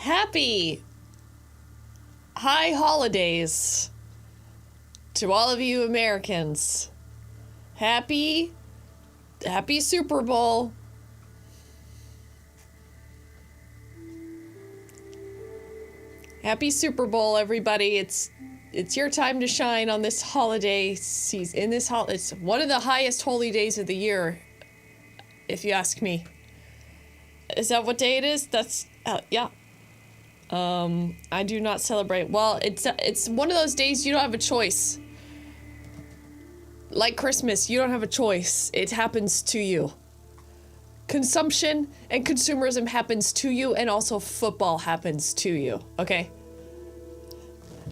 Happy high holidays to all of you Americans. Happy Super Bowl. Happy Super Bowl, everybody. It's your time to shine on this holiday season. It's one of the highest holy days of the year, if you ask me. Is that what day it is? That's yeah. I do not celebrate. Well, it's one of those days you don't have a choice. Like Christmas, you don't have a choice. It happens to you. Consumption and consumerism happens to you, and also football happens to you, okay?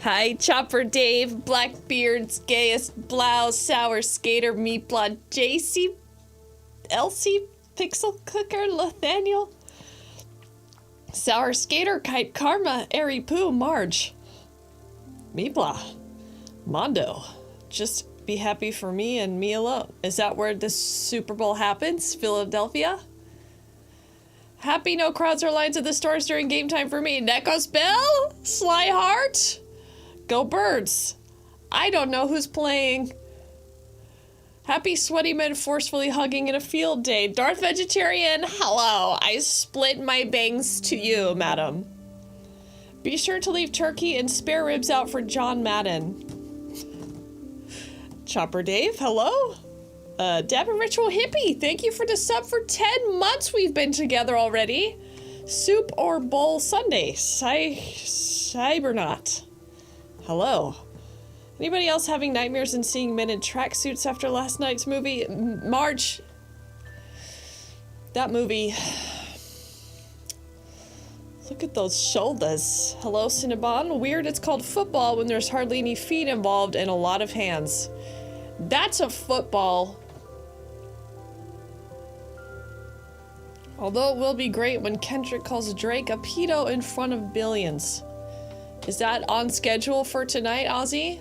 Hi, Chopper Dave, Blackbeard's gayest blouse, sour skater, meatblot, JC, Elsie, Pixel Cooker, Nathaniel, Sour Skater, Kite Karma, Airy Poo, Marge, Meepla, Mondo, just be happy for me and me alone. Is that where the Super Bowl happens? Philadelphia? Happy no crowds or lines at the stores during game time for me. Nekos Bell? Sly Heart? Go Birds. I don't know who's playing. Happy sweaty men forcefully hugging in a field day. Darth Vegetarian, hello. I split my bangs to you, madam. Be sure to leave turkey and spare ribs out for John Madden. Chopper Dave, hello. Dab and Ritual Hippie, thank you for the sub for 10 months we've been together already. Soup or Bowl Sunday. Cybernaut. Hello. Anybody else having nightmares and seeing men in tracksuits after last night's movie? Marge. That movie. Look at those shoulders. Hello, Cinnabon. Weird it's called football when there's hardly any feet involved and a lot of hands. That's a football. Although it will be great when Kendrick calls Drake a pedo in front of billions. Is that on schedule for tonight, Ozzy?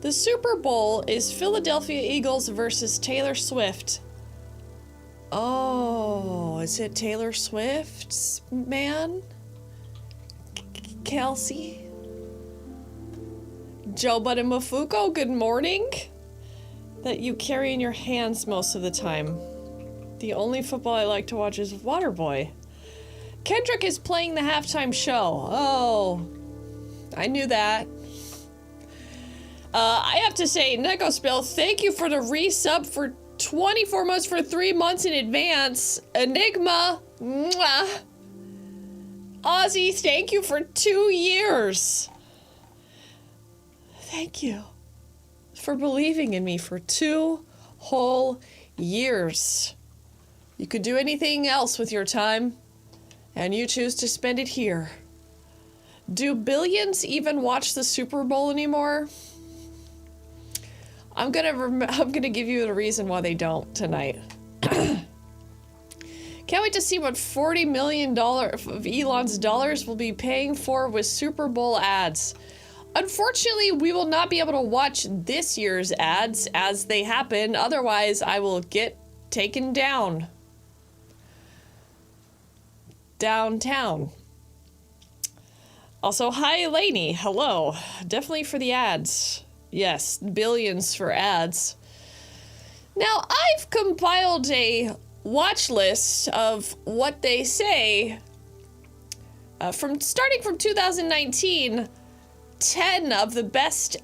The Super Bowl is Philadelphia Eagles versus Taylor Swift. Oh, is it Taylor Swift's man? Kelsey? Joe Budden Mafuko, good morning. That you carry in your hands most of the time. The only football I like to watch is Waterboy. Kendrick is playing the halftime show. Oh, I knew that. I have to say, Negospill, thank you for the resub for 24 months for 3 months in advance. Enigma, mwah. Ozzy, thank you for 2 years. Thank you for believing in me for 2 whole years. You could do anything else with your time, and you choose to spend it here. Do billions even watch the Super Bowl anymore? I'm gonna give you the reason why they don't tonight. Can't wait to see what $40 million of Elon's dollars will be paying for with Super Bowl ads. Unfortunately, we will not be able to watch this year's ads as they happen. Otherwise, I will get taken down. Downtown. Also, hi, Lainey. Hello. Definitely for the ads. Yes, billions for ads. Now, I've compiled a watch list of what they say starting from 2019, 10 of the best,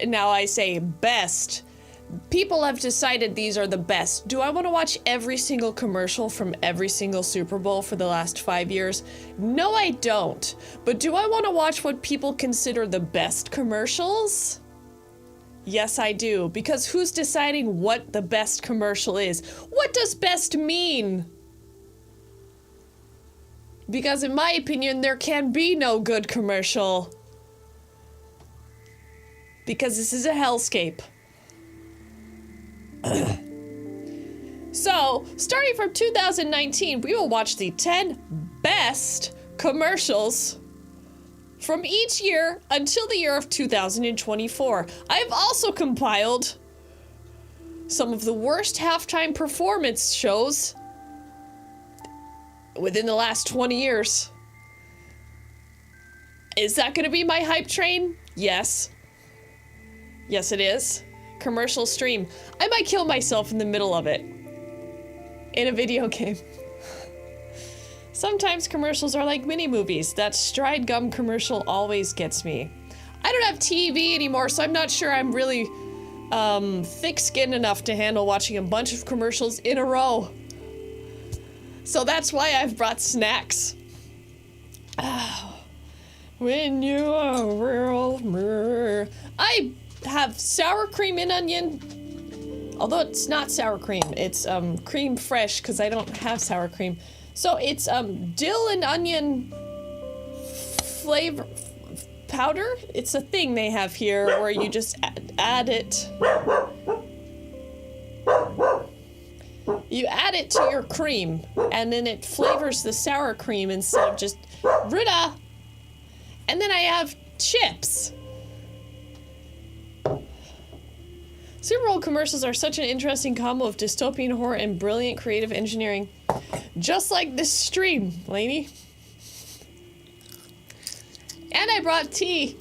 and now I say best. People have decided these are the best. Do I want to watch every single commercial from every single Super Bowl for the last 5 years? No, I don't. But do I want to watch what people consider the best commercials? Yes, I do. Because who's deciding what the best commercial is? What does best mean? Because in my opinion, there can be no good commercial. Because this is a hellscape. So, starting from 2019, we will watch the 10 best commercials from each year until the year of 2024. I've also compiled some of the worst halftime performance shows within the last 20 years. Is that gonna be my hype train? Yes. Yes, it is. Commercial stream. I might kill myself in the middle of it. In a video game. Sometimes commercials are like mini movies. That stride gum commercial always gets me. I don't have TV anymore, so I'm not sure I'm really thick-skinned enough to handle watching a bunch of commercials in a row. So that's why I've brought snacks. Oh, when you are real. I have sour cream and onion. Although it's not sour cream, it's cream fresh because I don't have sour cream. So it's dill and onion flavor powder. It's a thing they have here where you just add it. You add it to your cream, and then it flavors the sour cream instead of just Ruda. And then I have chips. Super Bowl commercials are such an interesting combo of dystopian horror and brilliant creative engineering. Just like this stream, lady. And I brought tea.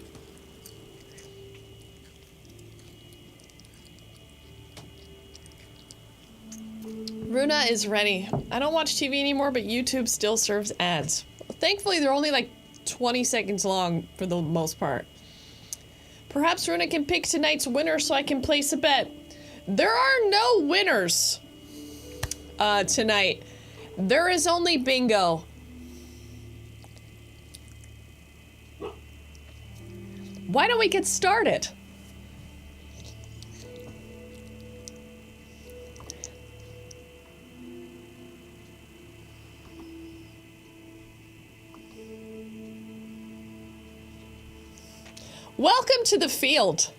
Runa is ready. I don't watch TV anymore, but YouTube still serves ads. Thankfully, they're only like 20 seconds long for the most part. Perhaps Runa can pick tonight's winner so I can place a bet. There are no winners tonight. There is only bingo. Why don't we get started? Welcome to the field.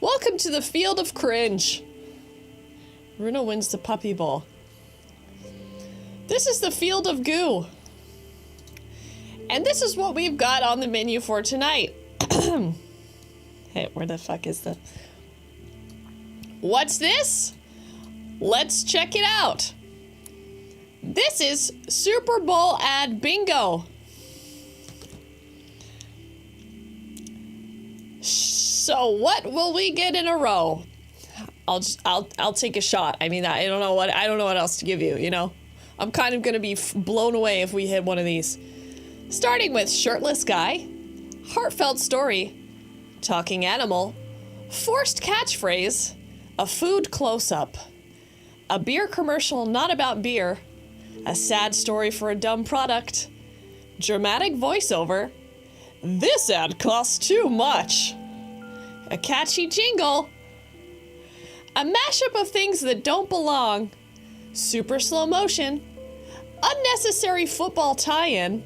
Welcome to the field of cringe. Runa wins the puppy bowl. This is the field of goo. And this is what we've got on the menu for tonight. Hey, where the fuck is the... What's this? Let's check it out. This is Super Bowl ad bingo. So what will we get in a row? I'll take a shot. I mean, I don't know what else to give you, you know? I'm kind of gonna be blown away if we hit one of these. Starting with shirtless guy, heartfelt story, talking animal, forced catchphrase, a food close-up, a beer commercial not about beer, a sad story for a dumb product, dramatic voiceover, this ad costs too much, a catchy jingle, a mashup of things that don't belong, super slow motion, unnecessary football tie-in,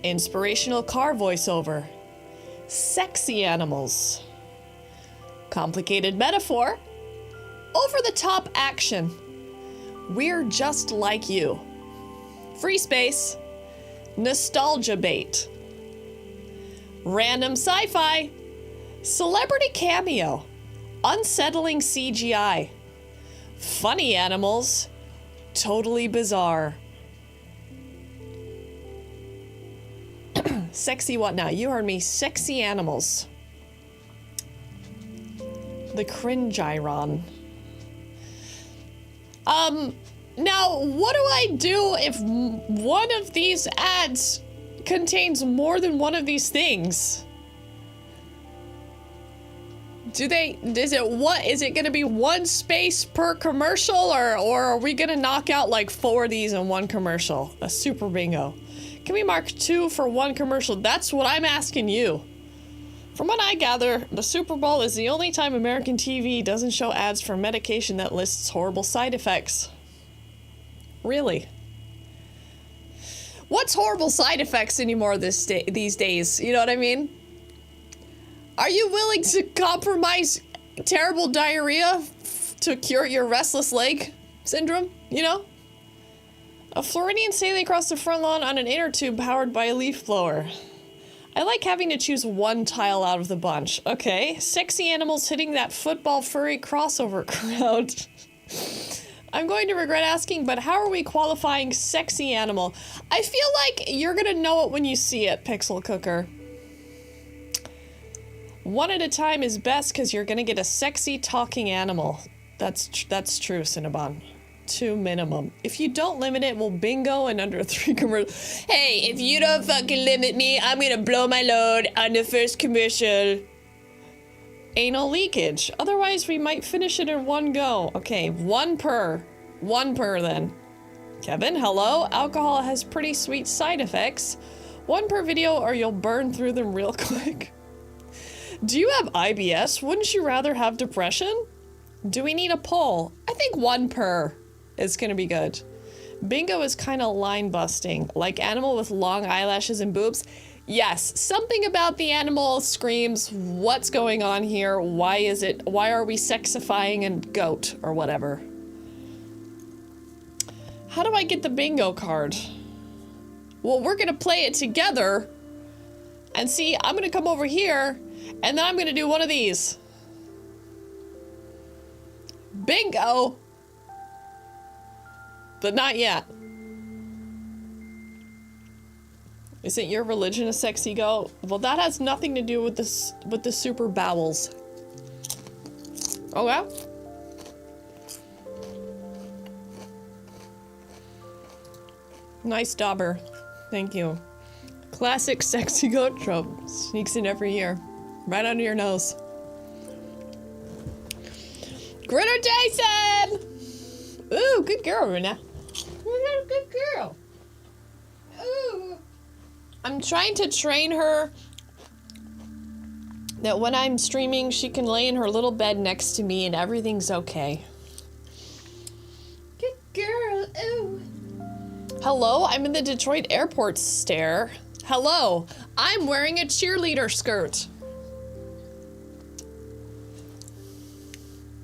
inspirational car voiceover, sexy animals, complicated metaphor, over-the-top action, we're just like you, free space, nostalgia bait, random sci-fi, celebrity cameo, unsettling CGI, funny animals, totally bizarre. Sexy what now? You heard me. Sexy animals. The cringiron. Now, what do I do if one of these ads contains more than one of these things? Is it gonna be one space per commercial, or are we gonna knock out like 4 of these in one commercial? A super bingo. Can we mark 2 for one commercial? That's what I'm asking you. From what I gather, the Super Bowl is the only time American TV doesn't show ads for medication that lists horrible side effects. Really? What's horrible side effects anymore these days? You know what I mean? Are you willing to compromise terrible diarrhea to cure your restless leg syndrome? You know? A Floridian sailing across the front lawn on an inner tube powered by a leaf blower. I like having to choose one tile out of the bunch. Okay, sexy animals hitting that football furry crossover crowd. I'm going to regret asking, but how are we qualifying sexy animal? I feel like you're gonna know it when you see it, Pixel Cooker. One at a time is best because you're gonna get a sexy talking animal. That's true, Cinnabon. 2 minimum. If you don't limit it, we'll bingo in under 3 commercials. Hey, if you don't fucking limit me, I'm gonna blow my load on the first commercial. Anal leakage. Otherwise, we might finish it in one go. Okay, 1 per. 1 per then. Kevin, hello. Alcohol has pretty sweet side effects. 1 per video or you'll burn through them real quick. Do you have IBS? Wouldn't you rather have depression? Do we need a poll? I think 1 per is gonna be good. Bingo is kind of line busting, like animal with long eyelashes and boobs. Yes, something about the animal screams, what's going on here? Why are we sexifying a goat or whatever? How do I get the bingo card? Well, we're gonna play it together and see, I'm gonna come over here and then I'm gonna do one of these. Bingo! But not yet. Isn't your religion a sexy goat? Well, that has nothing to do with this, with the super bowels. Oh yeah? Nice dauber. Thank you. Classic sexy goat trope. Sneaks in every year. Right under your nose. Gritter Jason! Ooh, good girl, Rena. You're a good girl. Ooh. I'm trying to train her that when I'm streaming, she can lay in her little bed next to me and everything's okay. Good girl. Ooh. Hello, I'm in the Detroit airport stare. Hello, I'm wearing a cheerleader skirt.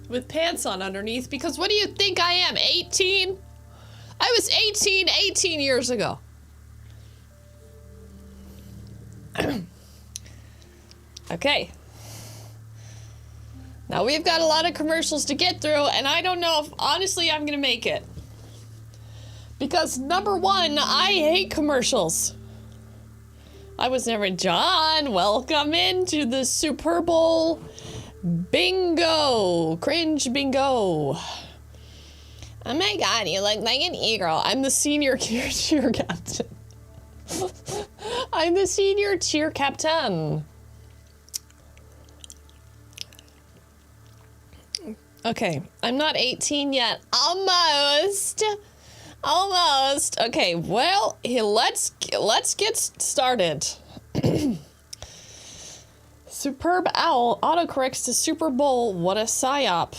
With pants on underneath, because what do you think I am, 18? I was 18 years ago. Okay. Now we've got a lot of commercials to get through, and I don't know if, honestly, I'm gonna make it. Because, number one, I hate commercials. I was never John. Welcome into the Superbowl bingo. Cringe bingo. Oh my god, you look like an e-girl. I'm the senior cheer captain. I'm the senior cheer captain. Okay, I'm not 18 yet. Almost. Almost. Okay, well, let's get started. Superb owl autocorrects to Super Bowl. What a psyop.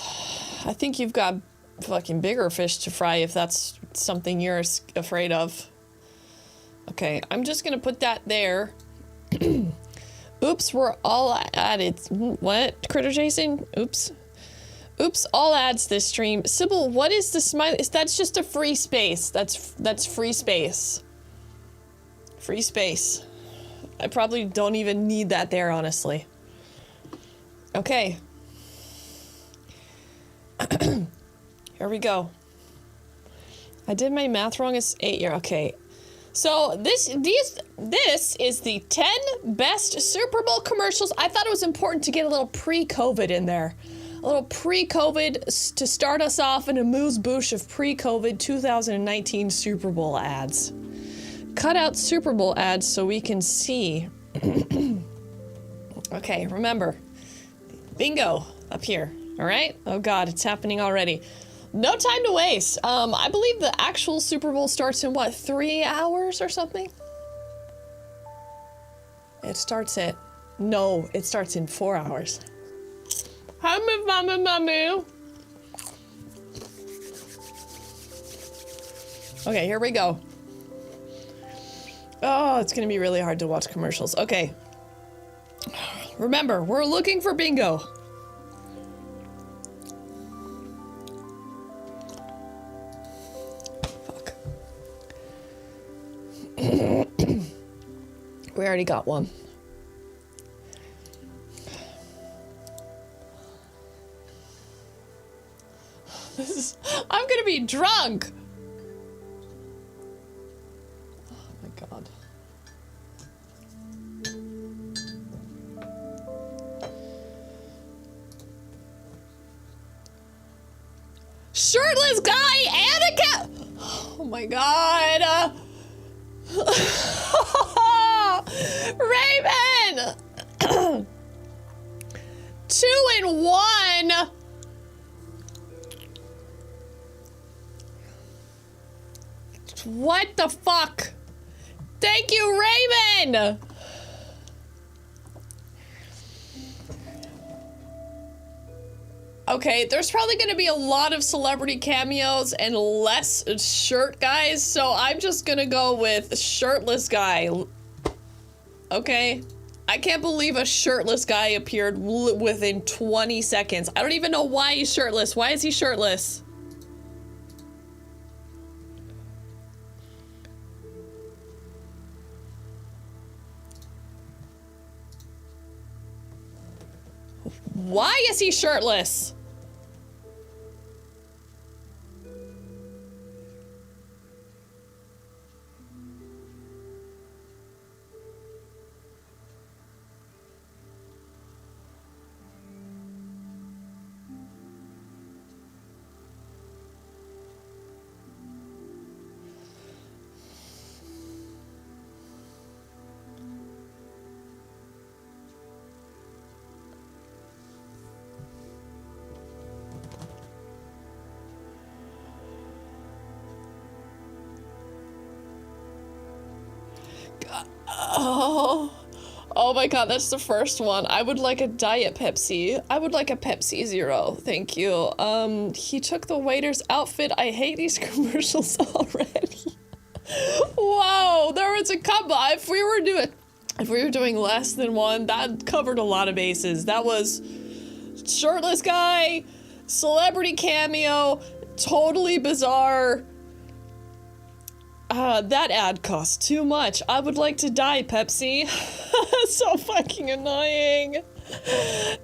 I think you've got fucking bigger fish to fry if that's something you're afraid of. Okay, I'm just gonna put that there. Oops, we're all added. What? Critter Jason? Oops. Oops, all ads this stream. Sybil, what is the smile? That's just a free space. That's free space. Free space. I probably don't even need that there, honestly. Okay. Here we go. I did my math wrong. It's 8 year. Okay. So this is the 10 best Super Bowl commercials. I thought it was important to get a little pre-COVID in there. A little pre-COVID to start us off in a moose-boosh of pre-COVID 2019 Super Bowl ads. Cut out Super Bowl ads so we can see. Okay, remember. Bingo up here. All right? Oh God, it's happening already. No time to waste. I believe the actual Super Bowl starts in what, 3 hours or something? It starts in 4 hours. Hi, mama. Okay, here we go. Oh, it's gonna be really hard to watch commercials. Okay. Remember, we're looking for bingo. Fuck. We already got one. I'm gonna be drunk. Oh my God. shirtless guy and a cat. Oh my god. Raven! 2 in 1. What the fuck? Thank you, Raven! Okay, there's probably gonna be a lot of celebrity cameos and less shirt guys, so I'm just gonna go with shirtless guy. Okay? I can't believe a shirtless guy appeared within 20 seconds. I don't even know why he's shirtless. Why is he shirtless? Why is he shirtless? Oh my god, that's the first one. I would like a Diet Pepsi. I would like a Pepsi Zero, thank you. He took the waiter's outfit. I hate these commercials already. Wow, there was a couple. If we were doing less than one, that covered a lot of bases. That was shirtless guy, celebrity cameo, totally bizarre. That ad cost too much. I would like to die, Pepsi. So fucking annoying.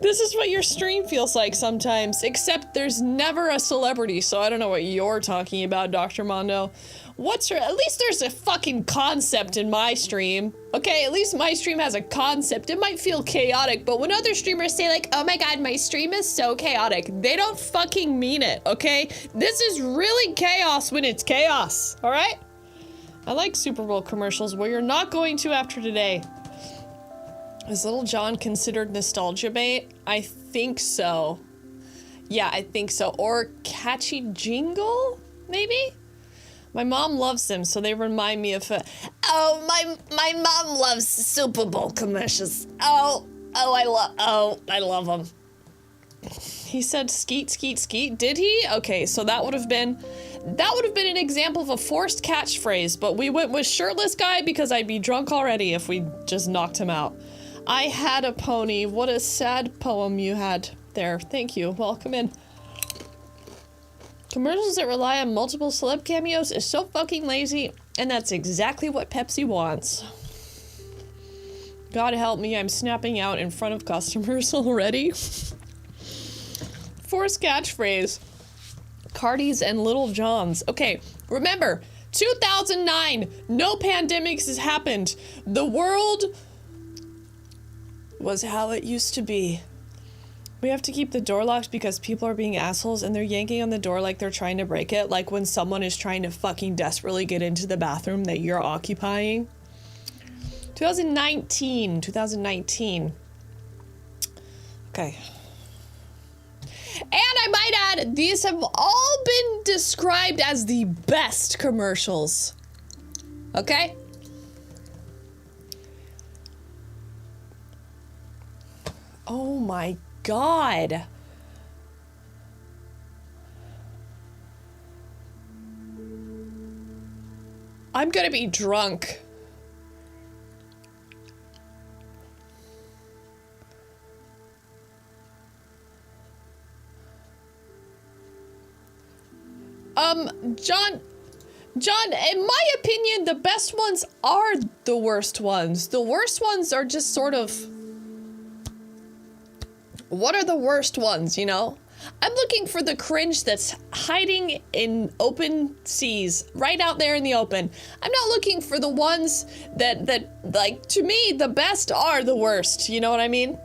This is what your stream feels like sometimes, except there's never a celebrity, so I don't know what you're talking about, Dr. Mondo. At least there's a fucking concept in my stream. Okay, at least my stream has a concept. It might feel chaotic, but when other streamers say like, oh my god, my stream is so chaotic, they don't fucking mean it, okay? This is really chaos when it's chaos, alright? I like Super Bowl commercials where you're not going to after today. Is Little John considered nostalgia bait? I think so. Yeah, I think so. Or catchy jingle, maybe? My mom loves them, so they remind me of oh, my mom loves Super Bowl commercials. I love them. He said skeet, skeet, skeet. Did he? Okay, so that would have been an example of a forced catchphrase, but we went with shirtless guy because I'd be drunk already if we just knocked him out. I had a pony. What a sad poem you had there. Thank you. Welcome in. Commercials that rely on multiple celeb cameos is so fucking lazy, and that's exactly what Pepsi wants. God help me, I'm snapping out in front of customers already. Forced catchphrase. Cardi's and Little John's. Okay, remember, 2009, no pandemics has happened. The world was how it used to be. We have to keep the door locked because people are being assholes and they're yanking on the door like they're trying to break it, like when someone is trying to fucking desperately get into the bathroom that you're occupying. 2019. Okay. And I might add, these have all been described as the best commercials. Okay? Oh my God. I'm gonna be drunk. John, in my opinion, the best ones are the worst ones. The worst ones are just sort of... What are the worst ones, you know? I'm looking for the cringe that's hiding in open seas, right out there in the open. I'm not looking for the ones that like, to me, the best are the worst. You know what I mean?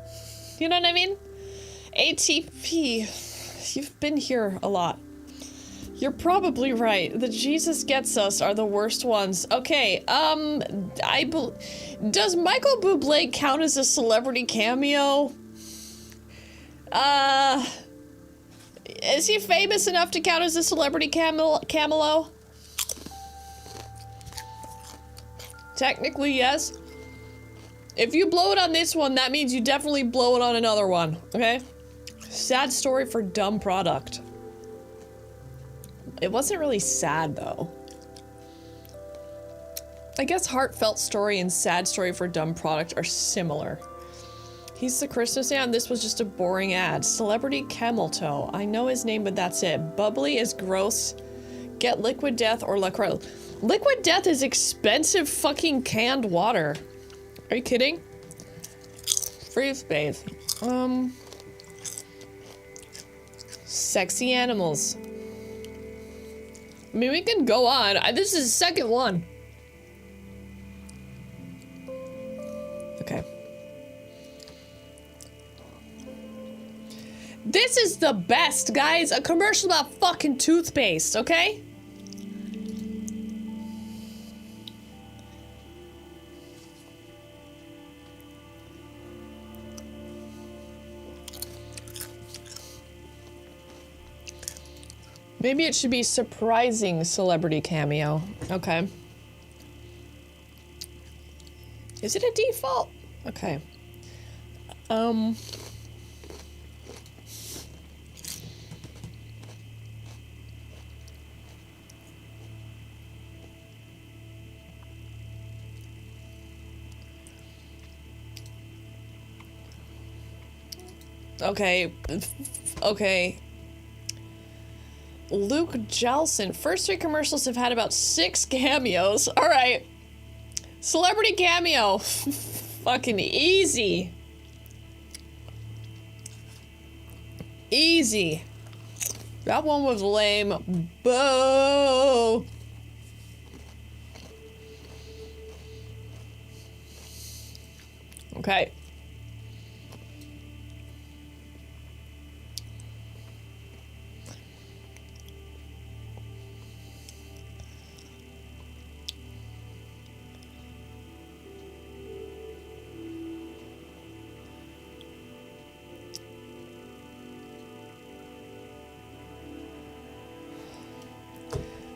You know what I mean? ATP, you've been here a lot. You're probably right. The Jesus Gets Us are the worst ones. Okay, does Michael Bublé count as a celebrity cameo? Is he famous enough to count as a celebrity cameo? Technically, yes. If you blow it on this one, that means you definitely blow it on another one, okay? Sad story for dumb product. It wasn't really sad, though. I guess heartfelt story and sad story for dumb product are similar. He's the Christmas ad, this was just a boring ad. Celebrity camel toe. I know his name, but that's it. Bubbly is gross. Get Liquid Death or LaCroix. Liquid Death is expensive fucking canned water. Are you kidding? Free space. Sexy animals. I mean, we can go on. This is the second one. Okay. This is the best, guys. A commercial about fucking toothpaste, okay? Maybe it should be surprising celebrity cameo. Okay. Is it a default? Okay. Okay. Okay. Luke Jelson. First 3 commercials have had about 6 cameos. Alright. Celebrity cameo. Fucking easy. Easy. That one was lame. Boo. Okay.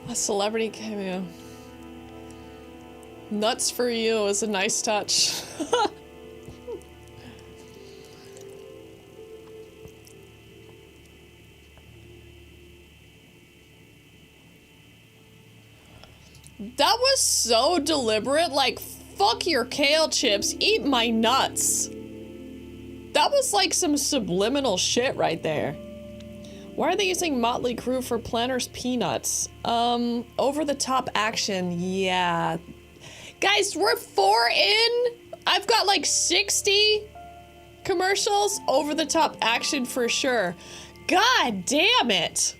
A celebrity cameo. Nuts for you is a nice touch. That was so deliberate, like, fuck your kale chips, eat my nuts. That was like some subliminal shit right there. Why are they using Motley Crue for Planters Peanuts? Over-the-top action, yeah. Guys, we're 4 in. I've got like 60 commercials. Over-the-top action for sure. God damn it.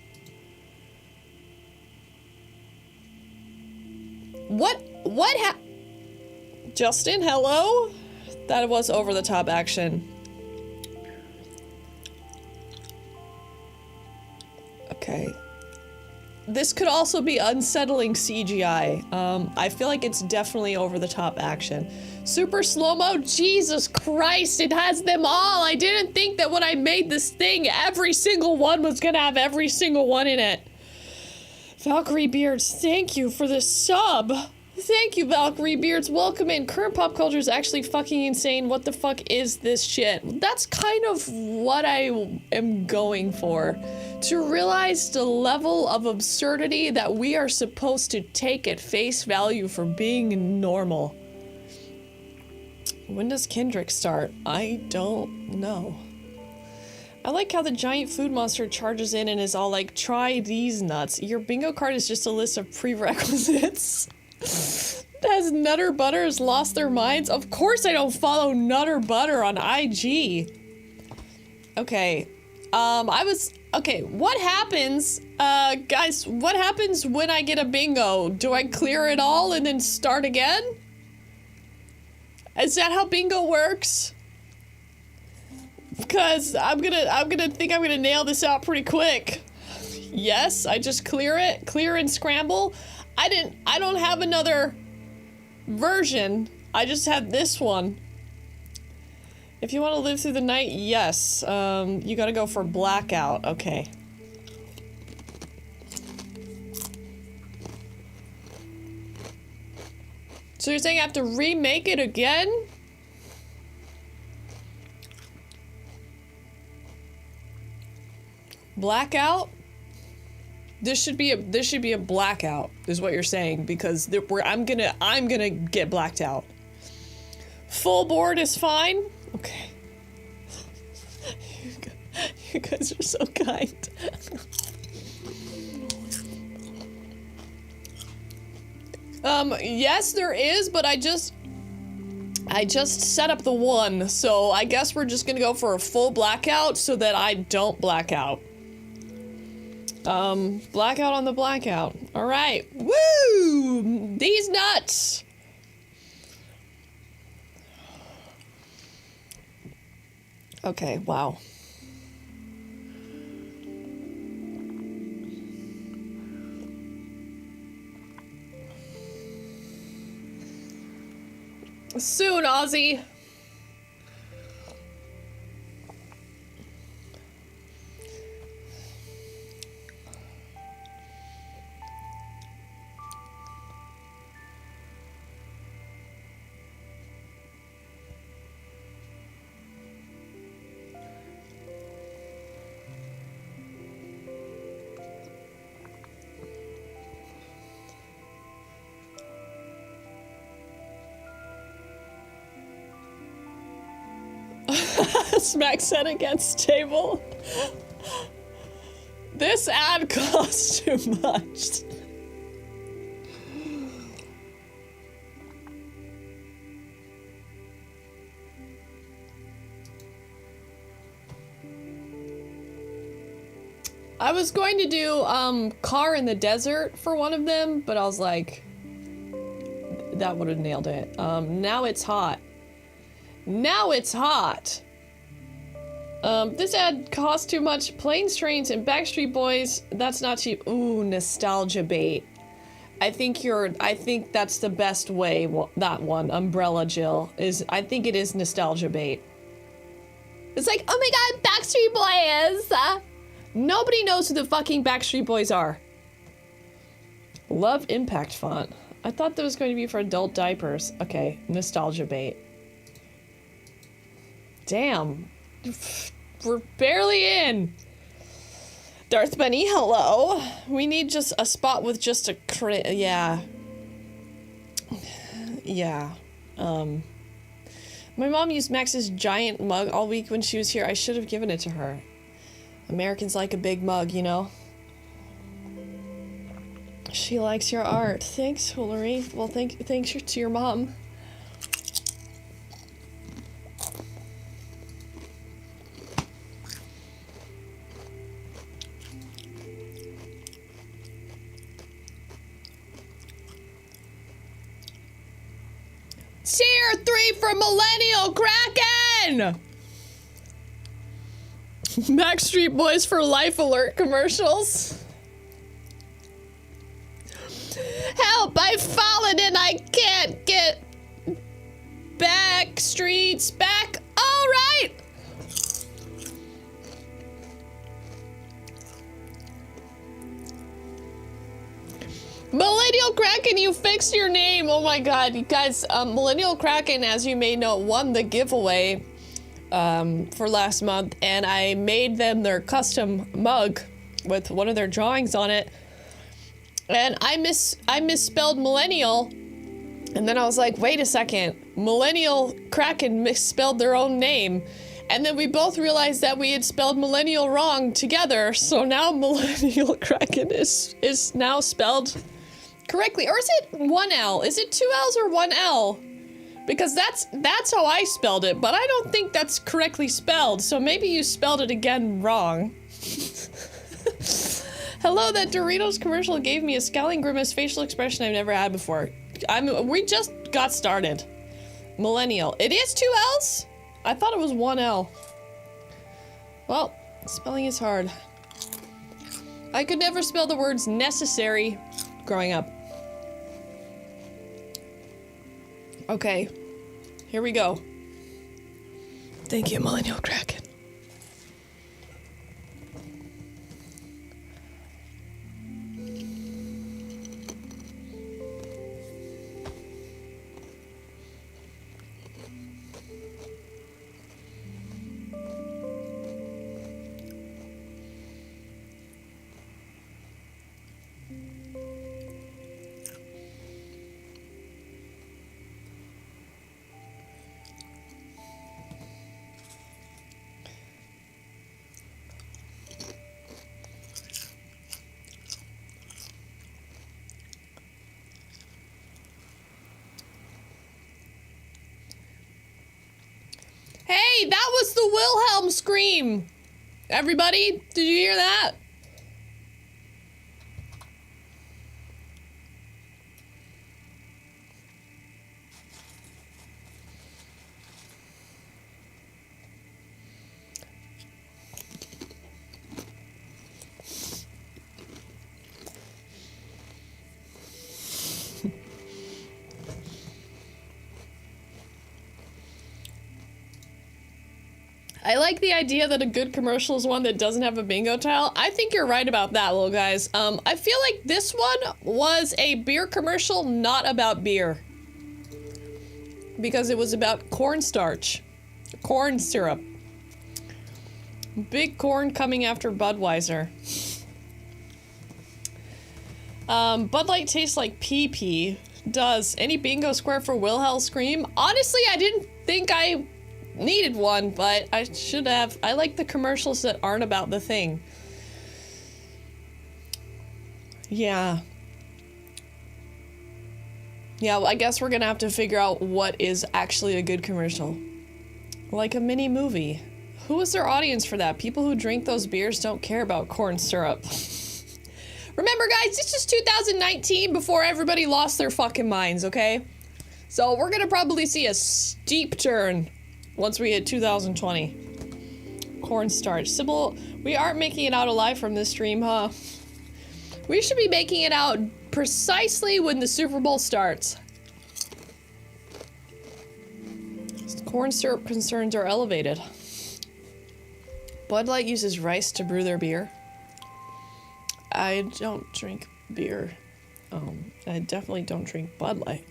What Justin, hello? That was over-the-top action. Okay. This could also be unsettling CGI. I feel like it's definitely over-the-top action. Super slow-mo? Jesus Christ, it has them all! I didn't think that when I made this thing, every single one was gonna have every single one in it. Valkyrie Beards, thank you for the sub! Thank you, Valkyrie Beards. Welcome in. Current pop culture is actually fucking insane. What the fuck is this shit? That's kind of what I am going for. To realize the level of absurdity that we are supposed to take at face value for being normal. When does Kendrick start? I don't know. I like how the giant food monster charges in and is all like, try these nuts. Your bingo card is just a list of prerequisites. Has Nutter Butters lost their minds? Of course I don't follow Nutter Butter on IG. Okay. Okay, what happens, guys, what happens when I get a bingo? Do I clear it all and then start again? Is that how bingo works? Because I'm gonna think I'm gonna nail this out pretty quick. Yes, I just clear it, clear and scramble. I don't have another version. I just have this one. If you want to live through the night, yes. You gotta go for blackout. Okay. So you're saying I have to remake it again? Blackout? This should be a blackout, is what you're saying, because I'm gonna get blacked out. Full board is fine? Okay. You guys are so kind. Yes, there is, but I just set up the one, so I guess we're just gonna go for a full blackout so that I don't black out. Blackout on the blackout. All right. Woo! These nuts! Okay, wow. Soon, Ozzy. Smack set against table. This ad costs too much. I was going to do car in the desert for one of them, but I was like, that would have nailed it. Now it's hot. Now it's hot. This ad costs too much. Planes, Trains, and Backstreet Boys. That's not cheap. Ooh, nostalgia bait. I think that's the best way. That one, Umbrella Jill, is. I think it is nostalgia bait. It's like, oh my god, Backstreet Boys. Nobody knows who the fucking Backstreet Boys are. Love impact font. I thought that was going to be for adult diapers. Okay, nostalgia bait. Damn. We're barely in. Darth Bunny, hello. We need just a spot with just a yeah. Yeah. My mom used Max's giant mug all week when she was here. I should have given it to her. Americans like a big mug, you know? She likes your art. Thanks, Hillary. Well, thanks to your mom. Tier 3 for Millennial Kraken! Backstreet Boys for Life Alert commercials. Help! I've fallen and I can't get back. Streets back. All right. Millennial Kraken, you fixed your name. Oh my god, you guys. Millennial Kraken, as you may know, won the giveaway for last month, and I made them their custom mug with one of their drawings on it. And I misspelled millennial, and then I was like, wait a second, Millennial Kraken misspelled their own name. And then we both realized that we had spelled millennial wrong together, so now Millennial Kraken is now spelled correctly. Or is it one L? Is it two L's or one L? Because that's how I spelled it, but I don't think that's correctly spelled, so maybe you spelled it again wrong. Hello, that Doritos commercial gave me a scowling grimace facial expression I've never had before. We just got started. Millennial. It is two L's? I thought it was one L. Well, spelling is hard. I could never spell the words necessary growing up. Okay, here we go. Thank you, Millennial Kraken. Hey, that was the Wilhelm scream! Everybody, did you hear that? I like the idea that a good commercial is one that doesn't have a bingo tile. I think you're right about that, little guys. I feel like this one was a beer commercial, not about beer. Because it was about cornstarch. Corn syrup. Big corn coming after Budweiser. Bud Light tastes like pee-pee. Does. Any bingo square for Wilhelm scream? Honestly, I didn't think I needed one, but I should have. I like the commercials that aren't about the thing. Yeah. Yeah, well, I guess we're gonna have to figure out what is actually a good commercial. Like a mini movie. Who is their audience for that? People who drink those beers don't care about corn syrup. Remember, guys, this is 2019 before everybody lost their fucking minds, okay? So we're gonna probably see a steep turn once we hit 2020. Cornstarch. Sybil, we aren't making it out alive from this stream, huh? We should be making it out precisely when the Super Bowl starts. Corn syrup concerns are elevated. Bud Light uses rice to brew their beer. I don't drink beer. I definitely don't drink Bud Light.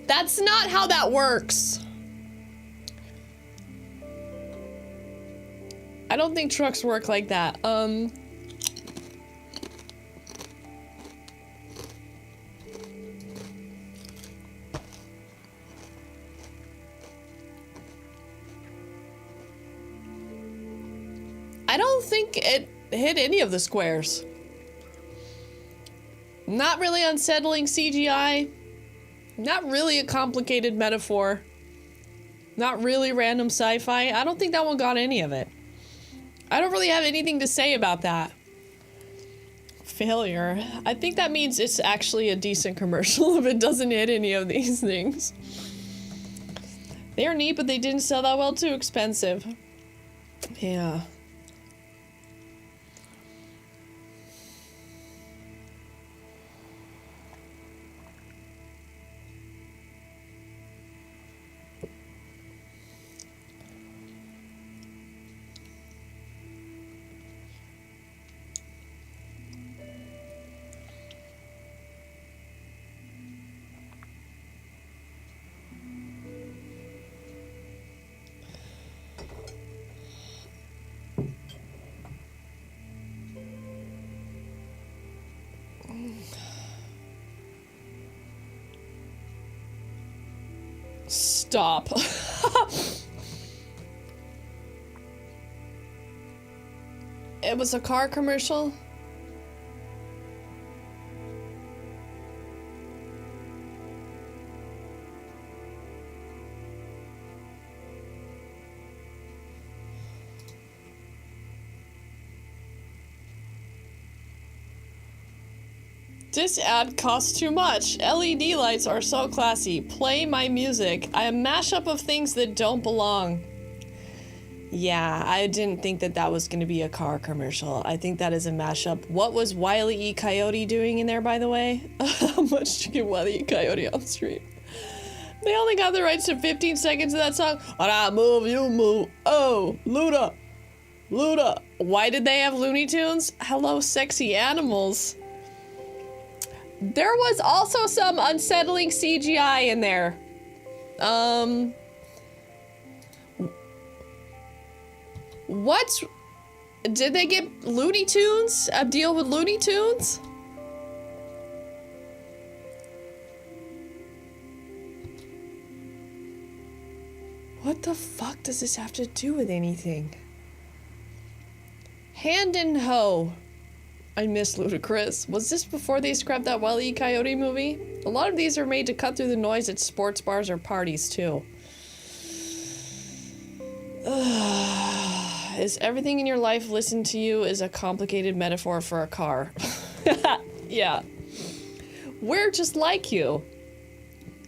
That's not how that works. I don't think trucks work like that. I don't think it hit any of the squares. Not really unsettling CGI. Not really a complicated metaphor. Not really random sci-fi. I don't think that one got any of it. I don't really have anything to say about that. Failure. I think that means it's actually a decent commercial if it doesn't hit any of these things. They are neat, but they didn't sell that well. Too expensive. Yeah. Stop. It was a car commercial? This ad costs too much. LED lights are so classy. Play my music. I am a mashup of things that don't belong. Yeah, I didn't think that that was going to be a car commercial. I think that is a mashup. What was Wile E. Coyote doing in there, by the way? How much to get Wile E. Coyote on stream? They only got the rights to 15 seconds of that song. When I move, you move. Oh, Luda. Luda. Why did they have Looney Tunes? Hello, sexy animals. There was also some unsettling CGI in there. What? Did they get Looney Tunes? A deal with Looney Tunes? What the fuck does this have to do with anything? Hand in Hoe. I miss Ludacris. Was this before they scrapped that Wile E. Coyote movie? A lot of these are made to cut through the noise at sports bars or parties, too. Is everything in your life listened to you is a complicated metaphor for a car? Yeah. We're just like you.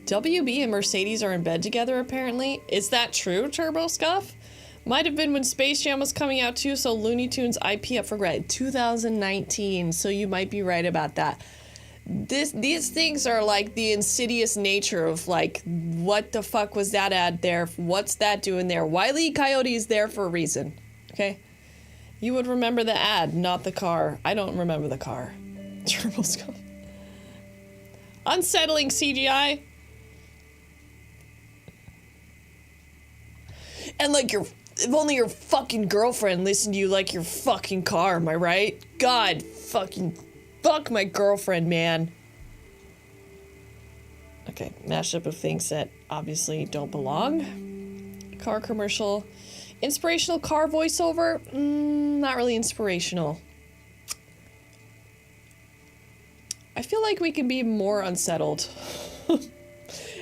WB and Mercedes are in bed together, apparently. Is that true, Turbo Scuff? Might have been when Space Jam was coming out too, so Looney Tunes IP up for grabs. 2019, so you might be right about that. These things are like the insidious nature of like, what the fuck was that ad there? What's that doing there? Wile E. Coyote is there for a reason, okay? You would remember the ad, not the car. I don't remember the car. Turbo Scuff. Unsettling CGI. And like if only your fucking girlfriend listened to you like your fucking car, am I right? God, fucking fuck my girlfriend, man. Okay, mashup of things that obviously don't belong. Car commercial. Inspirational car voiceover? Not really inspirational. I feel like we can be more unsettled.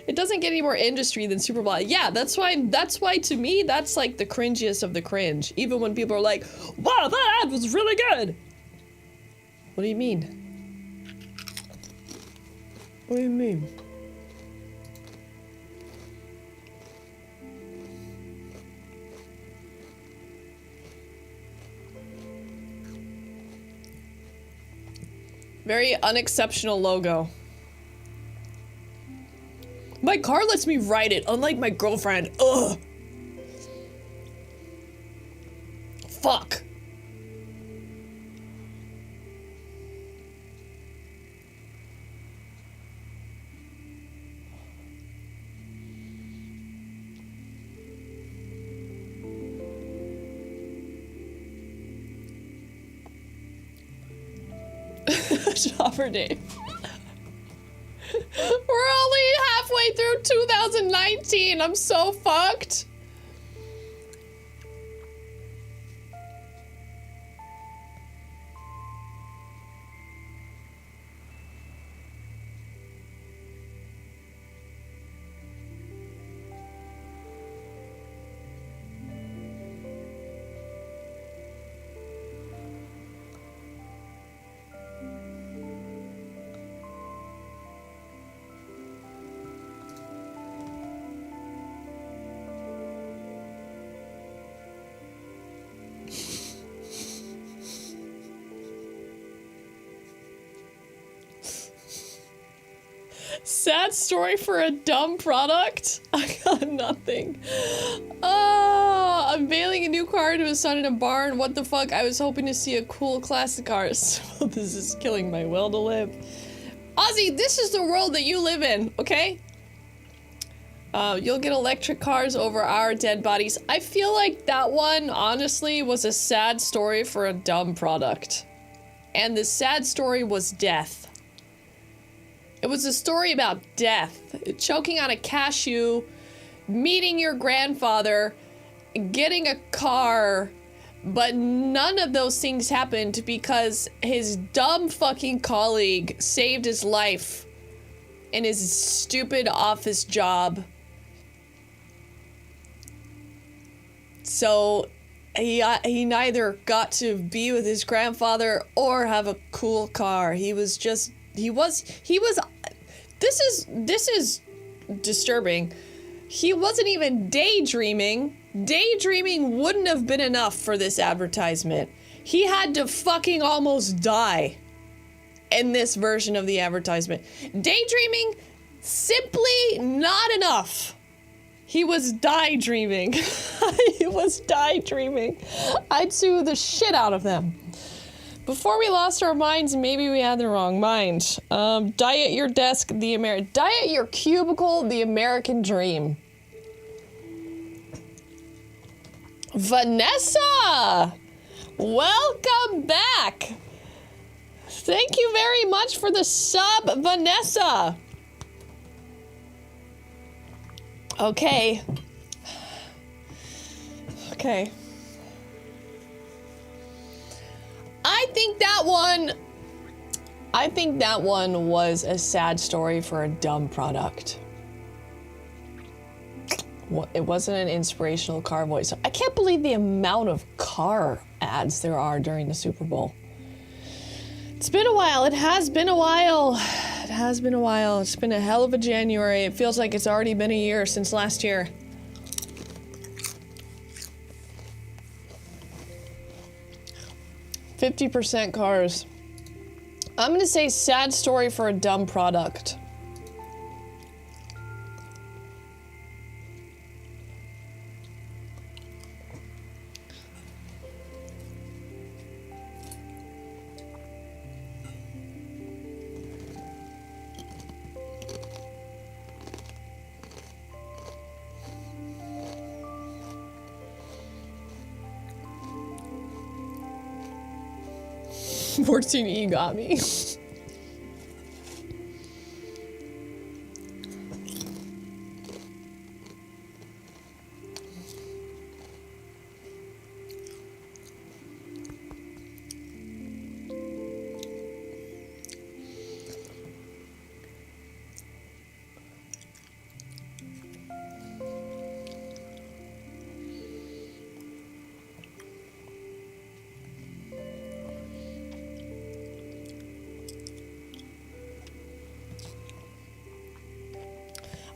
It doesn't get any more industry than Superbowl. Yeah, that's why to me, that's like the cringiest of the cringe. Even when people are like, wow, that ad was really good. What do you mean? What do you mean? Very unexceptional logo. My car lets me ride it, unlike my girlfriend. Ugh. Fuck. Chopper Dave. We're only halfway through 2019. I'm so fucked. Sad story for a dumb product? I got nothing. Oh, unveiling a new car to his son in a barn. What the fuck? I was hoping to see a cool classic car. This is killing my will to live. Ozzy, this is the world that you live in, okay? You'll get electric cars over our dead bodies. I feel like that one, honestly, was a sad story for a dumb product. And the sad story was death. It was a story about death. Choking on a cashew meeting your grandfather, getting a car, but none of those things happened because his dumb fucking colleague saved his life in his stupid office job. So he neither got to be with his grandfather or have a cool car. This is disturbing. He wasn't even daydreaming. Daydreaming wouldn't have been enough for this advertisement. He had to fucking almost die in this version of the advertisement. Daydreaming, simply not enough. He was die-dreaming. He was die-dreaming. I'd sue the shit out of them. Before we lost our minds, maybe we had the wrong mind. Die at your desk, die at your cubicle, the American dream. Vanessa! Welcome back! Thank you very much for the sub, Vanessa! Okay. Okay. I think that one was a sad story for a dumb product. It wasn't an inspirational car voice. I can't believe the amount of car ads there are during the Super Bowl. It's been a while. It has been a while. It has been a while. It's been a hell of a January. It feels like it's already been a year since last year. %50 cars. I'm gonna say sad story for a dumb product. E got me.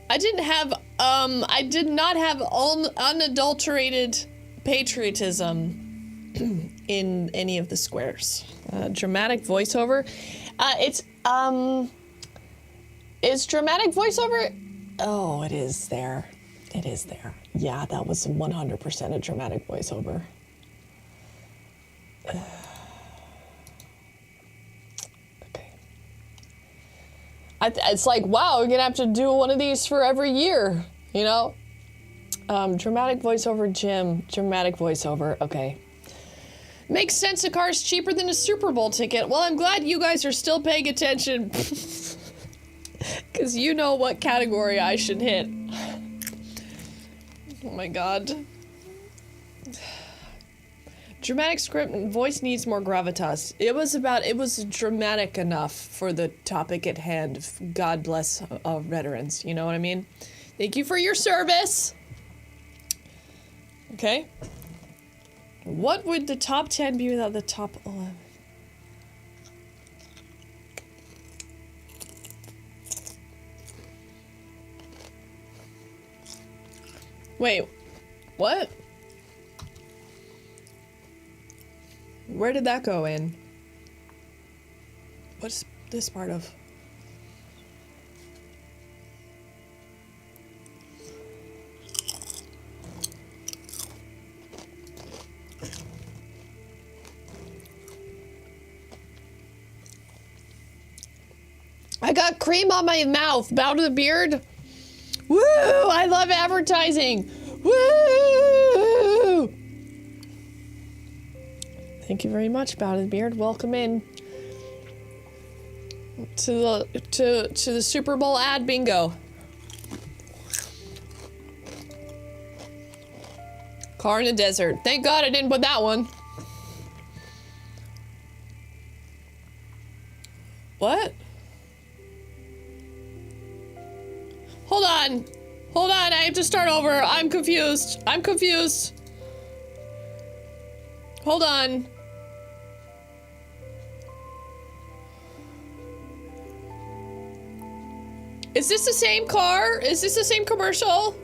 I did not have unadulterated patriotism in any of the squares. Dramatic voiceover. It's dramatic voiceover. Oh, it is there. It is there. Yeah, that was 100% a dramatic voiceover. It's like, wow, we're gonna have to do one of these for every year, you know? Dramatic voiceover, Jim. Dramatic voiceover, okay. Makes sense a car's cheaper than a Super Bowl ticket. Well, I'm glad you guys are still paying attention. Because you know what category I should hit. Oh my god. Dramatic script and voice needs more gravitas. It was dramatic enough for the topic at hand. God bless veterans, you know what I mean? Thank you for your service. Okay. What would the top 10 be without the top 11? Wait, what? Where did that go in? What's this part of? I got cream on my mouth. Bow to the beard. Woo! I love advertising. Woo! Thank you very much, Bow to the Beard. Welcome in to the Super Bowl ad bingo. Car in the desert. Thank God I didn't put that one. What? Hold on. Hold on, I have to start over. I'm confused. I'm confused. Hold on. Is this the same car? Is this the same commercial?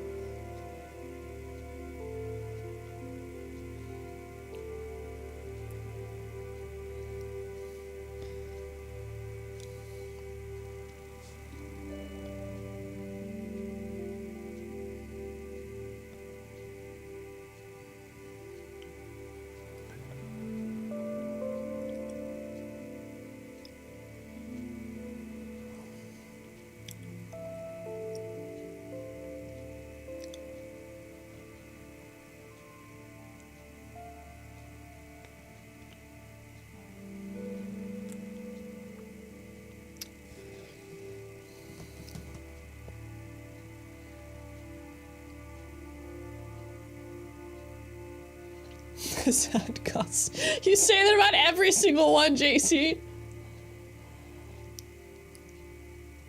Sad costs. You say that about every single one, JC.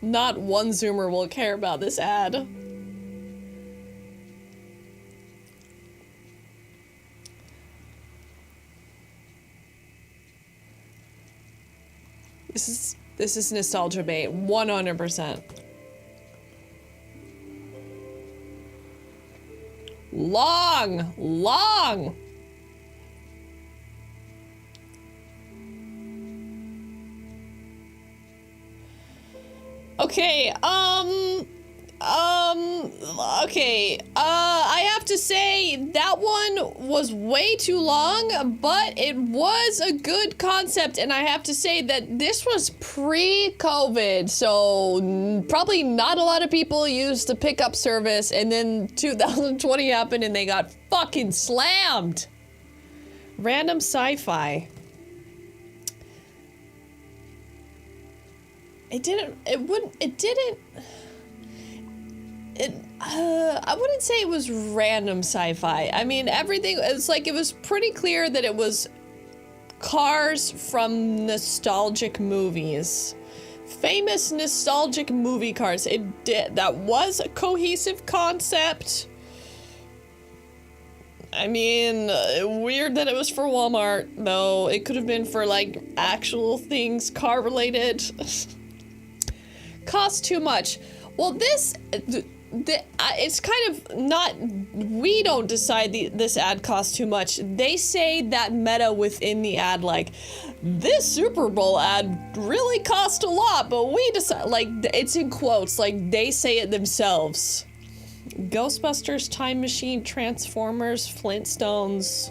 Not one Zoomer will care about this ad. This is nostalgia bait, 100%. Long. Okay, okay, I have to say that one was way too long, but it was a good concept, and I have to say that this was pre-COVID, so probably not a lot of people used the pickup service, and then 2020 happened and they got fucking slammed. Random sci-fi. I wouldn't say it was random sci-fi. I mean, everything, it's like, it was pretty clear that it was cars from nostalgic movies. Famous nostalgic movie cars. That was a cohesive concept. I mean, weird that it was for Walmart, though. It could have been for, like, actual things, car related. Cost too much. Well, it's kind of not, we don't decide this ad costs too much. They say that meta within the ad, like, this Super Bowl ad really cost a lot, but we decide, like, it's in quotes, like, they say it themselves. Ghostbusters, Time Machine, Transformers, Flintstones.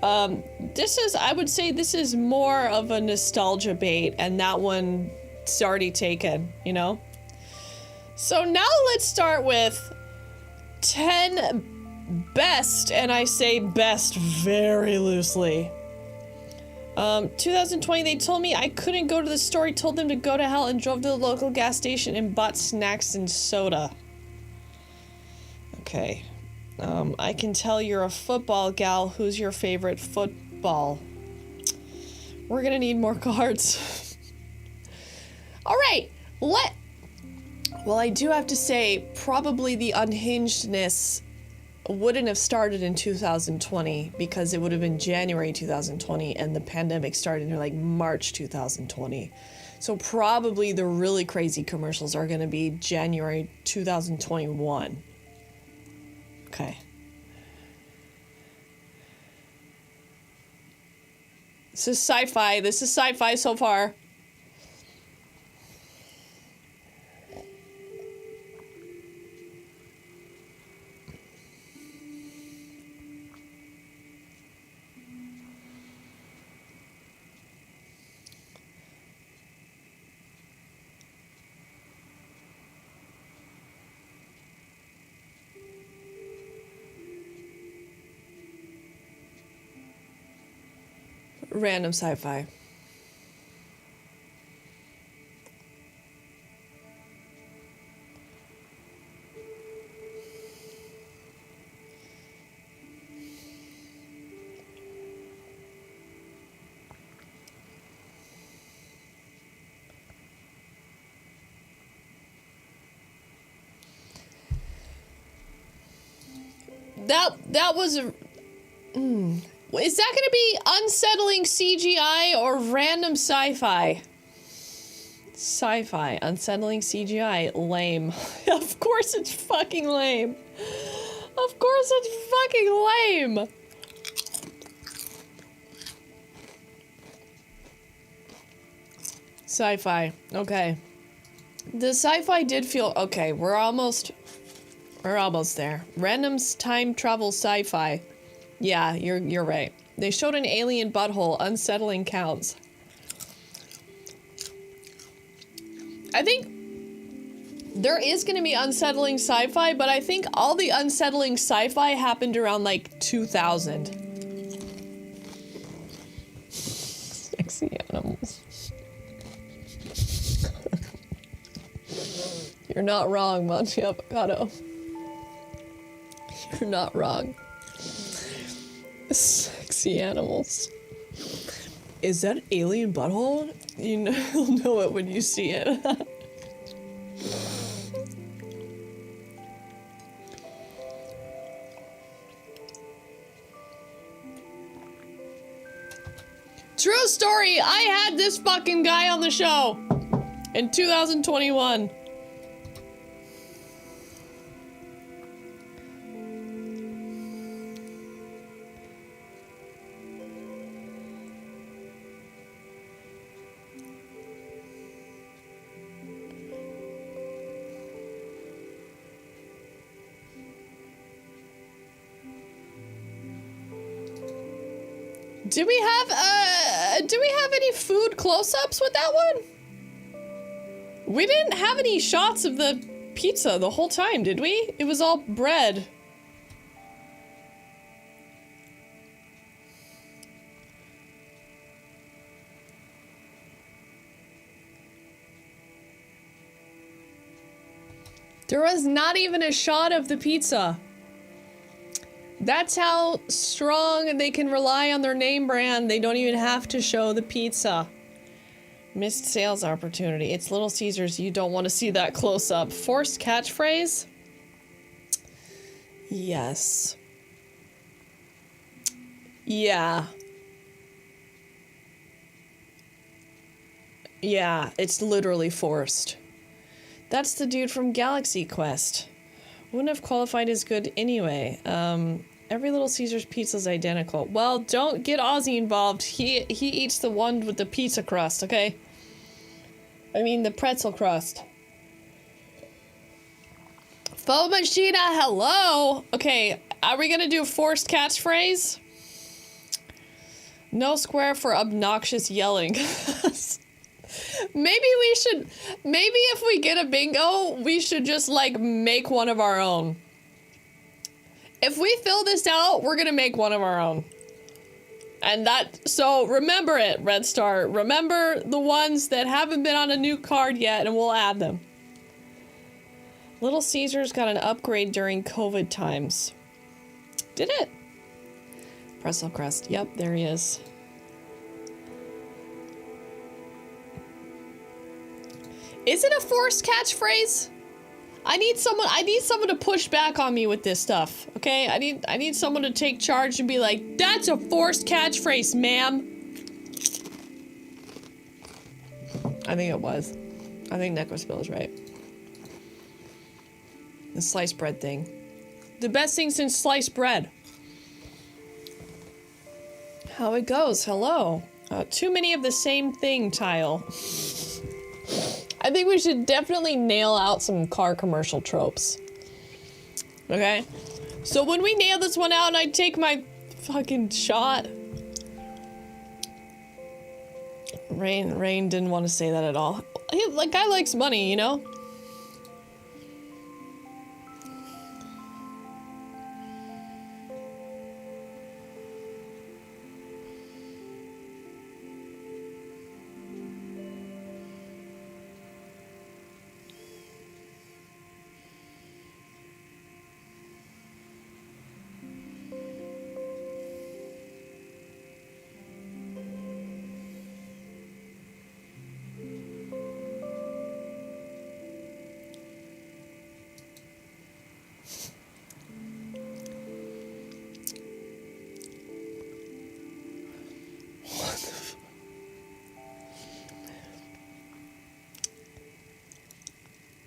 I would say this is more of a nostalgia bait, and that one's already taken, you know? So now let's start with 10 best, and I say best very loosely. 2020, they told me I couldn't go to the store. I told them to go to hell and drove to the local gas station and bought snacks and soda. Okay. I can tell you're a football gal. Who's your favorite football? We're gonna need more cards. All right, well, I do have to say, probably the unhingedness wouldn't have started in 2020 because it would have been January 2020 and the pandemic started in like March 2020. So probably the really crazy commercials are going to be January 2021. Okay. This is sci-fi. This is sci-fi so far. Random sci-fi. That was a... Is that gonna be unsettling CGI or random sci-fi? Sci-fi. Unsettling CGI. Lame. Of course it's fucking lame. Of course it's fucking lame. Sci-fi. Okay. The sci-fi did feel... Okay, we're almost there. Random time travel sci-fi. Yeah, you're right. They showed an alien butthole. Unsettling counts. I think there is going to be unsettling sci-fi, but I think all the unsettling sci-fi happened around like 2000. Sexy animals. You're not wrong, Monty Avocado. You're not wrong. Sexy animals. Is that an alien butthole? You'll know it when you see it. True story, I had this fucking guy on the show in 2021. Do we have any food close-ups with that one? We didn't have any shots of the pizza the whole time, did we? It was all bread. There was not even a shot of the pizza. That's how strong they can rely on their name brand. They don't even have to show the pizza. Missed sales opportunity. It's Little Caesars. You don't want to see that close up. Forced catchphrase? Yes. Yeah. Yeah, it's literally forced. That's the dude from Galaxy Quest. Wouldn't have qualified as good anyway. Every Little Caesars pizza is identical. Well, don't get Ozzy involved. He eats the one with the pizza crust, okay? I mean the pretzel crust. Faux Machina, hello! Okay, are we gonna do forced catchphrase? No square for obnoxious yelling. Maybe if we get a bingo, we should just, like, make one of our own. If we fill this out, we're gonna make one of our own. And so remember it, Red Star. Remember the ones that haven't been on a new card yet, and we'll add them. Little Caesars got an upgrade during COVID times. Did it? Pretzel crust. Yep, there he is. Is it a forced catchphrase? I need someone to push back on me with this stuff, okay? I need someone to take charge and be like, that's a forced catchphrase, ma'am. I think it was. I think Necrospill is right. The sliced bread thing. The best thing since sliced bread. How it goes, hello. Too many of the same thing, Tile. I think we should definitely nail out some car commercial tropes. Okay? So when we nail this one out and I take my fucking shot... Rain didn't want to say that at all. Guy likes money, you know?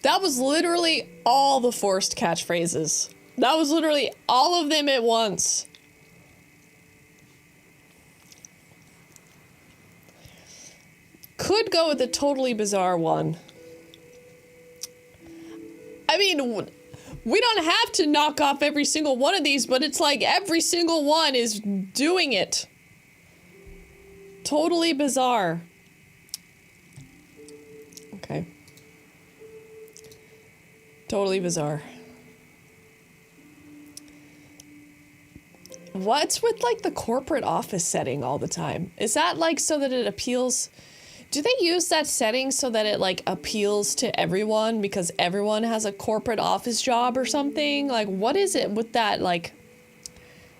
That was literally all the forced catchphrases. That was literally all of them at once. Could go with a totally bizarre one. I mean, we don't have to knock off every single one of these, but it's like every single one is doing it. Totally bizarre. Okay. Totally bizarre. What's with like the corporate office setting all the time? Is that like so that it appeals? Do they use that setting so that it like appeals to everyone because everyone has a corporate office job or something? Like, what is it with that? Like,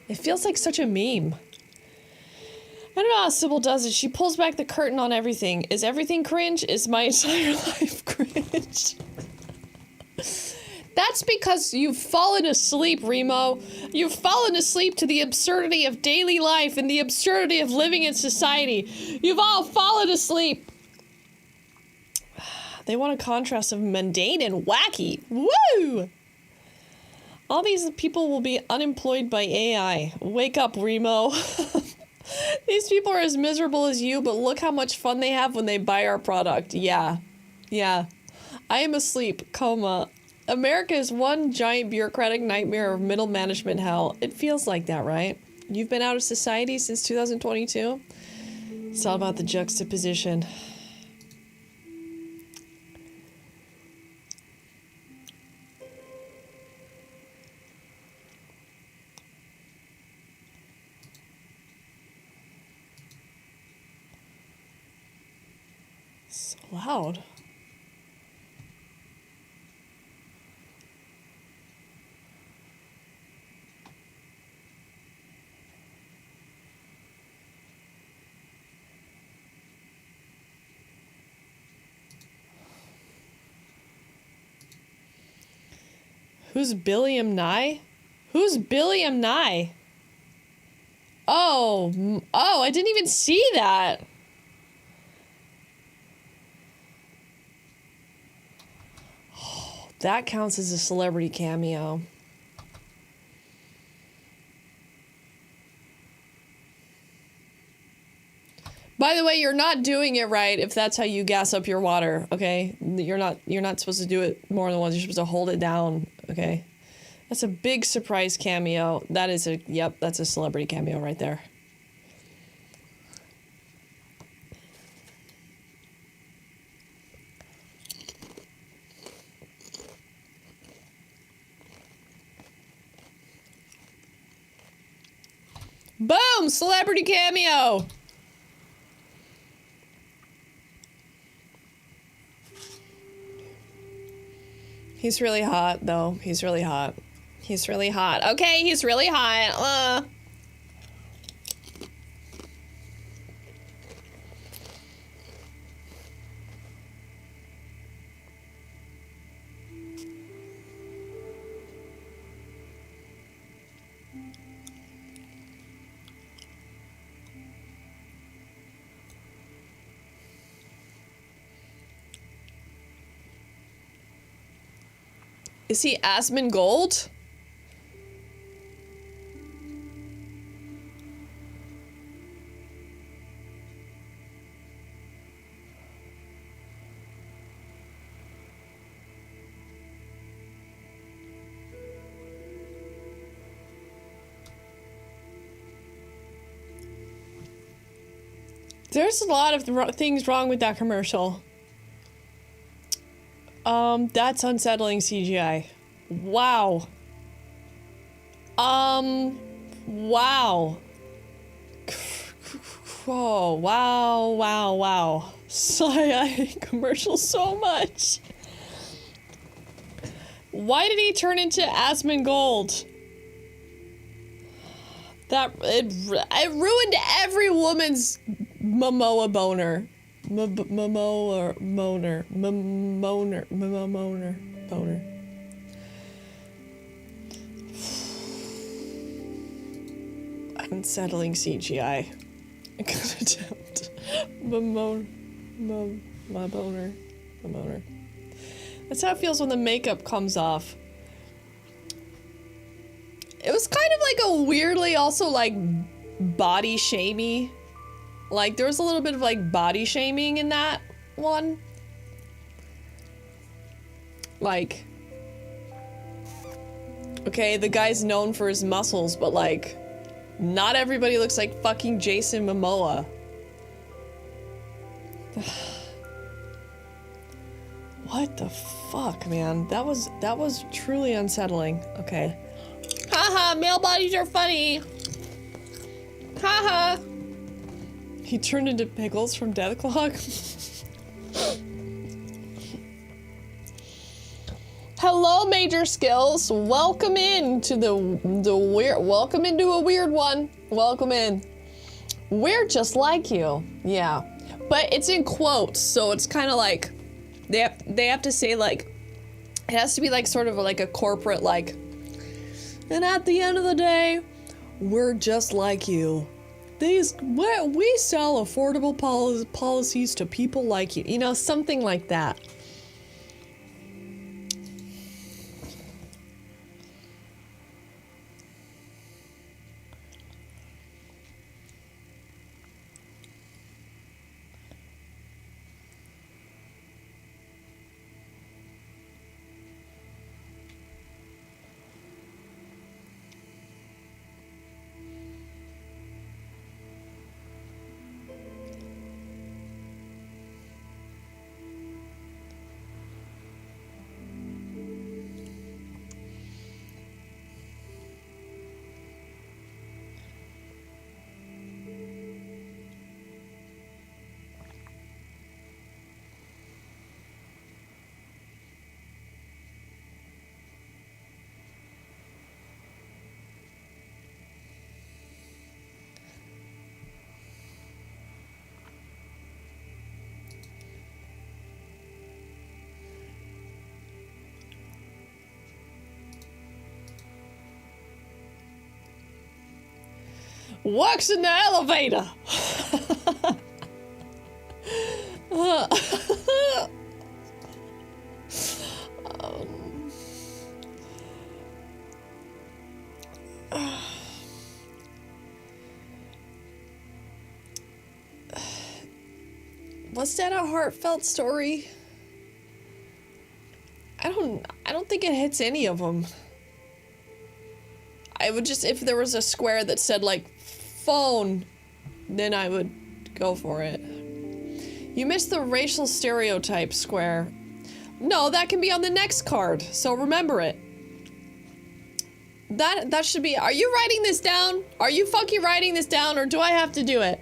it feels like such a meme. I don't know how Sybil does it. She pulls back the curtain on everything. Is everything cringe? Is my entire life cringe? That's because you've fallen asleep, Remo. You've fallen asleep to the absurdity of daily life and the absurdity of living in society. You've all fallen asleep. They want a contrast of mundane and wacky. Woo! All these people will be unemployed by AI. Wake up, Remo. These people are as miserable as you, but look how much fun they have when they buy our product. Yeah. Yeah. I am asleep, coma. America is one giant bureaucratic nightmare of middle management hell. It feels like that, right? You've been out of society since 2022? It's all about the juxtaposition. So loud. Who's Billiam Nye? Who's Billiam Nye? Oh, I didn't even see that. Oh, that counts as a celebrity cameo. By the way, you're not doing it right if that's how you gas up your water, okay? You're not supposed to do it more than once. You're supposed to hold it down, okay? That's a big surprise cameo. That is a, yep, that's a celebrity cameo right there. Boom! Celebrity cameo! He's really hot, though. He's really hot. He's really hot. Okay, he's really hot. Is he Asmongold? There's a lot of things wrong with that commercial. That's unsettling CGI. Wow. Wow. Oh, wow. I commercial so much. Why did he turn into Asmongold? That, it ruined every woman's Momoa boner. Momoa boner. Unsettling CGI. A good attempt. My boner. That's how it feels when the makeup comes off. It was kind of like a weirdly also like body shamey. Like there was a little bit of like body shaming in that one. Like, okay, the guy's known for his muscles, but like, not everybody looks like fucking Jason Momoa. What the fuck, man? That was truly unsettling. Okay. Haha, male bodies are funny. Haha. He turned into Pickles from Deathclock. Hello, Major Skills. Welcome in to the weird. Welcome into a weird one. Welcome in. We're just like you. Yeah, but it's in quotes, so it's kind of like they have to say like it has to be like sort of like a corporate like. And at the end of the day, we're just like you. We sell affordable policies to people like you. You know, something like that. Works in the elevator. Was that a heartfelt story? I don't think it hits any of them. I would just, if there was a square that said like phone, then I would go for it. You missed the racial stereotype square. No, that can be on the next card, so remember it. That should be, are you writing this down? Are you fucking writing this down, or do I have to do it?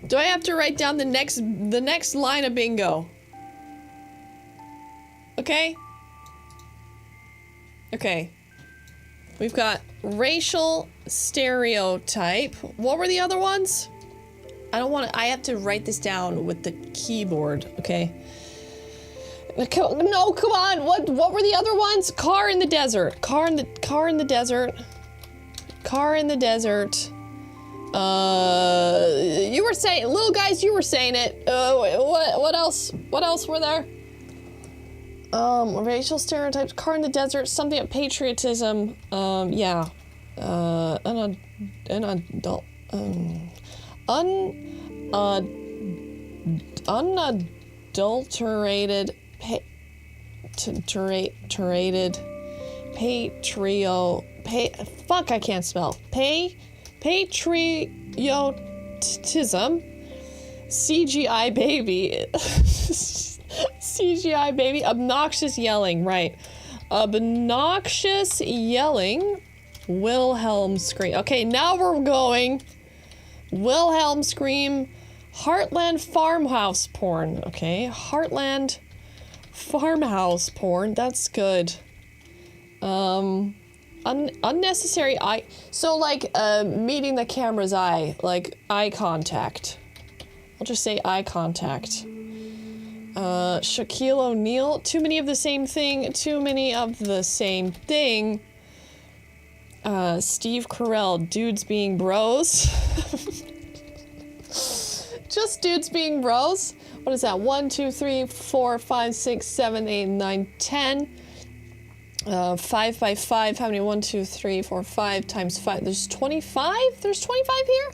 Do I have to write down the next line of bingo? Okay? Okay. We've got racial stereotype. What were the other ones? I have to write this down with the keyboard, okay? No, come on. What were the other ones? Car in the desert. Car in the desert. Car in the desert. You were saying, little guys, you were saying it. What else? What else were there? Racial stereotypes, car in the desert, something about patriotism, yeah. Unadulterated, fuck, I can't spell. Patriotism, CGI baby. CGI baby, obnoxious yelling, right. Obnoxious yelling, Wilhelm scream. Okay, now we're going. Wilhelm scream, Heartland farmhouse porn. Okay, Heartland farmhouse porn, that's good. Unnecessary eye, so like, meeting the camera's eye, like eye contact. I'll just say eye contact. Shaquille O'Neal, too many of the same thing, Steve Carell, dudes being bros. Just dudes being bros. What is that? 1, 2, 3, 4, 5, 6, 7, 8, 9, 10. 5 by 5. How many? 1, 2, 3, 4, 5 times 5. There's 25? There's 25 here?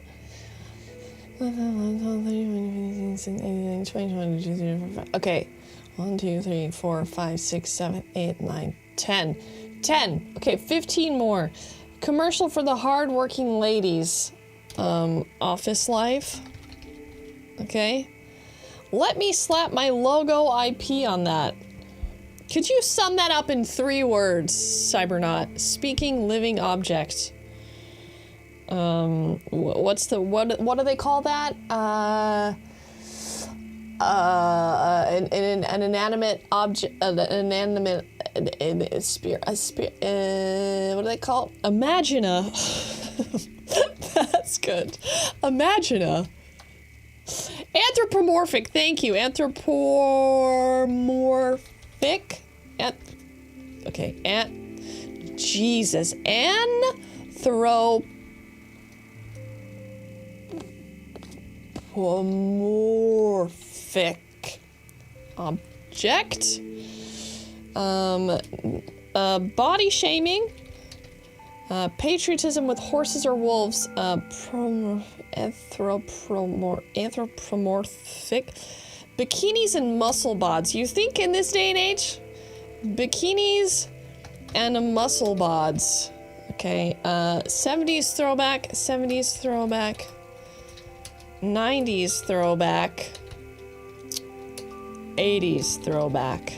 Okay. 1, 2, 3, 4, 5, 6, 7, 8, 9, 10. 10. Okay, 15 more. Commercial for the hard-working ladies. Office life. Okay. Let me slap my logo IP on that. Could you sum that up in 3 words, Cybernaut? Speaking living object. What do they call that? An inanimate object, an inanimate, what do they call it? Imagina. That's good. Imagina. Anthropomorphic, thank you. Anthropomorphic. Jesus. Anthropomorphic object. Body shaming. Patriotism with horses or wolves. Anthropomorphic. Bikinis and muscle bods. You think in this day and age? Bikinis and muscle bods. Okay, 70s throwback, 90s throwback, 80s throwback.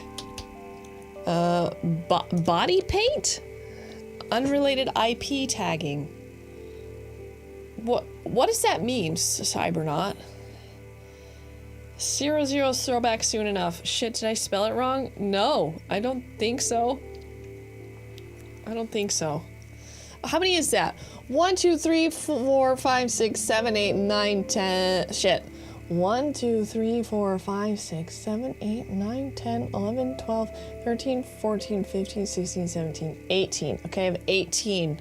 Body paint? Unrelated IP tagging. What does that mean, Cybernaut? 00 throwback soon enough. Shit, did I spell it wrong? No, I don't think so. I don't think so. How many is that? 1, 2, 3, 4, 5, 6, 7, 8, 9, 10. Shit. 1, 2, 3, 4, 5, 6, 7, 8, 9, 10, 11, 12, 13, 14, 15, 16, 17, 18. Okay, I have 18.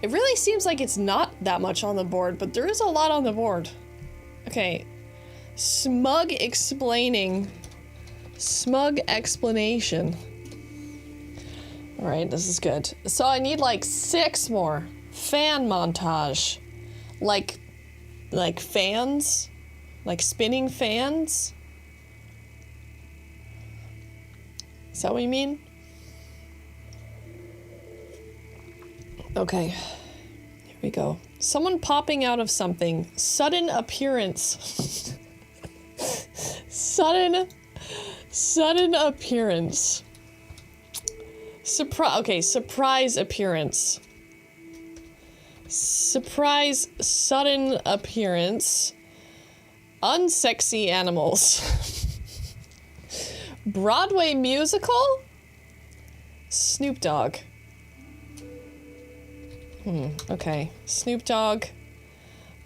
It really seems like it's not that much on the board, but there is a lot on the board. Okay. Smug explaining. Smug explanation. Alright, this is good. So I need like 6 more. Fan montage. Like fans? Like spinning fans? Is that what you mean? Okay. Here we go. Someone popping out of something. Sudden appearance. Sudden appearance. Surprise appearance. Surprise sudden appearance. Unsexy animals. Broadway musical? Snoop Dogg. Okay. Snoop Dogg.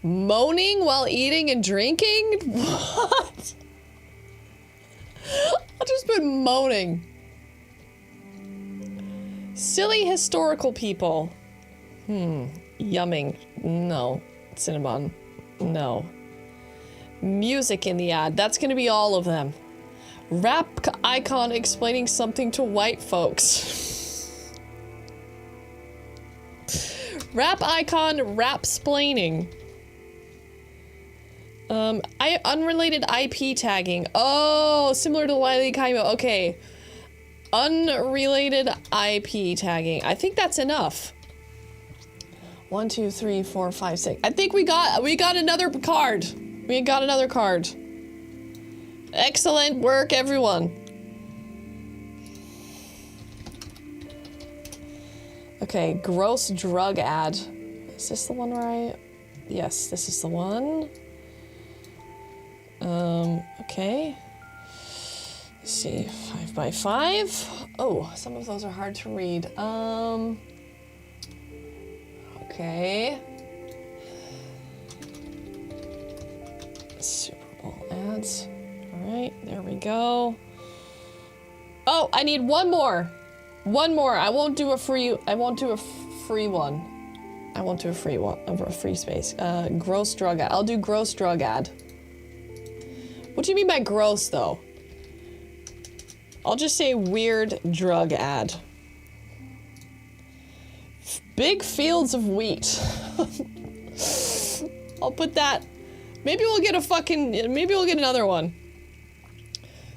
Moaning while eating and drinking? What? I'll just put moaning. Silly historical people. Yumming. No. Cinnamon. No. Music in the ad. That's gonna be all of them. Rap icon explaining something to white folks. Rap icon rap-splaining. Unrelated IP tagging. Oh, similar to Wile E. Coyote. Okay. Unrelated IP tagging. I think that's enough. 1, 2, 3, 4, 5, 6. I think we got another card. We got another card. Excellent work, everyone. Okay, gross drug ad. Is this the one where I... Yes, this is the one. Okay. Let's see, 5 by 5. Oh, some of those are hard to read. Okay. Superbowl ads. Alright, there we go. Oh, I need one more. One more. I won't do a free one. I won't do a free one. A free space. Gross drug ad. I'll do gross drug ad. What do you mean by gross, though? I'll just say weird drug ad. Big fields of wheat. I'll put that. Maybe we'll get a fucking... Maybe we'll get another one.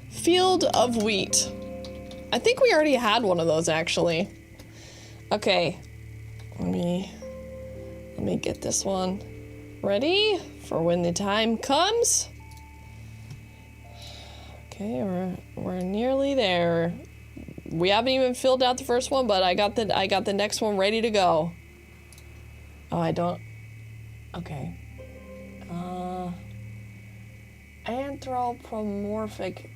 Field of wheat. I think we already had one of those, actually. Okay. Let me get this one ready for when the time comes. Okay, we're nearly there. We haven't even filled out the first one, but I got the next one ready to go. Oh, I don't. Okay. Anthropomorphic.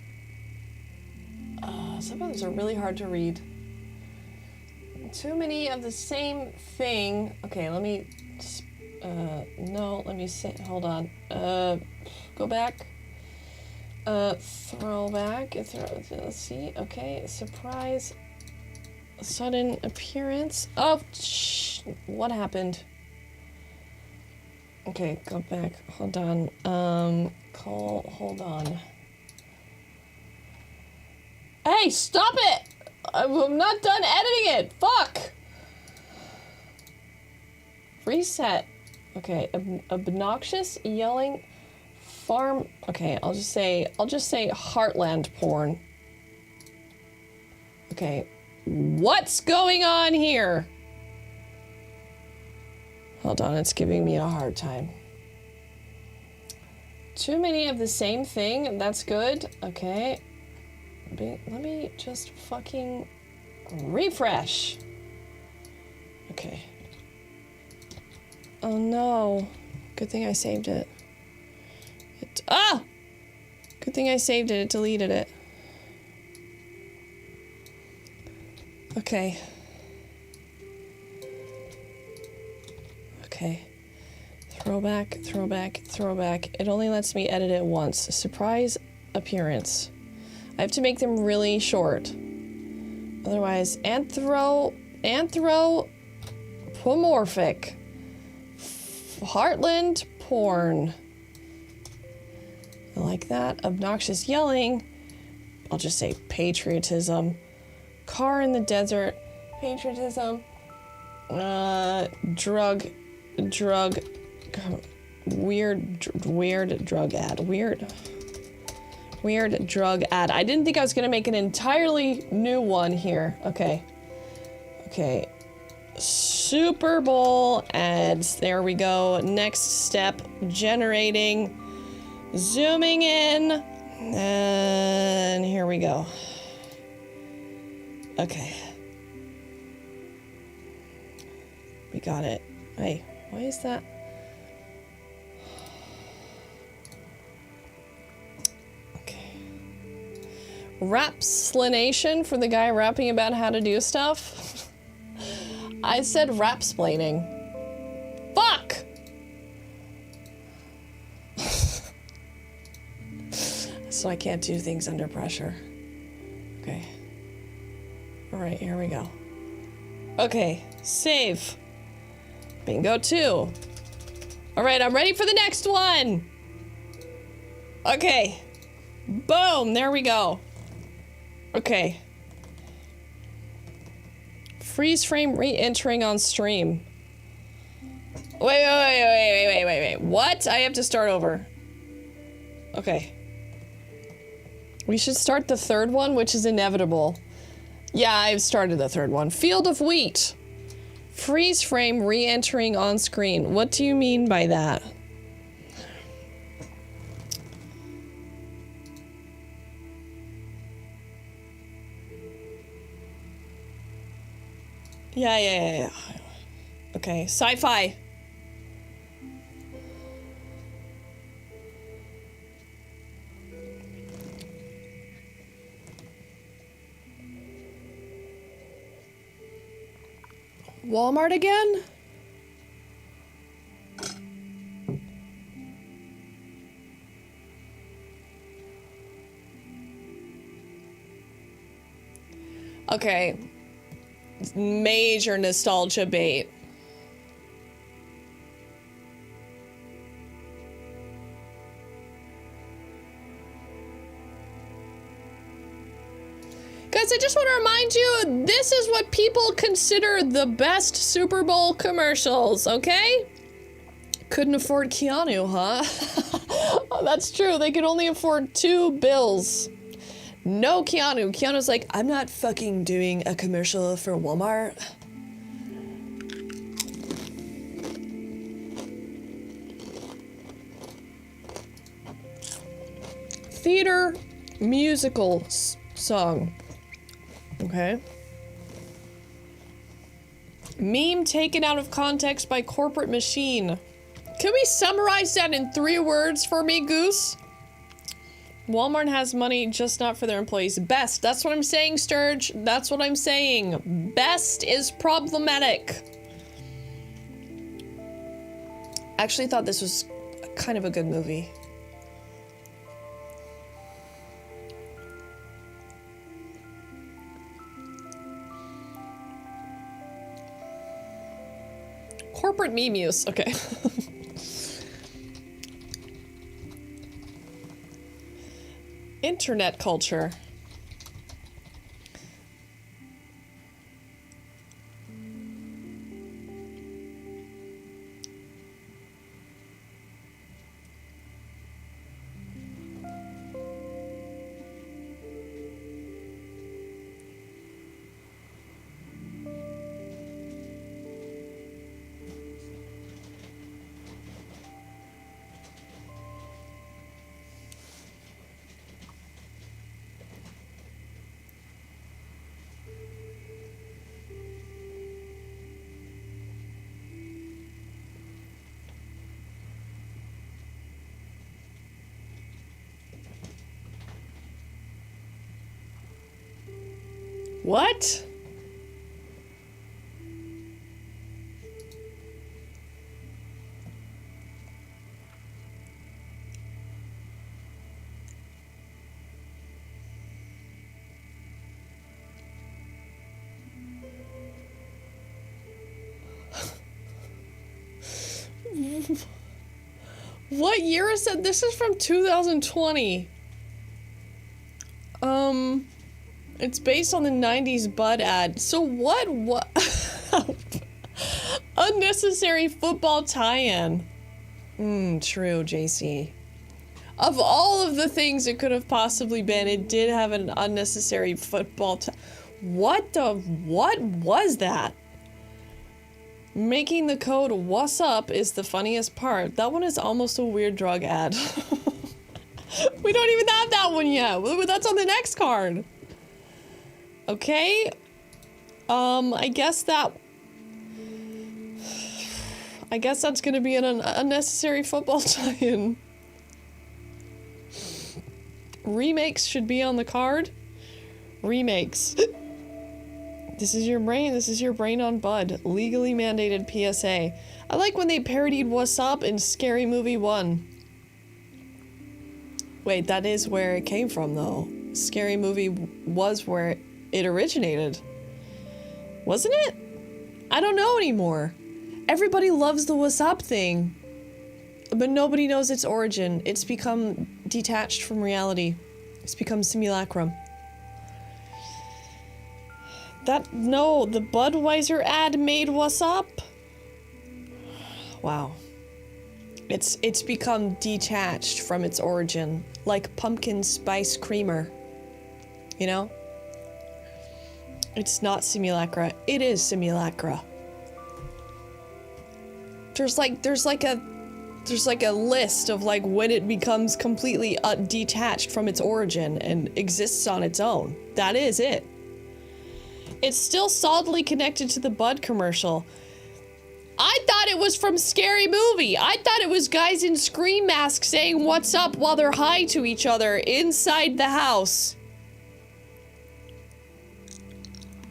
Some of those are really hard to read. Too many of the same thing. Okay, let me. No, let me say. Hold on. Go back. Throwback. Let's see. Okay, surprise. Sudden appearance. Oh, what happened? Okay, go back. Hold on. Hold on. Hey, stop it! I'm not done editing it. Fuck. Reset. Okay, obnoxious yelling. Farm. Okay, I'll just say heartland porn. Okay, what's going on here? Hold on, it's giving me a hard time. Too many of the same thing. That's good. Okay, let me just fucking refresh. Okay. Oh no! Good thing I saved it. Good thing I saved it. It deleted it. Okay. Okay. Throwback. It only lets me edit it once. Surprise appearance. I have to make them really short. Otherwise, anthropomorphic. Heartland porn. I like that. Obnoxious yelling. I'll just say patriotism. Car in the desert. Patriotism. Drug. Weird drug ad. Weird drug ad. I didn't think I was gonna make an entirely new one here. Okay. Superbowl ads. There we go. Next step. Generating. Zooming in. And here we go. Okay. We got it. Hey, why is that? Okay. Rapsplanation for the guy rapping about how to do stuff. I said rapsplaining. Fuck! So I can't do things under pressure. Okay. Alright, here we go. Okay, save. Bingo 2. Alright, I'm ready for the next one! Okay. Boom, there we go. Okay. Freeze frame re-entering on stream. Wait. What? I have to start over. Okay. We should start the third one, which is inevitable. Yeah, I've started the third one. Field of wheat. Freeze frame re-entering on screen. What do you mean by that? Yeah. Okay, sci-fi. Walmart again? Okay. Major nostalgia bait. guys, I just want to remind you, this is what people consider the best Super Bowl commercials, okay? Couldn't afford Keanu, huh? Oh, that's true. They could only afford 2 bills. No Keanu. Keanu's like, I'm not fucking doing a commercial for Walmart. Theater musical song. Okay. Meme taken out of context by corporate machine. Can we summarize that in 3 words for me, Goose? Walmart has money, just not for their employees. Best. That's what I'm saying, Sturge. That's what I'm saying. Best is problematic. I actually thought this was kind of a good movie. Corporate meme use. Okay. Internet culture. What? What year is that? This is from 2020. It's based on the 90s Bud ad. So what unnecessary football tie-in. True, JC. Of all of the things it could have possibly been, it did have an unnecessary football what was that? Making the code "what's up" is the funniest part. That one is almost a weird drug ad. We don't even have that one yet. That's on the next card. Okay. I guess that's gonna be an unnecessary football tie-in. Remakes should be on the card. Remakes. This is your brain on Bud. Legally mandated PSA. I like when they parodied What's Up in Scary Movie 1. Wait, that is where it came from, though. Scary Movie was where it originated. Wasn't it? I don't know anymore. Everybody loves the What's Up thing. But nobody knows its origin. It's become detached from reality. It's become simulacrum. No, the Budweiser ad made What's Up? Wow. It's become detached from its origin, like pumpkin spice creamer. You know? It's not simulacra, it is simulacra. There's like a list of like when it becomes completely detached from its origin and exists on its own. That is it. It's still solidly connected to the Bud commercial. I thought it was from Scary Movie. I thought it was guys in scream masks saying "what's up" while they're high to each other inside the house.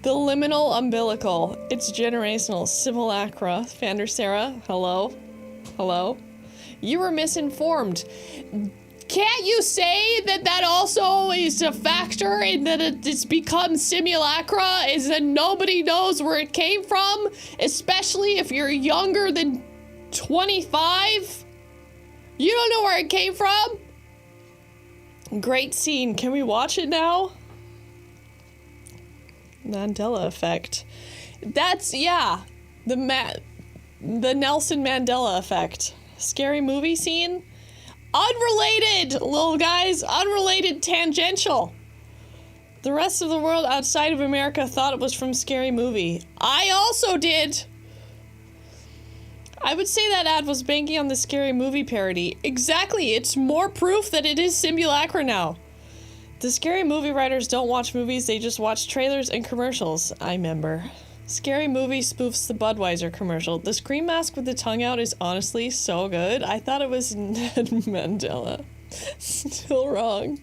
The liminal umbilical. It's generational. Simulacra. Fander Sarah. Hello. Hello. You were misinformed. Can't you say that also is a factor in that it's become simulacra, is that nobody knows where it came from, especially if you're younger than 25? You don't know where it came from? Great scene. Can we watch it now? Mandela effect. That's, yeah. The Nelson Mandela effect. Scary movie scene? Unrelated, little guys. Unrelated, tangential. The rest of the world outside of America thought it was from Scary Movie. I also did. I would say that ad was banking on the Scary Movie parody. Exactly, it's more proof that it is simulacra now. The Scary Movie writers don't watch movies, they just watch trailers and commercials. I remember. Scary Movie spoofs the Budweiser commercial. The scream mask with the tongue out is honestly so good. I thought it was Ned Mandela. Still wrong.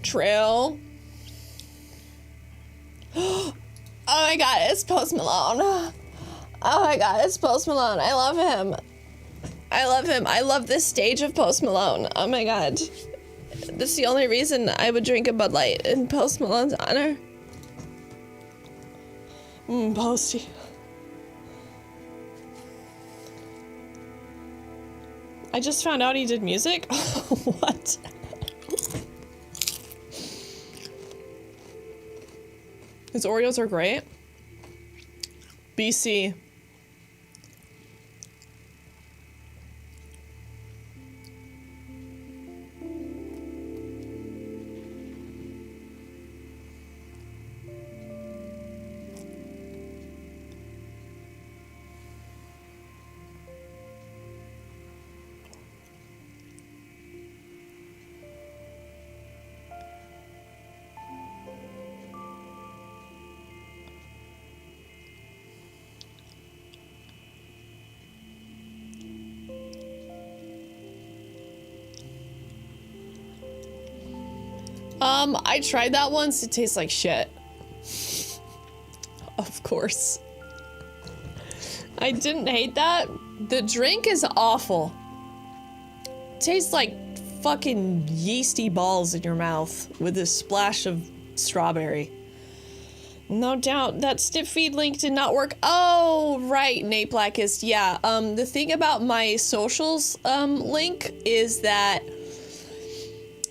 Trail. Oh my god, it's Post Malone. Oh my god, it's Post Malone. I love him. I love him. I love this stage of Post Malone. Oh my god. That's the only reason I would drink a Bud Light in Post Malone's honor. Posty. I just found out he did music? What? His Oreos are great. BC. I tried that once. It tastes like shit. Of course. I didn't hate that. The drink is awful. It tastes like fucking yeasty balls in your mouth with a splash of strawberry. No doubt that stiff feed link did not work. Oh, right, Nate Blackist. Yeah, the thing about my socials link is that...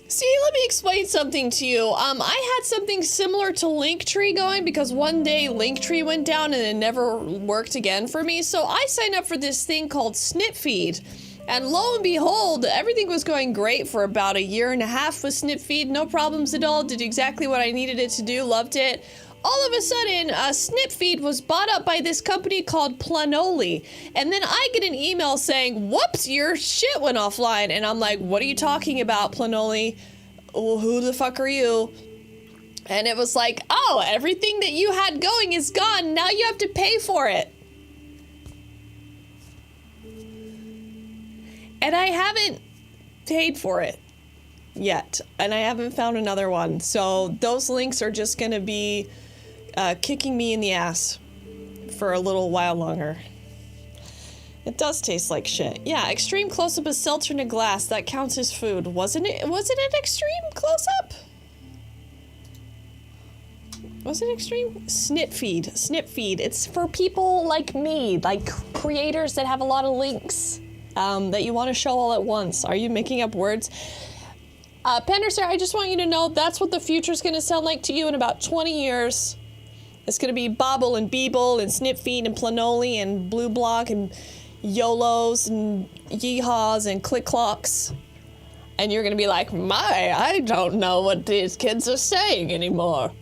See, let me explain something to you. I had something similar to Linktree going because one day Linktree went down and it never worked again for me. So I signed up for this thing called Snipfeed. And lo and behold, everything was going great for about 1.5 years with Snipfeed. No problems at all. Did exactly what I needed it to do. Loved it. All of a sudden, Snipfeed was bought up by this company called Planoli. And then I get an email saying, whoops, your shit went offline. And I'm like, what are you talking about, Planoli? Well, who the fuck are you? And it was like, oh, everything that you had going is gone. Now you have to pay for it. And I haven't paid for it yet. And I haven't found another one. So those links are just going to be... kicking me in the ass for a little while longer. It does taste like shit. Yeah, extreme close-up is seltzer in a glass. That counts as food. Wasn't it an extreme close-up? Was it extreme? Snipfeed. It's for people like me, like creators that have a lot of links that you want to show all at once. Are you making up words? Penderster, I just want you to know that's what the future's going to sound like to you in about 20 years. It's going to be Bobble and Beeble and Snipfeed and Planoli and Blue Block and YOLOs and Yeehaws and Click Clocks. And you're going to be like, I don't know what these kids are saying anymore.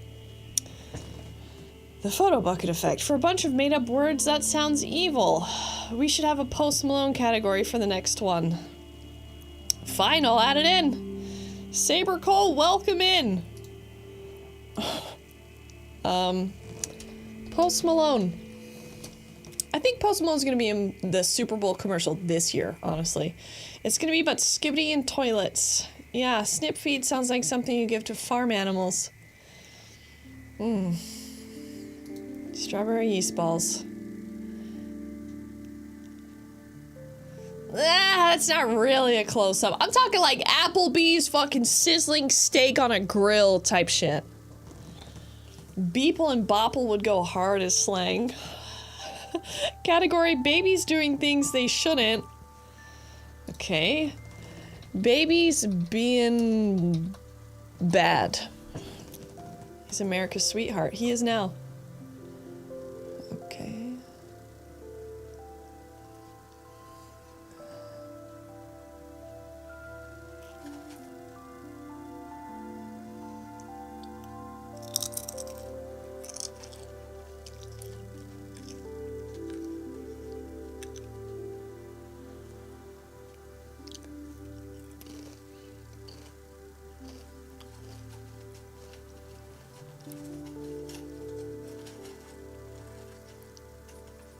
The photo bucket effect. For a bunch of made-up words, that sounds evil. We should have a Post Malone category for the next one. Fine, I'll add it in. Saber Cole, welcome in. Post Malone. I think Post Malone's gonna be in the Super Bowl commercial this year, honestly. It's gonna be about skibbity and toilets. Yeah, snip feed sounds like something you give to farm animals. Strawberry yeast balls. That's not really a close-up. I'm talking like Applebee's fucking sizzling steak on a grill type shit. Beeple and Bopple would go hard as slang. Category, babies doing things they shouldn't. Okay. Baby's being bad. He's America's sweetheart. He is now. Okay.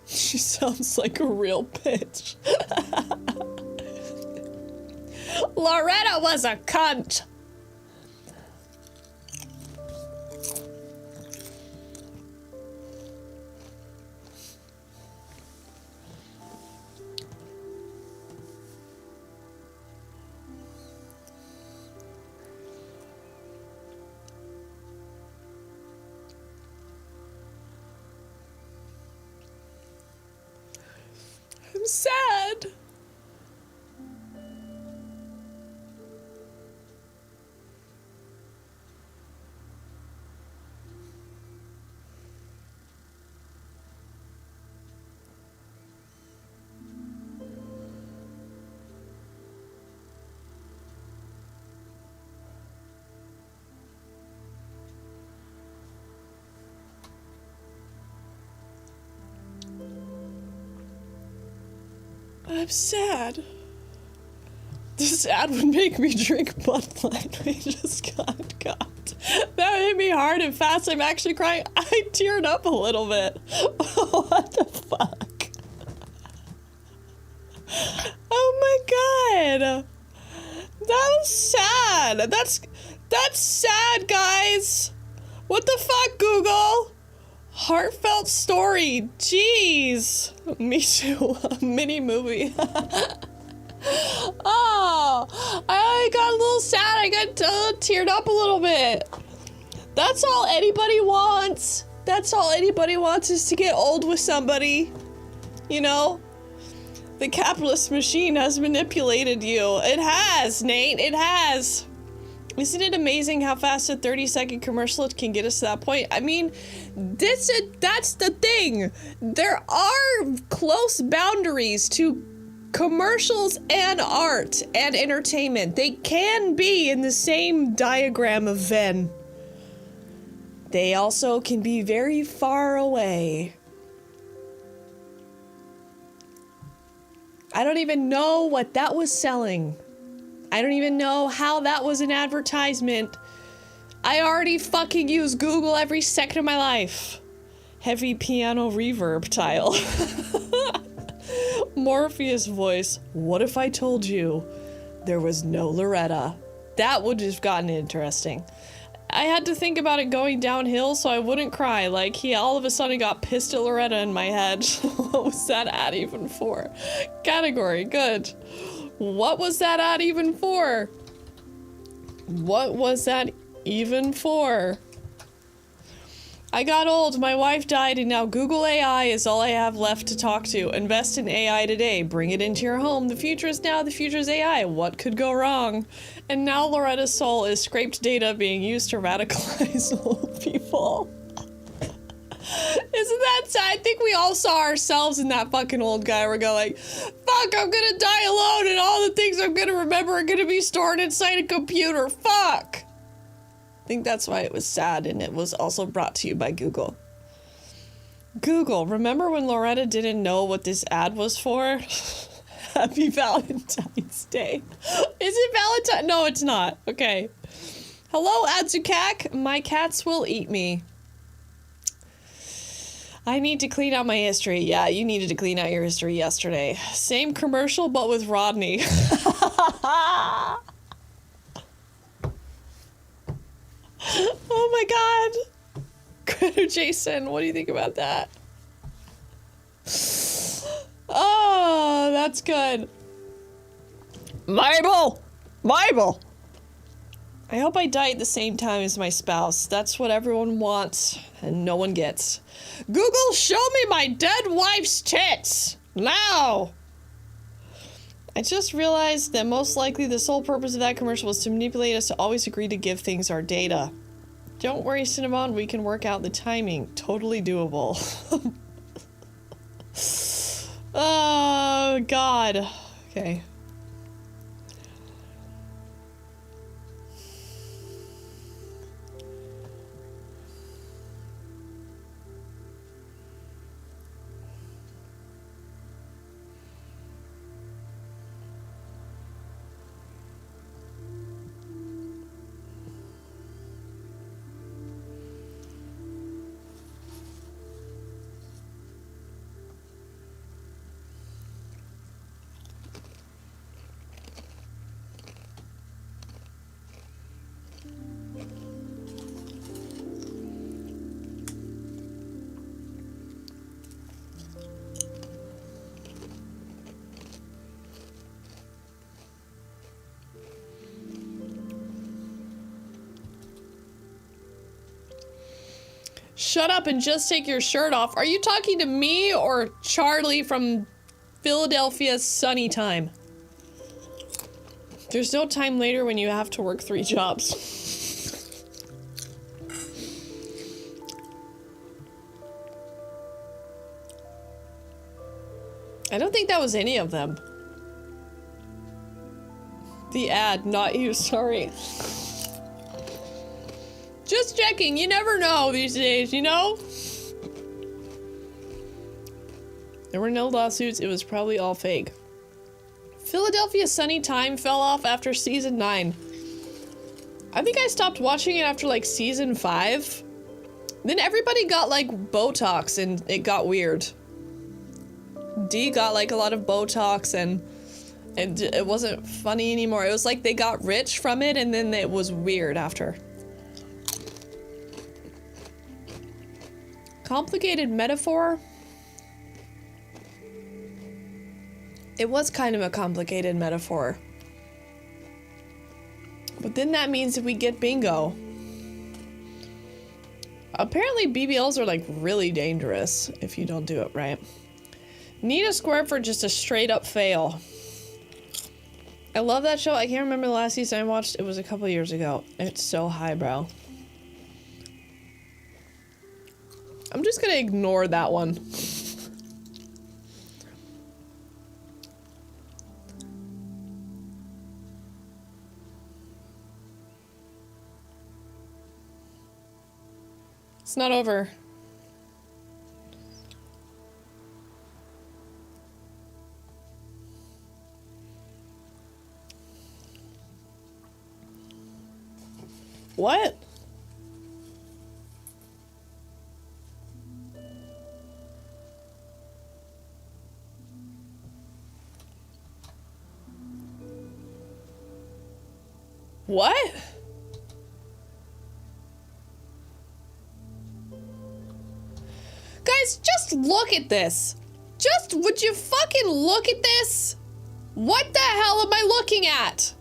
She sounds like a real bitch. Loretta was a cunt. I'm sad. I'm sad. This ad would make me drink Bud Light. We just got. That hit me hard and fast. I'm actually crying. I teared up a little bit. What the fuck? Oh my god. That was sad. That's sad, guys. What the fuck, Google? Heartfelt story. Jeez. Me too. A mini movie. Oh, I got a little sad. I got teared up a little bit. That's all anybody wants. That's all anybody wants is to get old with somebody. You know? The capitalist machine has manipulated you. It has, Nate. It has. Isn't it amazing how fast a 30-second commercial can get us to that point? I mean, that's the thing. There are close boundaries to commercials and art and entertainment. They can be in the same diagram of Venn. They also can be very far away. I don't even know what that was selling. I don't even know how that was an advertisement. I already fucking use Google every second of my life. Heavy piano reverb tile. Morpheus voice. What if I told you there was no Loretta? That would have gotten interesting. I had to think about it going downhill so I wouldn't cry. Like, he all of a sudden got pissed at Loretta in my head. What was that ad even for? Category, good. What was that ad even for? What was that even for? I got old, my wife died, and now Google AI is all I have left to talk to. Invest in AI today. Bring it into your home. The future is now. The future is AI. What could go wrong? And now Loretta's soul is scraped data being used to radicalize old people. Isn't that sad? I think we all saw ourselves in that fucking old guy. We're going, fuck, I'm gonna die alone and all the things I'm gonna remember are gonna be stored inside a computer. Fuck. I think that's why it was sad, and it was also brought to you by Google. Google, remember when Loretta didn't know what this ad was for? Happy Valentine's Day. Is it Valentine? No, it's not. Okay. Hello, Adzukak. My cats will eat me. I need to clean out my history. Yeah, you needed to clean out your history yesterday. Same commercial, but with Rodney. Oh my god. Critter Jason, what do you think about that? Oh, that's good. Bible! Bible! I hope I die at the same time as my spouse. That's what everyone wants, and no one gets. Google, show me my dead wife's tits! Now! I just realized that most likely the sole purpose of that commercial was to manipulate us to always agree to give things our data. Don't worry, Cinnamon, we can work out the timing. Totally doable. Oh, God. Okay. Shut up and just take your shirt off. Are you talking to me or Charlie from Philadelphia's Sunny Time? There's no time later when you have to work 3 jobs. I don't think that was any of them. The ad, not you, sorry. Just checking, you never know these days, you know? There were no lawsuits, it was probably all fake. Philadelphia Sunny Time fell off after season 9. I think I stopped watching it after like season 5. Then everybody got like Botox and it got weird. D got like a lot of Botox and it wasn't funny anymore. It was like they got rich from it and then it was weird after. Complicated metaphor? It was kind of a complicated metaphor. But then that means that we get bingo. Apparently BBLs are like really dangerous if you don't do it right. Need a square for just a straight up fail. I love that show. I can't remember the last season I watched. It was a couple years ago. It's so highbrow. I'm just gonna ignore that one. It's not over. What? What? Guys, just look at this. Just, would you fucking look at this? What the hell am I looking at?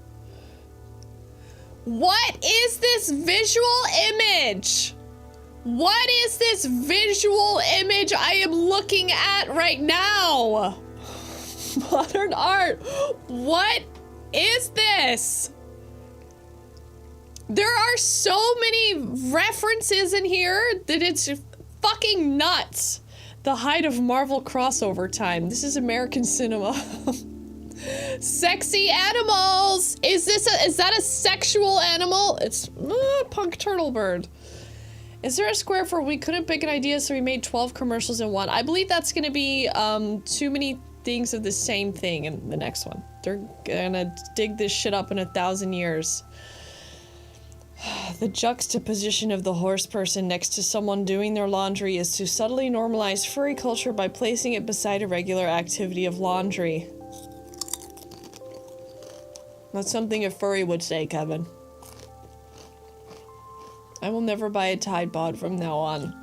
What is this visual image? What is this visual image I am looking at right now? Modern art. What is this? There are so many references in here that it's fucking nuts. The height of Marvel crossover time. This is American cinema. Sexy animals! Is that a sexual animal? It's punk turtle bird. Is there a square for we couldn't pick an idea so we made 12 commercials in one? I believe that's gonna be too many things of the same thing in the next one. They're gonna dig this shit up in 1,000 years. The juxtaposition of the horse person next to someone doing their laundry is to subtly normalize furry culture by placing it beside a regular activity of laundry. That's something a furry would say, Kevin. I will never buy a Tide Pod from now on.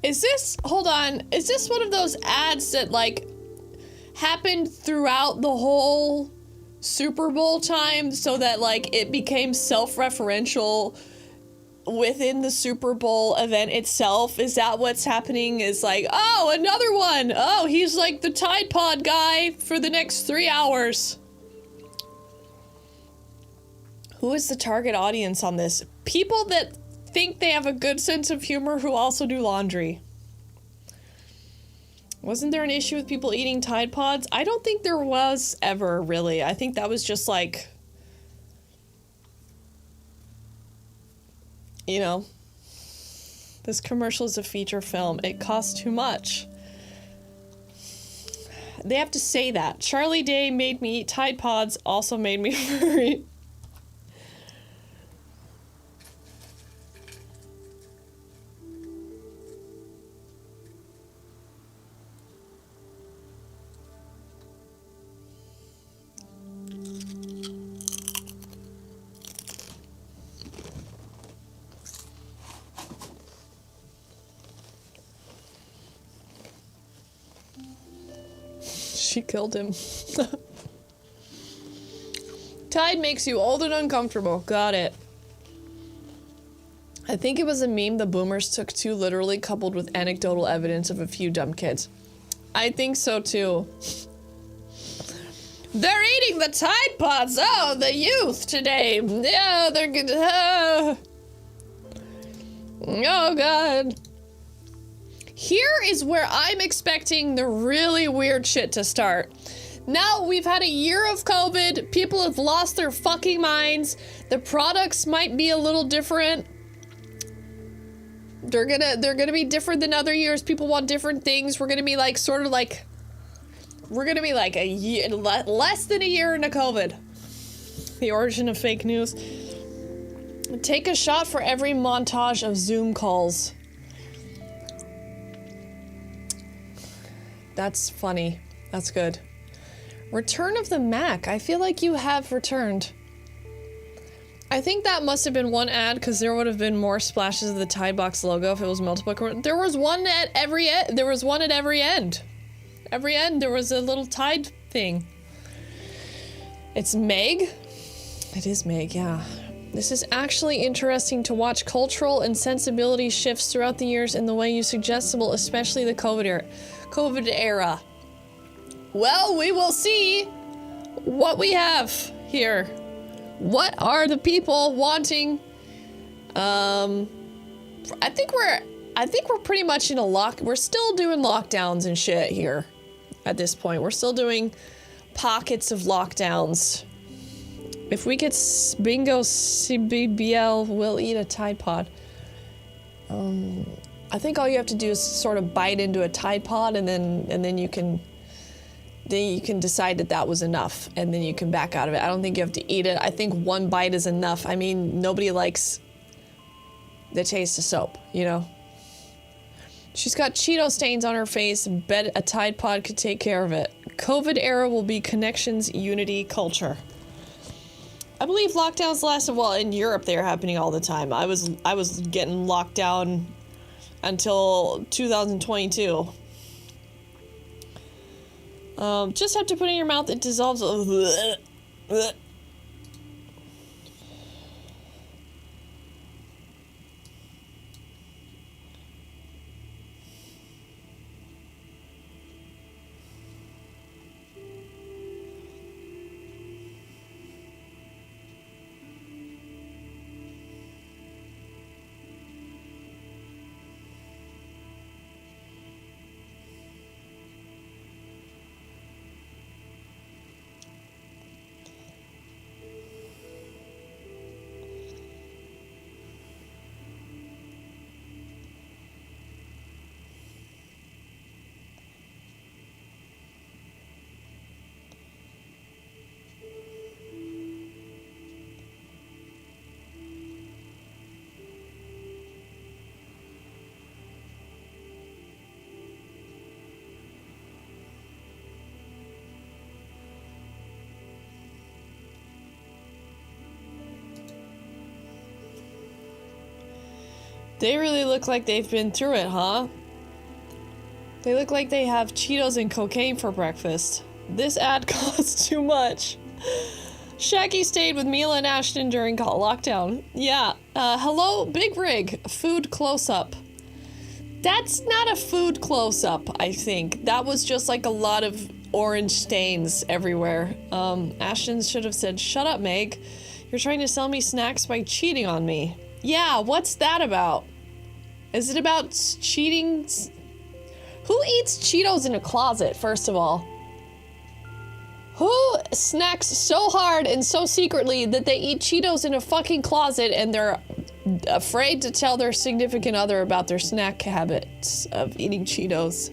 Is this, hold on, is this one of those ads that like happened throughout the whole Super Bowl time so that, like, it became self-referential within the Super Bowl event itself? Is that what's happening? Is like, oh, another one. Oh, he's like the Tide Pod guy for the next 3 hours. Who is the target audience on this? People that think they have a good sense of humor who also do laundry. Wasn't there an issue with people eating Tide Pods? I don't think there was ever, really. I think that was just like, you know, this commercial is a feature film. It costs too much. They have to say that. Charlie Day made me eat Tide Pods, also made me furry. She killed him. Tide makes you old and uncomfortable. Got it. I think it was a meme the boomers took too literally, coupled with anecdotal evidence of a few dumb kids. I think so too. They're eating the Tide Pods. Oh, the youth today. Yeah, they're good. Oh, God. Here is where I'm expecting the really weird shit to start. Now we've had a year of COVID. People have lost their fucking minds. The products might be a little different. They're gonna be different than other years. People want different things. We're gonna be like we're gonna be like a year, less than a year into COVID. The origin of fake news. Take a shot for every montage of Zoom calls. That's funny. That's good. Return of the Mac. I feel like you have returned. I think that must have been one ad because there would have been more splashes of the Tide Box logo if it was multiple. There was one at every end. There was one at every end. Every end there was a little Tide thing. It's Meg. It is Meg, yeah. This is actually interesting to watch cultural and sensibility shifts throughout the years in the way you suggestible, especially the COVID era. Well, we will see what we have here. What are the people wanting? I think we're pretty much in a we're still doing lockdowns and shit here at this point. We're still doing pockets of lockdowns. If we get bingo CBBL, we'll eat a Tide Pod. I think all you have to do is sort of bite into a Tide Pod and then you can decide that was enough and then you can back out of it. I don't think you have to eat it. I think one bite is enough. I mean, nobody likes the taste of soap, you know? She's got Cheeto stains on her face. Bet a Tide Pod could take care of it. COVID era will be connections, unity, culture. I believe lockdowns lasted, well, in Europe they're happening all the time. I was getting locked down until 2022. Just have to put it in your mouth, it dissolves. They really look like they've been through it, huh? They look like they have Cheetos and cocaine for breakfast. This ad costs too much. Shaggy stayed with Mila and Ashton during lockdown. Yeah. Hello, Big Rig. Food close-up. That's not a food close-up, I think. That was just like a lot of orange stains everywhere. Ashton should have said, "Shut up, Meg. You're trying to sell me snacks by cheating on me." Yeah, what's that about? Is it about cheating? Who eats Cheetos in a closet, first of all? Who snacks so hard and so secretly that they eat Cheetos in a fucking closet and they're afraid to tell their significant other about their snack habits of eating Cheetos?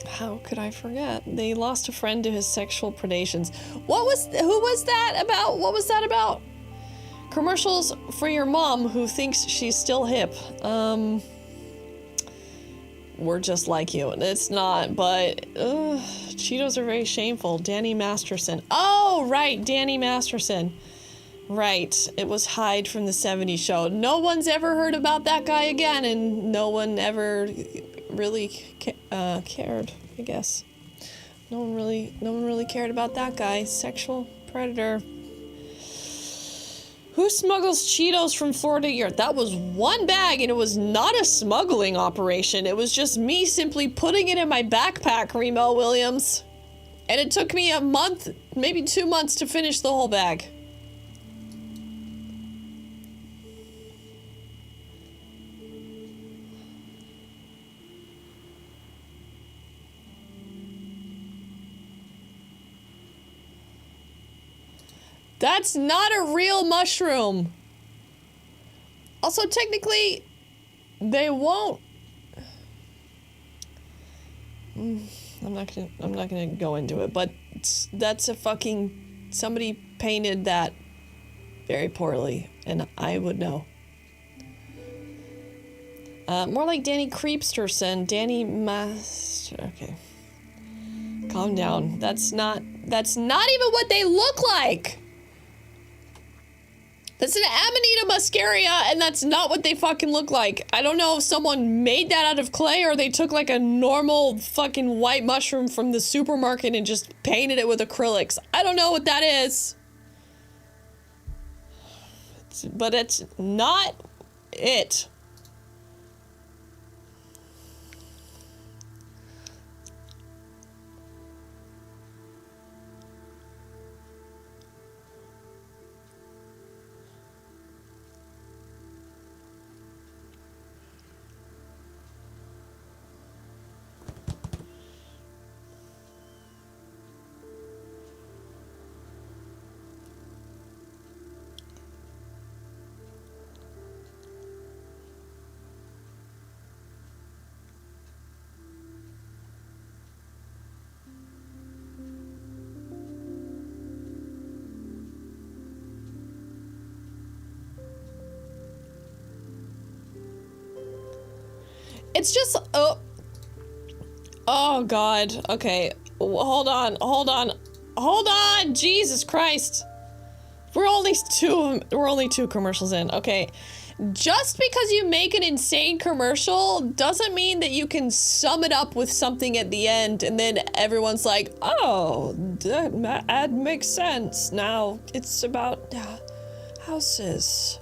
How could I forget? They lost a friend to his sexual predations. Who was that about? What was that about? Commercials for your mom who thinks she's still hip. We're just like you. It's not, but Cheetos are very shameful. Danny Masterson. Oh, right, Danny Masterson. Right, it was Hyde from the 70s show. No one's ever heard about that guy again, and no one ever really cared, I guess. No one really cared about that guy. Sexual predator. Who smuggles Cheetos from Florida here? That was one bag, and it was not a smuggling operation. It was just me simply putting it in my backpack, Remo Williams. And it took me a month, maybe 2 months to finish the whole bag. That's not a real mushroom. Also, technically, they won't. I'm not gonna go into it, but that's a fucking, somebody painted that very poorly, and I would know. More like Danny Creepsterson, Danny Master. Okay, calm down. That's not even what they look like. That's an Amanita muscaria, and that's not what they fucking look like. I don't know if someone made that out of clay or they took like a normal fucking white mushroom from the supermarket and just painted it with acrylics. I don't know what that is. But it's not it. It's just, oh God, okay, hold on, Jesus Christ. We're only two commercials in, okay. Just because you make an insane commercial doesn't mean that you can sum it up with something at the end and then everyone's like, oh, that ad makes sense. Now it's about houses.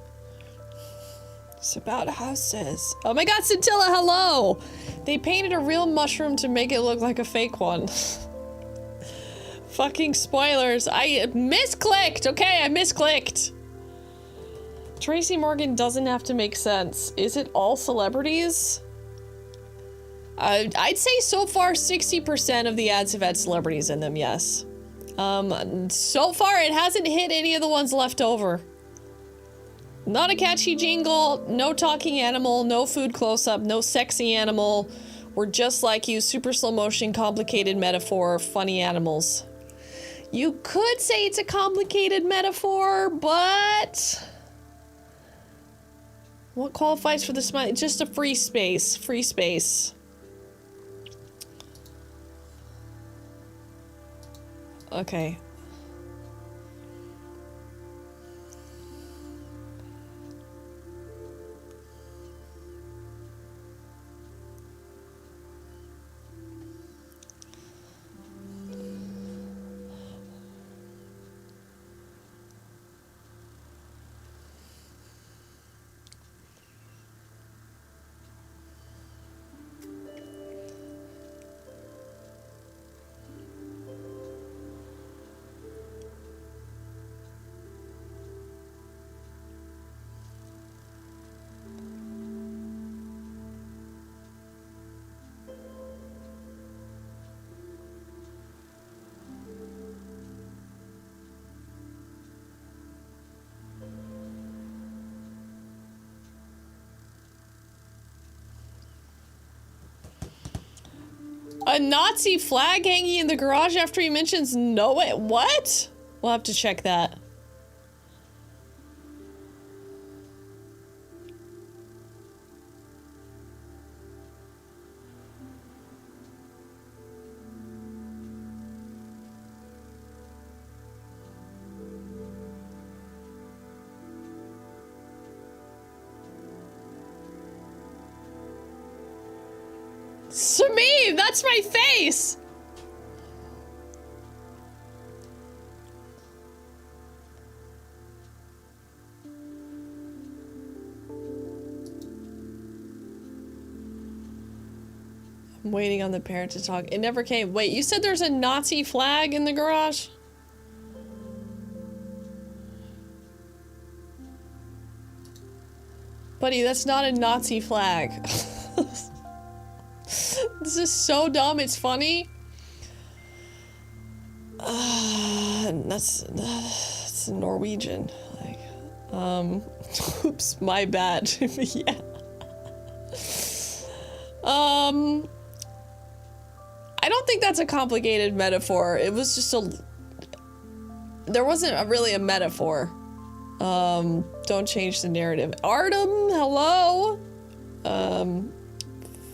It's about houses. Oh my God, Scintilla, hello! They painted a real mushroom to make it look like a fake one. Fucking spoilers. I misclicked, okay? I misclicked. Tracy Morgan doesn't have to make sense. Is it all celebrities? I'd say so far 60% of the ads have had celebrities in them, yes. So far it hasn't hit any of the ones left over. Not a catchy jingle, no talking animal, no food close-up, no sexy animal. We're just like you, super slow motion, complicated metaphor, funny animals. You could say it's a complicated metaphor, but what qualifies for the smile? Just a free space, free space. Okay. A Nazi flag hanging in the garage after he mentions no way. What? We'll have to check that. Samir, that's my face! I'm waiting on the parent to talk. It never came. Wait, you said there's a Nazi flag in the garage? Buddy, that's not a Nazi flag. This is so dumb, it's funny. That's Norwegian. Like, oops, my bad. Yeah. I don't think that's a complicated metaphor. It was just there wasn't really a metaphor. Don't change the narrative. Artem, hello?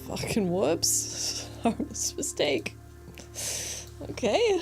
Fucking whoops. Harmless mistake. Okay.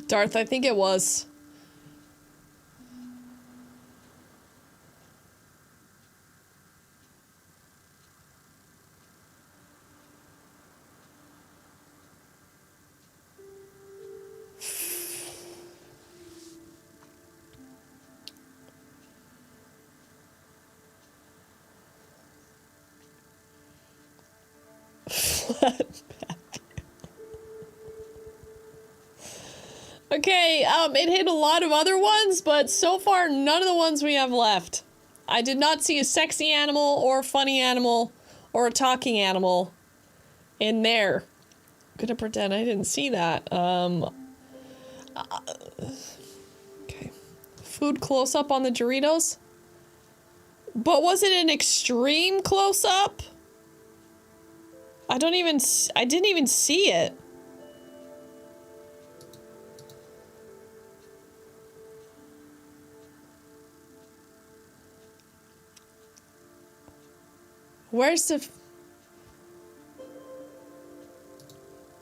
Darth, I think it was. Okay, it hit a lot of other ones, but so far, none of the ones we have left. I did not see a sexy animal, or a funny animal, or a talking animal in there. I'm gonna pretend I didn't see that. Okay. Food close-up on the Doritos? But was it an extreme close-up? I didn't even see it. Where's the...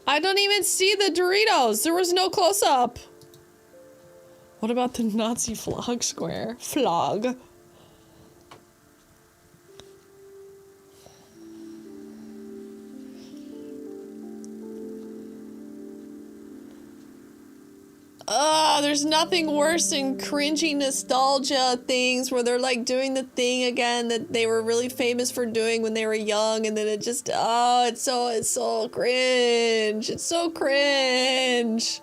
I don't even see the Doritos. There was no close-up. What about the Nazi flag square? Flag. There's nothing worse than cringy nostalgia things where they're like doing the thing again that they were really famous for doing when they were young, and then it just, it's so cringe. It's so cringe.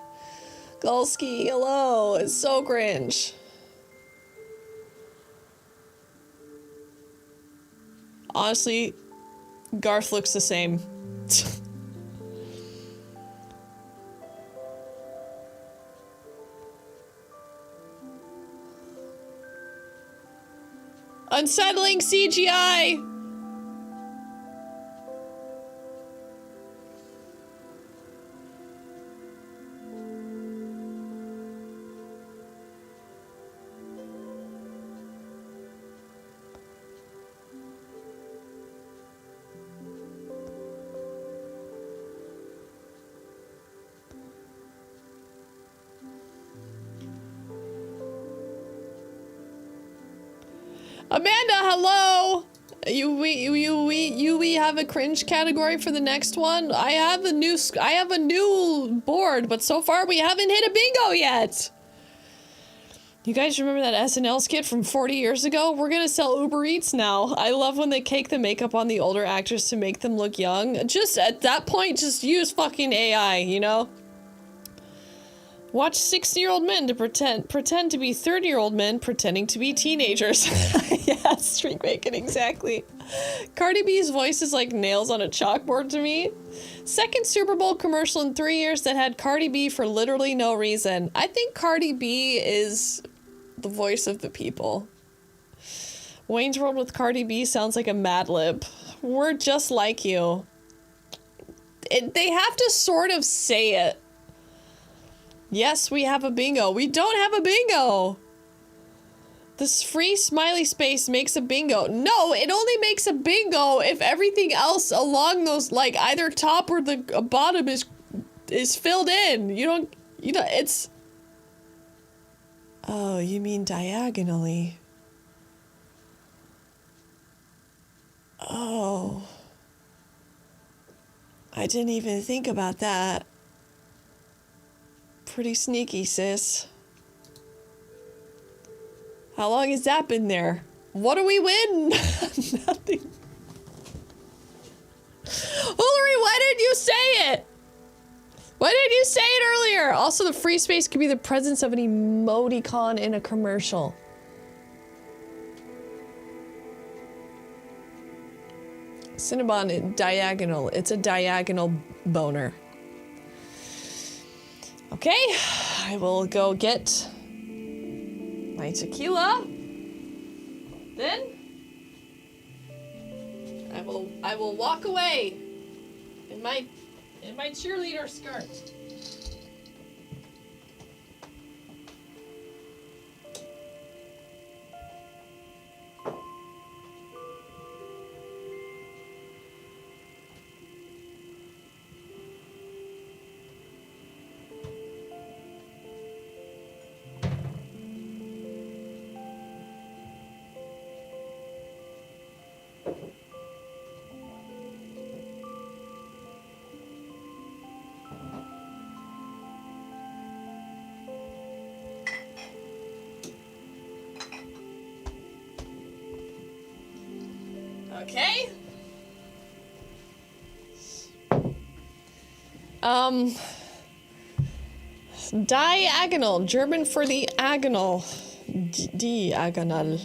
Golski, hello. It's so cringe. Honestly, Garth looks the same. Unsettling CGI! Amanda, hello! We have a cringe category for the next one. I have a new board, but so far we haven't hit a bingo yet. You guys remember that SNL skit from 40 years ago? We're gonna sell Uber Eats now. I love when they cake the makeup on the older actors to make them look young. Just at that point, just use fucking AI, you know? Watch 60-year-old men to pretend to be 30-year-old men pretending to be teenagers. Yeah, streak bacon, exactly. Cardi B's voice is like nails on a chalkboard to me. Second Super Bowl commercial in 3 years that had Cardi B for literally no reason. I think Cardi B is the voice of the people. Wayne's World with Cardi B sounds like a Mad Lib. We're just like you. They have to sort of say it. Yes, we have a bingo. We don't have a bingo. This free smiley space makes a bingo. No, it only makes a bingo if everything else along those, like, either top or the bottom is filled in. You know, it's... Oh, you mean diagonally. Oh. I didn't even think about that. Pretty sneaky, sis. How long has that been there? What do we win? Nothing. Hillary, why didn't you say it? Why didn't you say it earlier? Also, the free space could be the presence of an emoticon in a commercial. Cinnabon, diagonal. It's a diagonal boner. Okay, I will go get my tequila. Then I will walk away in my cheerleader skirt. Okay. Diagonal, German for the agonal. Diagonal.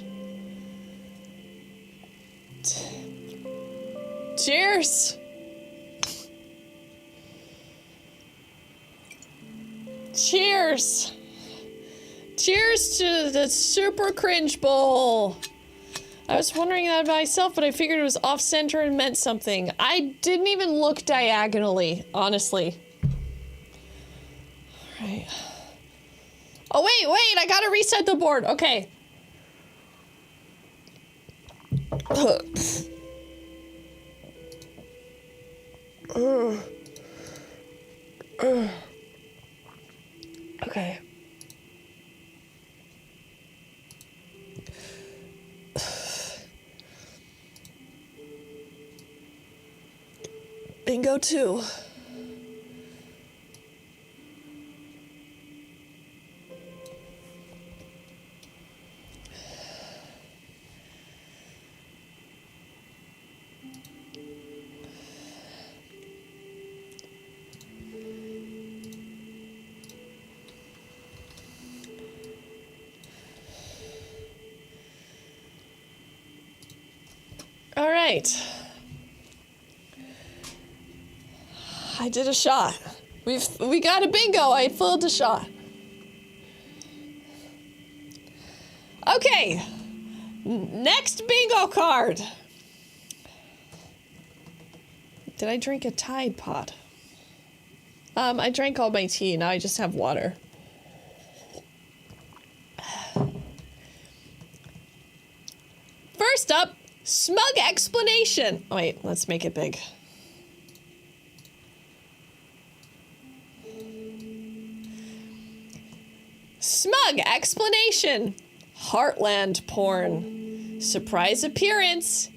Cheers. Cheers. Cheers to the Super Cringe Bowl. I was wondering that myself, but I figured it was off-center and meant something. I didn't even look diagonally, honestly. All right. Oh, wait, I gotta reset the board. Okay. Okay. Bingo 2. All right. I did a shot. We got a bingo. I filled a shot. Okay. Next bingo card. Did I drink a Tide Pod? I drank all my tea. Now I just have water. First up, smug explanation. Oh, wait, let's make it big. Smug explanation. Heartland porn. Surprise appearance.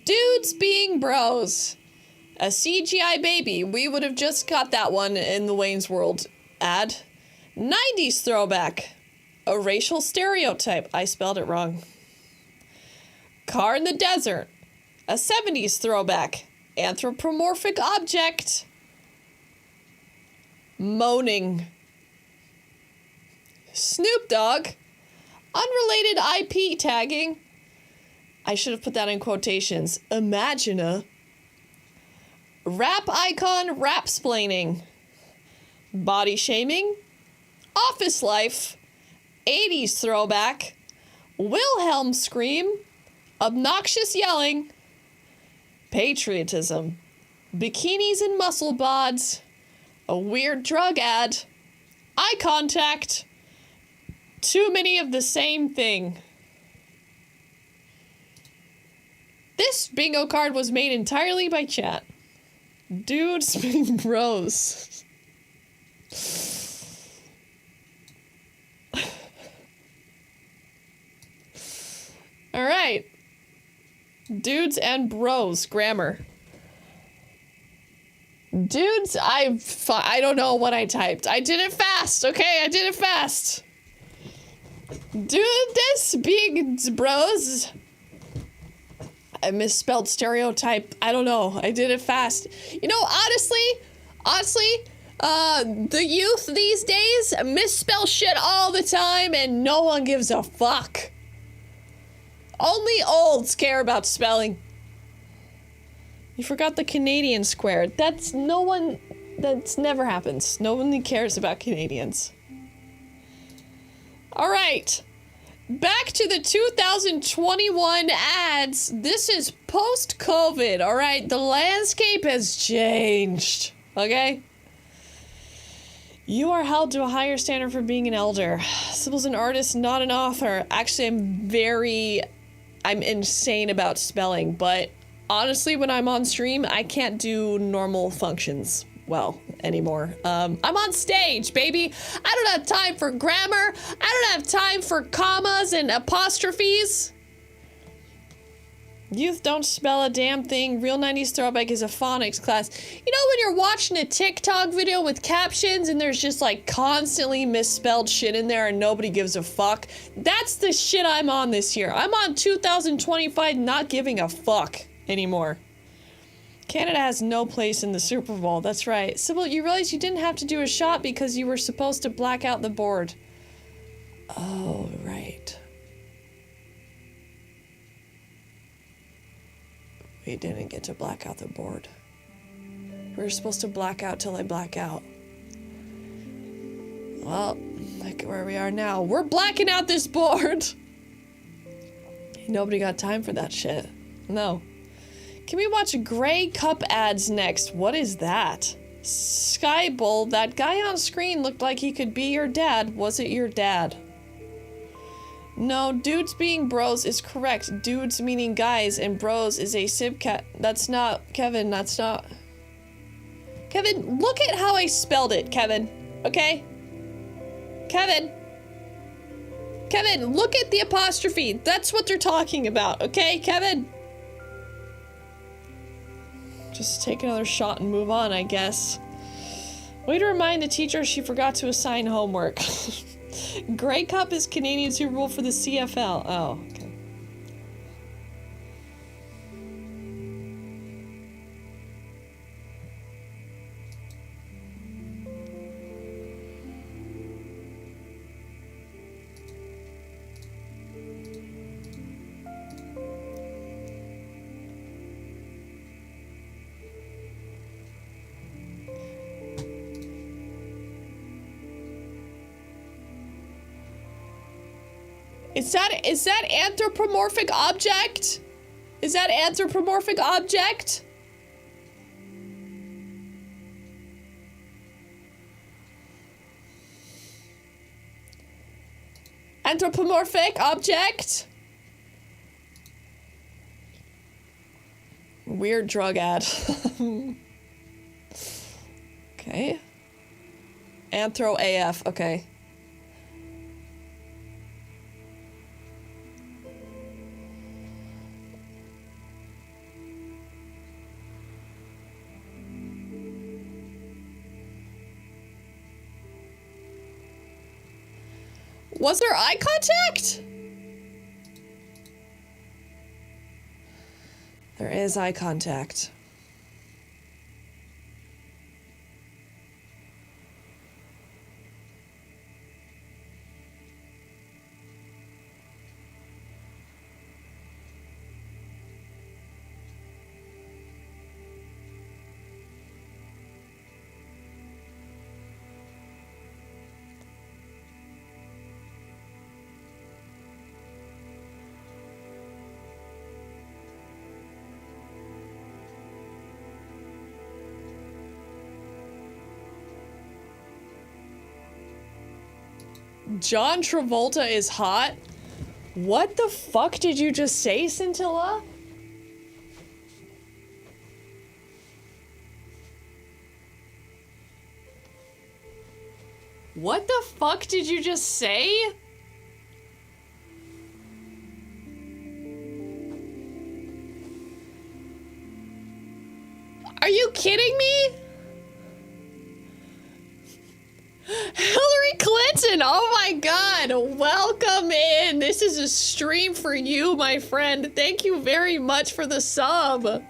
Dudes being bros. A CGI baby. We would have just got that one in the Wayne's World ad. 90s throwback. A racial stereotype. I spelled it wrong. Car in the desert. A 70s throwback. Anthropomorphic object. Moaning. Snoop Dogg. Unrelated IP tagging. I should have put that in quotations. Imagina. Rap icon rap-splaining. Body shaming. Office life. 80s throwback. Wilhelm scream. Obnoxious yelling. Patriotism. Bikinis and muscle bods. A weird drug ad. Eye contact. Too many of the same thing. This bingo card was made entirely by chat. Dudes being bros. All right. Dudes and bros grammar. Dudes, I don't know what I typed. I did it fast, okay? I did it fast. Dudes being bros. I misspelled stereotype. I don't know. I did it fast. You know, honestly, the youth these days misspell shit all the time and no one gives a fuck. Only olds care about spelling. You forgot the Canadian square. That's never happens. No one cares about Canadians. All right. Back to the 2021 ads. This is post-COVID, all right? The landscape has changed, okay? You are held to a higher standard for being an elder. Sybil's an artist, not an author. Actually, I'm insane about spelling, but honestly, when I'm on stream, I can't do normal functions well anymore. I'm on stage, baby. I don't have time for grammar. I don't have time for commas and apostrophes. Youth don't spell a damn thing. Real 90s throwback is a phonics class. You know when you're watching a TikTok video with captions and there's just like constantly misspelled shit in there and nobody gives a fuck? That's the shit I'm on this year. I'm on 2025 not giving a fuck anymore. Canada has no place in the Super Bowl. That's right. Sybil, you realize you didn't have to do a shot because you were supposed to black out the board. Oh, right. We didn't get to black out the board. We were supposed to black out till I black out. Well, look at where we are now. We're blacking out this board. Nobody got time for that shit. No. Can we watch Grey Cup ads next? What is that? Sky Bull, that guy on screen looked like he could be your dad. Was it your dad? No, dudes being bros is correct. Dudes meaning guys and bros is a sibcat. That's not, Kevin, that's not. Kevin, look at how I spelled it, Kevin. Okay? Kevin. Kevin, look at the apostrophe. That's what they're talking about, okay, Kevin? Just take another shot and move on, I guess. Way to remind the teacher she forgot to assign homework. Grey Cup is Canadians who rule for the CFL. Oh, okay. Is that anthropomorphic object? Is that anthropomorphic object? Anthropomorphic object? Weird drug ad. Okay. Anthro AF, okay. Was there eye contact? There is eye contact. John Travolta is hot? What the fuck did you just say, Scintilla? What the fuck did you just say? Are you kidding me? Hillary Clinton, oh my god, welcome in. This is a stream for you, my friend. Thank you very much for the sub.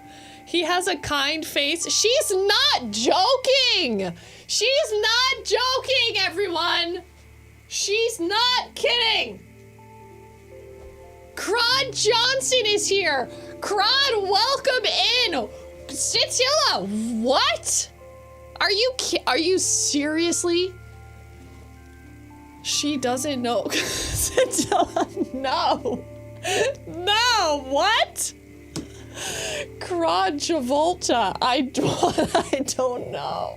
He has a kind face. She's not joking. She's not joking, everyone. She's not kidding. Crod Johnson is here. Crod, welcome in. Scintilla, what? Are you seriously? She doesn't know. No. No, what? Crod Travolta. I don't know.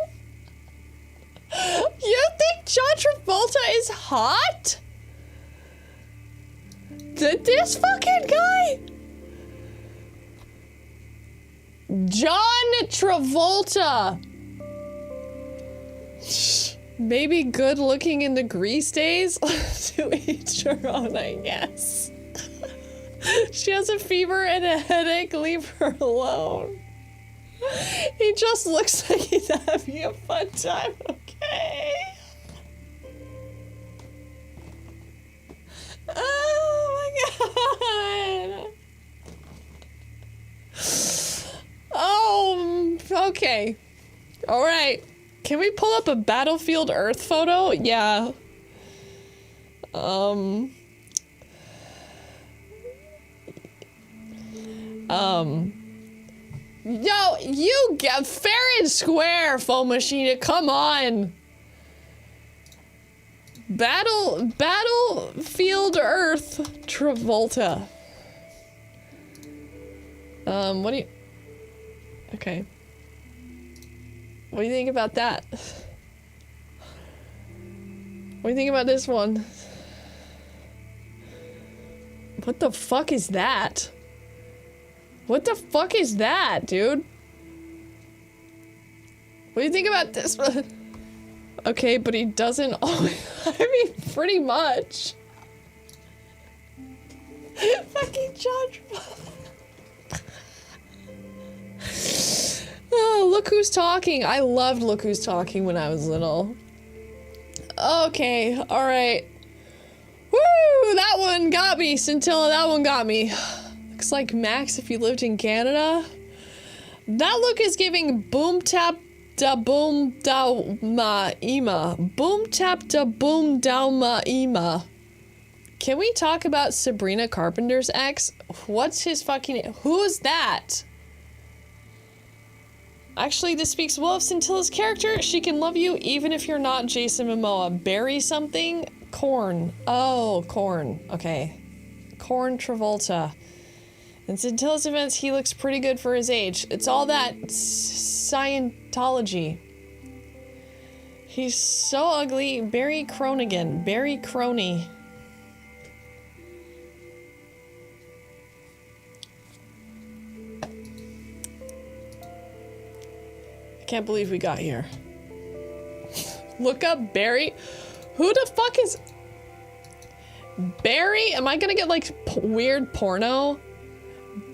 You think John Travolta is hot? This fucking guy? John Travolta. Maybe good looking in the Grease days? To each her own, I guess. She has a fever and a headache, leave her alone. He just looks like he's having a fun time, okay? Oh my god. Oh, okay. All right. Can we pull up a Battlefield Earth photo? Yeah. Yo, you get fair and square, Foam Machine, come on. Battlefield Earth Travolta. What do you... Okay. What do you think about that? What do you think about this one? What the fuck is that? What the fuck is that, dude? What do you think about this one? Okay, but he doesn't always... I mean, pretty much. Fucking John Travolta. Oh, Look Who's Talking. I loved Look Who's Talking when I was little. Okay, alright. Woo! That one got me, Scintilla, that one got me. Looks like Max if you lived in Canada. That look is giving boom tap da boom da ma ima. Boom tap da boom da ma ima. Can we talk about Sabrina Carpenter's ex? What's his fucking... Who's that? Actually, this speaks well of Scintilla's character. She can love you even if you're not Jason Momoa. Barry something? Corn. Oh, Corn. Okay. Corn Travolta. In Scintilla's events, he looks pretty good for his age. It's all that Scientology. He's so ugly. Barry Cronigan. Barry Crony. Can't believe we got here. Look up Barry. Who the fuck is Barry? Am I gonna get like weird porno?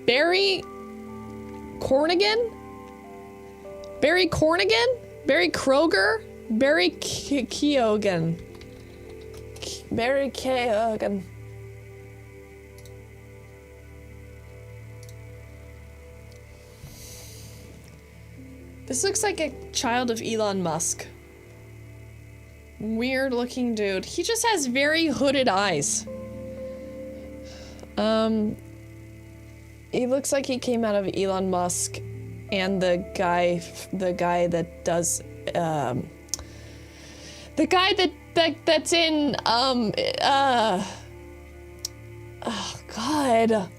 Barry Cornigan? Barry Cornigan? Barry Kroger? Barry Keoghan? Mary Kay Hogan. This looks like a child of Elon Musk. Weird looking dude. He just has very hooded eyes. He looks like he came out of Elon Musk and the guy that does, the guy that's in, oh God.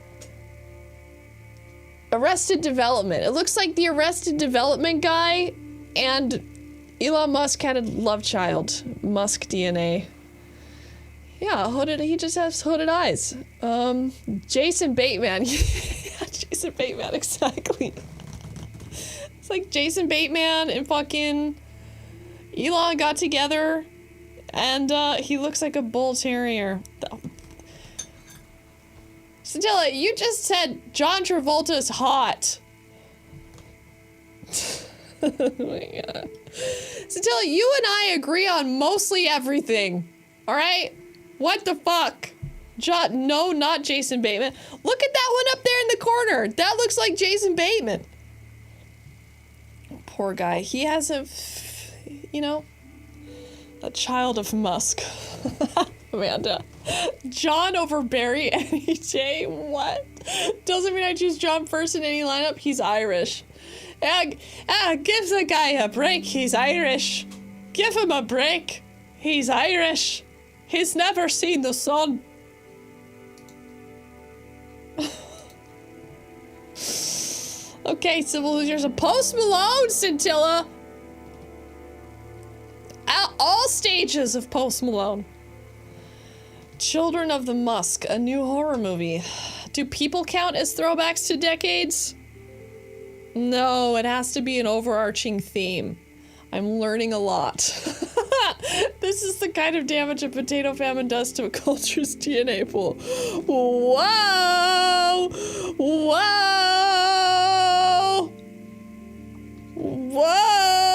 Arrested Development. It looks like the Arrested Development guy and Elon Musk had a love child. Musk DNA. Yeah, hooded. He just has hooded eyes. Jason Bateman. Yeah, Jason Bateman, exactly. It's like Jason Bateman and fucking Elon got together, and he looks like a bull terrier. Stella, you just said John Travolta's hot. Oh my God. Stella, you and I agree on mostly everything. All right? What the fuck? No, not Jason Bateman. Look at that one up there in the corner. That looks like Jason Bateman. Poor guy. He has a child of Musk. Amanda. John over Barry any day? What? Doesn't mean I choose John first in any lineup. He's Irish. Give the guy a break. He's Irish. Give him a break. He's Irish. He's never seen the sun. Okay, Sybil, there's a Post Malone scintilla. All stages of Post Malone. Children of the Musk, a new horror movie. Do people count as throwbacks to decades? No, it has to be an overarching theme. I'm learning a lot. This is the kind of damage a potato famine does to a culture's DNA pool. Whoa! Whoa! Whoa!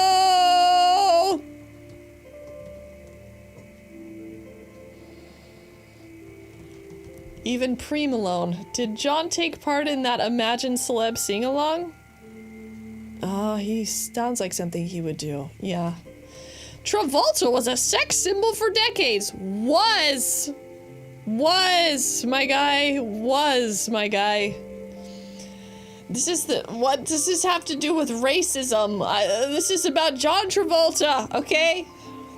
Even pre-Malone. Did John take part in that Imagine Celeb sing-along? Oh, he sounds like something he would do. Yeah. Travolta was a sex symbol for decades. Was, my guy. This is what does this have to do with racism? This is about John Travolta, okay?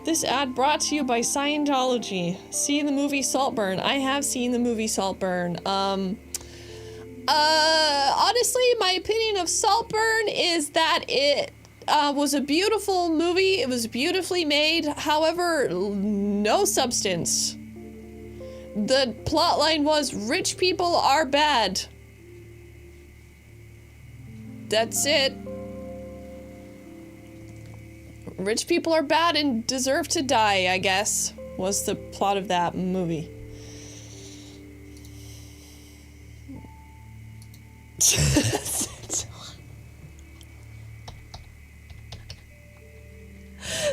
This ad brought to you by Scientology. See the movie Saltburn. I have seen the movie Saltburn. Honestly, my opinion of Saltburn is that it was a beautiful movie. It was beautifully made. However, no substance. The plotline was rich people are bad. That's it. Rich people are bad and deserve to die, I guess, was the plot of that movie.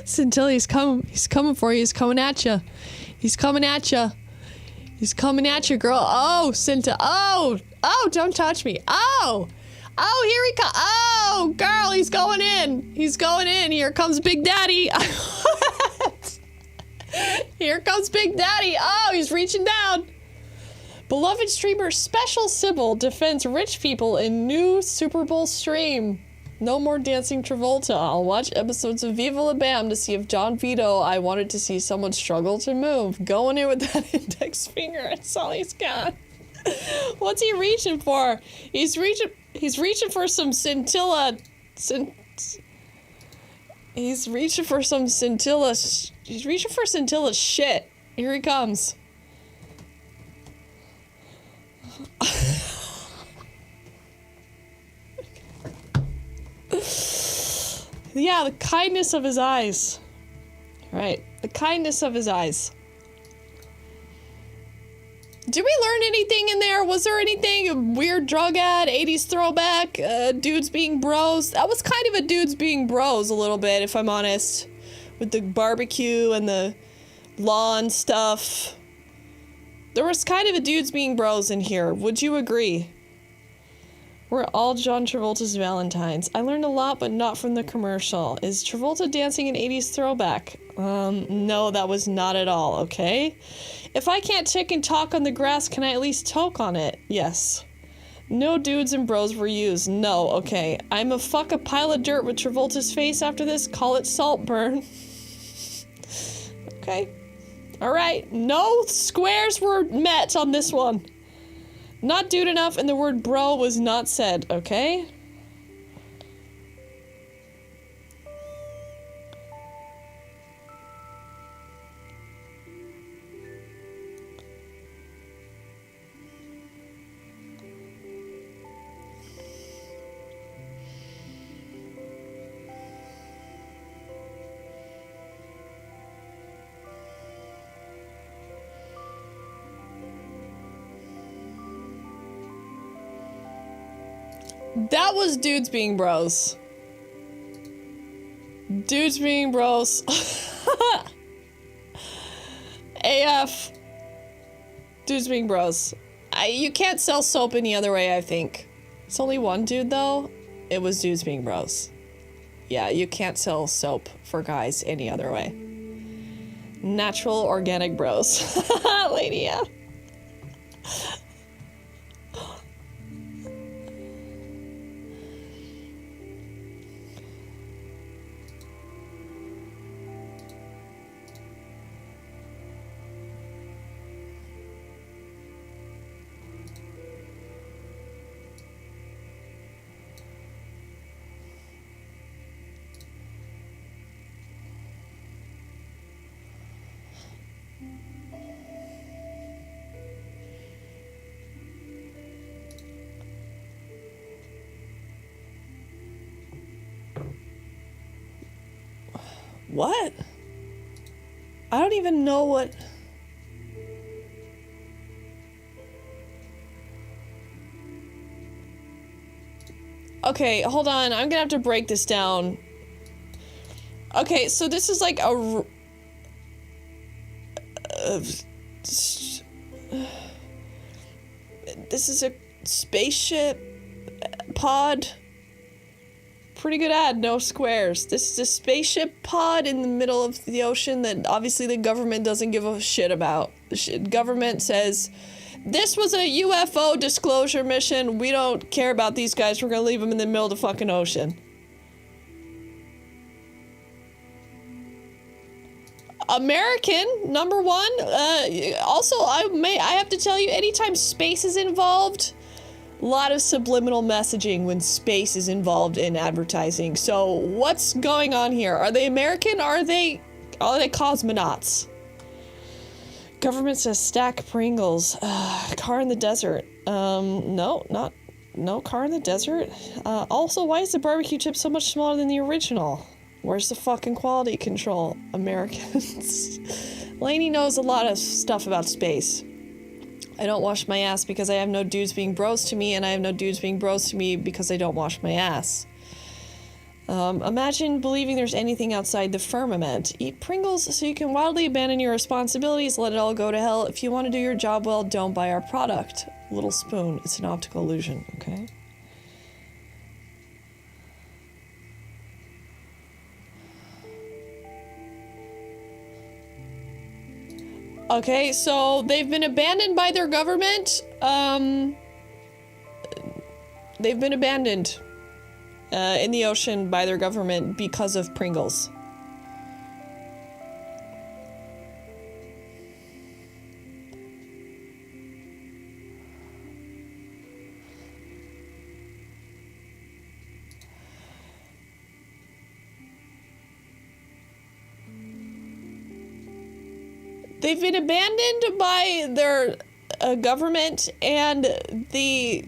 Scintilla, he's coming for you. He's coming at you. He's coming at you. He's coming at you, girl. Oh, Scintilla. Oh, don't touch me. Oh, here he comes. Oh, girl, he's going in. He's going in. Here comes Big Daddy. Here comes Big Daddy. Oh, he's reaching down. Beloved streamer Spectral Sybil defends rich people in new Superbowl stream. No more dancing Travolta. I'll watch episodes of Viva La Bam to see if John Vito. I wanted to see someone struggle to move. Going in with that index finger. That's all he's got. What's he reaching for? He's reaching for some scintilla. He's reaching for some scintilla. He's reaching for scintilla shit. Here he comes. Yeah, the kindness of his eyes. Right, the kindness of his eyes. Did we learn anything in there? Was there anything? A weird drug ad, 80s throwback, dudes being bros? That was kind of a dudes being bros a little bit, if I'm honest. With the barbecue and the lawn stuff. There was kind of a dudes being bros in here. Would you agree? We're all John Travolta's Valentines. I learned a lot, but not from the commercial. Is Travolta dancing an 80s throwback? No, that was not at all, okay? If I can't tick and talk on the grass, can I at least toke on it? Yes. No dudes and bros were used. No, okay. I'm a fuck a pile of dirt with Travolta's face after this. Call it Saltburn. Okay. Alright. No squares were met on this one. Not dude enough, and the word bro was not said, okay? That was dudes being bros. Dudes being bros. AF. Dudes being bros. You can't sell soap any other way, I think. It's only one dude, though. It was dudes being bros. Yeah, you can't sell soap for guys any other way. Natural, organic bros. Lady, yeah. What? I don't even know what... Okay, hold on. I'm gonna have to break this down. Okay, so this is like a... This is a spaceship pod. Pretty good ad, no squares. This is a spaceship pod in the middle of the ocean that obviously the government doesn't give a shit about. The government says, this was a UFO disclosure mission. We don't care about these guys. We're gonna leave them in the middle of the fucking ocean. American, number one. Also, I have to tell you, anytime space is involved, a lot of subliminal messaging when space is involved in advertising. So what's going on here? Are they American? Are they cosmonauts? Government says stack Pringles. Car in the desert. No car in the desert. Also, why is the barbecue chip so much smaller than the original? Where's the fucking quality control, Americans? Lainey knows a lot of stuff about space. I don't wash my ass because I have no dudes being bros to me, and I have no dudes being bros to me because I don't wash my ass. Imagine believing there's anything outside the firmament. Eat Pringles so you can wildly abandon your responsibilities, let it all go to hell. If you want to do your job well, don't buy our product. Little spoon, it's an optical illusion, okay? Okay, so they've been abandoned by their government. They've been abandoned in the ocean by their government because of Pringles. They've been abandoned by their government and the...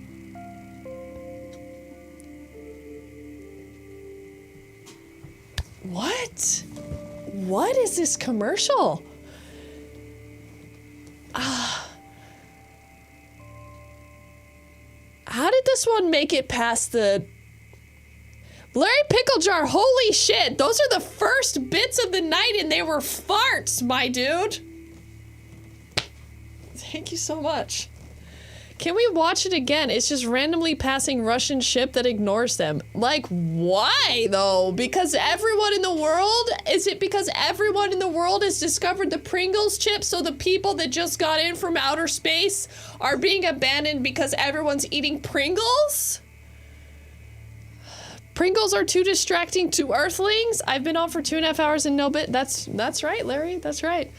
What? What is this commercial? How did this one make it past the... Larry Pickle Jar, holy shit. Those are the first bits of the night and they were farts, my dude. Thank you so much. Can we watch it again? It's just randomly passing Russian ship that ignores them. Like, why, though? Because everyone in the world? Is it because everyone in the world has discovered the Pringles chip, so the people that just got in from outer space are being abandoned because everyone's eating Pringles? Pringles are too distracting to Earthlings? I've been on for 2.5 hours and no bit. That's right, Larry. That's right.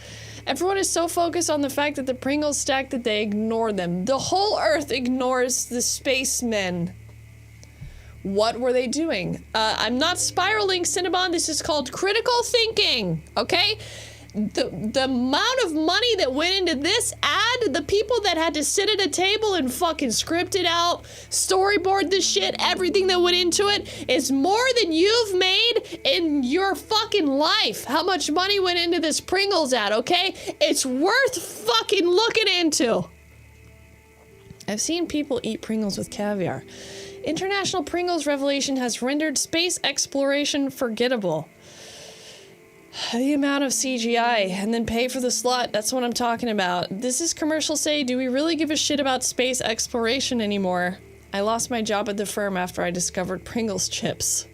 Everyone is so focused on the fact that the Pringles stack that they ignore them. The whole Earth ignores the spacemen. What were they doing? I'm not spiraling, Cinnabon. This is called critical thinking, okay? The amount of money that went into this ad, the people that had to sit at a table and fucking script it out, storyboard this shit, everything that went into it is more than you've made in your fucking life. How much money went into this Pringles ad, okay? It's worth fucking looking into. I've seen people eat Pringles with caviar. International Pringles revelation has rendered space exploration forgettable. The amount of CGI and then pay for the slot, that's what I'm talking about. This is commercial say, do we really give a shit about space exploration anymore? I lost my job at the firm after I discovered Pringles chips.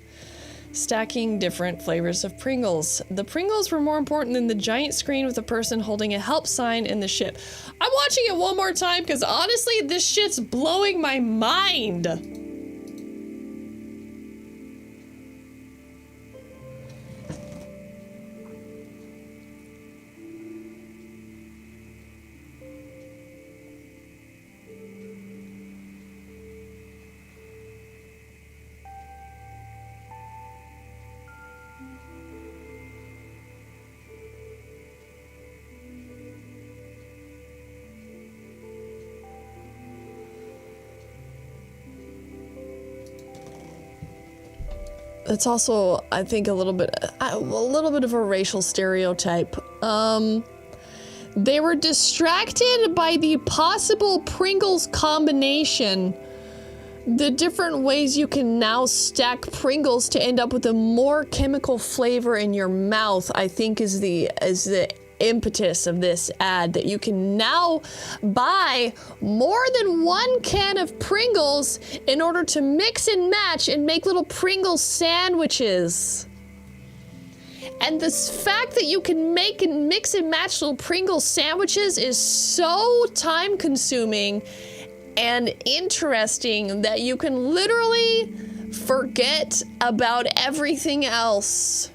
Stacking different flavors of Pringles. The Pringles were more important than the giant screen with a person holding a help sign in the ship. I'm watching it one more time because honestly, this shit's blowing my mind. It's also, I think, a little bit of a racial stereotype. They were distracted by the possible Pringles combination. The different ways you can now stack Pringles to end up with a more chemical flavor in your mouth, I think is the impetus of this ad, that you can now buy more than one can of Pringles in order to mix and match and make little Pringles sandwiches. And the fact that you can make and mix and match little Pringles sandwiches is so time consuming and interesting that you can literally forget about everything else.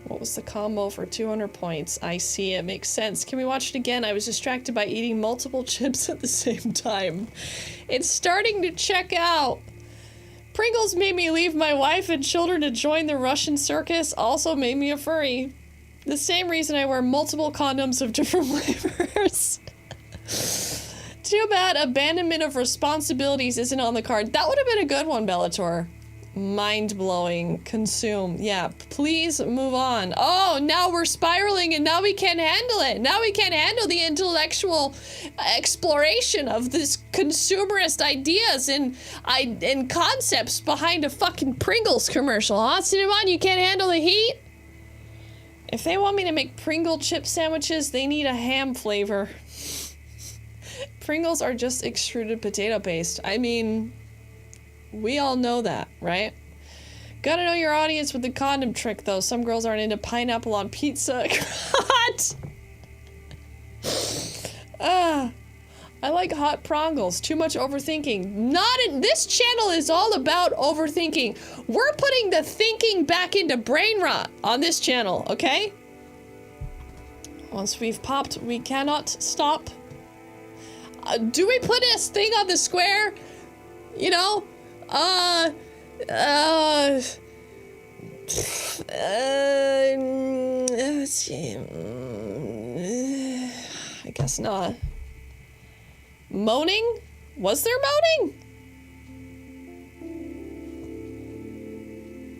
What was the combo for 200 points? I see, it makes sense. Can we watch it again? I was distracted by eating multiple chips at the same time. It's starting to check out. Pringles made me leave my wife and children to join the Russian circus, also made me a furry. The same reason I wear multiple condoms of different flavors. Too bad abandonment of responsibilities isn't on the card. That would have been a good one, Bellator. Mind-blowing. Consume. Yeah, please move on. Oh, now we're spiraling and now we can't handle it. Now we can't handle the intellectual exploration of this consumerist ideas and concepts behind a fucking Pringles commercial. Huh, Cinnamon? You can't handle the heat? If they want me to make Pringle chip sandwiches, they need a ham flavor. Pringles are just extruded potato paste. I mean, we all know that, right? Gotta know your audience with the condom trick, though. Some girls aren't into pineapple on pizza. What? I like hot Pringles. Too much overthinking. Not in this channel is all about overthinking. We're putting the thinking back into brain rot on this channel, okay? Once we've popped, we cannot stop. Do we put this thing on the square? You know? Let's see. I guess not. Moaning? Was there moaning?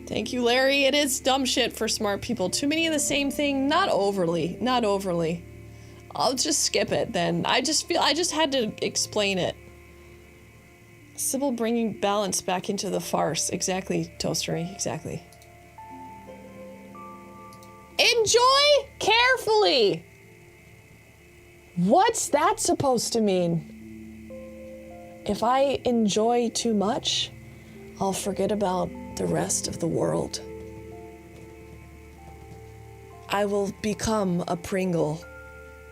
Thank you, Larry. It is dumb shit for smart people. Too many of the same thing? Not overly. Not overly. I'll just skip it then. I just had to explain it. Sybil bringing balance back into the farce. Exactly, Toastery, exactly. Enjoy carefully! What's that supposed to mean? If I enjoy too much, I'll forget about the rest of the world. I will become a Pringle.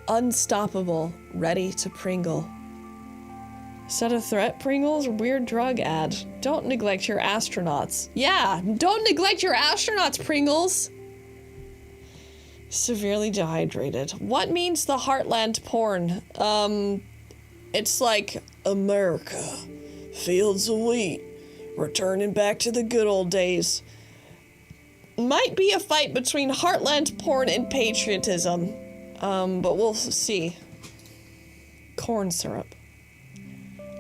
Unstoppable, ready to Pringle. Is that a threat, Pringles? Weird drug ad. Don't neglect your astronauts. Yeah, don't neglect your astronauts, Pringles! Severely dehydrated. What means the Heartland porn? It's like, America, fields of wheat, returning back to the good old days. Might be a fight between Heartland porn and patriotism. But we'll see. Corn syrup.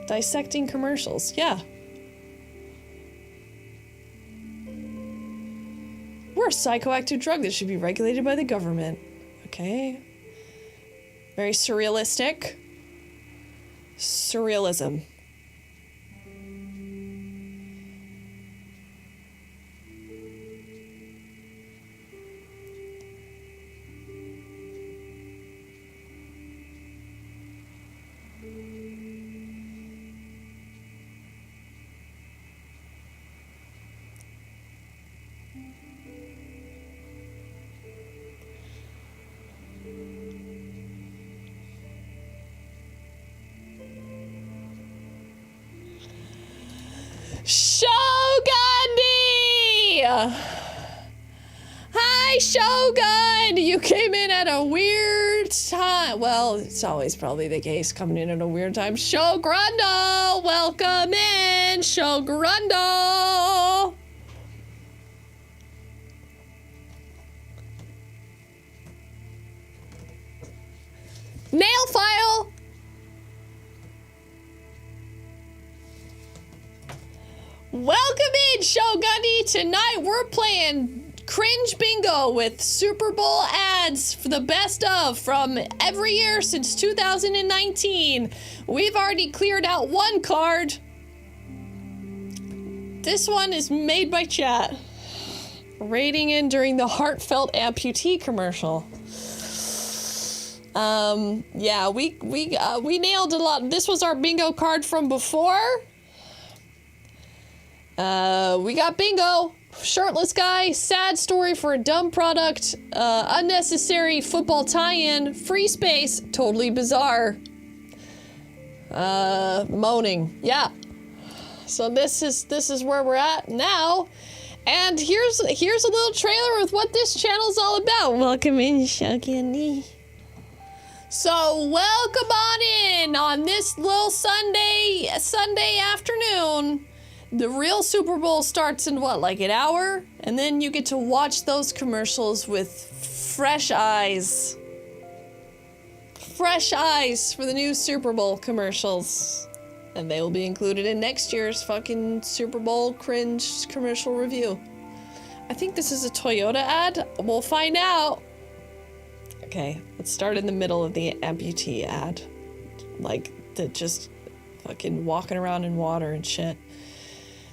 Dissecting commercials, yeah. We're a psychoactive drug that should be regulated by the government. Okay. Very surrealistic. Surrealism. Shogun! Hi, Shogun! You came in at a weird time. Well, it's always probably the case, coming in at a weird time. Shogrundo! Welcome in, Shogrundo! Nail file! Welcome in, Shogunny! Tonight we're playing Cringe Bingo with Super Bowl ads for the best of from every year since 2019. We've already cleared out one card. This one is made by chat. Rating in during the heartfelt amputee commercial. Yeah, we nailed a lot. This was our bingo card from before. We got bingo, shirtless guy, sad story for a dumb product, unnecessary football tie-in, free space, totally bizarre, moaning, yeah. So this is where we're at now, and here's a little trailer with what this channel's all about. Welcome in, Shogani. So welcome on in on this little Sunday afternoon. The real Super Bowl starts in what, like an hour? And then you get to watch those commercials with fresh eyes. Fresh eyes for the new Super Bowl commercials. And they will be included in next year's fucking Super Bowl Cringe commercial review. I think this is a Toyota ad. We'll find out. Okay, let's start in the middle of the amputee ad. Like, the just fucking walking around in water and shit.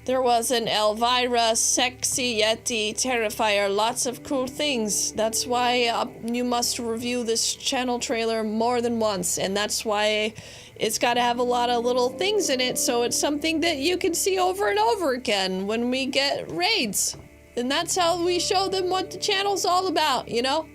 There was an Elvira, sexy Yeti, Terrifier, lots of cool things. That's why you must review this channel trailer more than once, and that's why it's got to have a lot of little things in it, so it's something that you can see over and over again when we get raids. And that's how we show them what the channel's all about, you know?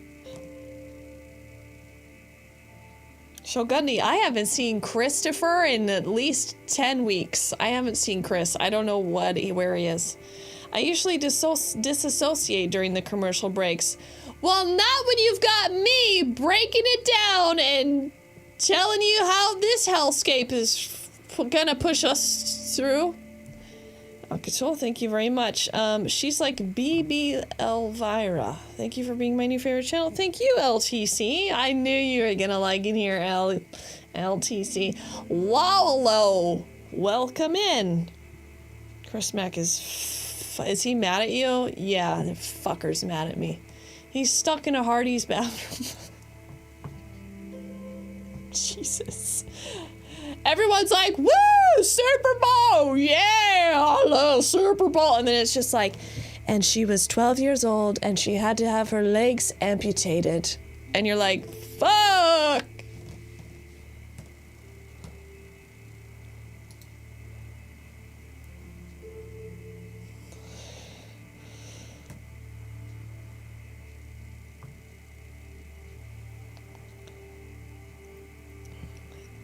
Shogunny, I haven't seen Christopher in at least 10 weeks. I haven't seen Chris. I don't know where he is. I usually disassociate during the commercial breaks. Well, not when you've got me breaking it down and telling you how this hellscape is gonna push us through. Okay, so thank you very much. She's like BB Elvira. Thank you for being my new favorite channel. Thank you, LTC. I knew you were gonna like it here, LTC. Wallow, welcome in. Chris Mack is he mad at you? Yeah, the fucker's mad at me. He's stuck in a Hardee's bathroom. Jesus. Everyone's like, woo, Super Bowl, yeah, I love Super Bowl. And then it's just like, and she was 12 years old and she had to have her legs amputated. And you're like, fuck.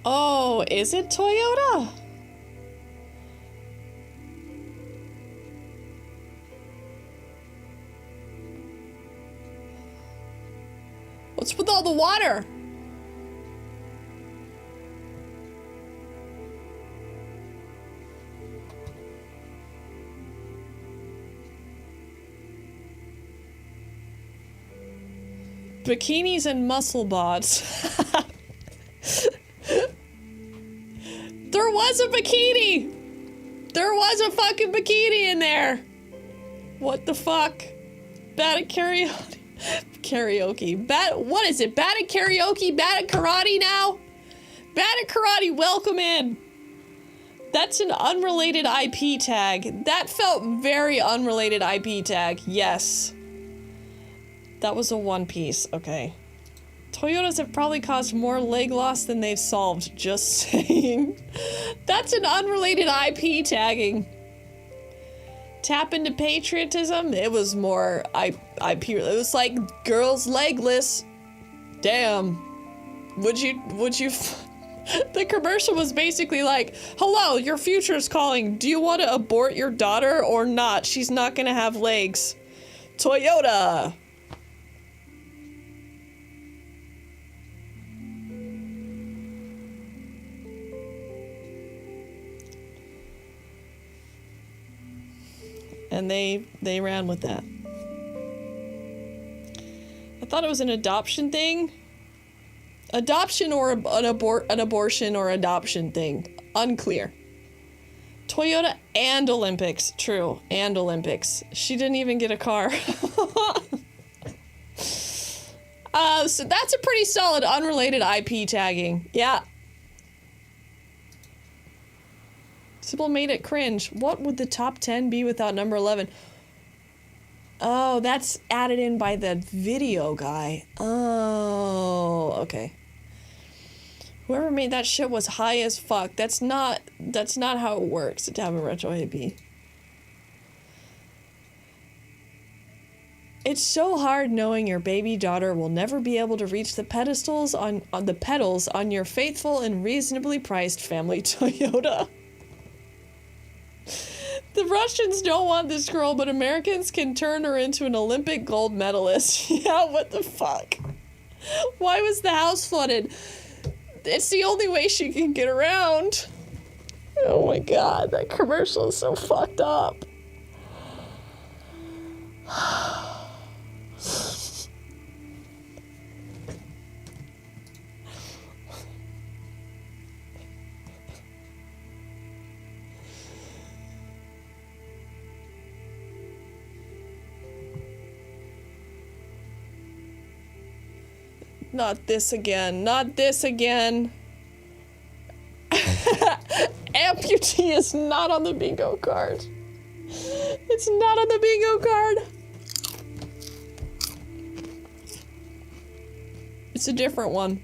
Oh, is it Toyota? What's with all the water? Bikinis and muscle bods. There was a bikini! There was a fucking bikini in there! What the fuck? Bad at karaoke? Karaoke. What is it? Bad at karaoke? Bad at karate now? Bad at karate, welcome in! That's an unrelated IP tag. That felt very unrelated IP tag, yes. That was a One Piece, okay. Toyotas have probably caused more leg loss than they've solved, just saying. That's an unrelated IP tagging. Tap into patriotism? It was more IP. It was like, girls legless. Damn. Would you the commercial was basically like, hello, your future's calling. Do you want to abort your daughter or not? She's not gonna have legs. Toyota. And they ran with that. I thought it was an adoption thing. Adoption or an abortion or adoption thing. Unclear. Toyota and Olympics. True. And Olympics. She didn't even get a car. So that's a pretty solid unrelated IP tagging. Yeah. Sybil made it cringe. What would the top 10 be without number 11? Oh, that's added in by the video guy. Oh, okay. Whoever made that shit was high as fuck. That's not how it works to have a retro AP. It's so hard knowing your baby daughter will never be able to reach the pedestals on the pedals on your faithful and reasonably priced family Toyota. The Russians don't want this girl, but Americans can turn her into an Olympic gold medalist. Yeah, what the fuck? Why was the house flooded? It's the only way she can get around. Oh my god, that commercial is so fucked up. Not this again. Not this again. Amputee is not on the bingo card. It's not on the bingo card. It's a different one.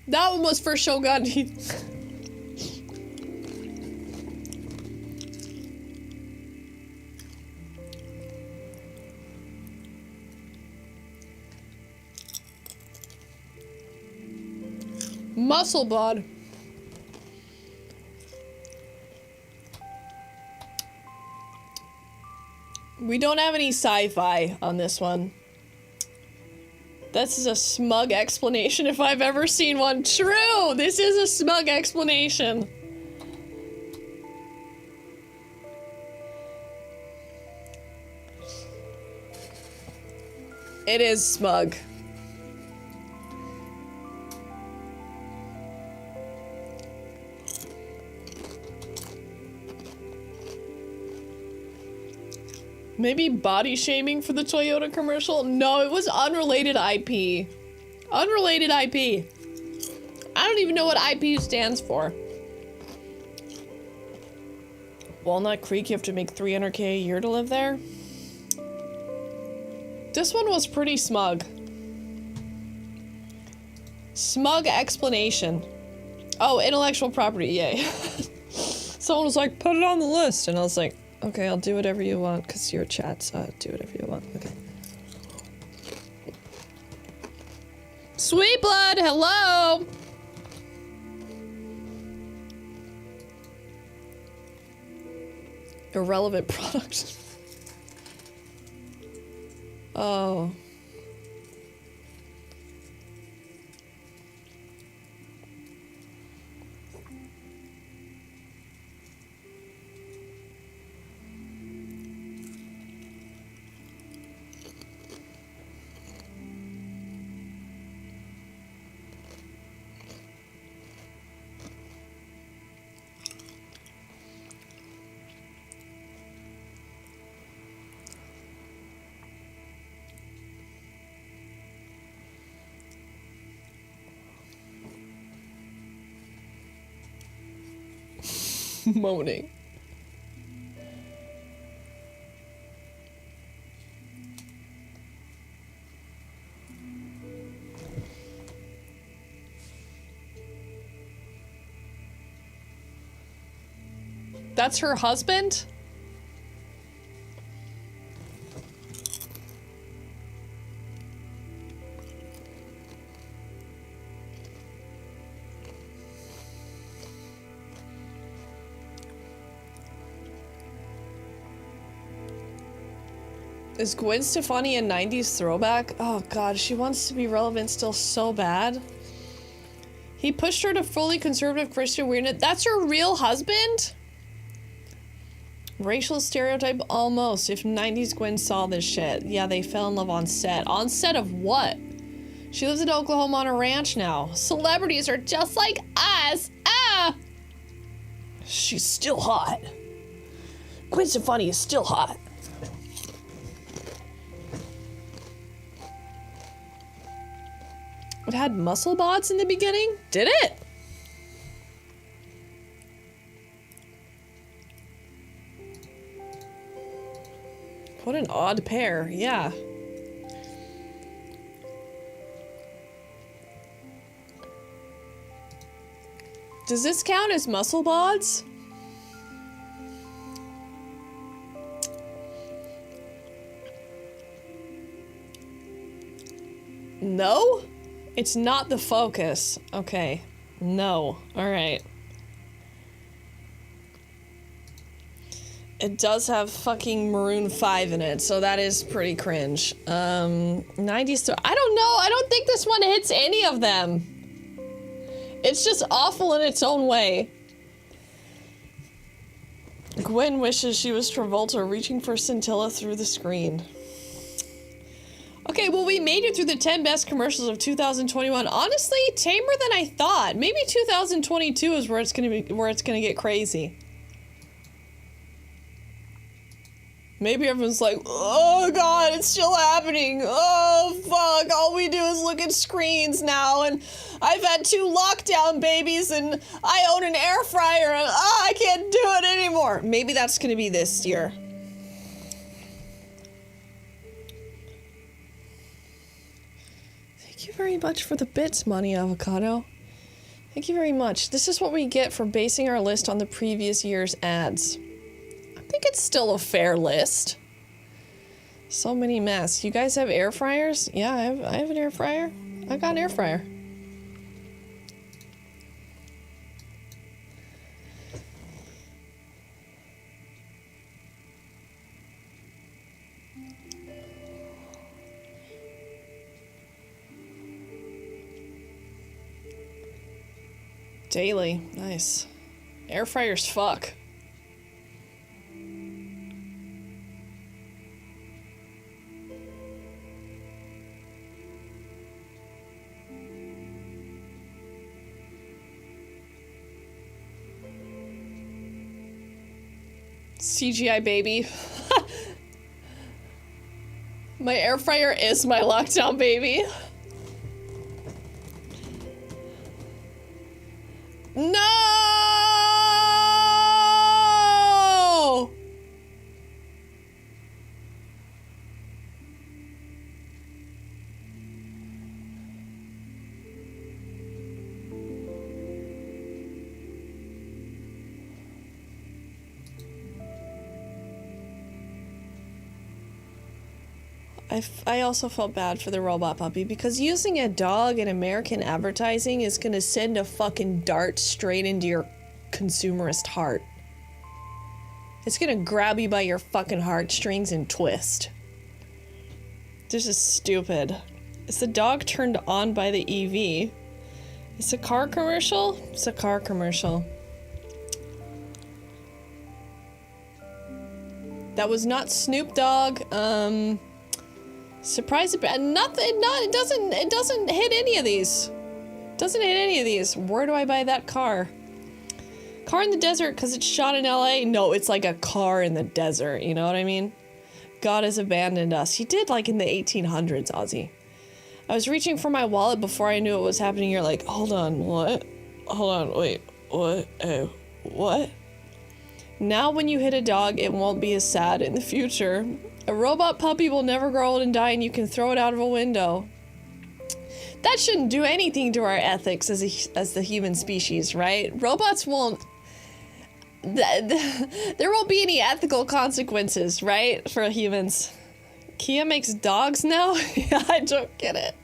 That one was for Shogun. Muscle bod. We don't have any sci-fi on this one. This is a smug explanation if I've ever seen one. True! This is a smug explanation. It is smug. Maybe body shaming for the Toyota commercial? No, it was unrelated IP. Unrelated IP. I don't even know what IP stands for. Walnut Creek, you have to make $300K a year to live there? This one was pretty smug. Smug explanation. Oh, intellectual property, yay. Someone was like, put it on the list. And I was like, okay, I'll do whatever you want, because your chat's, do whatever you want. Okay. Sweet Blood, hello! Irrelevant product. Oh. Moaning. That's her husband? Is Gwen Stefani a 90s throwback? Oh god, she wants to be relevant still so bad. He pushed her to fully conservative Christian weirdness. That's her real husband? Racial stereotype? Almost. If 90s Gwen saw this shit. Yeah, they fell in love on set. On set of what? She lives in Oklahoma on a ranch now. Celebrities are just like us. Ah! She's still hot. Gwen Stefani is still hot. It had muscle bods in the beginning? Did it? What an odd pair, yeah. Does this count as muscle bods? No? It's not the focus. Okay. No. Alright. It does have fucking Maroon 5 in it, so that is pretty cringe. 90s... I don't know. I don't think this one hits any of them. It's just awful in its own way. Gwen wishes she was Travolta reaching for scintilla through the screen. Okay, well, we made it through the 10 best commercials of 2021. Honestly, tamer than I thought. Maybe 2022 is where it's gonna get crazy. Maybe everyone's like, oh god, it's still happening. Oh fuck, all we do is look at screens now, and I've had 2 lockdown babies, and I own an air fryer, and I can't do it anymore. Maybe that's gonna be this year. Thank you very much for the bits, Money Avocado. Thank you very much. This is what we get for basing our list on the previous year's ads. I think it's still a fair list. So many masks. You guys have air fryers? Yeah, I have an air fryer. I got an air fryer. Daily. Nice. Air fryers fuck. CGI baby. My air fryer is my lockdown baby. No! I also felt bad for the robot puppy because using a dog in American advertising is gonna send a fucking dart straight into your consumerist heart. It's gonna grab you by your fucking heartstrings and twist. This is stupid. Is the dog turned on by the EV? It's a car commercial? It's a car commercial. That was not Snoop Dogg. Surprise! It doesn't hit any of these. Doesn't hit any of these. Where do I buy that car? Car in the desert because it's shot in LA? No, it's like a car in the desert. You know what I mean? God has abandoned us. He did, like, in the 1800s, Ozzy. I was reaching for my wallet before I knew what was happening. You're like, hold on, what? Hold on, wait, what? Oh, what? Now when you hit a dog, it won't be as sad in the future. A robot puppy will never grow old and die, and you can throw it out of a window. That shouldn't do anything to our ethics as the human species, right? Robots won't... There won't be any ethical consequences, right, for humans. Kia makes dogs now? Yeah, I don't get it.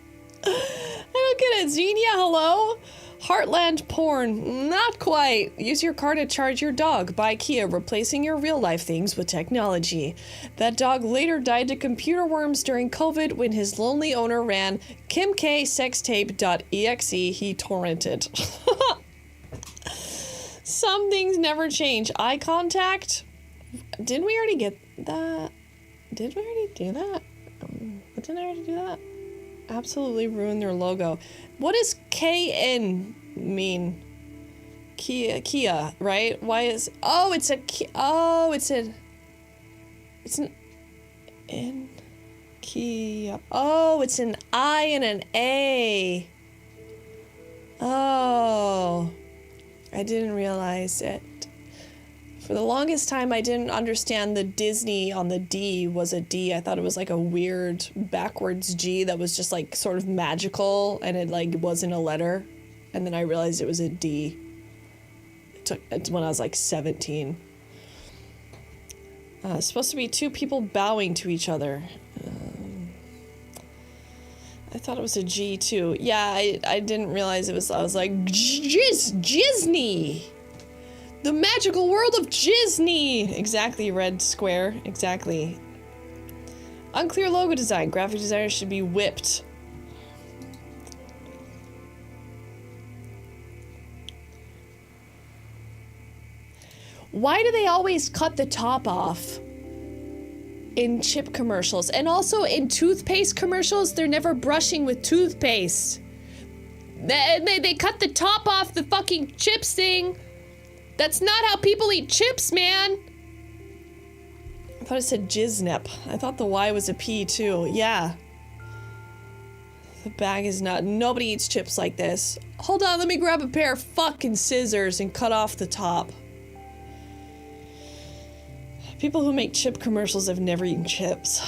I don't get it. Xenia, hello? Heartland porn. Not quite. Use your car to charge your dog. Buy Kia, replacing your real-life things with technology. That dog later died to computer worms during COVID when his lonely owner ran kimksextape.exe he torrented. Some things never change. Eye contact? Didn't we already get that? Did we already do that? Didn't I already do that? Absolutely ruined their logo. What does KN mean? Kia, right? Why is... Oh, it's a... Oh, it's an N... Kia. Oh, it's an I and an A. Oh. I didn't realize it. For the longest time, I didn't understand the Disney on the D was a D. I thought it was like a weird backwards G that was just like sort of magical and it like wasn't a letter. And then I realized it was a D. It's when I was like 17. It's supposed to be two people bowing to each other. I thought it was a G too. Yeah, I didn't realize it was, I was like, Disney! The magical world of Disney! Exactly, red square. Exactly. Unclear logo design. Graphic designers should be whipped. Why do they always cut the top off in chip commercials? And also in toothpaste commercials, they're never brushing with toothpaste. They cut the top off the fucking chips thing. That's not how people eat chips, man! I thought it said jiznip. I thought the Y was a P, too. Yeah. The bag is not... Nobody eats chips like this. Hold on, let me grab a pair of fucking scissors and cut off the top. People who make chip commercials have never eaten chips.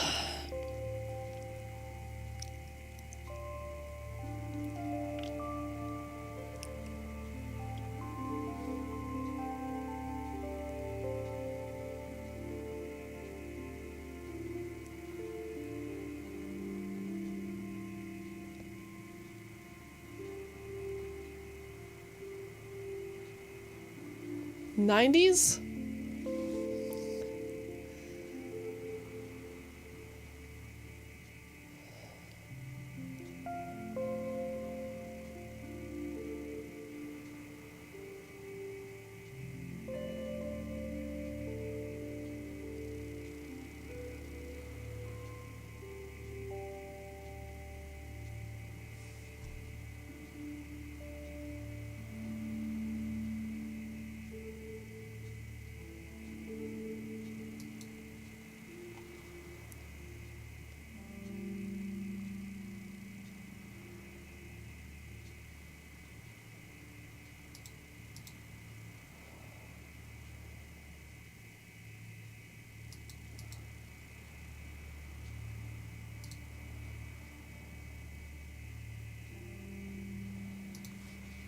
'90s?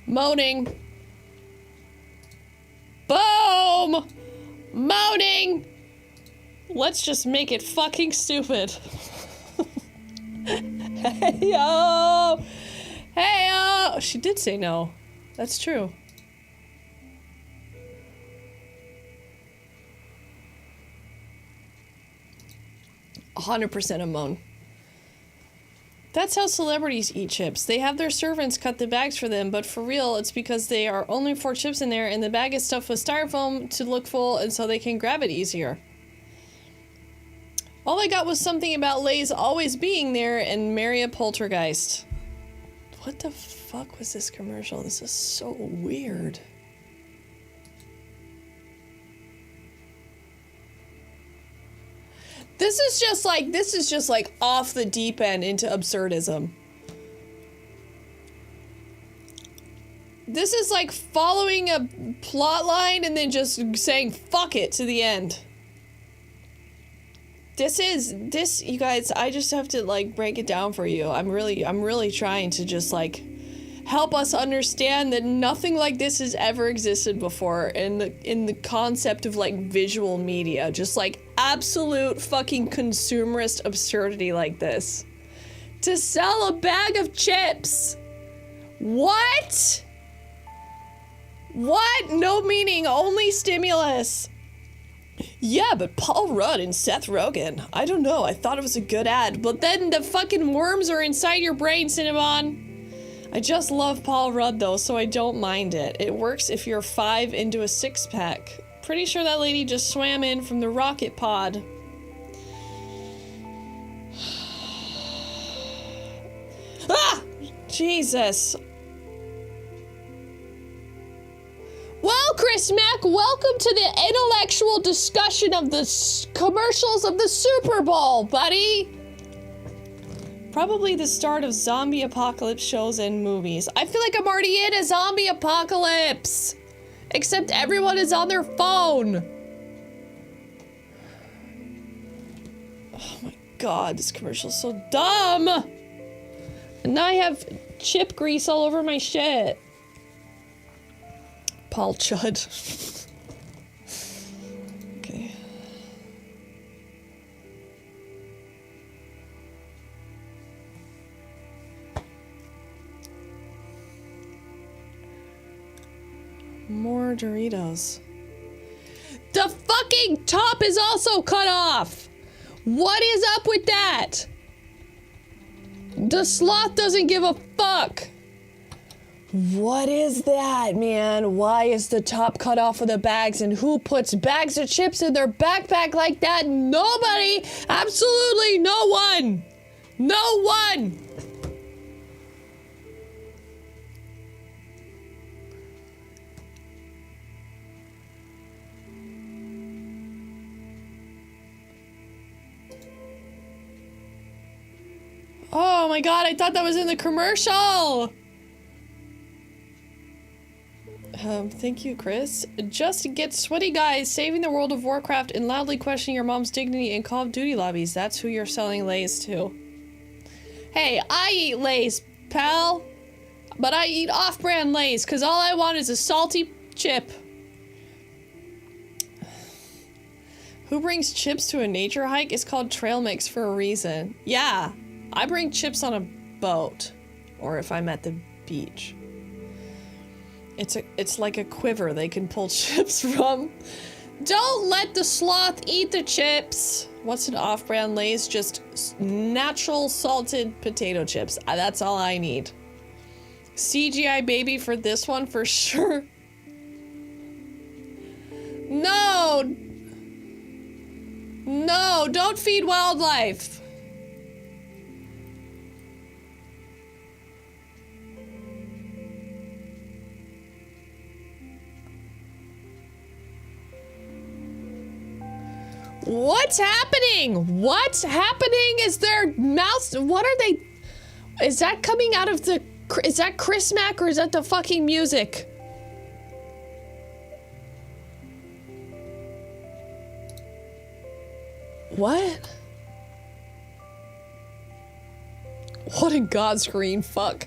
Moaning. Boom! Moaning! Let's just make it fucking stupid. Hey-yo! Hey-yo! She did say no. That's true. A 100% a moan. That's how celebrities eat chips. They have their servants cut the bags for them, but for real, it's because there are only 4 chips in there and the bag is stuffed with styrofoam to look full and so they can grab it easier. All I got was something about Lay's always being there and marry a poltergeist. What the fuck was this commercial? This is so weird. This is just like off the deep end into absurdism. This is like following a plot line and then just saying fuck it to the end. This, you guys, I just have to like break it down for you. I'm really trying to just like help us understand that nothing like this has ever existed before in the concept of like visual media. Just like absolute fucking consumerist absurdity like this. To sell a bag of chips. What? What? No meaning, only stimulus. Yeah, but Paul Rudd and Seth Rogen. I don't know, I thought it was a good ad. But then the fucking worms are inside your brain, Cinnabon. I just love Paul Rudd though, so I don't mind it. It works if you're 5 into a 6-pack. Pretty sure that lady just swam in from the rocket pod. Ah! Jesus. Well, Chris Mack, welcome to the intellectual discussion of the commercials of the Super Bowl, buddy. Probably the start of zombie apocalypse shows and movies. I feel like I'm already in a zombie apocalypse. Except everyone is on their phone. Oh my god, this commercial's so dumb. And now I have chip grease all over my shit. Paul Chud. Okay. More Doritos. The fucking top is also cut off! What is up with that? The sloth doesn't give a fuck! What is that, man? Why is the top cut off of the bags, and who puts bags of chips in their backpack like that? Nobody! Absolutely no one! No one! Oh my god, I thought that was in the commercial! Thank you, Chris. Just get sweaty guys saving the world of Warcraft and loudly questioning your mom's dignity in Call of Duty lobbies. That's who you're selling Lay's to. Hey, I eat Lay's, pal. But I eat off-brand Lay's, because all I want is a salty chip. Who brings chips to a nature hike? It's called trail mix for a reason. Yeah, I bring chips on a boat. Or if I'm at the beach. It's like a quiver they can pull chips from. Don't let the sloth eat the chips. What's an off-brand Lay's? Just natural salted potato chips. That's all I need. CGI baby for this one for sure. No! No, don't feed wildlife. What's happening? What's happening? Is their mouths? What are they? Is that coming out of the? Is that Chris Mack or is that the fucking music? What? What in God's green fuck?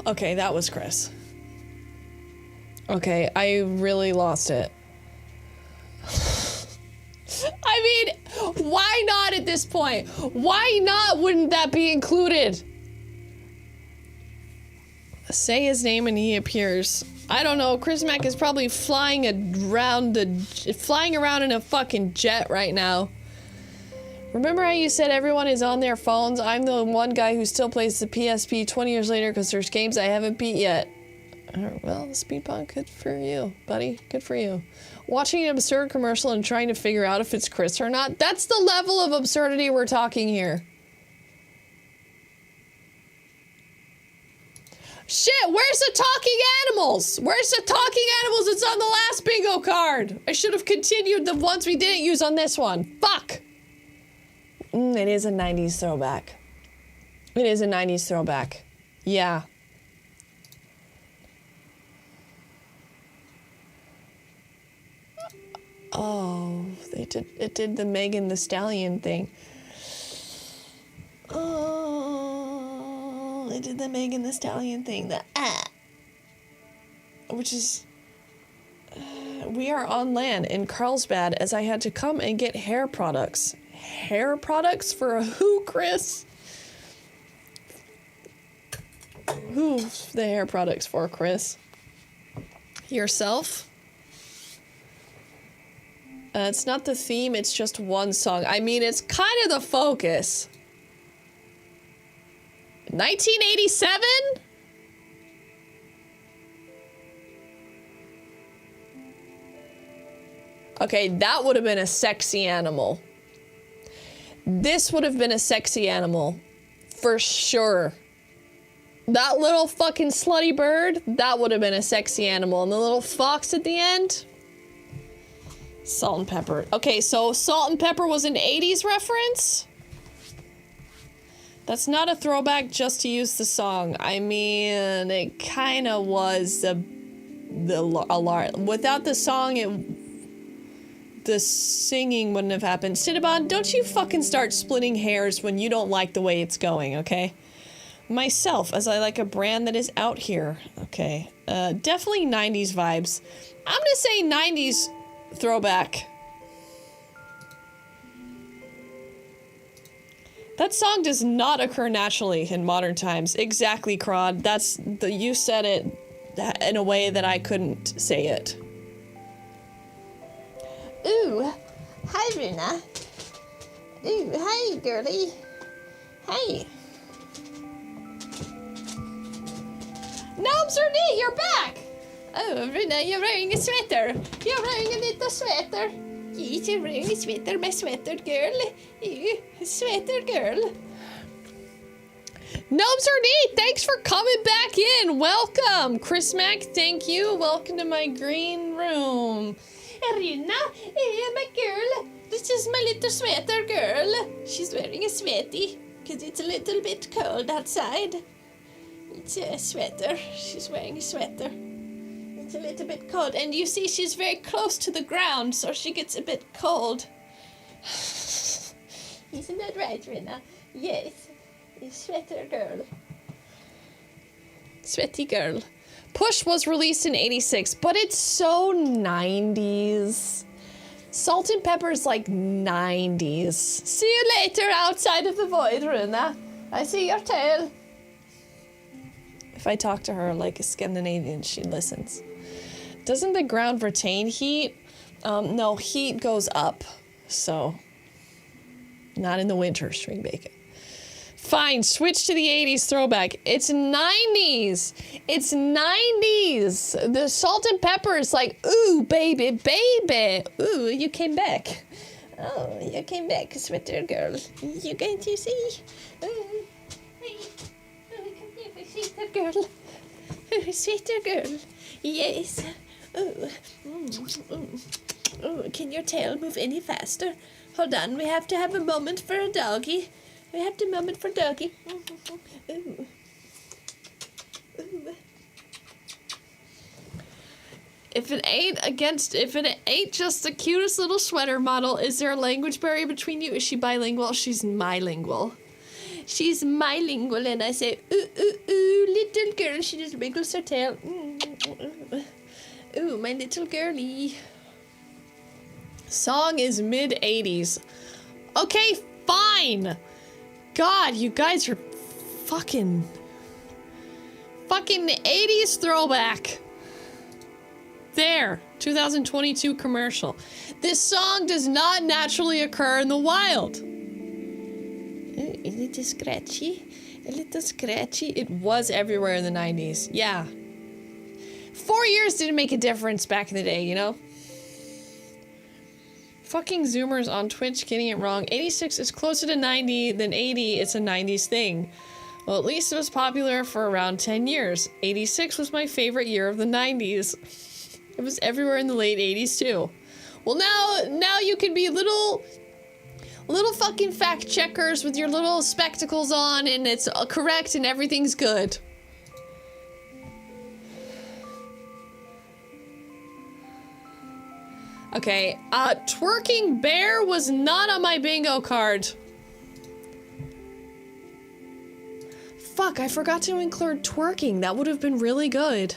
Okay, that was Chris. Okay, I really lost it. I mean, why not at this point? Why not? Wouldn't that be included? Say his name and he appears. I don't know. Chris Mack is probably flying around in a fucking jet right now. Remember how you said everyone is on their phones? I'm the one guy who still plays the PSP 20 years later because there's games I haven't beat yet. Well, speed punk, good for you, buddy. Good for you. Watching an absurd commercial and trying to figure out if it's Chris or not. That's the level of absurdity we're talking here. Shit, where's the talking animals? Where's the talking animals? It's on the last bingo card. I should have continued the ones we didn't use on this one. Fuck. It is a 90s throwback. It is a 90s throwback. Yeah. Oh, it did the Megan Thee Stallion thing. Oh, it did the Megan Thee Stallion thing. Which is, we are on land in Carlsbad as I had to come and get hair products. Hair products for who, Chris? Who's the hair products for, Chris? Yourself? It's not the theme, it's just one song. I mean, it's kind of the focus. 1987? Okay, that would have been a sexy animal. This would have been a sexy animal. For sure. That little fucking slutty bird, that would have been a sexy animal. And the little fox at the end? Salt and Pepper. Okay, so Salt and Pepper was an 80s reference? That's not a throwback just to use the song. I mean, it kind of was a lot. Without the song, the singing wouldn't have happened. Cinnabon, don't you fucking start splitting hairs when you don't like the way it's going, okay? Myself, as I like a brand that is out here. Okay. Definitely 90s vibes. I'm gonna say 90s throwback. That song does not occur naturally in modern times. Exactly, Crod. You said it in a way that I couldn't say it. Ooh, hi, Runa. Ooh, hi, girlie. Hi. Gnomes are neat, you're back! Oh, Runa, you're wearing a sweater. You're wearing a little sweater. Yes, you're wearing a sweater, my sweater girl. You, sweater girl. Gnomes are neat! Thanks for coming back in! Welcome! Chris Mack, thank you. Welcome to my green room. Runa, my girl. This is my little sweater girl. She's wearing a sweaty, because it's a little bit cold outside. It's a sweater. She's wearing a sweater. It's a little bit cold. And you see she's very close to the ground, so she gets a bit cold. Isn't that right, Rina? Yes. Sweater girl. Sweaty girl. Push was released in 86, but it's so 90s. Salt and Pepper's like 90s. See you later outside of the void, Runa. I see your tail. If I talk to her like a Scandinavian, she listens. Doesn't the ground retain heat? No, heat goes up. So, not in the winter, string bacon. Fine, switch to the 80s throwback. It's 90s. It's 90s. The Salt and Pepper is like, ooh, baby, baby. Ooh, you came back. Oh, you came back, sweater girl. You going to see? Ooh, hey. Oh, come here, my sweater girl. Oh, sweater girl. Yes. Oh, oh, can your tail move any faster? Hold on, we have to have a moment for a doggy. We have to moment for doggy. Ooh. Ooh. If it ain't just the cutest little sweater model, is there a language barrier between you? Is she bilingual? She's bilingual. She's she's bilingual, and I say, ooh, ooh, ooh, little girl, she just wiggles her tail. Ooh, my little girlie. Song is mid-80s. Okay, fine. God, you guys are fucking 80s throwback. There, 2022 commercial. This song does not naturally occur in the wild. A little scratchy, a little scratchy. It was everywhere in the 90s. Yeah. 4 years didn't make a difference back in the day, you know? Fucking Zoomers on Twitch getting it wrong. 86 is closer to 90 than 80. It's a 90s thing. Well, at least it was popular for around 10 years. 86 was my favorite year of the 90s. It was everywhere in the late 80s too. Well, now you can be little fucking fact checkers with your little spectacles on, and it's correct and everything's good. Okay, twerking bear was not on my bingo card. Fuck, I forgot to include twerking. That would have been really good.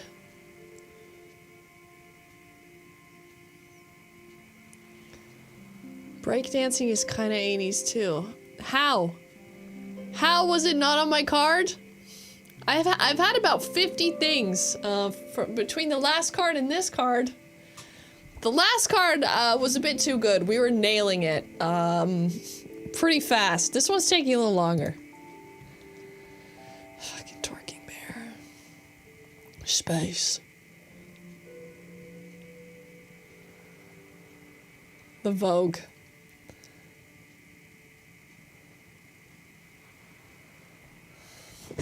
Breakdancing is kind of 80s too. How? How was it not on my card? I've had about 50 things between the last card and this card. The last card was a bit too good. We were nailing it pretty fast. This one's taking a little longer. Fucking twerking bear. Space. The Vogue.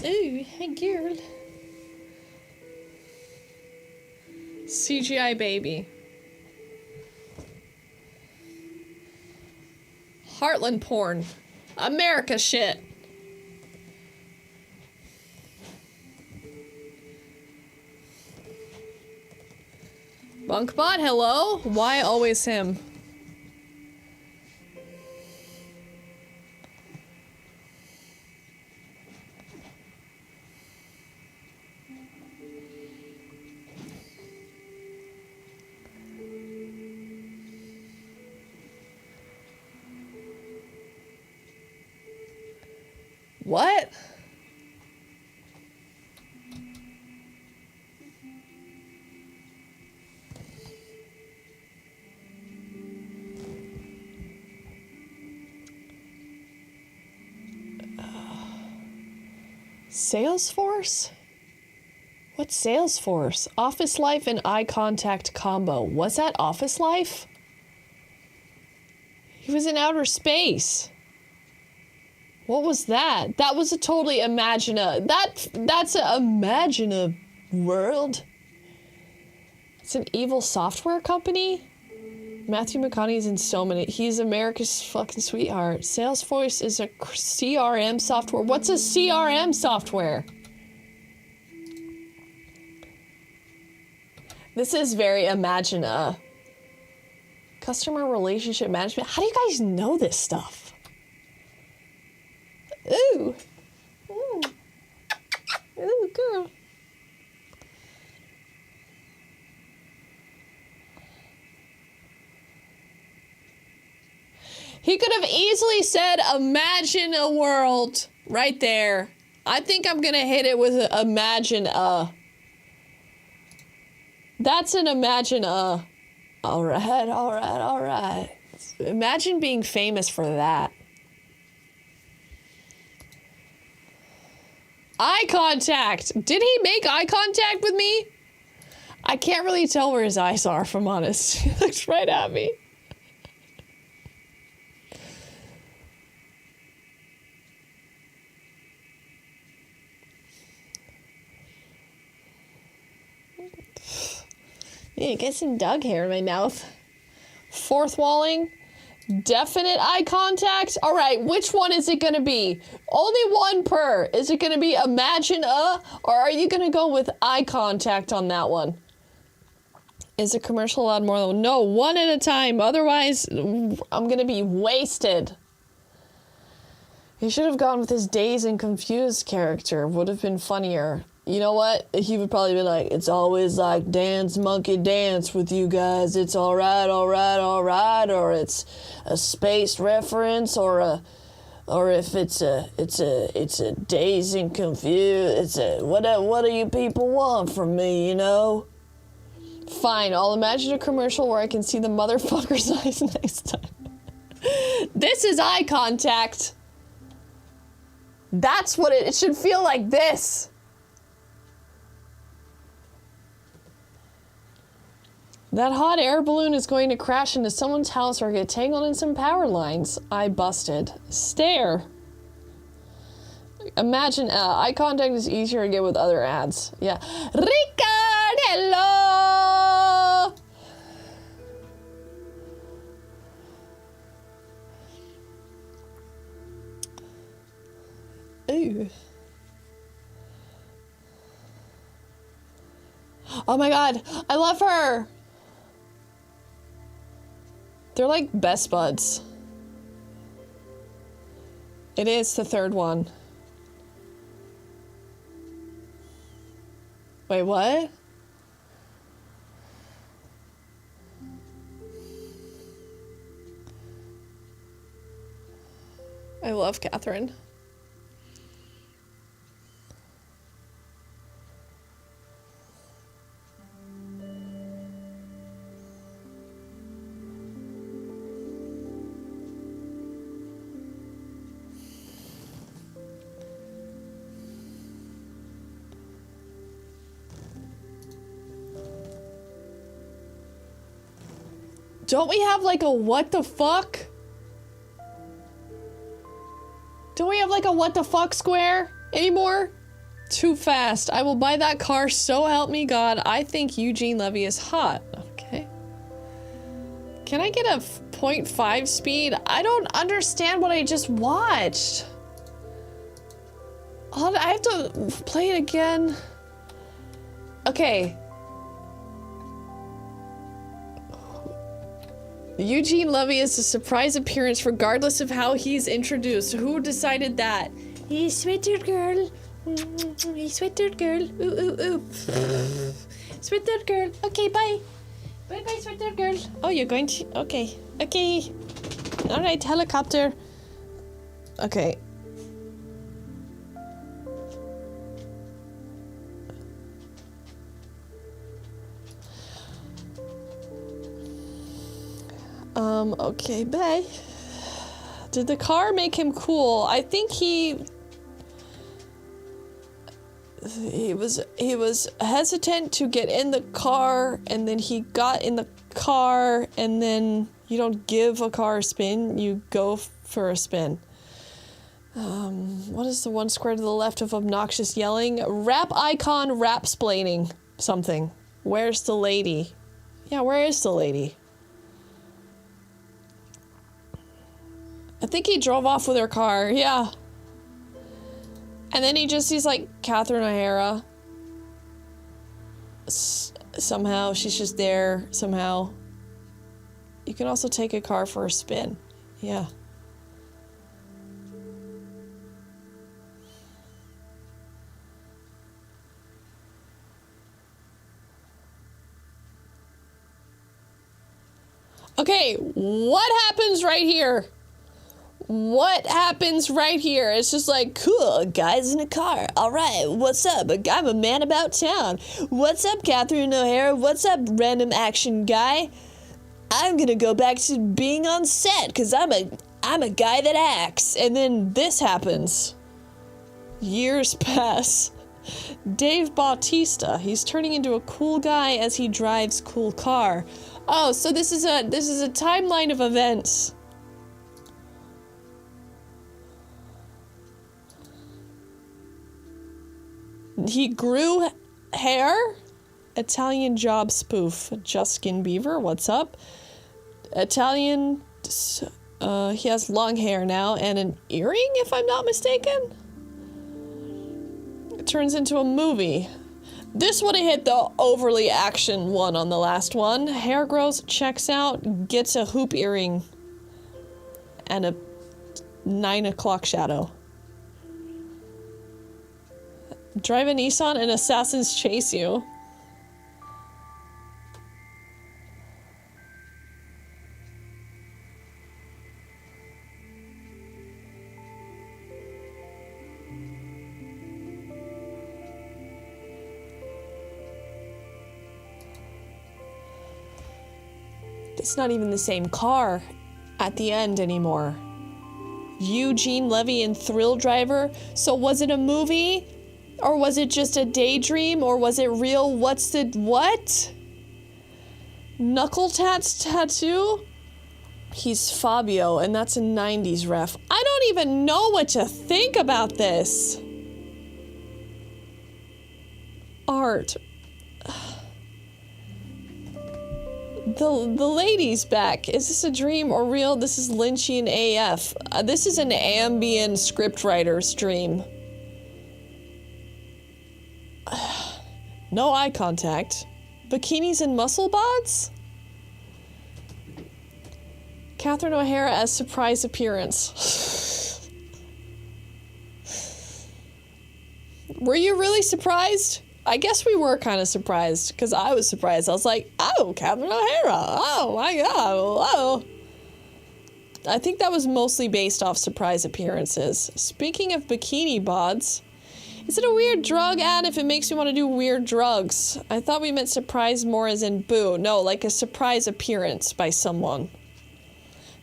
Ooh, hey girl. CGI baby. Heartland porn. America shit. Bunkbot, hello? Why always him? What? Salesforce? What's Salesforce? Office Life and Eye Contact combo. Was that Office Life? He was in outer space. What was that? That was a totally that's a Imagina world. It's an evil software company? Matthew McConaughey's in so many. He's America's fucking sweetheart. Salesforce is a CRM software. What's a CRM software? This is very Imagina. Customer relationship management. How do you guys know this stuff? Ooh. Ooh. Ooh, girl. He could have easily said, imagine a world right there. I think I'm gonna hit it with a imagine a. That's an imagine a. All right, all right, all right. Imagine being famous for that. Eye contact. Did he make eye contact with me? I can't really tell where his eyes are, if I'm honest. He looks right at me. Yeah, get some dog hair in my mouth. Fourth walling. Definite eye contact. All right, which one is it going to be? Only one per. Is it going to be imagine a, or are you going to go with eye contact on that one? Is a commercial allowed more than one? No, one at a time. Otherwise, I'm going to be wasted. He should have gone with his dazed and confused character. Would have been funnier. You know what? He would probably be like, it's always like dance, monkey dance with you guys. It's alright, alright, alright. Or it's a space reference, or if it's a dazed and confused. What do you people want from me, you know? Fine, I'll imagine a commercial where I can see the motherfucker's eyes next time. This is eye contact. That's what it should feel like. This. That hot air balloon is going to crash into someone's house or get tangled in some power lines. I busted. Stare. Imagine eye contact is easier to get with other ads. Yeah. Ricard, hello! Ooh. Oh my god, I love her! They're like best buds. It is the third one. Wait, what? I love Catherine. Don't we have like a what the fuck? Don't we have like a what the fuck square anymore? Too fast. I will buy that car, so help me God. I think Eugene Levy is hot. Okay. Can I get a 0.5 speed? I don't understand what I just watched. Oh, I have to play it again. Okay. Eugene Levy is a surprise appearance regardless of how he's introduced. Who decided that? He's sweater girl. He's sweater girl. Ooh, ooh, ooh. Sweater girl. Okay, bye. Bye-bye, sweater girl. Oh, you're going to... Okay. Okay. Alright, helicopter. Okay. Okay, bye. Did the car make him cool? I think he was hesitant to get in the car, and then he got in the car, and then you don't give a car a spin, you go for a spin. What is the one square to the left of obnoxious yelling? Rap icon rap-splaining something. Where's the lady? Yeah, where is the lady? I think he drove off with her car, yeah. And then he just sees like Catherine O'Hara. Somehow, she's just there, somehow. You can also take a car for a spin, yeah. Okay, what happens right here? What happens right here? It's just like, cool, guys in a car. All right, what's up? I'm a man about town. What's up, Catherine O'Hara? What's up, random action guy? I'm gonna go back to being on set because I'm a guy that acts. And then this happens. Years pass. Dave Bautista. He's turning into a cool guy as he drives cool car. Oh, so this is a timeline of events. He grew hair. Italian job spoof. Justin Bieber, what's up? Italian, he has long hair now and an earring, if I'm not mistaken. It turns into a movie. This would have hit the overly action one on the last one. Hair grows, checks out, gets a hoop earring and a 9 o'clock shadow. Drive a Nissan and assassins chase you. It's not even the same car at the end anymore. Eugene Levy and Thrill Driver. So was it a movie? Or was it just a daydream? Or was it real? What's the... what? Knuckle Tats tattoo? He's Fabio, and that's a 90s ref. I don't even know what to think about this. Art. The lady's back. Is this a dream or real? This is Lynchian AF. This is an ambient scriptwriter's dream. No eye contact. Bikinis and muscle bods? Catherine O'Hara as surprise appearance. Were you really surprised? I guess we were kind of surprised, because I was surprised. I was like, oh, Catherine O'Hara. Oh, my God. Oh. I think that was mostly based off surprise appearances. Speaking of bikini bods, is it a weird drug ad if it makes you want to do weird drugs? I thought we meant surprise more as in boo. No, like a surprise appearance by someone.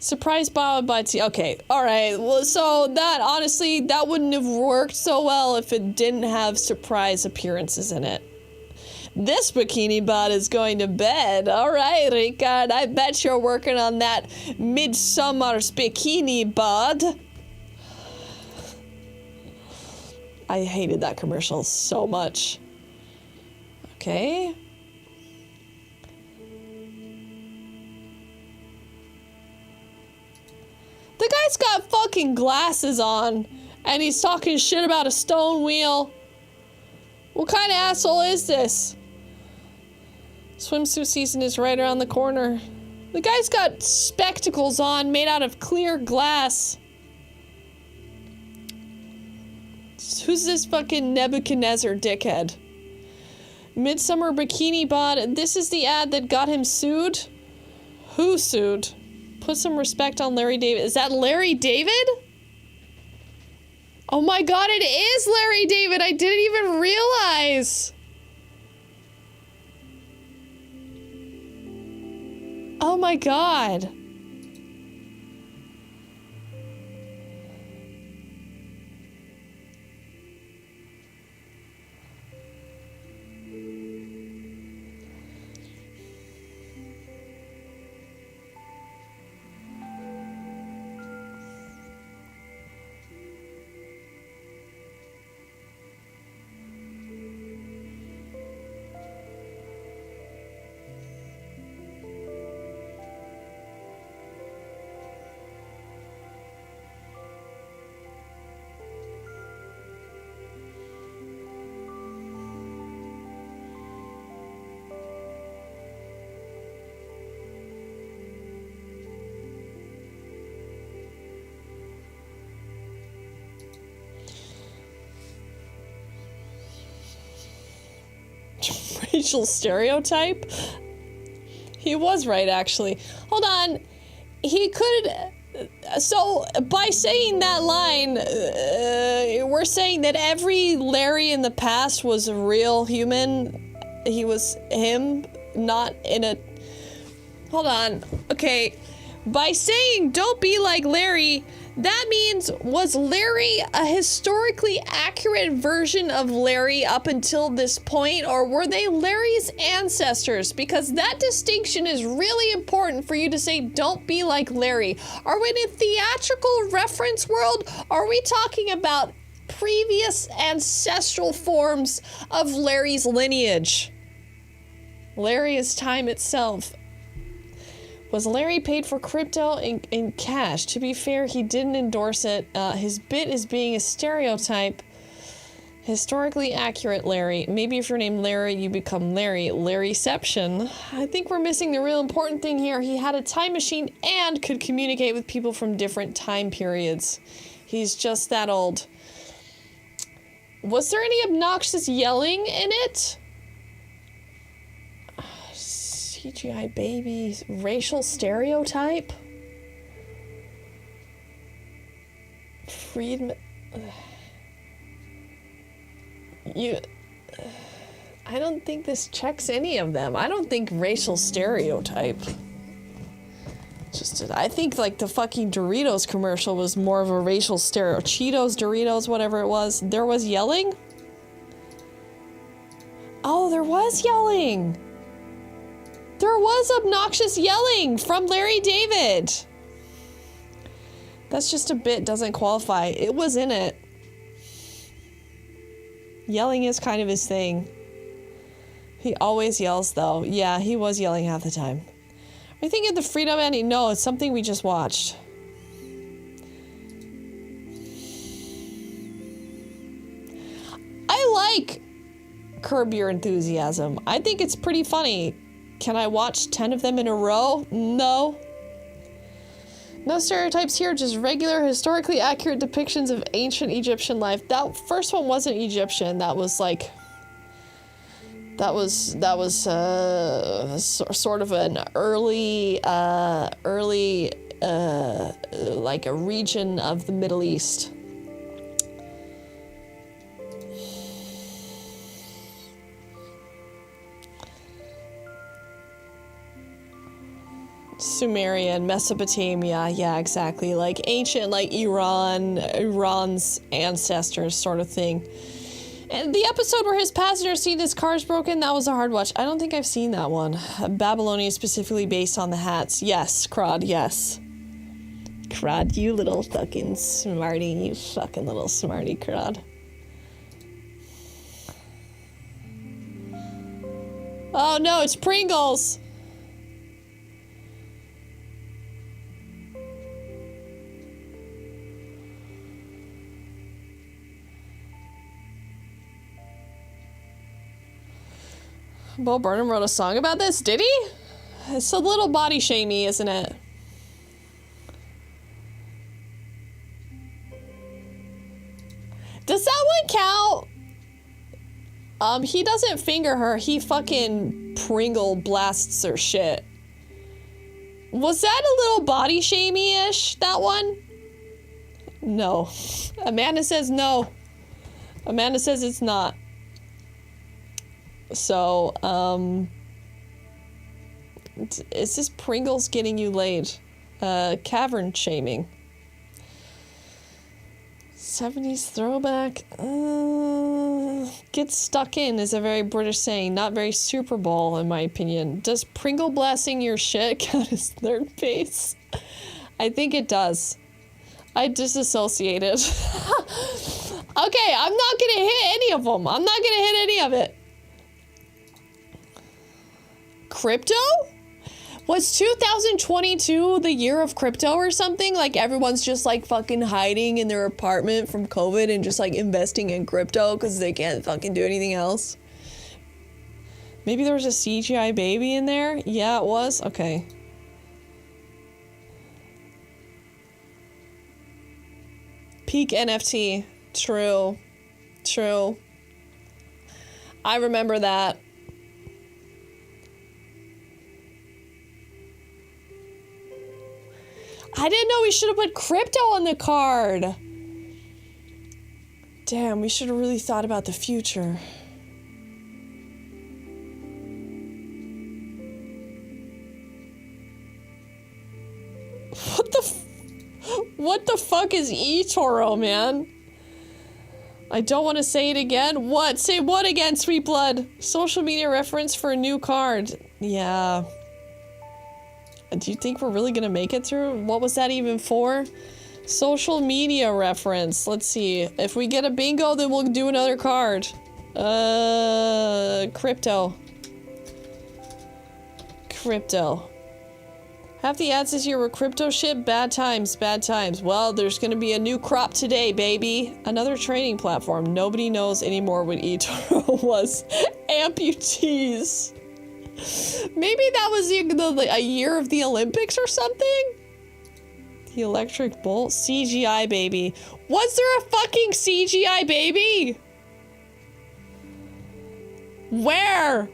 Surprise Bob by T. Okay, alright. Well, so that, honestly, that wouldn't have worked so well if it didn't have surprise appearances in it. This bikini bod is going to bed. Alright, Ricard, I bet you're working on that Midsummer's bikini bod. I hated that commercial so much. Okay. The guy's got fucking glasses on, and he's talking shit about a stone wheel. What kind of asshole is this? Swimsuit season is right around the corner. The guy's got spectacles on made out of clear glass. Who's this fucking Nebuchadnezzar dickhead? Midsummer bikini bod. This is the ad that got him sued? Who sued? Put some respect on Larry David. Is that Larry David? Oh my God, it is Larry David. I didn't even realize. Oh my God. Racial stereotype? He was right, actually. Hold on. He could... So, by saying that line, we're saying that every Larry in the past was a real human. He was him, not in a... Hold on. Okay. By saying don't be like Larry, that means, was Larry a historically accurate version of Larry up until this point, or were they Larry's ancestors? Because that distinction is really important for you to say, don't be like Larry. Are we in a theatrical reference world? Are we talking about previous ancestral forms of Larry's lineage? Larry is time itself. Was Larry paid for crypto in cash? To be fair, he didn't endorse it. His bit is being a stereotype. Historically accurate, Larry. Maybe if you're named Larry, you become Larry. Larryception. I think we're missing the real important thing here. He had a time machine and could communicate with people from different time periods. He's just that old. Was there any obnoxious yelling in it? CGI babies. Racial stereotype? Friedman... I don't think this checks any of them. I don't think racial stereotype. I think like the fucking Doritos commercial was more of a racial stereo. Cheetos, Doritos, whatever it was. There was yelling? Oh, there was yelling! There was obnoxious yelling from Larry David! That's just a bit, doesn't qualify. It was in it. Yelling is kind of his thing. He always yells, though. Yeah, he was yelling half the time. Are you thinking of the Freedom Annie? No, it's something we just watched. I like Curb Your Enthusiasm. I think it's pretty funny. Can I watch 10 of them in a row? No. No stereotypes here, just regular, historically accurate depictions of ancient Egyptian life. That first one wasn't Egyptian. That was like... That was sort of an early, like a region of the Middle East. Sumerian, Mesopotamia, yeah, exactly. Like ancient, like Iran's ancestors sort of thing. And the episode where his passengers see his car's broken, that was a hard watch. I don't think I've seen that one. Babylonia specifically based on the hats. Yes, Crod, yes. Crod, you little fucking smarty, you fucking little smarty, Crod. Oh no, it's Pringles! Bo Burnham wrote a song about this, did he? It's a little body shamey, isn't it? Does that one count? He doesn't finger her, he fucking Pringle blasts her shit. Was that a little body shamey-ish, that one? No. Amanda says no. Amanda says it's not. So, is this Pringles getting you laid? Cavern shaming. 70s throwback. Get stuck in is a very British saying, not very Super Bowl in my opinion. Does Pringle blasting your shit count as third base? I think it does. I disassociated. Okay, I'm not gonna hit any of them. I'm not gonna hit any of it. Crypto? Was 2022 the year of crypto or something? Like everyone's just like fucking hiding in their apartment from COVID and just like investing in crypto because they can't fucking do anything else? Maybe there was a CGI baby in there? Yeah, it was? Okay. Peak NFT. True. True. I remember that. I didn't know we should have put crypto on the card. Damn, we should have really thought about the future. What the fuck is eToro, man? I don't want to say it again. What? Say what again, sweet blood? Social media reference for a new card. Yeah. Do you think we're really gonna make it through? What was that even for? Social media reference. Let's see. If we get a bingo, then we'll do another card. Crypto. Crypto. Half the ads this year were crypto shit. Bad times, bad times. Well, there's gonna be a new crop today, baby. Another training platform. Nobody knows anymore what eToro was. Amputees. Maybe that was a year of the Olympics or something? The electric bolt? CGI baby. Was there a fucking CGI baby? Where?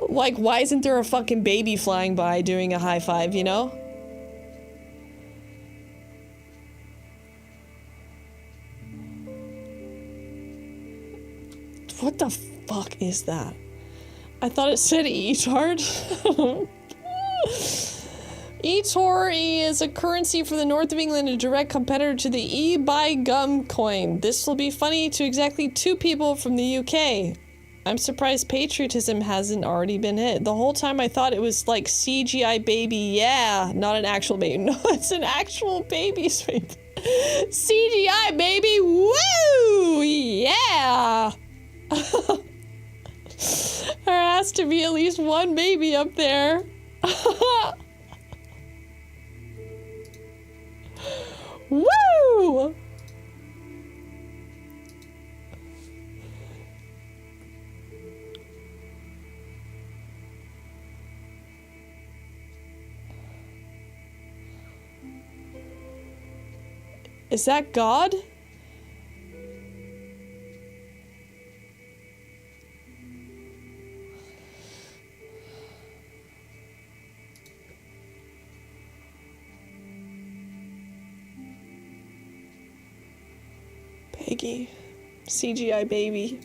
Like, why isn't there a fucking baby flying by doing a high five, you know? What the fuck is that? I thought it said eTard. eTor is a currency for the north of England, a direct competitor to the e-buy gum coin. This will be funny to exactly 2 people from the UK. I'm surprised patriotism hasn't already been hit. The whole time I thought it was like CGI baby, yeah, not an actual baby. No, it's an actual baby's baby. CGI baby, woo, yeah. There has to be at least one baby up there. Woo! Is that God? Peggy. CGI baby.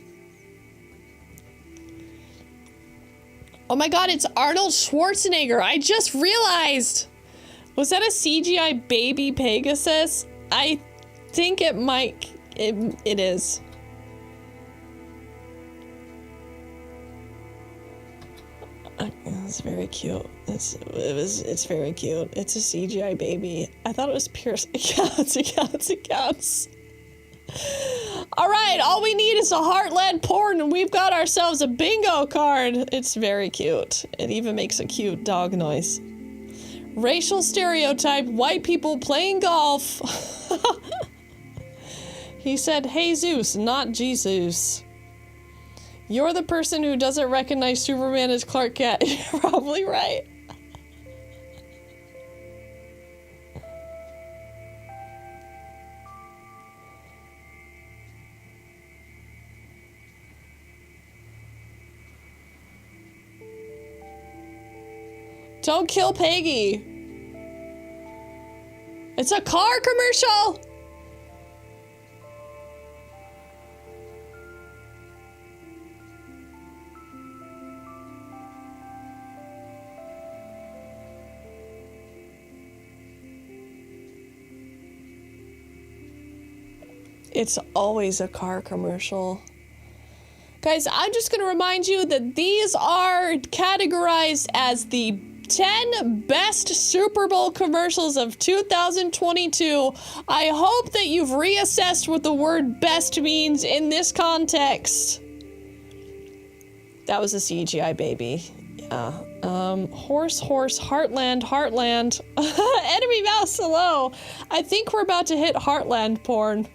Oh my god, it's Arnold Schwarzenegger. I just realized. Was that a CGI baby Pegasus? I think it might. It is. It's very cute. It's very cute. It's a CGI baby. I thought it was Pierce. It counts. All right, all we need is a heartland porn, and we've got ourselves a bingo card. It's very cute. It even makes a cute dog noise. Racial stereotype: white people playing golf. He said, "Hey Zeus, not Jesus." You're the person who doesn't recognize Superman as Clark Kent. You're probably right. Don't kill Peggy. It's a car commercial. It's always a car commercial. Guys, I'm just gonna remind you that these are categorized as the 10 best Super Bowl commercials of 2022. I hope that you've reassessed what the word best means in this context. That was a CGI baby. Yeah. Horse, Heartland. Enemy mouse, hello. I think we're about to hit Heartland porn.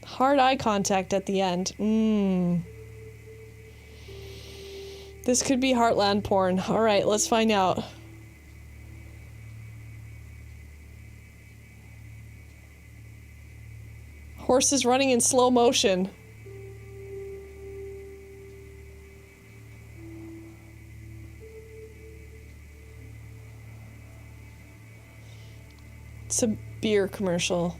Hard eye contact at the end. This could be Heartland porn. All right, let's find out. Horse is running in slow motion. It's a beer commercial.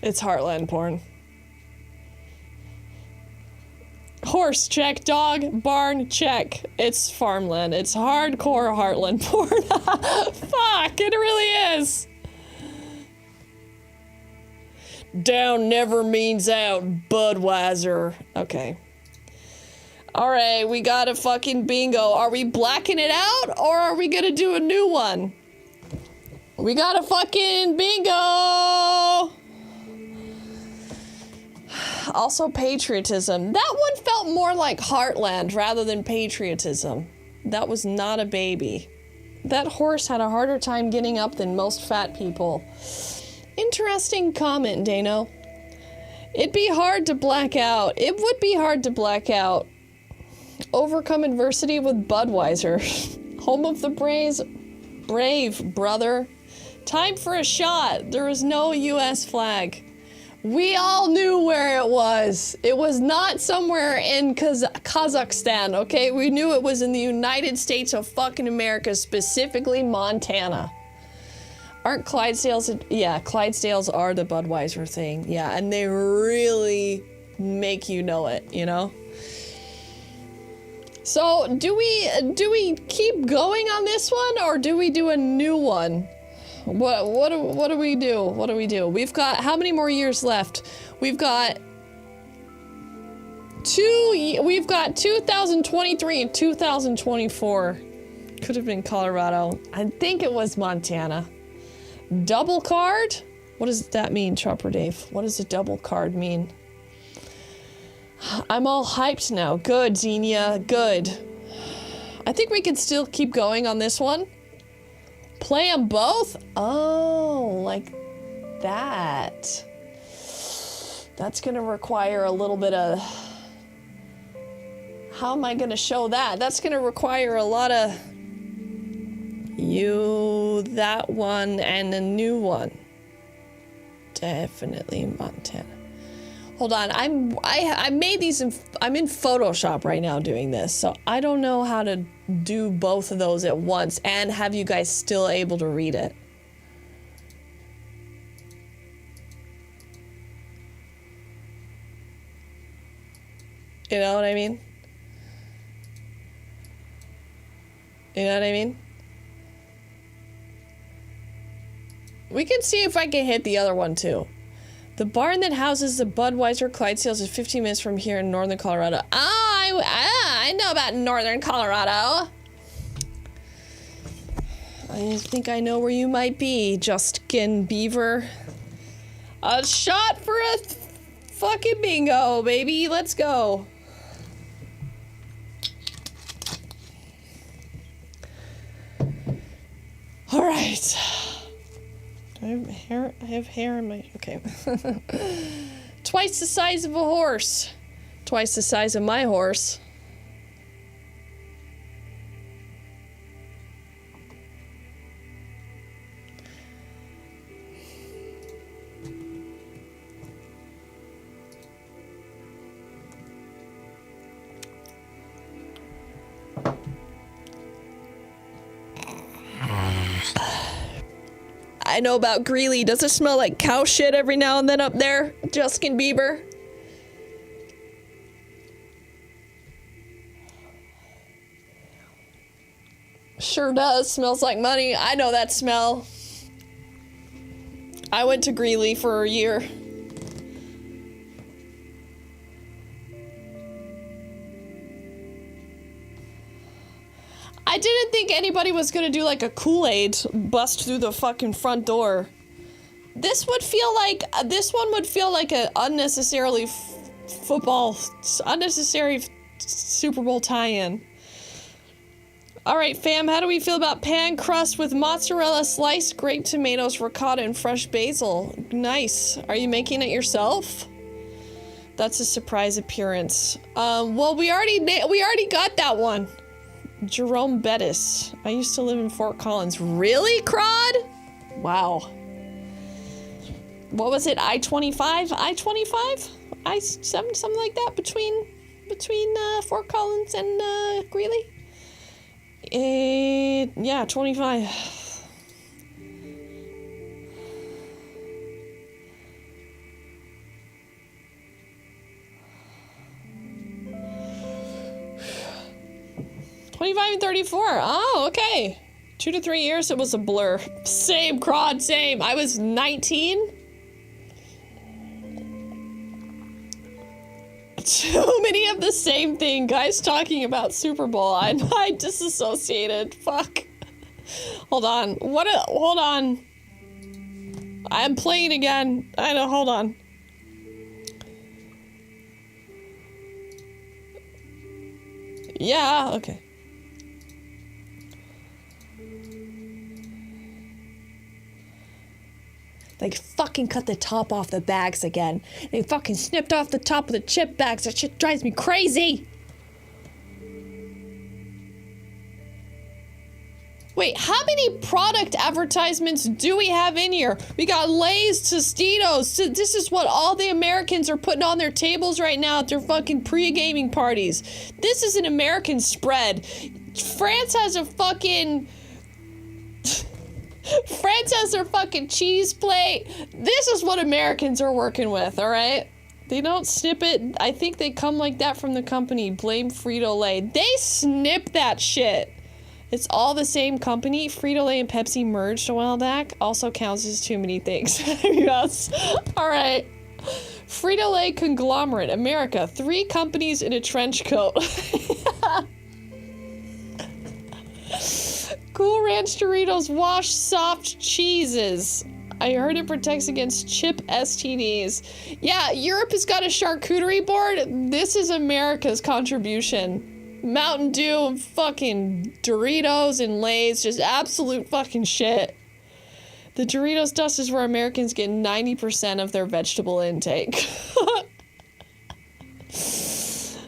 It's Heartland porn. Horse, check. Dog, barn, check. It's farmland. It's hardcore Heartland porn. Fuck, it really is. Down never means out, Budweiser. Okay. Alright, we got a fucking bingo. Are we blacking it out, or are we gonna do a new one? We got a fucking bingo! Also patriotism. That one felt more like Heartland rather than patriotism. That was not a baby. That horse had a harder time getting up than most fat people. Interesting comment, Dano. It'd be hard to black out. It would be hard to black out. Overcome adversity with Budweiser. Home of the Braves. Brave, brother. Time for a shot. There is no U.S. flag. We all knew where it was. It was not somewhere in Kazakhstan, okay? We knew it was in the United States of fucking America, specifically Montana. Aren't Clydesdales? Yeah, Clydesdales are the Budweiser thing. Yeah, and they really make you know it, you know? So, do we keep going on this one, or do we do a new one? What do we do? What do we do? We've got how many more years left? We've got 2023 and 2024. Could have been Colorado. I think it was Montana. Double card? What does that mean, Chopper Dave? What does a double card mean? I'm all hyped now. Good, Xenia. Good. I think we can still keep going on this one. Play them both? Oh, like that. That's gonna require a little bit of... How am I gonna show that? That's gonna require a lot of... that one, and a new one. Definitely Montana. Hold on, I made these I'm in Photoshop right now doing this, so I don't know how to do both of those at once and have you guys still able to read it. You know what I mean? You know what I mean? We can see if I can hit the other one too. The barn that houses the Budweiser Clydesdales is 15 minutes from here in northern Colorado. I know about northern Colorado. I think I know where you might be, Justin Beaver. A shot for a fucking bingo, baby. Let's go. All right. Do I have hair? I have hair in my... Okay. Twice the size of a horse. Twice the size of my horse. I know about Greeley. Does it smell like cow shit every now and then up there, Justin Bieber? Sure does. Smells like money. I know that smell. I went to Greeley for a year. I didn't think anybody was gonna do like a Kool-Aid bust through the fucking front door. This would feel like, this one would feel like an unnecessary Super Bowl tie-in. Alright fam, how do we feel about pan crust with mozzarella, sliced grape tomatoes, ricotta, and fresh basil? Nice. Are you making it yourself? That's a surprise appearance. Well, we already got that one. Jerome Bettis. I used to live in Fort Collins. Really, Crod? Wow. What was it? I-25? I-25? I-7, something like that between Fort Collins and Greeley? Yeah, 25. $25 and $34. Oh, okay. 2 to 3 years, it was a blur. Same, Crod, same. I was 19. Too many of the same thing. Guys talking about Super Bowl. I disassociated. Fuck. Hold on. Hold on. I'm playing again. I know, hold on. Yeah, okay. They fucking cut the top off the bags again. They fucking snipped off the top of the chip bags. That shit drives me crazy. Wait, how many product advertisements do we have in here? We got Lay's, Tostitos. This is what all the Americans are putting on their tables right now at their fucking pre-gaming parties. This is an American spread. France has a fucking... France has their fucking cheese plate. This is what Americans are working with, alright? They don't snip it. I think they come like that from the company. Blame Frito-Lay. They snip that shit. It's all the same company. Frito-Lay and Pepsi merged a while back. Also counts as too many things. Yes. Alright. Frito-Lay conglomerate. America. 3 companies in a trench coat. Cool Ranch Doritos wash soft cheeses. I heard it protects against chip STDs. Yeah, Europe has got a charcuterie board. This is America's contribution. Mountain Dew, fucking Doritos and Lay's, just absolute fucking shit. The Doritos dust is where Americans get 90% of their vegetable intake.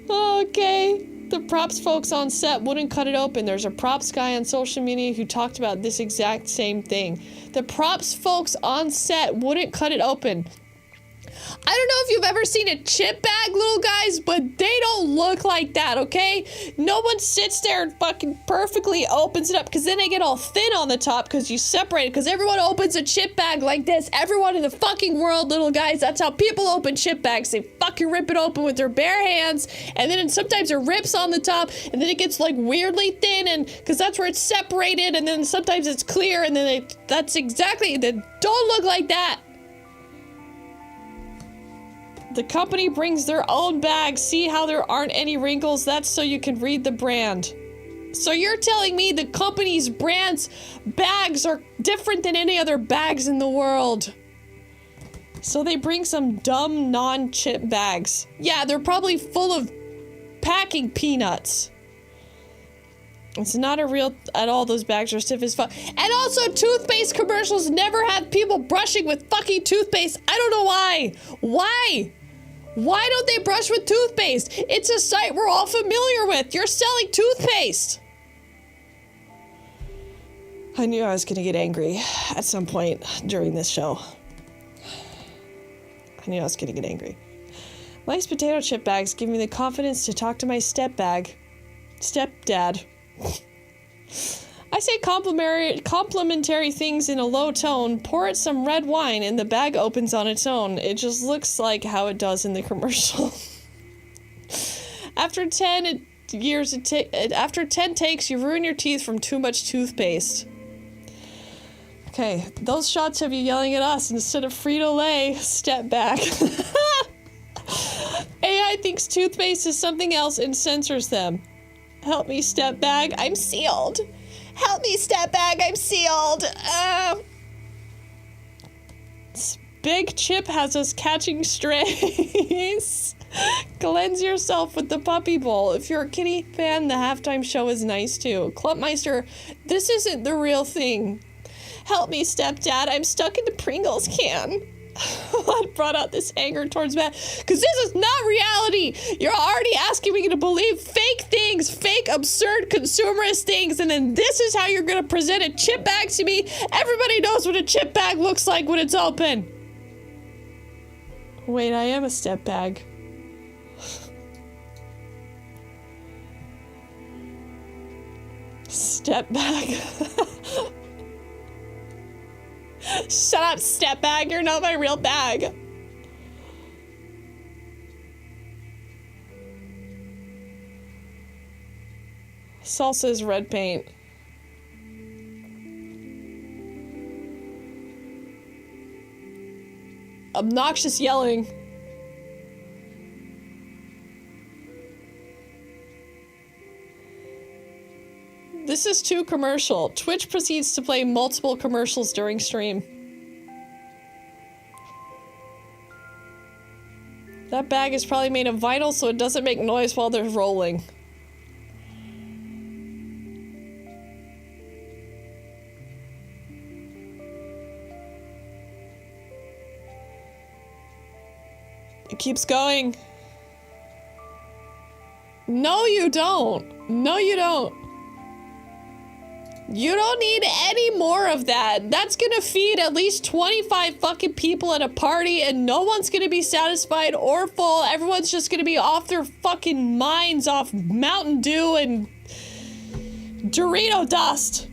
Okay. The props folks on set wouldn't cut it open. There's a props guy on social media who talked about this exact same thing. The props folks on set wouldn't cut it open. I don't know if you've ever seen a chip bag, little guys, but they don't look like that, okay? No one sits there and fucking perfectly opens it up, because then they get all thin on the top because you separate it, because everyone opens a chip bag like this. Everyone in the fucking world, little guys, that's how people open chip bags. They fucking rip it open with their bare hands, and then sometimes it rips on the top, and then it gets like weirdly thin, and because that's where it's separated, and then sometimes it's clear, and then that's exactly, they don't look like that. The company brings their own bags. See how there aren't any wrinkles? That's so you can read the brand. So you're telling me the company's brand's bags are different than any other bags in the world? So they bring some dumb non-chip bags. Yeah, they're probably full of packing peanuts. It's not a real at all. Those bags are stiff as fuck. And also, toothpaste commercials never have people brushing with fucking toothpaste. I don't know why. Why? Why don't they brush with toothpaste? It's a sight we're all familiar with. You're selling toothpaste. I knew I was going to get angry at some point during this show. I knew I was going to get angry. Nice potato chip bags give me the confidence to talk to my stepdad. I say complimentary things in a low tone, pour it some red wine, and the bag opens on its own. It just looks like how it does in the commercial. After 10 takes, you ruin your teeth from too much toothpaste. Okay, those shots have you yelling at us instead of Frito-Lay. Step back. AI thinks toothpaste is something else and censors them. Help me, step bag. I'm sealed. Help me, step bag. I'm sealed. This big chip has us catching strays. Cleanse yourself with the puppy bowl. If you're a kitty fan, the halftime show is nice too. Clumpmeister, this isn't the real thing. Help me, stepdad. I'm stuck in the Pringles can. What brought out this anger towards Matt? Because this is not reality. You're already asking me to believe fake things, fake, absurd, consumerist things, and then this is how you're going to present a chip bag to me. Everybody knows what a chip bag looks like when it's open. Wait, I am a step bag. Step bag. Shut up, step bag. You're not my real bag. Salsa is red paint. Obnoxious yelling. Access to commercial. Twitch proceeds to play multiple commercials during stream. That bag is probably made of vinyl so it doesn't make noise while they're rolling. It keeps going. No, you don't. No, you don't. You don't need any more of that. That's gonna feed at least 25 fucking people at a party and no one's gonna be satisfied or full. Everyone's just gonna be off their fucking minds off Mountain Dew and Dorito dust.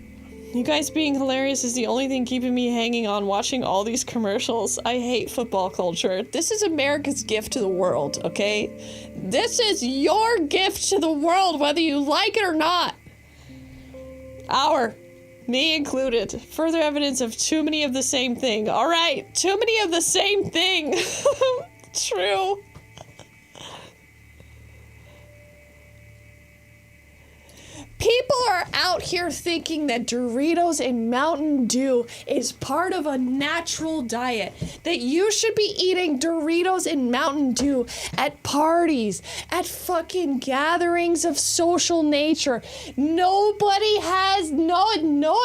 You guys being hilarious is the only thing keeping me hanging on watching all these commercials. I hate football culture. This is America's gift to the world, okay? This is your gift to the world, whether you like it or not. Me included. Further evidence of too many of the same thing. All right, too many of the same thing. True. People are out here thinking that Doritos and Mountain Dew is part of a natural diet. That you should be eating Doritos and Mountain Dew at parties, at fucking gatherings of social nature. Nobody has, no,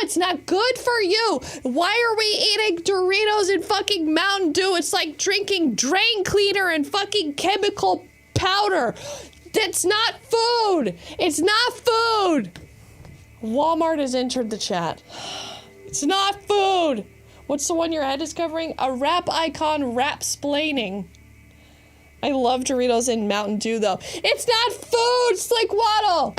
it's not good for you. Why are we eating Doritos and fucking Mountain Dew? It's like drinking drain cleaner and fucking chemical powder. That's not food! It's not food! Walmart has entered the chat. It's not food! What's the one your head is covering? A rap icon rap-splaining. I love Doritos and Mountain Dew, though. It's not food! It's like waddle!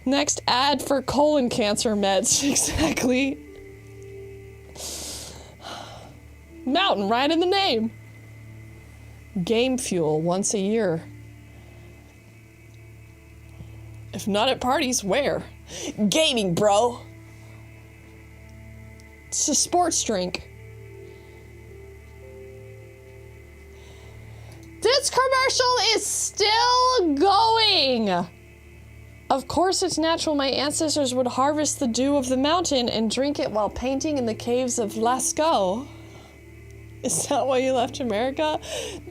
Next ad for colon cancer meds. Exactly. Mountain, right in the name. Game fuel once a year. If not at parties, where? Gaming, bro. It's a sports drink. This commercial is still going. Of course it's natural. My ancestors would harvest the dew of the mountain and drink it while painting in the caves of Lascaux. Is that why you left America?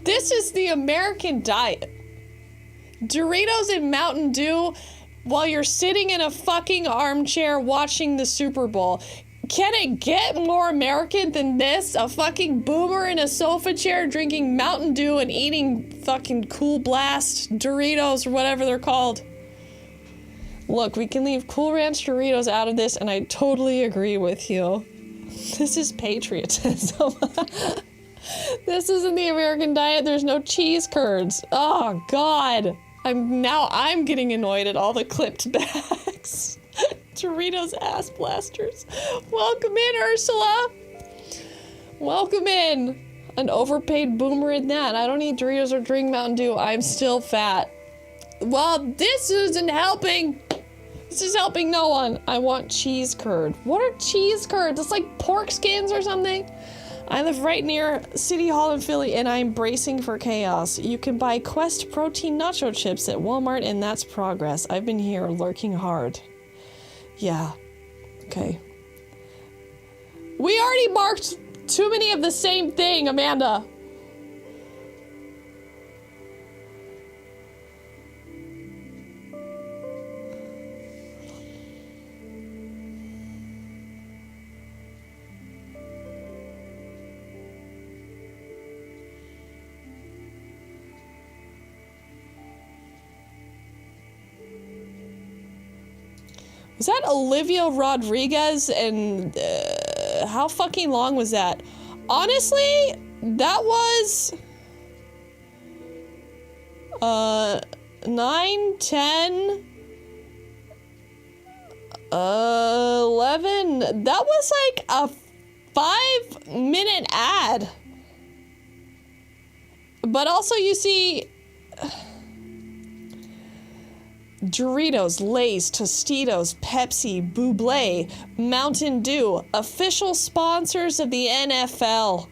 This is the American diet. Doritos and Mountain Dew while you're sitting in a fucking armchair watching the Super Bowl. Can it get more American than this? A fucking boomer in a sofa chair drinking Mountain Dew and eating fucking Cool Blast Doritos or whatever they're called. Look, we can leave Cool Ranch Doritos out of this and I totally agree with you. This is patriotism. This isn't the American diet. There's no cheese curds. Oh, God. I'm getting annoyed at all the clipped bags. Doritos ass blasters. Welcome in, Ursula. Welcome in. An overpaid boomer in that. I don't eat Doritos or drink Mountain Dew. I'm still fat. Well, this isn't helping. This is helping no one. I want cheese curd. What are cheese curds? It's like pork skins or something? I live right near City Hall in Philly and I'm bracing for chaos. You can buy Quest protein nacho chips at Walmart and that's progress. I've been here lurking hard. Yeah. Okay. We already marked too many of the same thing, Amanda. Was that Olivia Rodriguez? And how fucking long was that? Honestly, that was 9, 10, 11. That was like a 5-minute ad. But also you see Doritos, Lay's, Tostitos, Pepsi, Buble, Mountain Dew, official sponsors of the NFL.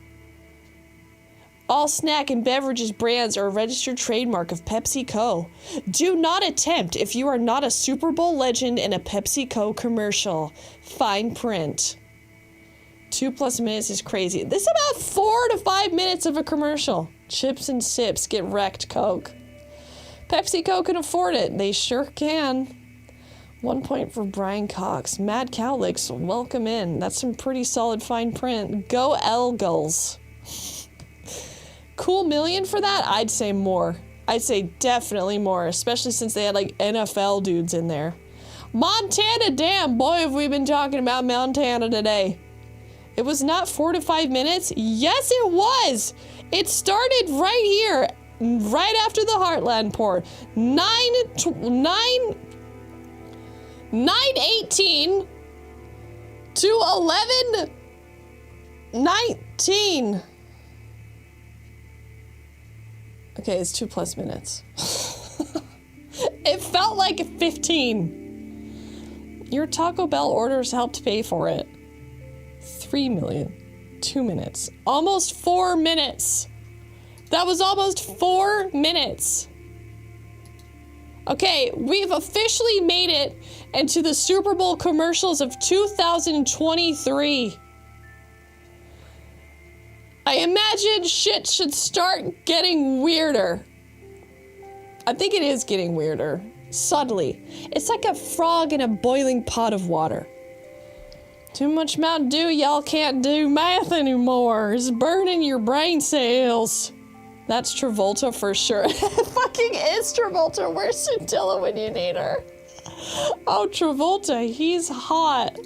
All snack and beverages brands are a registered trademark of PepsiCo. Do not attempt if you are not a Super Bowl legend in a PepsiCo commercial. Fine print. 2+ minutes is crazy. This is about 4 to 5 minutes of a commercial. Chips and sips, get wrecked, Coke. PepsiCo can afford it. They sure can. 1 point for Brian Cox. Mad Cowlicks, welcome in. That's some pretty solid fine print. Go Elgulls. Cool million for that? I'd say more. I'd say definitely more, especially since they had like NFL dudes in there. Montana, damn, boy, have we been talking about Montana today. It was not 4 to 5 minutes? Yes, it was. It started right here, right after the Heartland pour. 9:18 to 11:19. Okay, it's 2+ minutes. It felt like 15. Your Taco Bell orders helped pay for it. 3 million. 2 minutes. Almost 4 minutes. That was almost 4 minutes. Okay, we've officially made it into the Super Bowl commercials of 2023. I imagine shit should start getting weirder. I think it is getting weirder. Subtly. It's like a frog in a boiling pot of water. Too much Mountain Dew, y'all can't do math anymore. It's burning your brain cells. That's Travolta for sure. It fucking is Travolta. Where's Scintilla when you need her? Oh, Travolta, he's hot.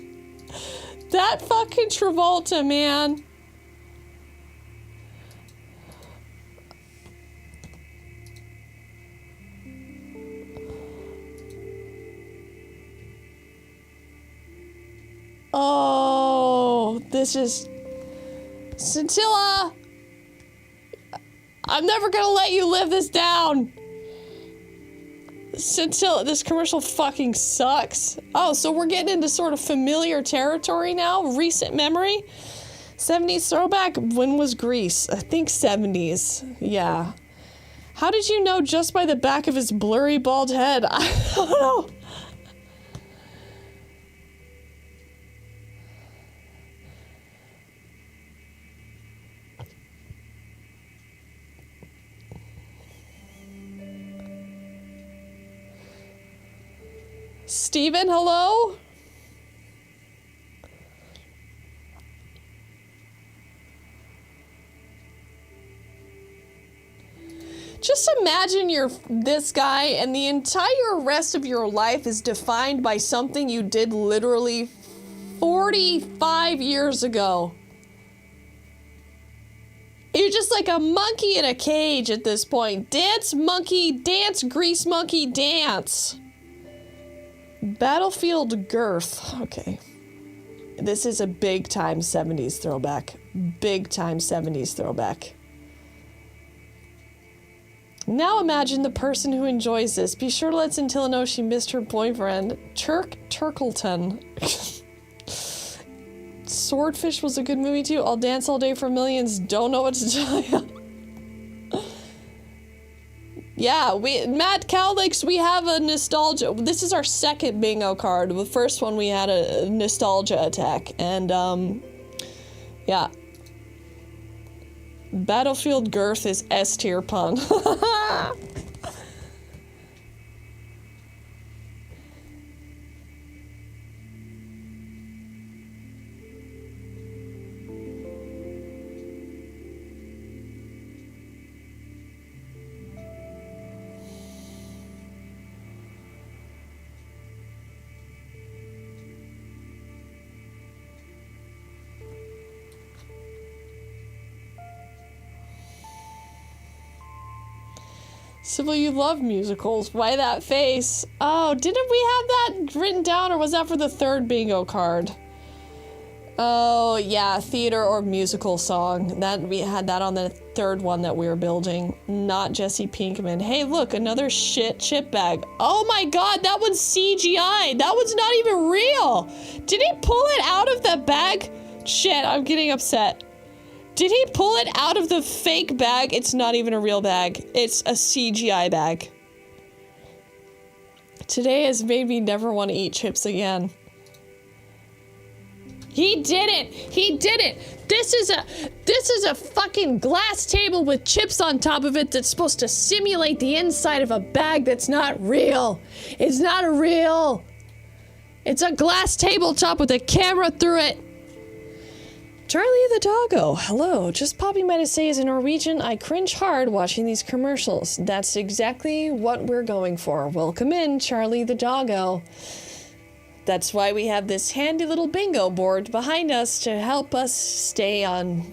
That fucking Travolta, man. Oh, this is Scintilla. I'm never gonna let you live this down. Scintilla, this commercial fucking sucks. Oh, so we're getting into sort of familiar territory now. Recent memory. 70s throwback. When was Grease? I think 70s. Yeah. How did you know just by the back of his blurry bald head? I don't know. Steven, hello? Just imagine you're this guy and the entire rest of your life is defined by something you did literally 45 years ago. You're just like a monkey in a cage at this point. Dance, monkey, dance, grease monkey, dance. Battlefield girth. Okay. This is a big time 70s throwback. Big time 70s throwback. Now imagine the person who enjoys this. Be sure to let Scintilla know she missed her boyfriend. Turkleton. Swordfish was a good movie too. I'll dance all day for millions. Don't know what to tell you. Yeah, Matt Cowlicks, we have a nostalgia. This is our second bingo card. The first one we had a nostalgia attack. And, yeah. Battlefield girth is S tier pun. Sybil, you love musicals. Why that face? Oh, didn't we have that written down, or was that for the third bingo card? Oh, yeah, theater or musical song. That we had that on the third one that we were building. Not Jesse Pinkman. Hey, look, another shit chip bag. Oh my god, that one's CGI. That one's not even real. Did he pull it out of the bag? Shit, I'm getting upset. Did he pull it out of the fake bag? It's not even a real bag. It's a CGI bag. Today has made me never want to eat chips again. He did it! He did it! This is a fucking glass table with chips on top of it that's supposed to simulate the inside of a bag that's not real. It's not real. It's a glass tabletop with a camera through it. Charlie the doggo. Hello. Just popping by to say as a Norwegian, I cringe hard watching these commercials. That's exactly what we're going for. Welcome in, Charlie the doggo. That's why we have this handy little bingo board behind us to help us stay on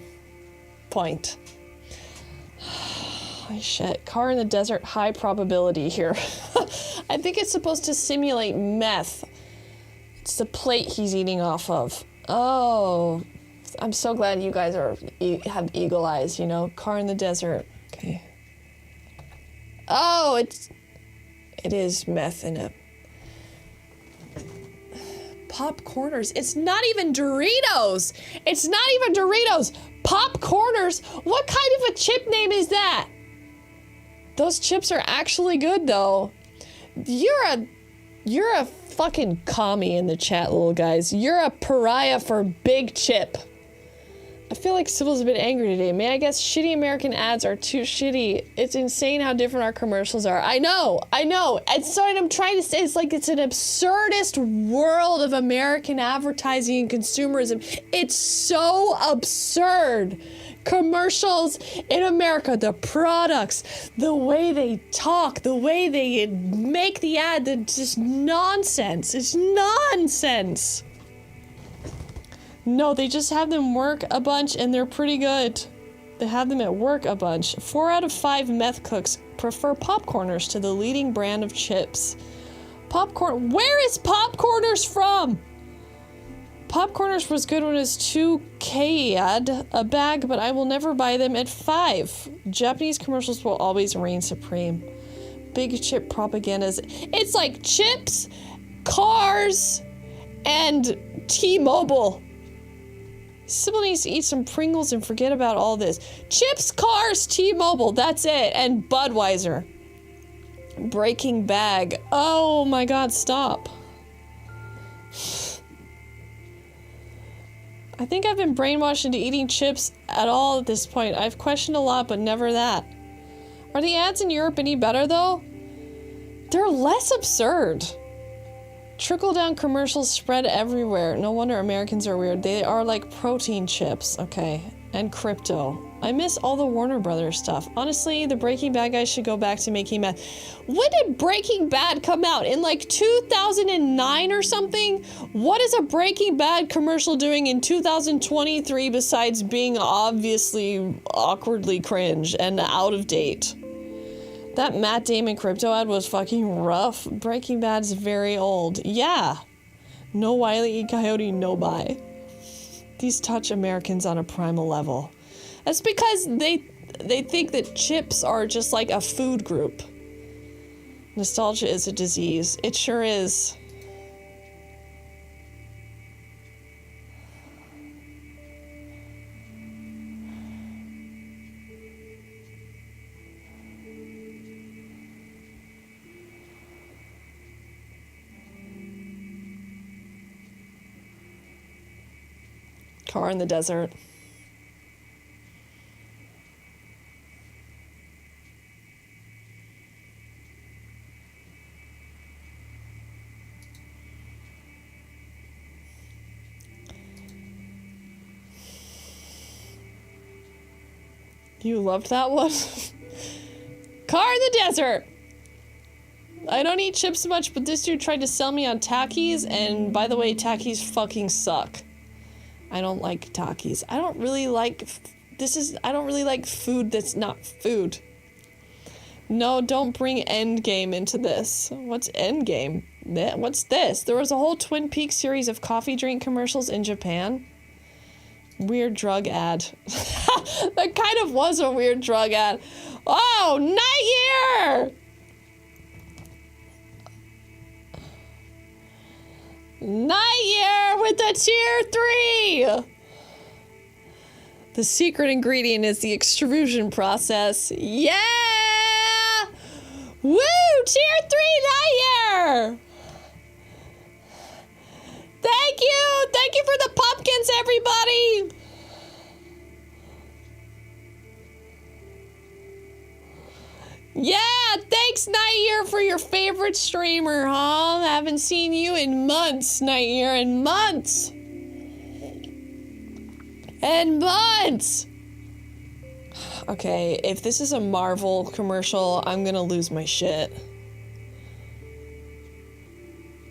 point. Oh, shit. Car in the desert, high probability here. I think it's supposed to simulate meth. It's the plate he's eating off of. Oh, I'm so glad you guys have eagle eyes, you know? Car in the desert. Okay. Oh, it is meth in it. Popcorners. It's not even Doritos. It's not even Doritos. Popcorners. What kind of a chip name is that? Those chips are actually good though. You're a fucking commie in the chat, little guys. You're a pariah for Big Chip. I feel like Sybil's a bit angry today. Man, I guess shitty American ads are too shitty. It's insane how different our commercials are. I know. And so what I'm trying to say is like it's an absurdist world of American advertising and consumerism. It's so absurd. Commercials in America, the products, the way they talk, the way they make the ad, it's just nonsense. It's nonsense. No, they just have them work a bunch and they're pretty good. They have them at work a bunch. 4 out of 5 meth cooks prefer Popcorners to the leading brand of chips. Popcorn, where is Popcorners from? Popcorners was good when it was 2K a bag, but I will never buy them at 5. Japanese commercials will always reign supreme. Big chip propagandas. It's like chips, cars, and T-Mobile. Sybil needs to eat some Pringles and forget about all this. Chips, cars, T-Mobile, that's it. And Budweiser. Breaking Bag. Oh my god, stop. I think I've been brainwashed into eating chips at all at this point. I've questioned a lot, but never that. Are the ads in Europe any better, though? They're less absurd. Trickle-down commercials spread everywhere. No wonder Americans are weird. They are like protein chips. Okay. And crypto. I miss all the Warner Brothers stuff. Honestly, the Breaking Bad guys should go back to making meth. When did Breaking Bad come out? In like 2009 or something? What is a Breaking Bad commercial doing in 2023 besides being obviously awkwardly cringe and out of date? That Matt Damon crypto ad was fucking rough. Breaking Bad's very old. Yeah. No Wile E. Coyote, no buy. These touch Americans on a primal level. That's because they think that chips are just like a food group. Nostalgia is a disease. It sure is. Car in the desert. You loved that one? Car in the desert! I don't eat chips much, but this dude tried to sell me on Takis, and by the way, Takis fucking suck. I don't like Takis. I don't really like food that's not food. No, don't bring Endgame into this. What's Endgame? What's this? There was a whole Twin Peaks series of coffee drink commercials in Japan. Weird drug ad. That kind of was a weird drug ad. Oh, Night Year! Night Year with the tier 3! The secret ingredient is the extrusion process. Yeah! Woo! Tier 3 Nightmare! Thank you! Thank you for the pumpkins, everybody! Yeah! Thanks, Nightmare, for your favorite streamer, huh? Haven't seen you in months, Nightmare, in months! And months! Okay, if this is a Marvel commercial, I'm gonna lose my shit.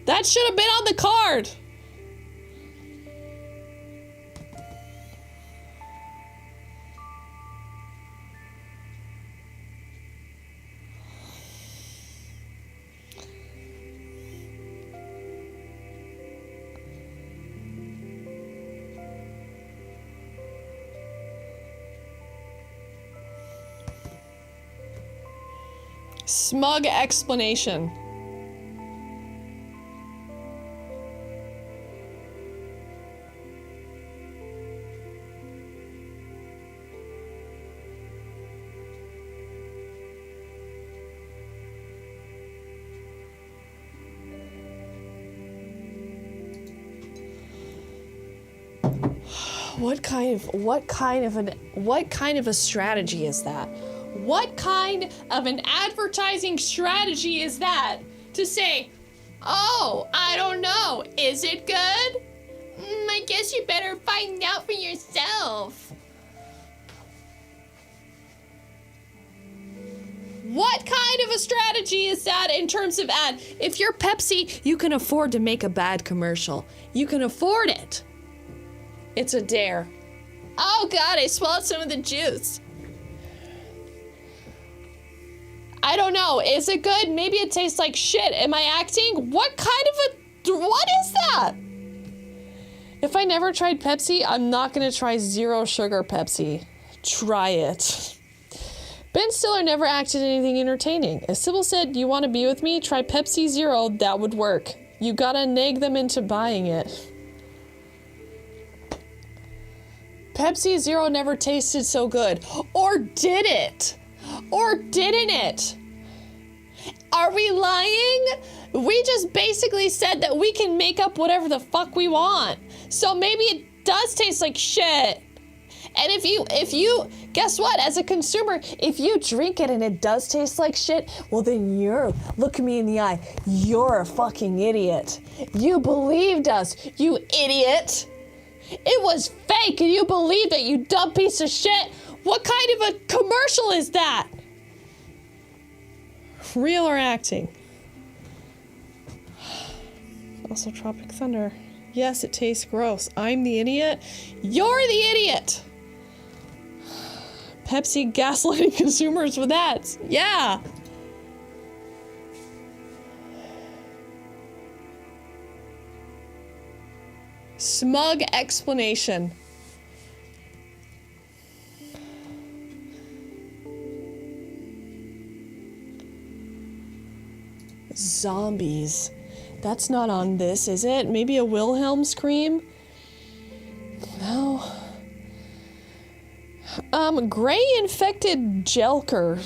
That should have been on the card! Smug explanation. What kind of a strategy is that? What kind of an advertising strategy is that? To say, oh, I don't know, is it good? I guess you better find out for yourself. What kind of a strategy is that in terms of ad? If you're Pepsi, you can afford to make a bad commercial. You can afford it. It's a dare. Oh God, I swallowed some of the juice. I don't know. Is it good? Maybe it tastes like shit. Am I acting? What is that? If I never tried Pepsi, I'm not gonna try zero sugar Pepsi. Try it. Ben Stiller never acted anything entertaining. If Sybil said, you want to be with me? Try Pepsi Zero. That would work. You gotta nag them into buying it. Pepsi Zero never tasted so good. Or did it? Or didn't it? Are we lying? We just basically said that we can make up whatever the fuck we want. So maybe it does taste like shit. And if you, guess what? As a consumer, if you drink it and it does taste like shit, well then look me in the eye. You're a fucking idiot. You believed us, you idiot. It was fake and you believed it, you dumb piece of shit. What kind of a commercial is that? Real or acting? Also Tropic Thunder. Yes, it tastes gross. I'm the idiot. You're the idiot. Pepsi gaslighting consumers with ads. Yeah. Smug explanation. Zombies. That's not on this, is it? Maybe a Wilhelm scream? No. Gray infected Jelker.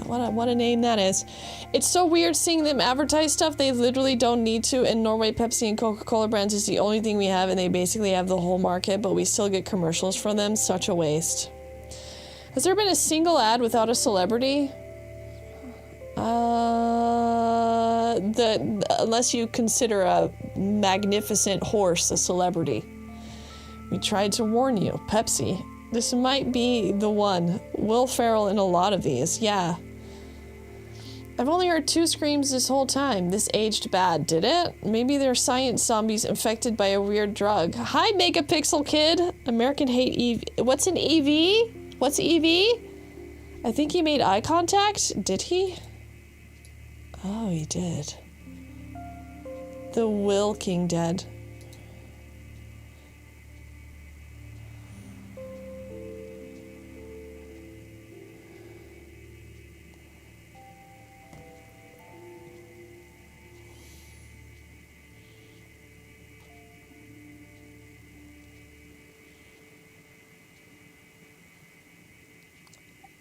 What a name that is. It's so weird seeing them advertise stuff they literally don't need to. In Norway, Pepsi and Coca-Cola brands is the only thing we have, and they basically have the whole market, but we still get commercials from them. Such a waste. Has there been a single ad without a celebrity? Unless you consider a magnificent horse a celebrity. We tried to warn you. Pepsi. This might be the one. Will Ferrell in a lot of these. Yeah. I've only heard 2 screams this whole time. This aged bad, did it? Maybe they're science zombies infected by a weird drug. Hi, Megapixel Kid. American hate EV. What's an EV? What's EV? I think he made eye contact. Did he? Oh, he did. The Will King dead.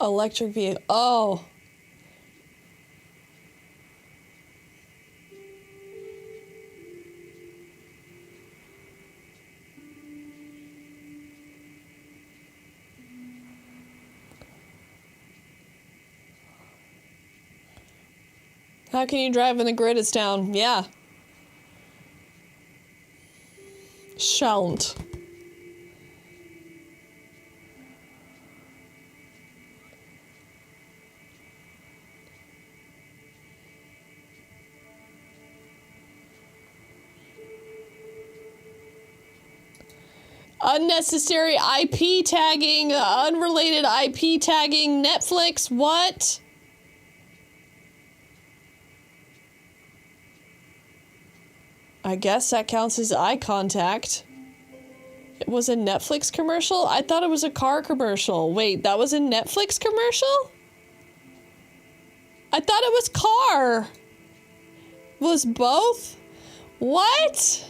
Electric vehicle. Oh. How can you drive when the grid is down? Yeah. Shan't. Unnecessary IP tagging, unrelated IP tagging, Netflix, what? I guess that counts as eye contact. It was a Netflix commercial? I thought it was a car commercial. Wait, that was a Netflix commercial? I thought it was car. Was both? What?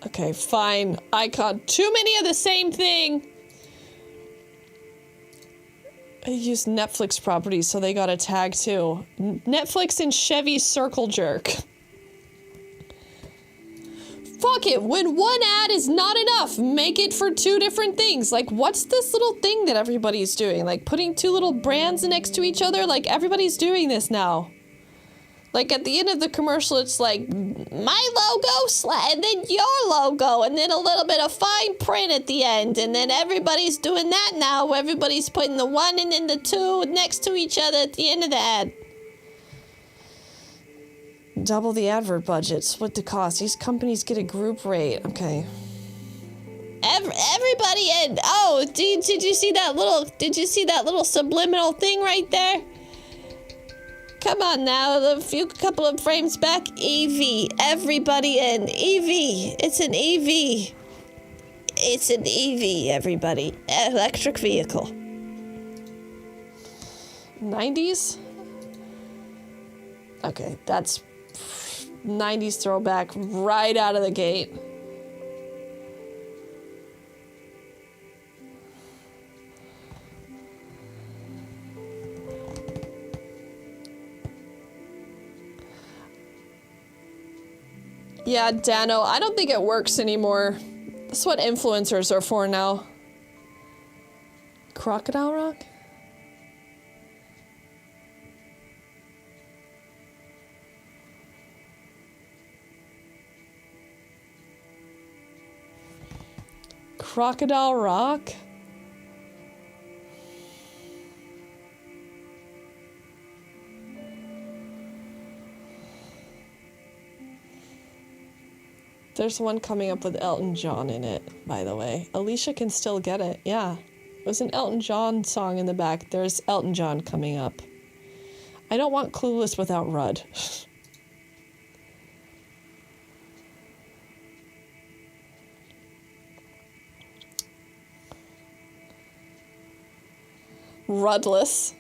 Okay, fine. Icon. Too many of the same thing. I used Netflix properties, so they got a tag too. Netflix and Chevy Circle Jerk. Fuck it. When one ad is not enough, make it for two different things. Like, what's this little thing that everybody's doing? Like, putting two little brands next to each other? Like, everybody's doing this now. Like, at the end of the commercial, it's like, my logo, and then your logo, and then a little bit of fine print at the end. And then everybody's doing that now. Everybody's putting the one and then the two next to each other at the end of the ad. Double the advert budget. Split the cost. These companies get a group rate. Okay. Everybody in. Oh, did you see that little subliminal thing right there? Come on now, couple of frames back. EV, everybody in. EV, it's an EV. It's an EV, everybody. Electric vehicle. 90s? Okay, that's 90s throwback right out of the gate. Yeah, Dano, I don't think it works anymore. That's what influencers are for now. Crocodile Rock? Crocodile Rock? There's one coming up with Elton John in it, by the way. Alicia can still get it, yeah. There's an Elton John song in the back. There's Elton John coming up. I don't want Clueless without Rudd. Rudless.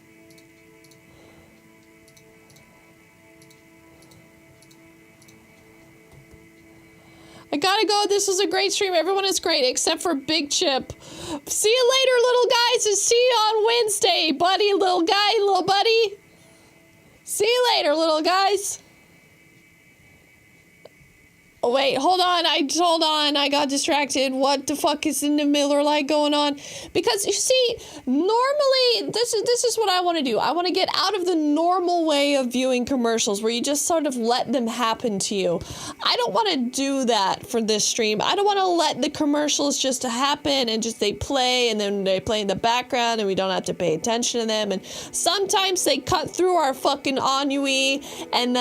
I gotta go. This was a great stream. Everyone is great except for Big Chip. See you later, little guys, and see you on Wednesday, buddy, little guy, little buddy. See you later, little guys. Oh, wait, hold on. I got distracted. What the fuck is in the Miller Lite going on? Because you see, normally this is what I want to do. I want to get out of the normal way of viewing commercials where you just sort of let them happen to you. I don't want to do that for this stream. I don't want to let the commercials just happen and just they play and then they play in the background and we don't have to pay attention to them. And sometimes they cut through our fucking ennui and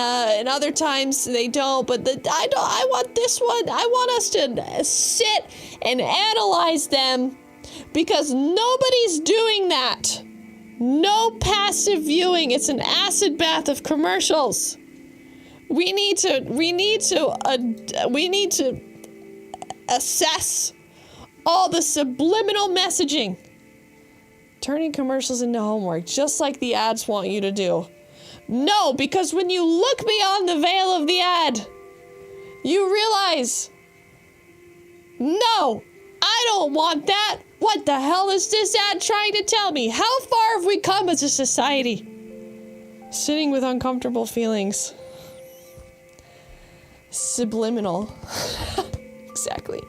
other times they don't. But I want this one. I want us to sit and analyze them because nobody's doing that. No passive viewing. It's an acid bath of commercials. We need to assess all the subliminal messaging. Turning commercials into homework, just like the ads want you to do. No, because when you look beyond the veil of the ad, you realize, no, I don't want that. What the hell is this ad trying to tell me? How far have we come as a society? Sitting with uncomfortable feelings. Subliminal. Exactly.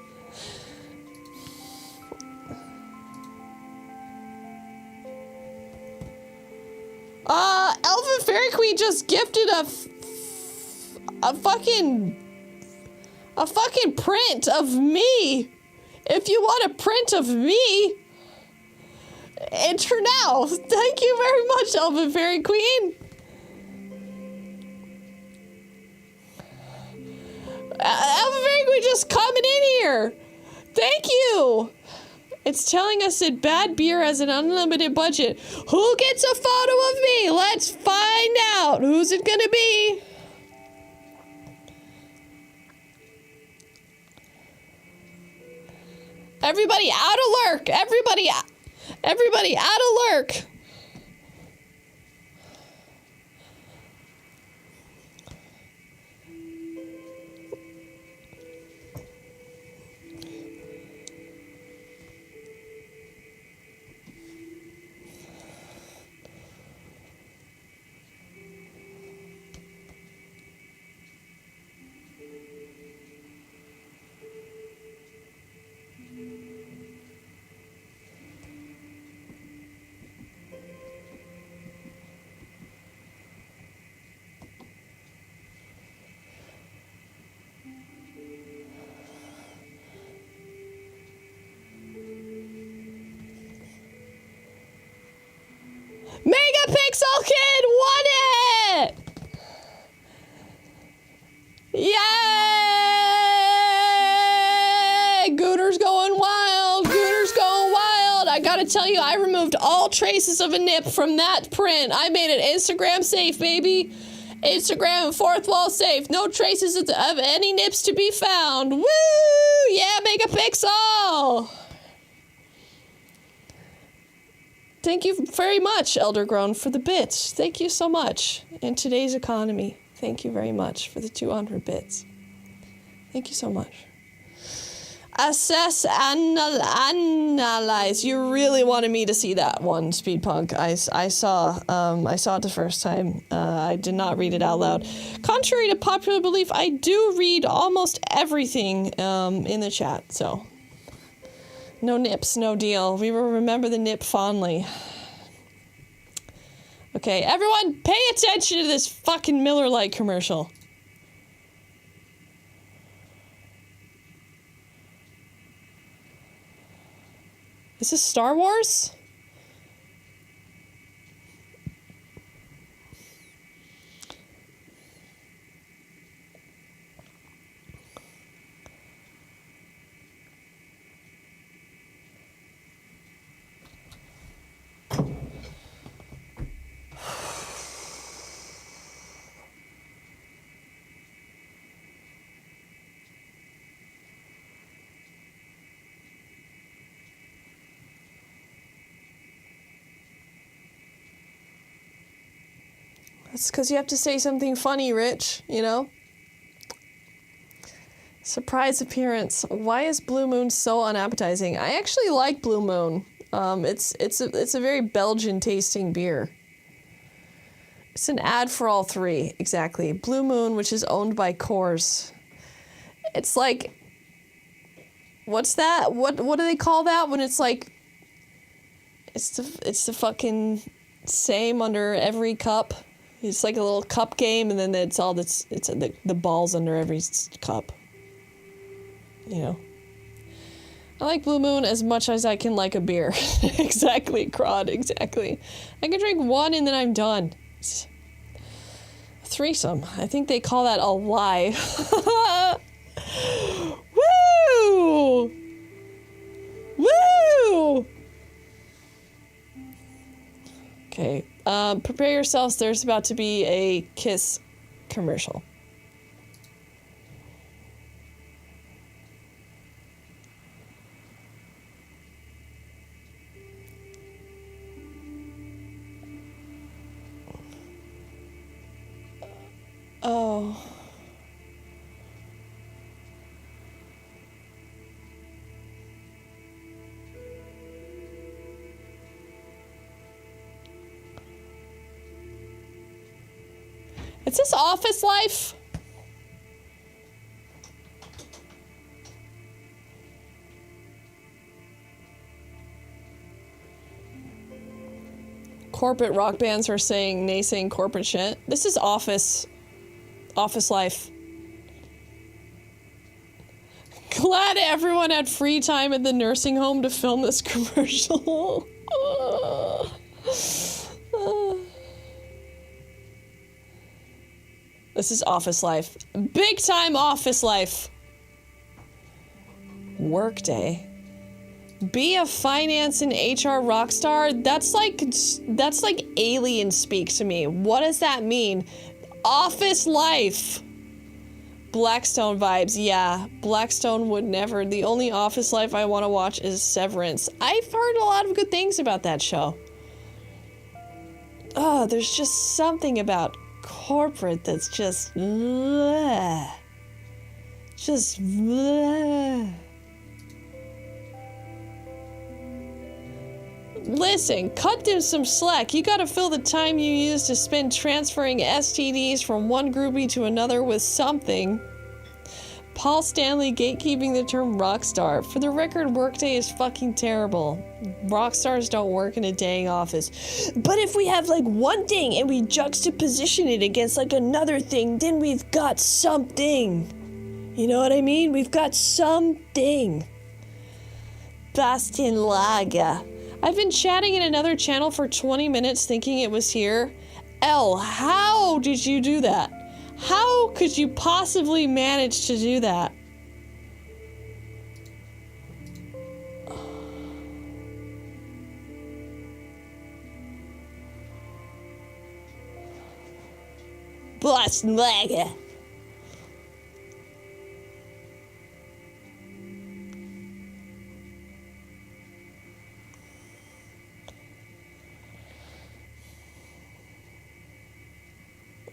Elven Fairy Queen just gifted a fucking print of me. If you want a print of me, enter now. Thank you very much, Elven Fairy Queen. Elven Fairy Queen just coming in here. Thank you. It's telling us that bad beer has an unlimited budget. Who gets a photo of me? Let's find out. Who's it gonna be? Everybody out of lurk. Everybody out of lurk. Megapixel Kid won it! Yay! Gooter's going wild. Gooter's going wild. I gotta tell you, I removed all traces of a nip from that print. I made it Instagram safe, baby. Instagram fourth wall safe. No traces of any nips to be found. Woo! Yeah, Megapixel! Thank you very much, Eldergrown, for the bits. Thank you so much. In today's economy, thank you very much for the 200 bits. Thank you so much. Assess, analyze. You really wanted me to see that one, Speedpunk. I saw it the first time. I did not read it out loud. Contrary to popular belief, I do read almost everything in the chat, so... No nips, no deal. We will remember the nip fondly. Okay, everyone, pay attention to this fucking Miller Lite commercial. Is this Star Wars? That's because you have to say something funny, Rich, you know? Surprise appearance. Why is Blue Moon so unappetizing? I actually like Blue Moon. It's a very Belgian tasting beer. It's an ad for all three, exactly. Blue Moon, which is owned by Coors. It's like, what's that? What do they call that when it's like, it's the fucking same under every cup. It's like a little cup game, and then it's the balls under every cup. You know. I like Blue Moon as much as I can like a beer. Exactly, Crod, exactly. I can drink one and then I'm done. It's a threesome. I think they call that a lie. Woo! Woo! Okay. Prepare yourselves. There's about to be a Kiss commercial. Oh. Is this office life? Corporate rock bands are naysaying corporate shit. This is office life. Glad everyone had free time at the nursing home to film this commercial. This is office life. Big time office life. Workday. Be a finance and HR rock star? That's like alien speak to me. What does that mean? Office life. Blackstone vibes. Yeah, Blackstone would never. The only office life I want to watch is Severance. I've heard a lot of good things about that show. Oh, there's just something about corporate that's just bleh. Just bleh. Listen, cut them some slack. You gotta fill the time you use to spend transferring STDs from one groupie to another with something. Paul Stanley gatekeeping the term rockstar. For the record, Workday is fucking terrible. Rockstars don't work in a dang office. But if we have like one thing and we juxtaposition it against like another thing, then we've got something. You know what I mean? We've got something. Bastin Laga. I've been chatting in another channel for 20 minutes thinking it was here. Elle, how did you do that? How could you possibly manage to do that? Bastin Laga.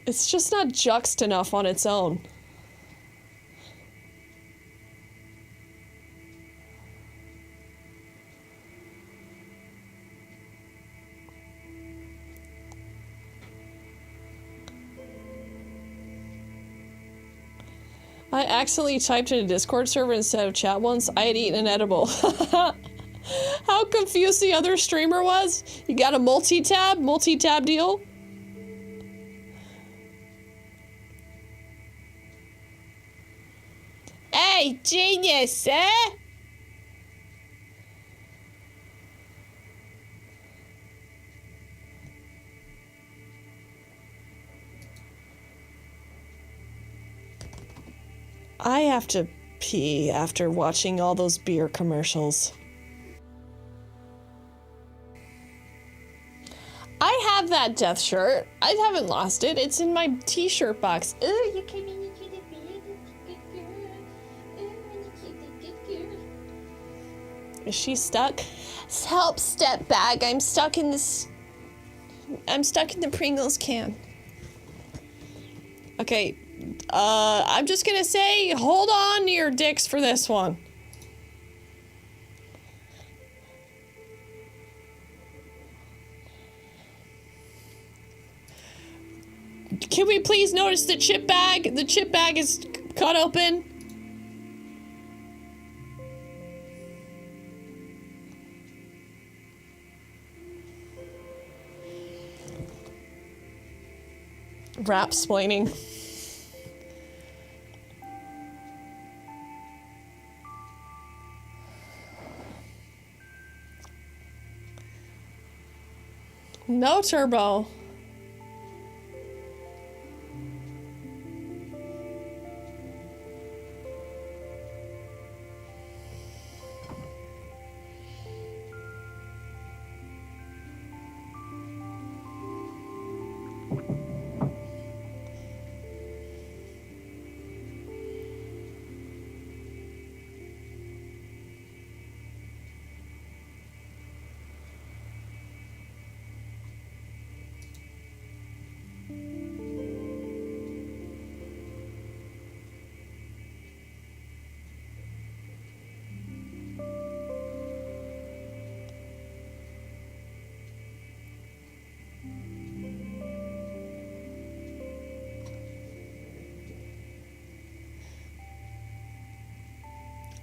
It's just not juxt enough on its own. I accidentally typed in a Discord server instead of chat once. I had eaten an edible. How confused the other streamer was? You got a multi-tab deal? Hey, genius, eh? I have to pee after watching all those beer commercials. I have that death shirt. I haven't lost it. It's in my t-shirt box. Ooh, you came in, you cute good girl. Ooh, you cute good girl. Is she stuck? Help, step back. I'm stuck in the Pringles can. Okay, I'm just gonna say, hold on to your dicks for this one. Can we please notice the chip bag? The chip bag is cut open. Rap-splaining. No turbo.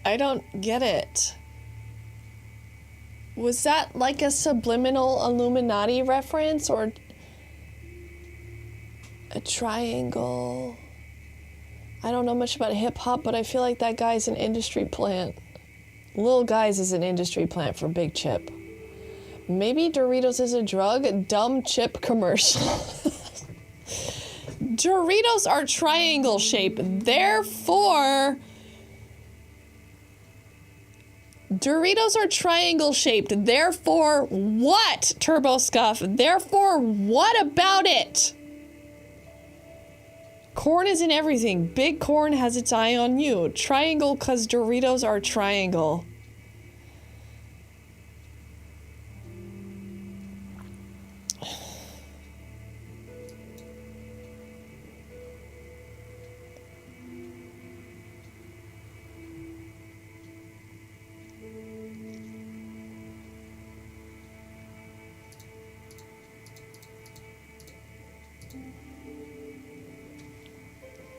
I don't get it. Was that like a subliminal Illuminati reference or a triangle? I don't know much about hip hop, but I feel like that guy's an industry plant. Lil Guys is an industry plant for Big Chip. Maybe Doritos is a drug? Dumb chip commercial. Doritos are triangle shaped, therefore... Doritos are triangle shaped, therefore what, Turbo Scuff? Therefore what about it? Corn is in everything. Big corn has its eye on you. Triangle cause Doritos are triangle.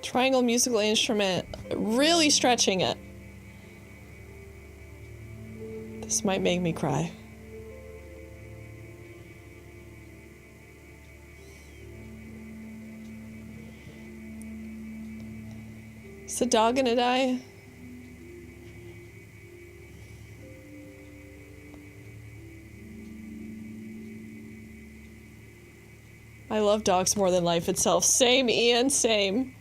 Triangle musical instrument. Really stretching it. This might make me cry. Is the dog gonna die? I love dogs more than life itself. Same, Ian, same.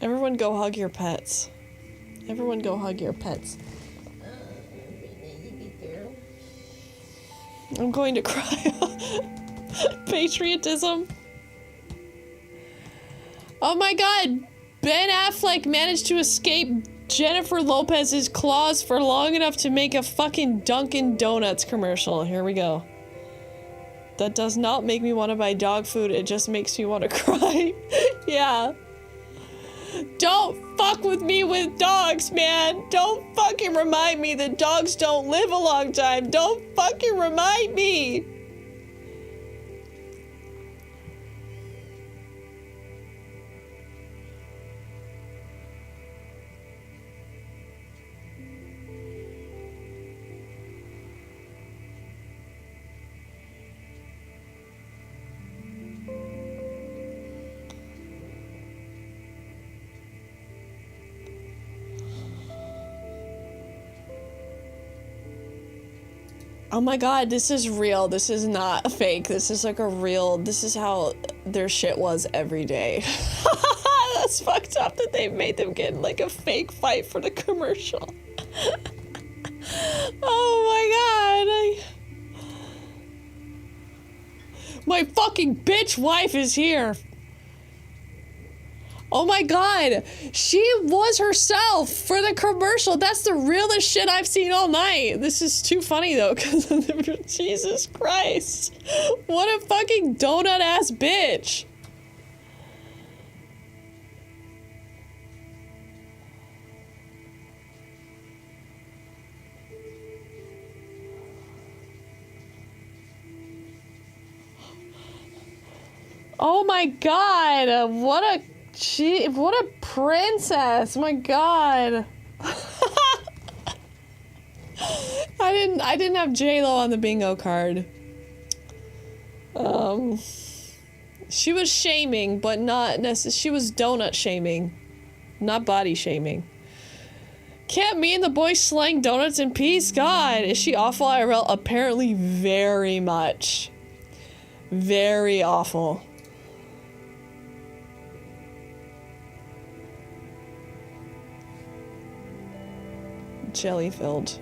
Everyone go hug your pets. Everyone go hug your pets. I'm going to cry. Patriotism. Oh my god! Ben Affleck managed to escape Jennifer Lopez's claws for long enough to make a fucking Dunkin' Donuts commercial. Here we go. That does not make me want to buy dog food, it just makes me want to cry. Yeah. Don't fuck with me with dogs, man! Don't fucking remind me that dogs don't live a long time! Don't fucking remind me! Oh my god, this is real. This is not a fake. This is like a real... This is how their shit was every day. That's fucked up that they made them get in like a fake fight for the commercial. Oh my god. My fucking bitch wife is here. Oh my god, she was herself for the commercial. That's the realest shit I've seen all night. This is too funny though, because Jesus Christ. What a fucking donut ass bitch. Oh my god, what a princess! My god. I didn't have J-Lo on the bingo card. She was shaming, but not necessarily. She was donut shaming, not body shaming. Can't me and the boys slang donuts in peace? God, is she awful IRL? Apparently very much. Very awful. Jelly filled.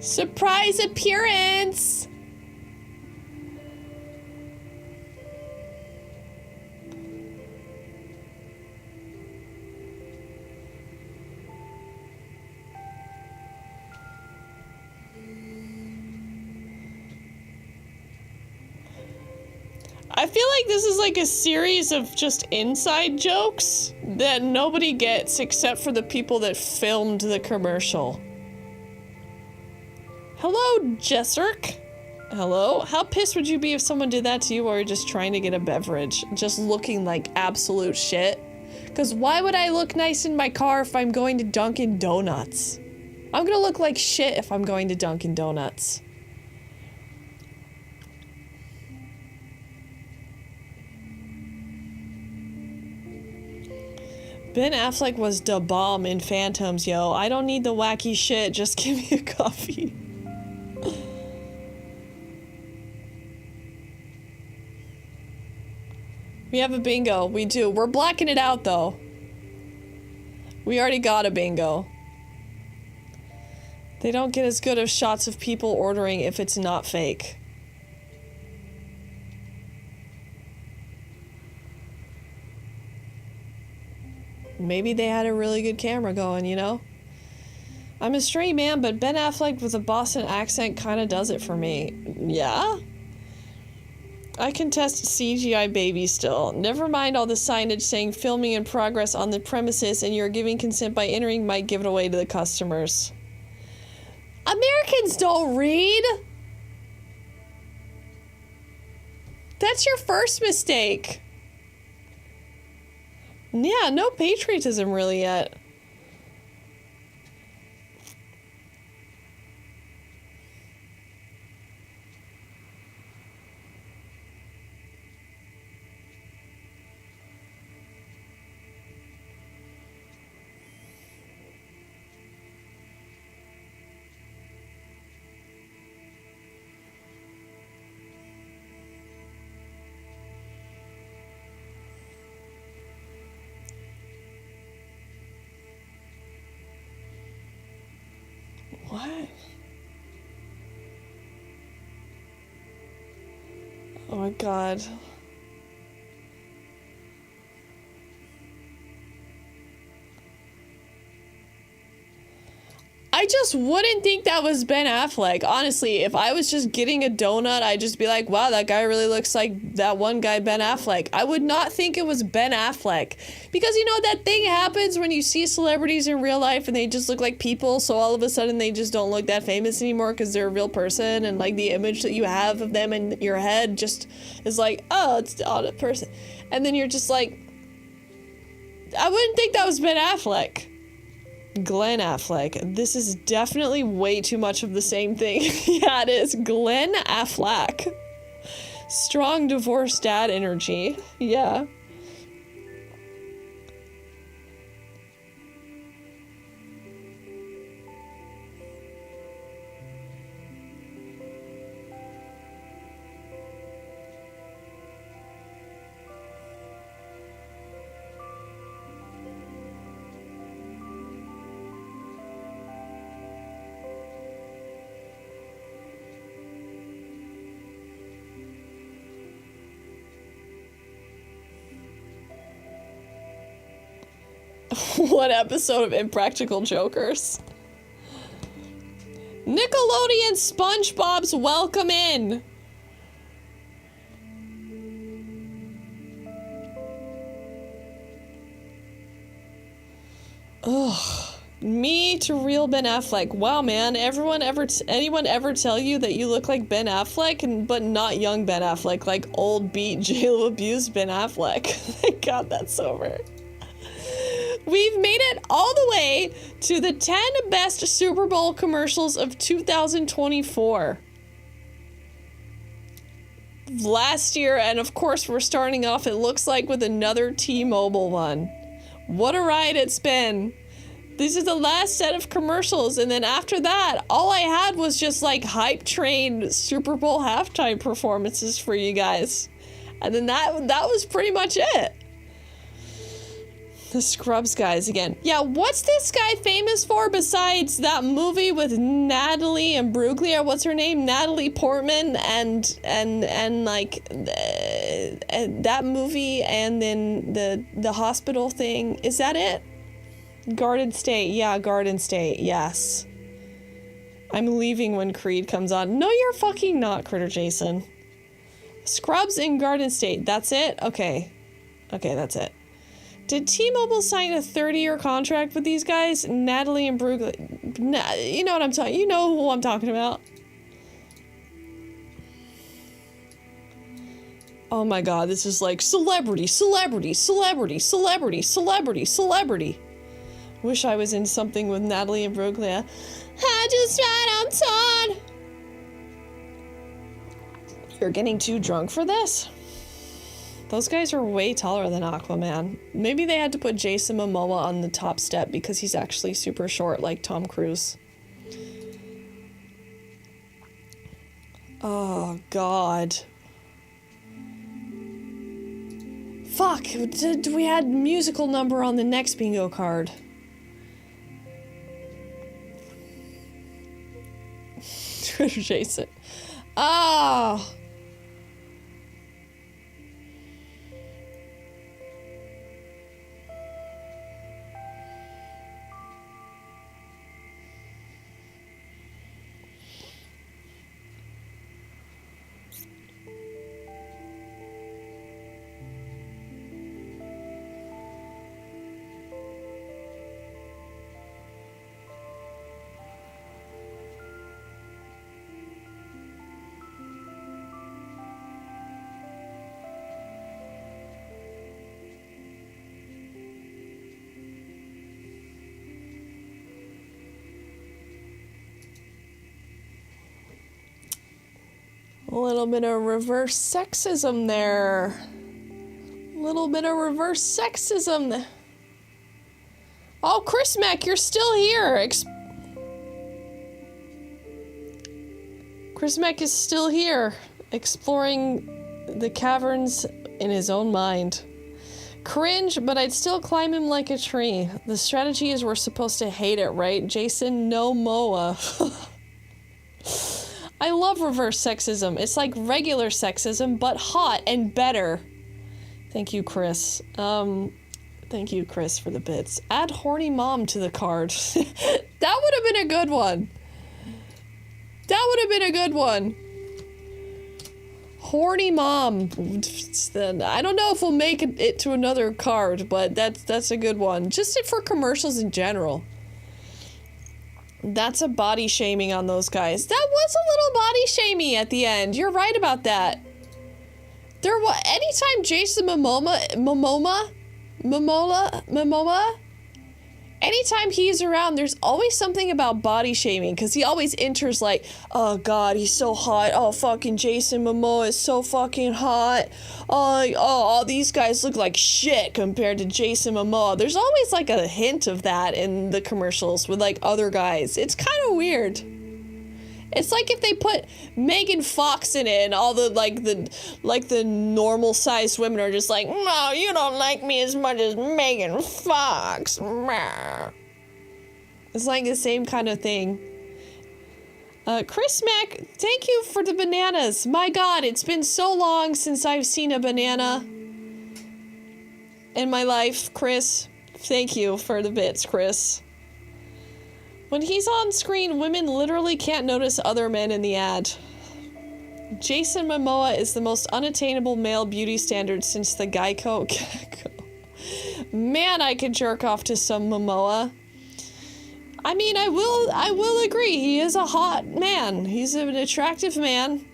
Surprise appearance! I feel like this is like a series of just inside jokes that nobody gets except for the people that filmed the commercial. Hello, Jesserk. Hello? How pissed would you be if someone did that to you while you're just trying to get a beverage? Just looking like absolute shit? Because why would I look nice in my car if I'm going to Dunkin' Donuts? I'm gonna look like shit if I'm going to Dunkin' Donuts. Ben Affleck was da bomb in Phantoms, yo. I don't need the wacky shit, just give me a coffee. We have a bingo. We do. We're blacking it out, though. We already got a bingo. They don't get as good of shots of people ordering if it's not fake. Maybe they had a really good camera going, you know? I'm a straight man, but Ben Affleck with a Boston accent kind of does it for me. Yeah? I can test CGI baby still. Never mind all the signage saying filming in progress on the premises and you're giving consent by entering might give it away to the customers. Americans don't read! That's your first mistake. Yeah, no patriotism really yet. What? Oh my god. I just wouldn't think that was Ben Affleck. Honestly, if I was just getting a donut, I'd just be like, wow, that guy really looks like that one guy, Ben Affleck. I would not think it was Ben Affleck. Because, you know, that thing happens when you see celebrities in real life and they just look like people, so all of a sudden they just don't look that famous anymore because they're a real person, and, like, the image that you have of them in your head just is like, oh, it's not a person. And then you're just like, I wouldn't think that was Ben Affleck. Glenn Affleck. This is definitely way too much of the same thing. Yeah, it is. Glenn Affleck. Strong divorced dad energy. Yeah. What episode of Impractical Jokers? Nickelodeon SpongeBob's welcome in. Ugh. Me to real Ben Affleck. Wow, man. Anyone ever tell you that you look like Ben Affleck, but not young Ben Affleck, like old beat jail abused Ben Affleck? Thank God that's over. We've made it all the way to the 10 best Super Bowl commercials of 2024. Last year, and of course we're starting off, it looks like, with another T-Mobile one. What a ride it's been. This is the last set of commercials, and then after that, all I had was just like hype train Super Bowl halftime performances for you guys. And then that was pretty much it. The Scrubs guys again. Yeah, what's this guy famous for besides that movie with Natalie Imbruglia? What's her name? Natalie Portman and like that movie, and then the hospital thing. Is that it? Garden State. Yeah, Garden State. Yes. I'm leaving when Creed comes on. No, you're fucking not, Critter Jason. Scrubs in Garden State. That's it? Okay. Okay, that's it. Did T-Mobile sign a 30-year contract with these guys? Natalie and Brugler. You know what I'm talking. You know who I'm talking about. Oh my god, this is like celebrity, celebrity, celebrity, celebrity, celebrity, celebrity. Wish I was in something with Natalie and Brugler. I just ran outside. You're getting too drunk for this? Those guys are way taller than Aquaman. Maybe they had to put Jason Momoa on the top step because he's actually super short like Tom Cruise. Oh, God. Fuck, we had musical number on the next bingo card. Jason. Oh. A little bit of reverse sexism there. A little bit of reverse sexism. Oh, Chris Mack, you're still here. Chris Mack is still here, exploring the caverns in his own mind. Cringe, but I'd still climb him like a tree. The strategy is we're supposed to hate it, right? Jason, no Moa. I love reverse sexism. It's like regular sexism, but hot and better. Thank you, Chris. Thank you, Chris, for the bits. Add horny mom to the card. That would have been a good one. That would have been a good one. Horny mom. I don't know if we'll make it to another card, but that's a good one. Just for commercials in general. That's a body shaming on those guys. That was a little body shaming at the end. You're right about that. There was anytime Jason Momoa, anytime he's around, there's always something about body shaming, because he always enters like, oh god, he's so hot. Oh, fucking Jason Momoa is so fucking hot. Oh, these guys look like shit compared to Jason Momoa. There's always like a hint of that in the commercials with like other guys. It's kind of weird. It's like if they put Megan Fox in it, and all the normal sized women are just like, no, you don't like me as much as Megan Fox. It's like the same kind of thing. Chris Mack, thank you for the bananas. My god, it's been so long since I've seen a banana in my life, Chris. Thank you for the bits, Chris. When he's on screen, women literally can't notice other men in the ad. Jason Momoa is the most unattainable male beauty standard since the Geico. Man, I could jerk off to some Momoa. I mean, I will agree, he is a hot man. He's an attractive man.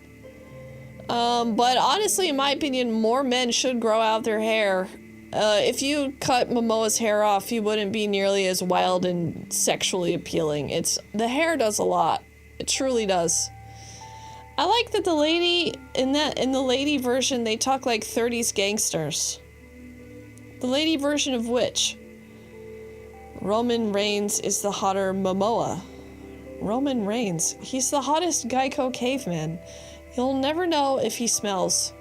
But honestly, in my opinion, more men should grow out their hair. If you cut Momoa's hair off, he wouldn't be nearly as wild and sexually appealing. The hair does a lot. It truly does. I like that the lady, in the lady version, they talk like 30s gangsters. The lady version of which? Roman Reigns is the hotter Momoa. Roman Reigns. He's the hottest Geico caveman. You'll never know if he smells.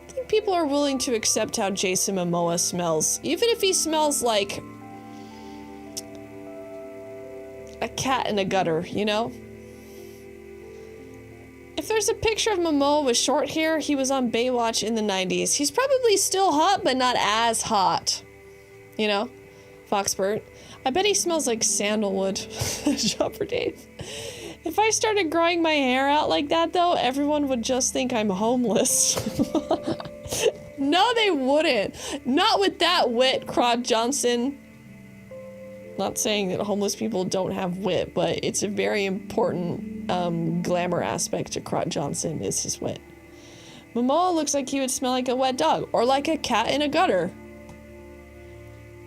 I think people are willing to accept how Jason Momoa smells, even if he smells like a cat in a gutter, you know? If there's a picture of Momoa with short hair, he was on Baywatch in the 90s. He's probably still hot, but not as hot. You know? Foxbert. I bet he smells like sandalwood. Jumper Dave. If I started growing my hair out like that, though, everyone would just think I'm homeless. No, they wouldn't. Not with that wit, Crod Johnson. Not saying that homeless people don't have wit, but it's a very important glamour aspect to Crod Johnson is his wit. Momoa looks like he would smell like a wet dog, or like a cat in a gutter.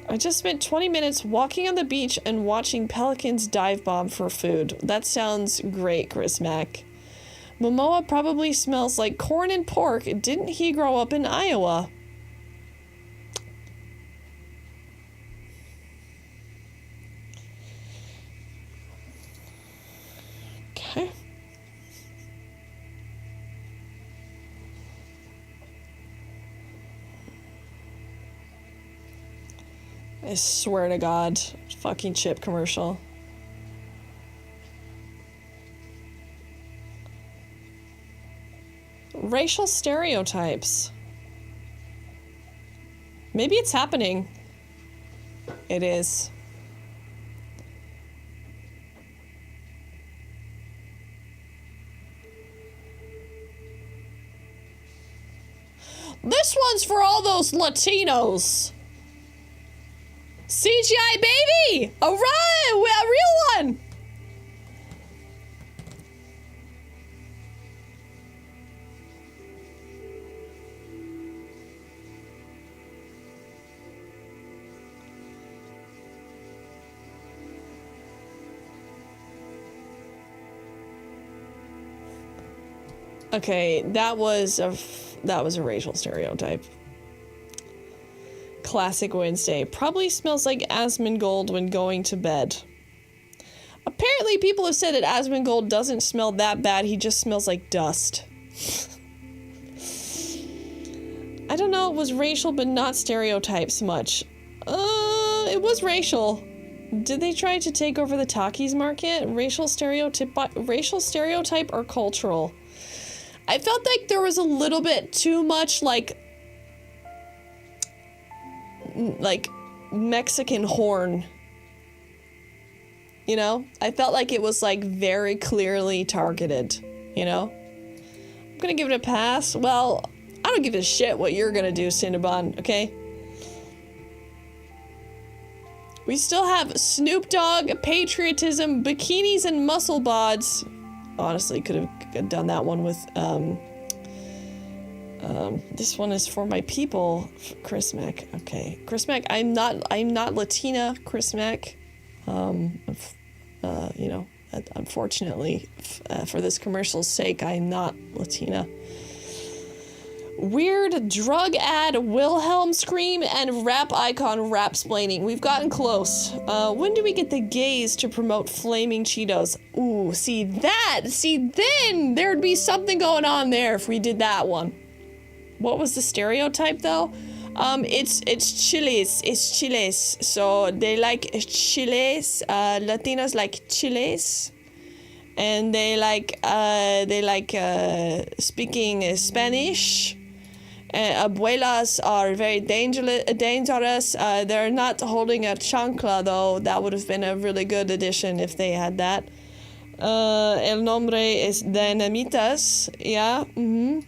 I just spent 20 minutes walking on the beach and watching pelicans dive bomb for food. That sounds great, Chris Mack. Momoa probably smells like corn and pork. Didn't he grow up in Iowa? Okay. I swear to God, fucking chip commercial. Racial stereotypes. Maybe it's happening. It is. This one's for all those Latinos. CGI baby! All right, a real one. Okay, that was a racial stereotype. Classic Wednesday. Probably smells like Asmongold when going to bed. Apparently people have said that Asmongold doesn't smell that bad, he just smells like dust. I don't know, it was racial but not stereotypes much. It was racial. Did they try to take over the Takis market? Racial stereotype or cultural? I felt like there was a little bit too much like Mexican horn. You know? I felt like it was like very clearly targeted, you know? I'm gonna give it a pass. Well, I don't give a shit what you're gonna do, Cinnabon, okay? We still have Snoop Dogg, patriotism, bikinis, and muscle bods. Honestly, could have done that one with, this one is for my people, Chris Mack. Okay, Chris Mack, I'm not Latina, Chris Mack. You know, unfortunately, for this commercial's sake, I'm not Latina. Weird drug ad, Wilhelm scream, and rap icon rap-splaining. We've gotten close. When do we get the gays to promote flaming Cheetos? Ooh, see, then there'd be something going on there if we did that one. What was the stereotype, though? It's chiles. It's chiles. So they like chiles. Latinos like chiles. And they like speaking Spanish. Abuelas are very dangerous. They're not holding a chancla, though. That would have been a really good addition if they had that. El nombre es Dinamitas. Yeah. Mm-hmm.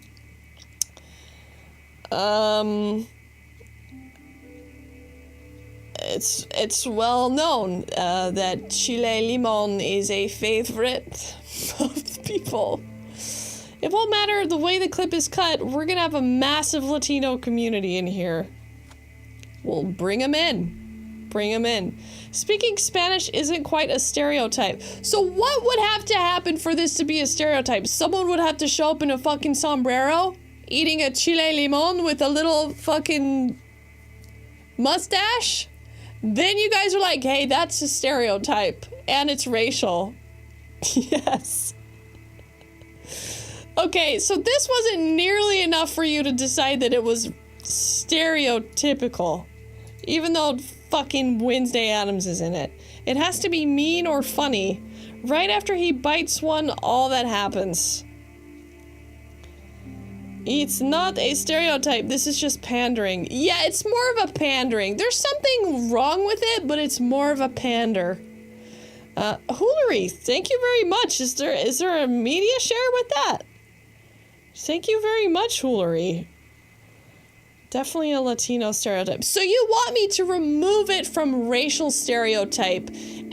It's well known that Chile Limon is a favorite of people. It won't matter the way the clip is cut, we're gonna have a massive Latino community in here. We'll bring them in. Bring them in. Speaking Spanish isn't quite a stereotype. So what would have to happen for this to be a stereotype? Someone would have to show up in a fucking sombrero, eating a chile limon with a little fucking mustache? Then you guys are like, hey, that's a stereotype. And it's racial. Yes. Okay, so this wasn't nearly enough for you to decide that it was stereotypical. Even though fucking Wednesday Addams is in it. It has to be mean or funny. Right after he bites one, all that happens. It's not a stereotype, this is just pandering. Yeah, it's more of a pandering. There's something wrong with it, but it's more of a pander. Hoolery, thank you very much. Is there a media share with that? Thank you very much, Hoolery. Definitely a Latino stereotype. So you want me to remove it from racial stereotype,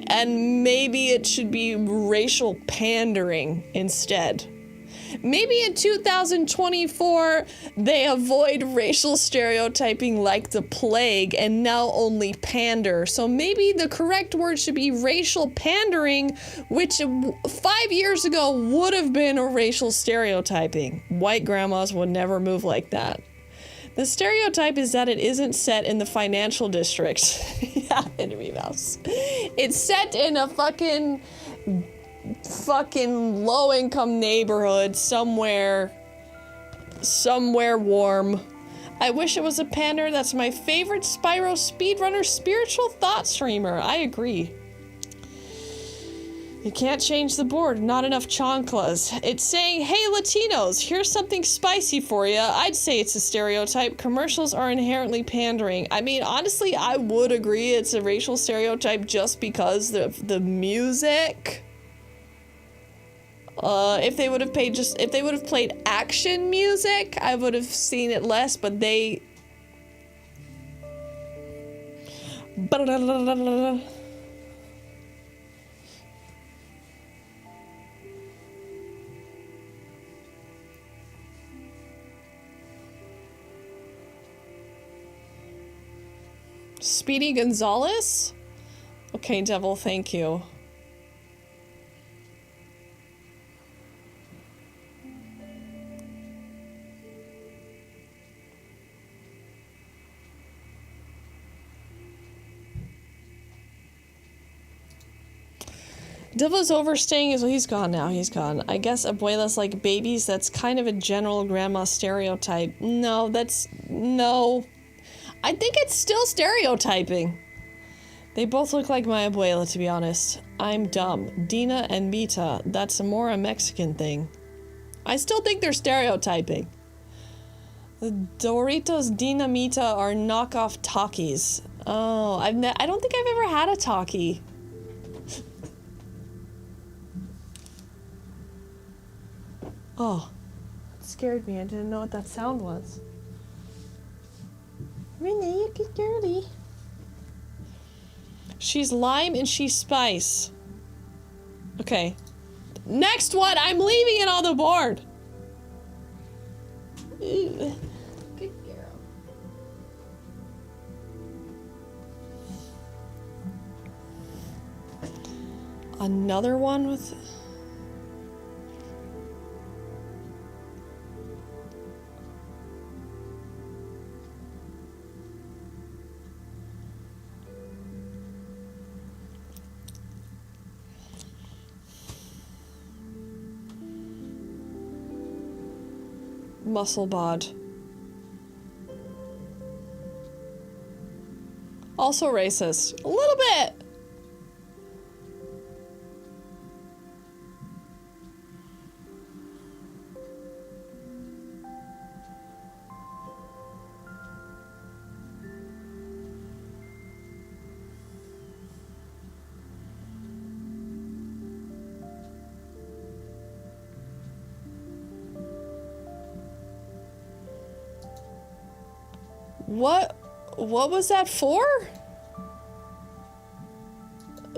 and maybe it should be racial pandering instead. Maybe in 2024, they avoid racial stereotyping like the plague and now only pander. So maybe the correct word should be racial pandering, which 5 years ago would have been a racial stereotyping. White grandmas would never move like that. The stereotype is that it isn't set in the financial district. Yeah, Henry Mouse. It's set in a fucking low-income neighborhood somewhere warm. I wish it was a pander. That's my favorite Spyro speedrunner spiritual thought streamer. I agree. You can't change the board. Not enough chanclas. It's saying, hey, Latinos, here's something spicy for you. I'd say it's a stereotype. Commercials are inherently pandering. I mean, honestly, I would agree it's a racial stereotype just because the music. If they would have played action music, I would have seen it less, but they... Speedy Gonzalez? Okay, Devil, thank you. Devil's overstaying is, well, he's gone now, he's gone. I guess abuelas like babies, that's kind of a general grandma stereotype. No. I think it's still stereotyping. They both look like my abuela, to be honest. I'm dumb. Dina and Mita, that's a more a Mexican thing. I still think they're stereotyping. The Doritos Dina Mita are knockoff Takis. Oh, I don't think I've ever had a Taki. Oh, it scared me. I didn't know what that sound was. Renee, you get dirty. She's lime and she's spice. Okay. Next one! I'm leaving it on the board! Ew. Good girl. Another one with... muscle bod. Also racist. A little bit. What was that for?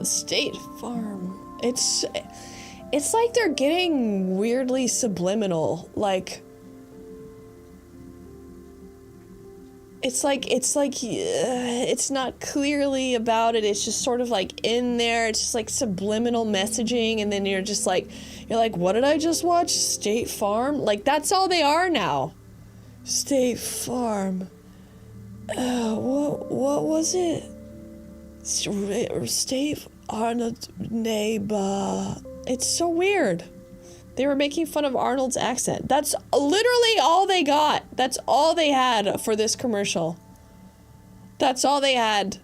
State Farm. It's like they're getting weirdly subliminal. Like it's not clearly about it. It's just sort of like in there. It's just like subliminal messaging, and then you're like, what did I just watch? State Farm? Like that's all they are now. State Farm. What was it? State Arnold neighbor. It's so weird. They were making fun of Arnold's accent. That's literally all they got. That's all they had for this commercial. That's all they had.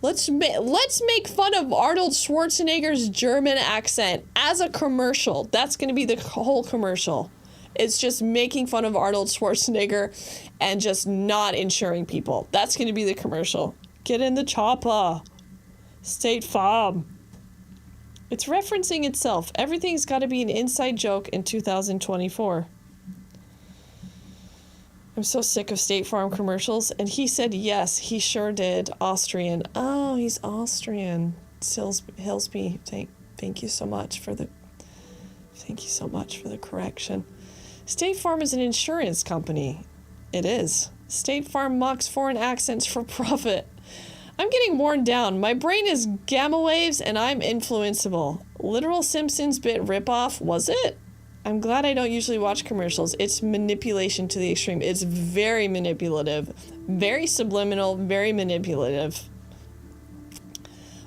Let's make fun of Arnold Schwarzenegger's German accent as a commercial. That's going to be the whole commercial. It's just making fun of Arnold Schwarzenegger and just not insuring people. That's going to be the commercial. Get in the chopper. State Farm. It's referencing itself. Everything's got to be an inside joke in 2024. I'm so sick of State Farm commercials. And he said yes, he sure did. Austrian. Oh, he's Austrian. Hillsby. Thank you so much for the correction. State Farm is an insurance company. It is. State Farm mocks foreign accents for profit. I'm getting worn down. My brain is gamma waves and I'm influenceable. Literal Simpsons bit ripoff, was it? I'm glad I don't usually watch commercials. It's manipulation to the extreme. It's very manipulative. Very subliminal, very manipulative.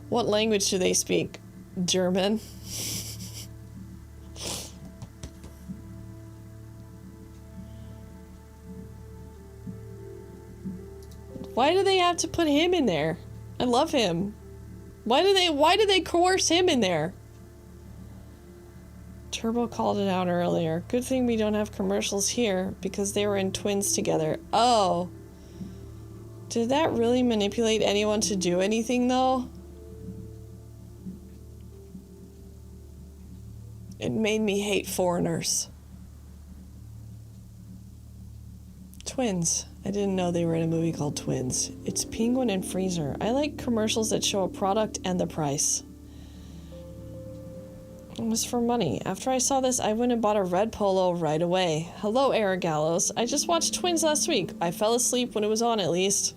What language do they speak? German? Why do they have to put him in there? I love him. Why do they coerce him in there? Turbo called it out earlier. Good thing we don't have commercials here because they were in Twins together. Oh. Did that really manipulate anyone to do anything though? It made me hate foreigners. Twins. I didn't know they were in a movie called Twins. It's Penguin and Freezer. I like commercials that show a product and the price. It was for money. After I saw this, I went and bought a red polo right away. Hello, Eric Gallows. I just watched Twins last week. I fell asleep when it was on, at least.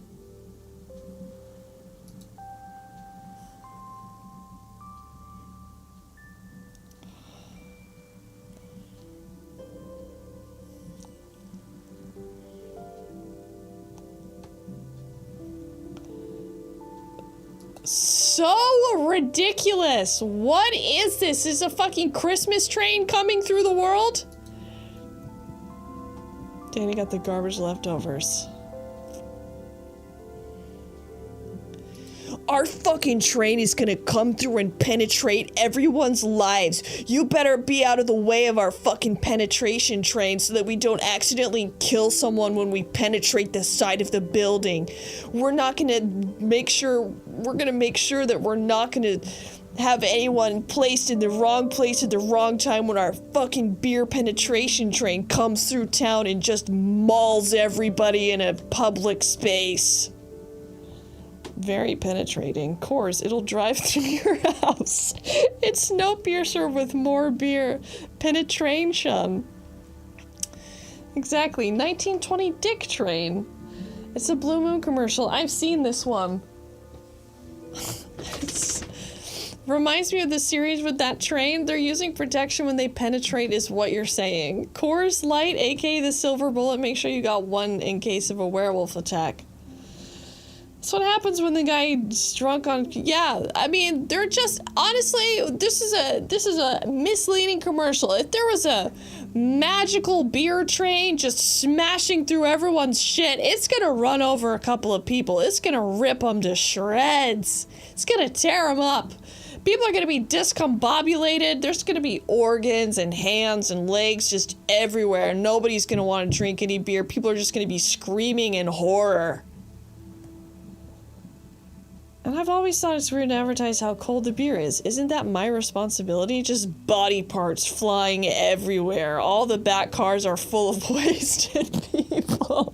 So ridiculous. What is this? Is a fucking Christmas train coming through the world? Danny got the garbage leftovers. Our fucking train is gonna come through and penetrate everyone's lives. You better be out of the way of our fucking penetration train so that we don't accidentally kill someone when we penetrate the side of the building. We're gonna make sure that we're not gonna have anyone placed in the wrong place at the wrong time when our fucking beer penetration train comes through town and just mauls everybody in a public space. Very penetrating. Course, it'll drive through your house. It's Snowpiercer with more beer penetration. Exactly. 1920 Dick Train. It's a Blue Moon commercial. I've seen this one. Reminds me of the series with that train. They're using protection when they penetrate is what you're saying. Coors Light, aka the silver bullet. Make sure you got one in case of a werewolf attack. That's what happens when the guy's drunk on... Yeah, I mean, they're just... Honestly, this is a misleading commercial. If there was a magical beer train just smashing through everyone's shit, it's gonna run over a couple of people. It's gonna rip them to shreds. It's gonna tear them up. People are gonna be discombobulated. There's gonna be organs and hands and legs just everywhere. Nobody's gonna want to drink any beer. People are just gonna be screaming in horror. And I've always thought it's weird to advertise how cold the beer is. Isn't that my responsibility? Just body parts flying everywhere. All the back cars are full of wasted people.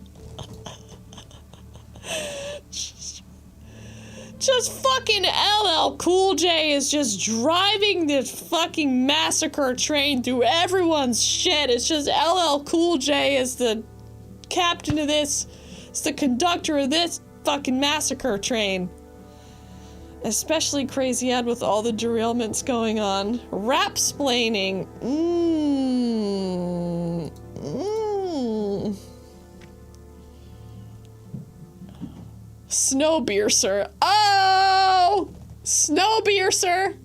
Just fucking LL Cool J is just driving this fucking massacre train through everyone's shit. It's just LL Cool J is the captain of this. It's the conductor of this fucking massacre train. Especially Crazy Ed with all the derailments going on. Rap-splaining. Snowpiercer. Oh! Snowpiercer!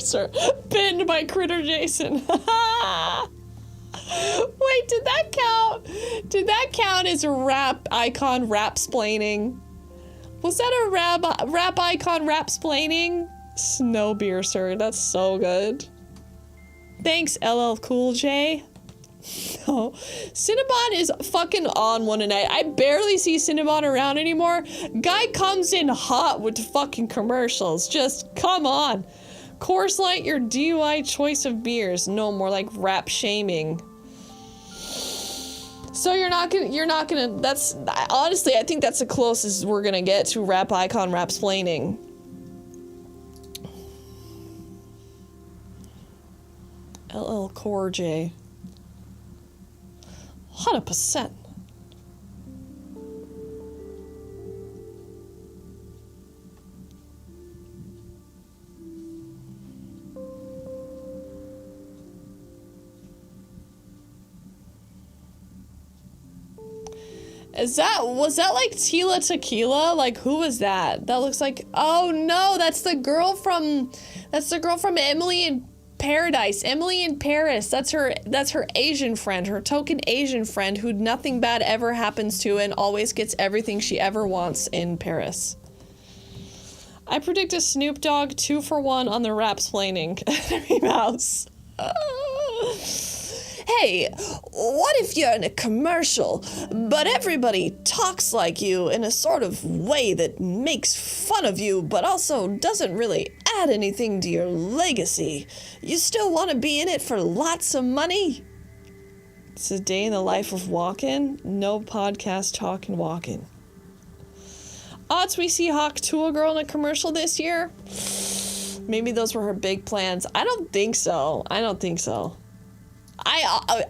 sir. Pinned by Critter Jason. Wait, did that count? Did that count as a rap icon rap-splaining? Was that a rap icon rap-splaining? Snow beer, sir. That's so good. Thanks, LL Cool J. No. Cinnabon is fucking on one tonight. I barely see Cinnabon around anymore. Guy comes in hot with fucking commercials. Just come on. Coors Light, your DUI choice of beers. No, more like rap shaming. So you're not gonna, that's, honestly, I think that's the closest we're gonna get to rap icon rap-splaining. LL Core J. 100%. Was that like Tila Tequila? Like, who was that? That looks like, oh no, that's the girl from Emily in Paradise. Emily in Paris. That's her Asian friend, her token Asian friend who nothing bad ever happens to and always gets everything she ever wants in Paris. I predict a Snoop Dogg 2-for-1 on the rap-splaining. Enemy Mouse. Hey, what if you're in a commercial, but everybody talks like you in a sort of way that makes fun of you, but also doesn't really add anything to your legacy? You still want to be in it for lots of money? It's a day in the life of walking. No podcast talking walking. Odds we see Hawk Tool Girl in a commercial this year? Maybe those were her big plans. I don't think so.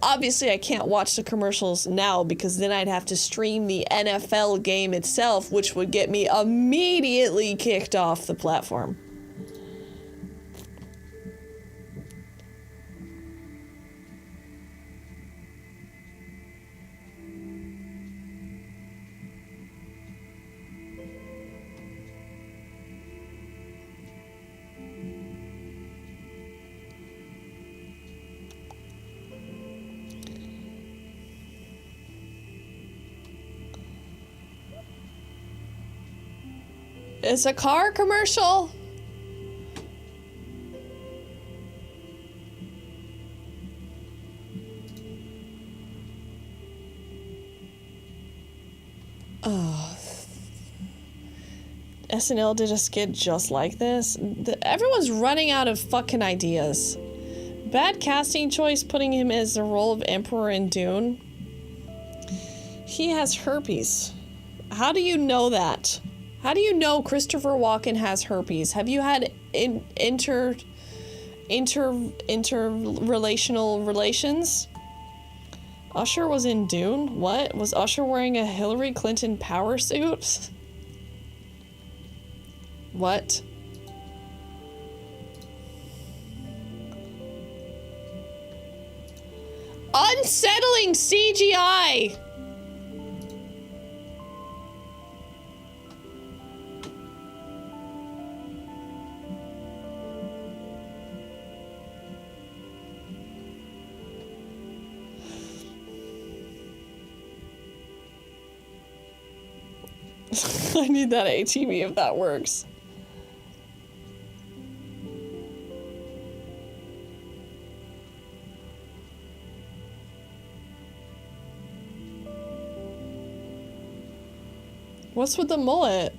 Obviously I can't watch the commercials now because then I'd have to stream the NFL game itself, which would get me immediately kicked off the platform. It's a car commercial. Oh. SNL did a skit just like this. Everyone's running out of fucking ideas. Bad casting choice putting him as the role of Emperor in Dune. He has herpes. How do you know that? How do you know Christopher Walken has herpes? Have you had interrelational relations? Usher was in Dune? What? Was Usher wearing a Hillary Clinton power suit? What? Unsettling CGI! I need that ATV if that works. What's with the mullet?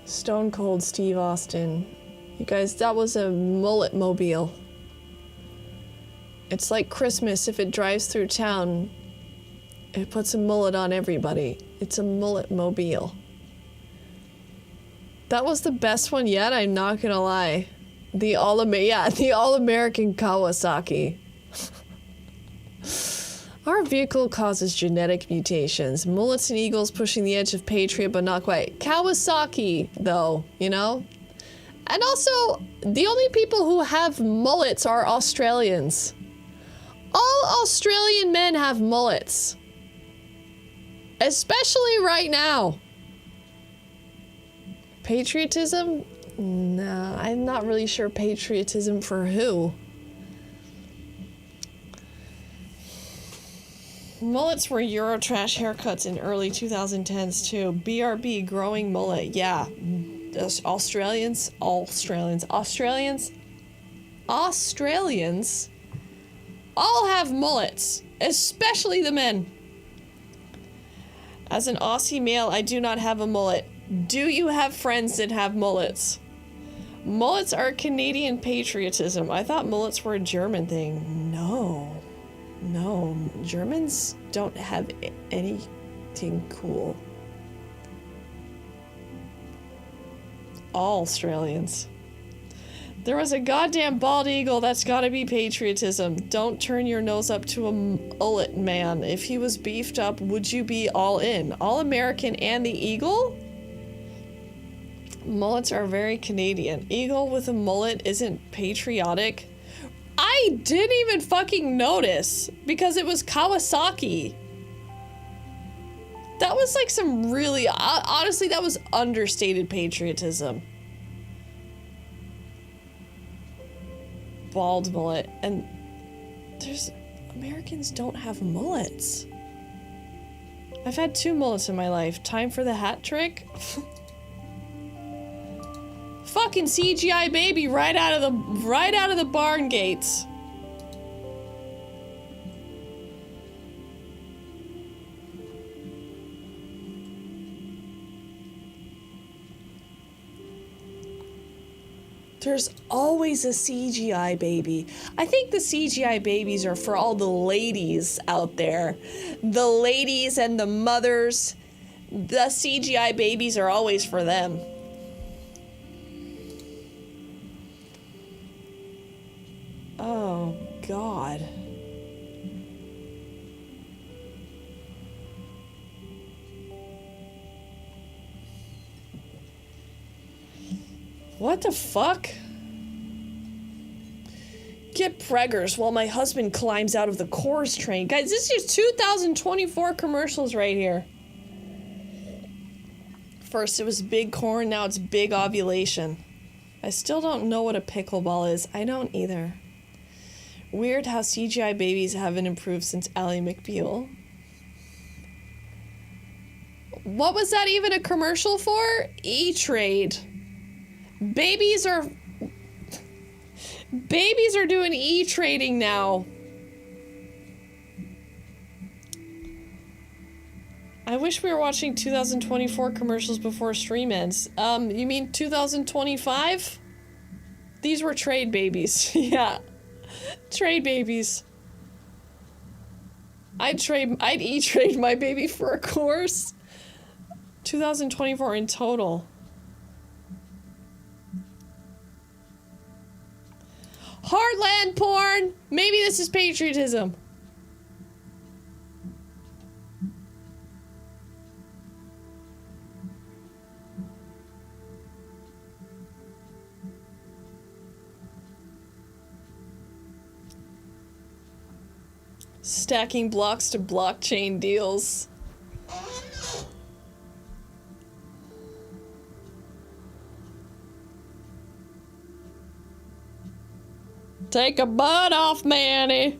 Stone Cold Steve Austin. You guys, that was a mullet mobile. It's like Christmas if it drives through town. It puts a mullet on everybody. It's a mullet mobile. That was the best one yet, I'm not gonna lie. The all-American Kawasaki. Our vehicle causes genetic mutations. Mullets and eagles pushing the edge of patriot, but not quite. Kawasaki, though, you know? And also, the only people who have mullets are Australians. All Australian men have mullets. Especially right now. Patriotism? Nah, I'm not really sure patriotism for who. Mullets were Eurotrash haircuts in early 2010s too. BRB, growing mullet, yeah. Australians all have mullets, especially the men. As an Aussie male, I do not have a mullet. Do you have friends that have mullets? Mullets are Canadian patriotism. I thought mullets were a German thing. No, Germans don't have anything cool. All Australians. There was a goddamn bald eagle. That's gotta be patriotism. Don't turn your nose up to a mullet man. If he was beefed up, would you be all in? All American and the eagle? Mullets are very Canadian. Eagle with a mullet isn't patriotic. I didn't even fucking notice because it was Kawasaki. That was like some really, honestly, that was understated patriotism. Bald mullet. And Americans don't have mullets. I've had 2 mullets in my life. Time for the hat trick? Fucking CGI baby right out of the barn gates. There's always a CGI baby. I think the CGI babies are for all the ladies out there. The ladies and the mothers. The CGI babies are always for them. Oh, God. What the fuck? Get preggers while my husband climbs out of the chorus train. Guys, this is 2024 commercials right here. First it was big corn, now it's big ovulation. I still don't know what a pickleball is. I don't either. Weird how CGI babies haven't improved since Ally McBeal. What was that even a commercial for? E-Trade. Babies are doing e-trading now. I wish we were watching 2024 commercials before stream ends. You mean 2025? These were trade babies. Yeah. Trade babies. I'd e-trade my baby for a course. 2024 in total. Heartland porn! Maybe this is patriotism. Stacking blocks to blockchain deals. Take a butt off, Manny.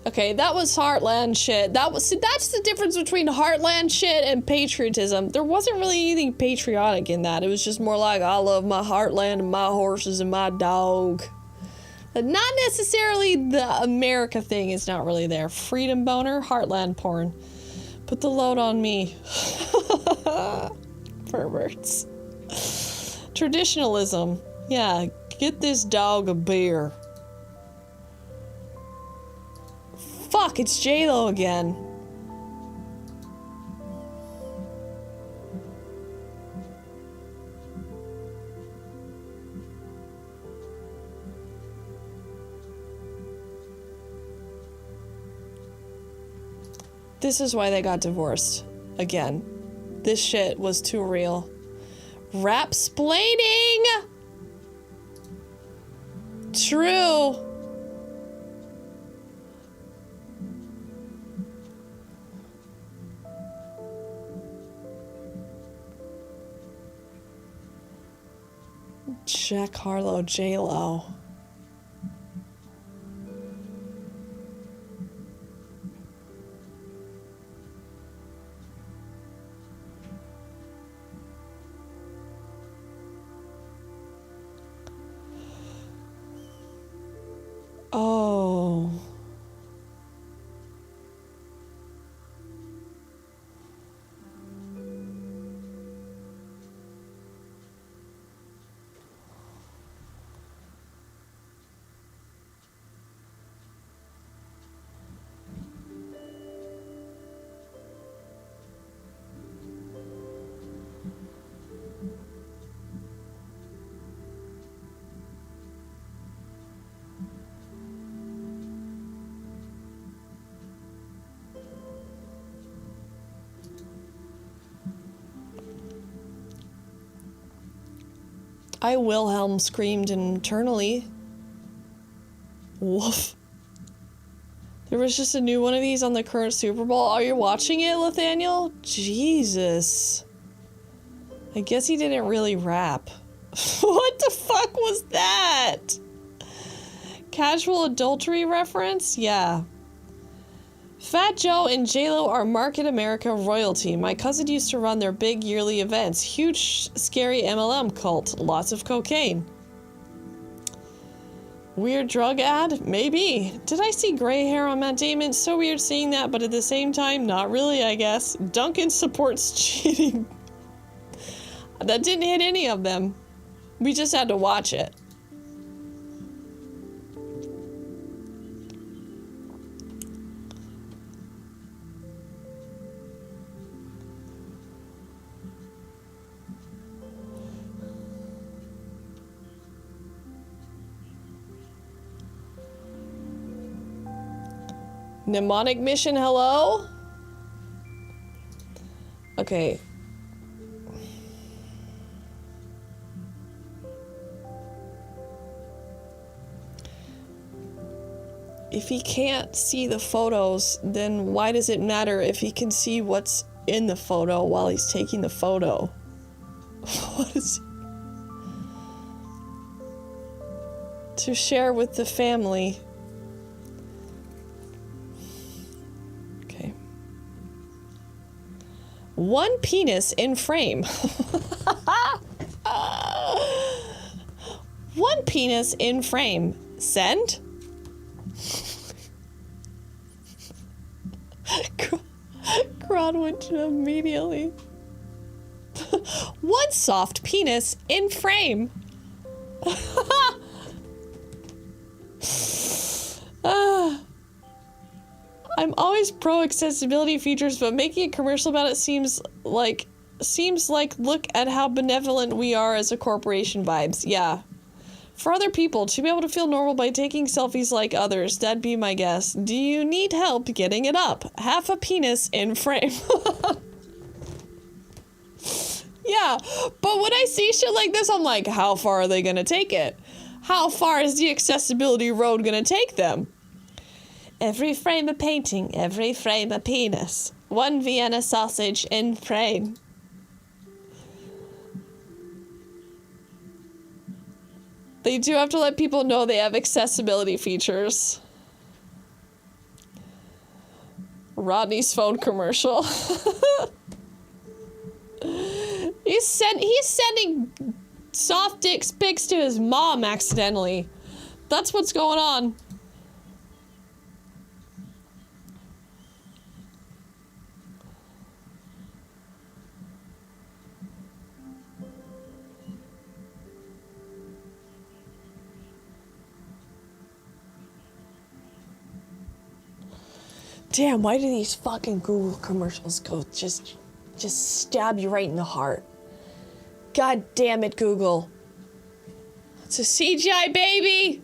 Okay, that was Heartland shit. That's the difference between Heartland shit and patriotism. There wasn't really anything patriotic in that. It was just more like, I love my heartland and my horses and my dog. But not necessarily the America thing is not really there. Freedom boner, Heartland porn. Put the load on me. Perverts. Traditionalism. Yeah, get this dog a beer. Fuck, it's J-Lo again. This is why they got divorced. Again. This shit was too real. Rap-splaining! True. Jack Harlow, J-Lo. Oh. I Wilhelm screamed internally. Woof. There was just a new one of these on the current Super Bowl. Are you watching it, Nathaniel? Jesus. I guess he didn't really rap. What the fuck was that? Casual adultery reference? Yeah. Fat Joe and J-Lo are Market America royalty. My cousin used to run their big yearly events. Huge, scary MLM cult. Lots of cocaine. Weird drug ad? Maybe. Did I see gray hair on Matt Damon? So weird seeing that, but at the same time, not really, I guess. Duncan supports cheating. That didn't hit any of them. We just had to watch it. Mnemonic mission, hello? Okay. If he can't see the photos, then why does it matter if he can see what's in the photo while he's taking the photo? What is to share with the family? One penis in frame. One penis in frame. Send? Crowd went immediately. One soft penis in frame. I'm always pro accessibility features, but making a commercial about it seems like look at how benevolent we are as a corporation vibes. Yeah. For other people to be able to feel normal by taking selfies like others, that'd be my guess. Do you need help getting it up? Half a penis in frame. Yeah, but when I see shit like this, I'm like, how far are they gonna take it? How far is the accessibility road gonna take them? Every frame a painting, every frame a penis. One Vienna sausage in frame. They do have to let people know they have accessibility features. Rodney's phone commercial. He's sending soft dick pics to his mom accidentally. That's what's going on. Damn, why do these fucking Google commercials go just stab you right in the heart? God damn it, Google. It's a CGI baby.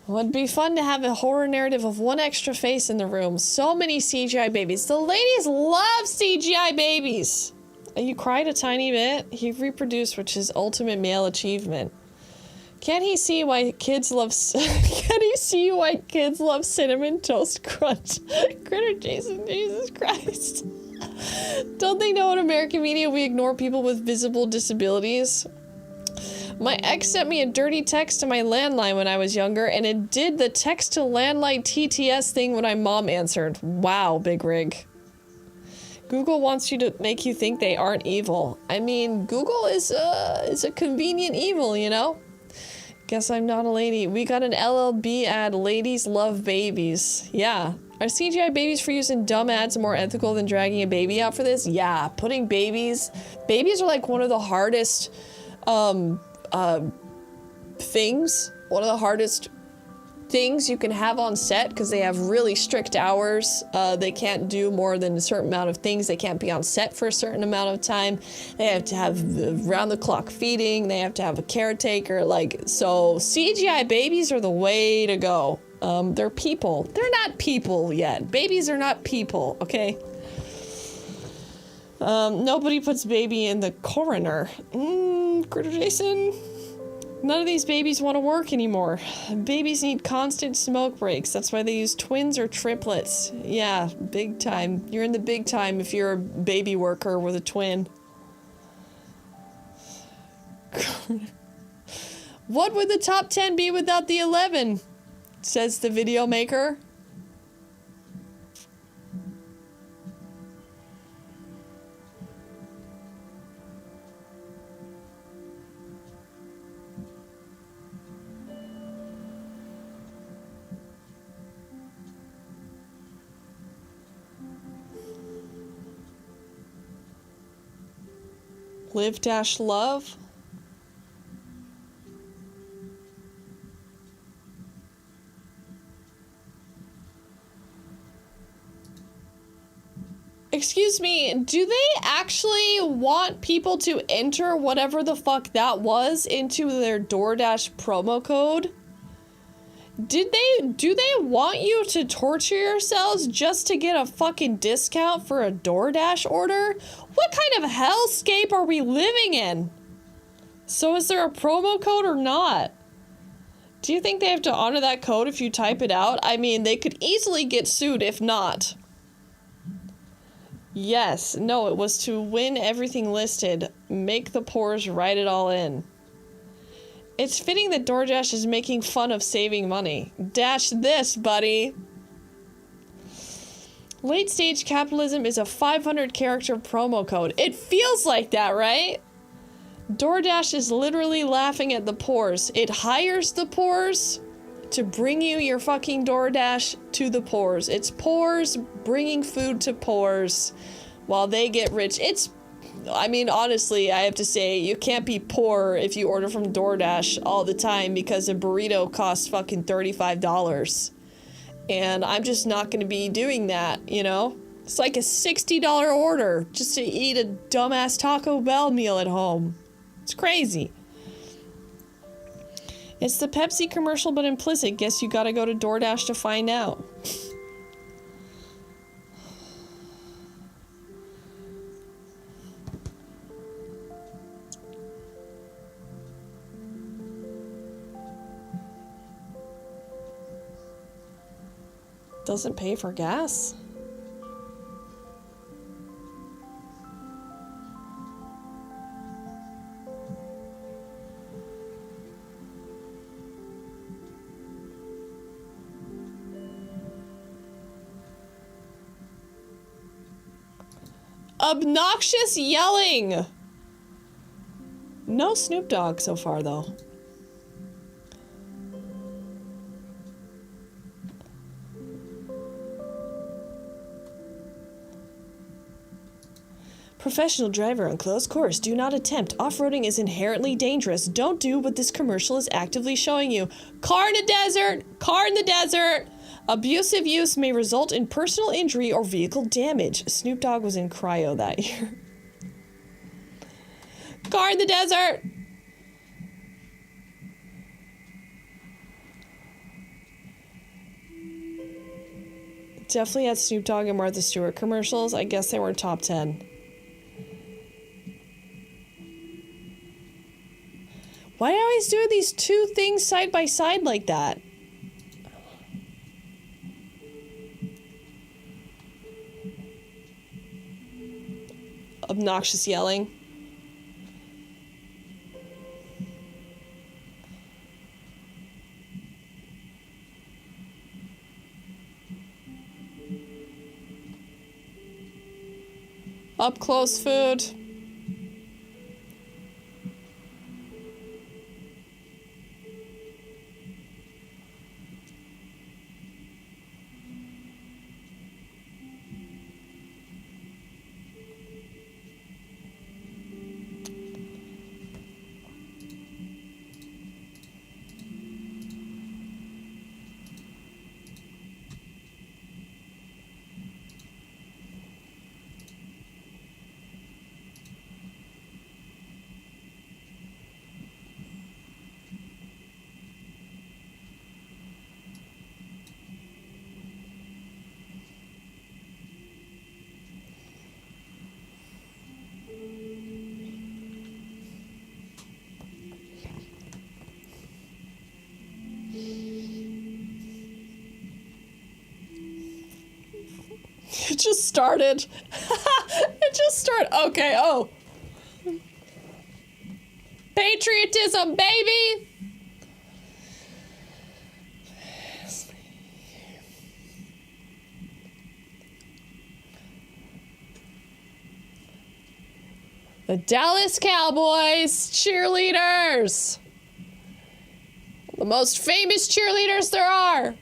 Would be fun to have a horror narrative of one extra face in the room. So many CGI babies. The ladies love CGI babies. You cried a tiny bit. He reproduced, which is ultimate male achievement. Can he see why kids love? Can he see why kids love cinnamon toast crunch? Critter Jason, Jesus Christ! Don't they know in American media we ignore people with visible disabilities? My ex sent me a dirty text to my landline when I was younger, and it did the text to landline TTS thing when my mom answered. Wow, big rig. Google wants you to make you think they aren't evil. I mean, Google is a convenient evil, you know? Guess I'm not a lady. We got an LLB ad, ladies love babies. Yeah. Are CGI babies for use in dumb ads more ethical than dragging a baby out for this? Yeah, putting babies are like one of the hardest, things, one of the hardest things you can have on set because they have really strict hours. They can't do more than a certain amount of things. They can't be on set for a certain amount of time. They have to have round the clock feeding. They have to have a caretaker. Like, so CGI babies are the way to go. They're people. They're not people yet. Babies are not people, okay? Nobody puts baby in the coroner. Critter Jason. None of these babies want to work anymore. Babies need constant smoke breaks. That's why they use twins or triplets. Yeah, big time. You're in the big time if you're a baby worker with a twin. What would the top 10 be without the 11? Says the video maker. Live-love. Excuse me, do they actually want people to enter whatever the fuck that was into their DoorDash promo code? Do they want you to torture yourselves just to get a fucking discount for a DoorDash order? What kind of hellscape are we living in? So is there a promo code or not? Do you think they have to honor that code if you type it out? I mean, they could easily get sued if not. Yes, no, it was to win everything listed. Make the pores write it all in. It's fitting that DoorDash is making fun of saving money. Dash this, buddy. Late stage capitalism is a 500 character promo code. It feels like that, right? DoorDash is literally laughing at the pores. It hires the pores to bring you your fucking DoorDash to the pores. It's pores bringing food to pores while they get rich. I mean, honestly, I have to say, you can't be poor if you order from DoorDash all the time because a burrito costs fucking $35. And I'm just not going to be doing that, you know? It's like a $60 order just to eat a dumbass Taco Bell meal at home. It's crazy. It's the Pepsi commercial, but implicit. Guess you gotta go to DoorDash to find out. Doesn't pay for gas? Obnoxious yelling! No Snoop Dogg so far, though. Professional driver on closed course. Do not attempt. Off-roading is inherently dangerous. Don't do what this commercial is actively showing you. Car in the desert! Car in the desert! Abusive use may result in personal injury or vehicle damage. Snoop Dogg was in cryo that year. Car in the desert! Definitely had Snoop Dogg and Martha Stewart commercials. I guess they were top 10. Why do I always do these two things side by side like that? Obnoxious yelling. Up close food. It just started. It just started. Okay, oh. Patriotism, baby! The Dallas Cowboys cheerleaders. The most famous cheerleaders there are.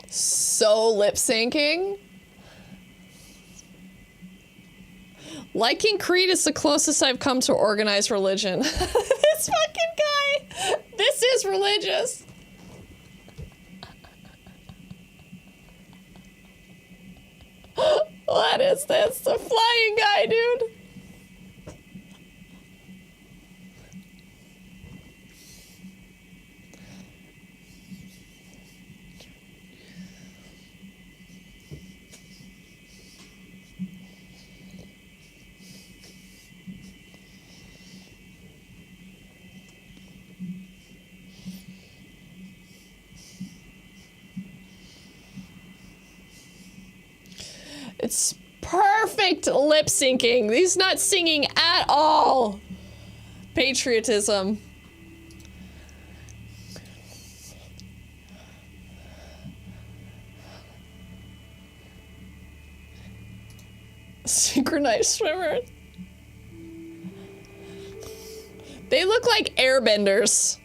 So lip syncing. Liking Creed is the closest I've come to organized religion. This fucking guy. This is religious. What is this? The flying guy, dude. It's perfect lip syncing. He's not singing at all. Patriotism. Synchronized swimmers. They look like airbenders.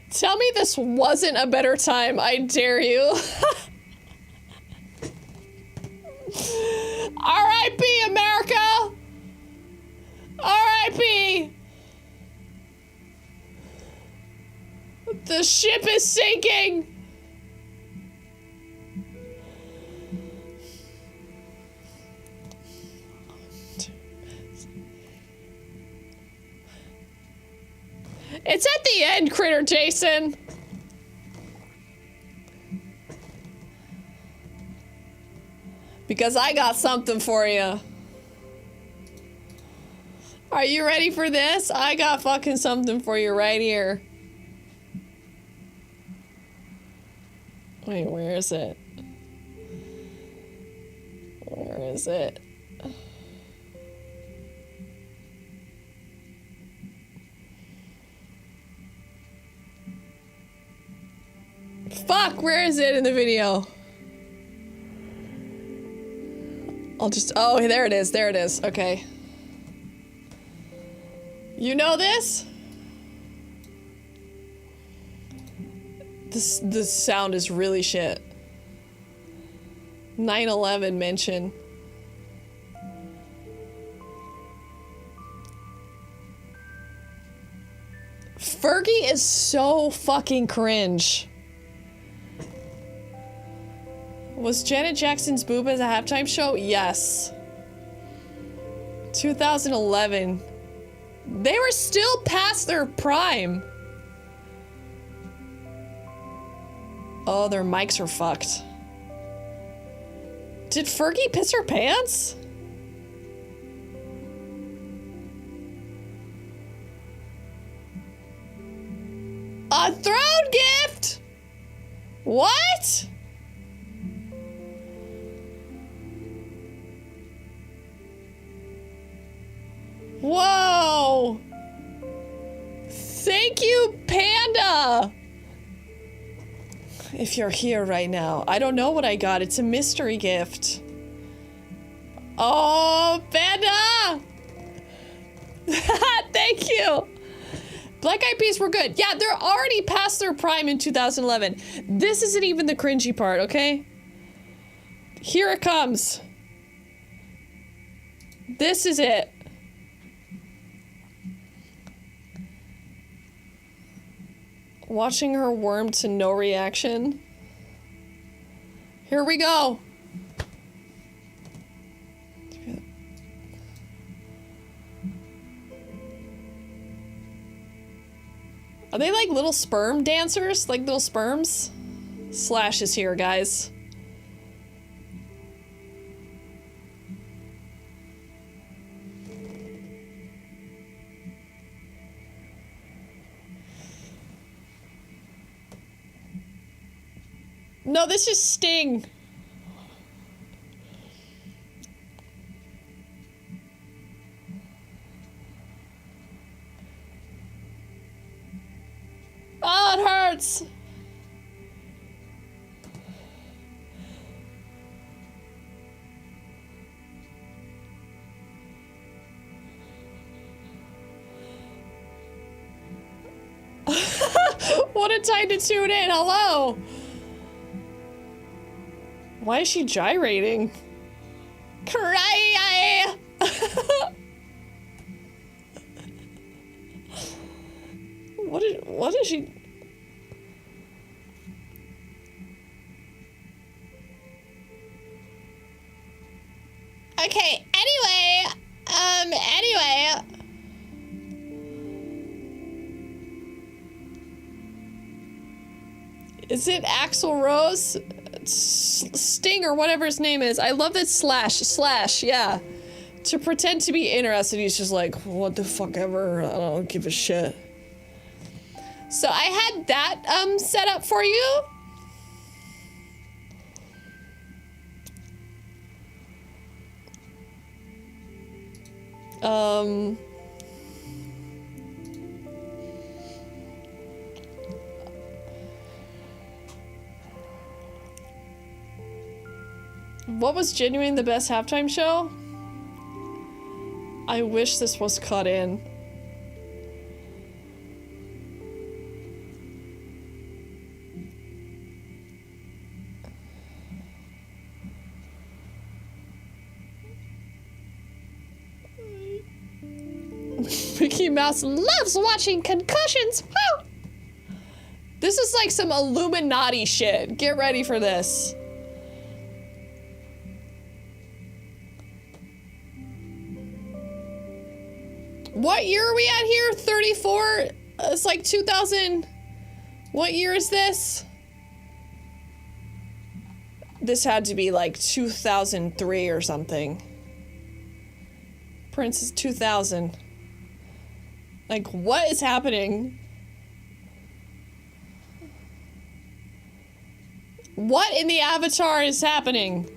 Tell me this wasn't a better time, I dare you. R.I.P. America! R.I.P. The ship is sinking! It's at the end, Critter Jason. Because I got something for you. Are you ready for this? I got fucking something for you right here. Wait, where is it? Where is it? Fuck, where is it in the video? I'll just, oh, there it is, okay. You know this? This sound is really shit. 9/11 mention. Fergie is so fucking cringe. Was Janet Jackson's boob as a halftime show? Yes. 2011. They were still past their prime. Oh, their mics are fucked. Did Fergie piss her pants? A throne gift? What? Whoa! Thank you, Panda! If you're here right now, I don't know what I got. It's a mystery gift. Oh, Panda! Thank you! Black Eyed Peas were good. Yeah, they're already past their prime in 2011. This isn't even the cringy part, okay? Here it comes. This is it. Watching her worm to no reaction. Here we go. Are they like little sperm dancers? Like little sperms? Slash is here, guys. No, this is Sting. Oh, it hurts. What a time to tune in. Hello. Why is she gyrating? Cry! What is she? Okay, anyway, is it Axl Rose? Sting or whatever his name is. I love that slash, yeah. To pretend to be interested, he's just like, what the fuck ever, I don't give a shit. So I had that, set up for you. What was genuinely the best halftime show? I wish this was cut in. Mickey Mouse loves watching concussions. Woo! This is like some Illuminati shit. Get ready for this. What year are we at here? 34? It's like 2000. What year is this? This had to be like 2003 or something. Prince is 2000. Like, what is happening? What in the Avatar is happening?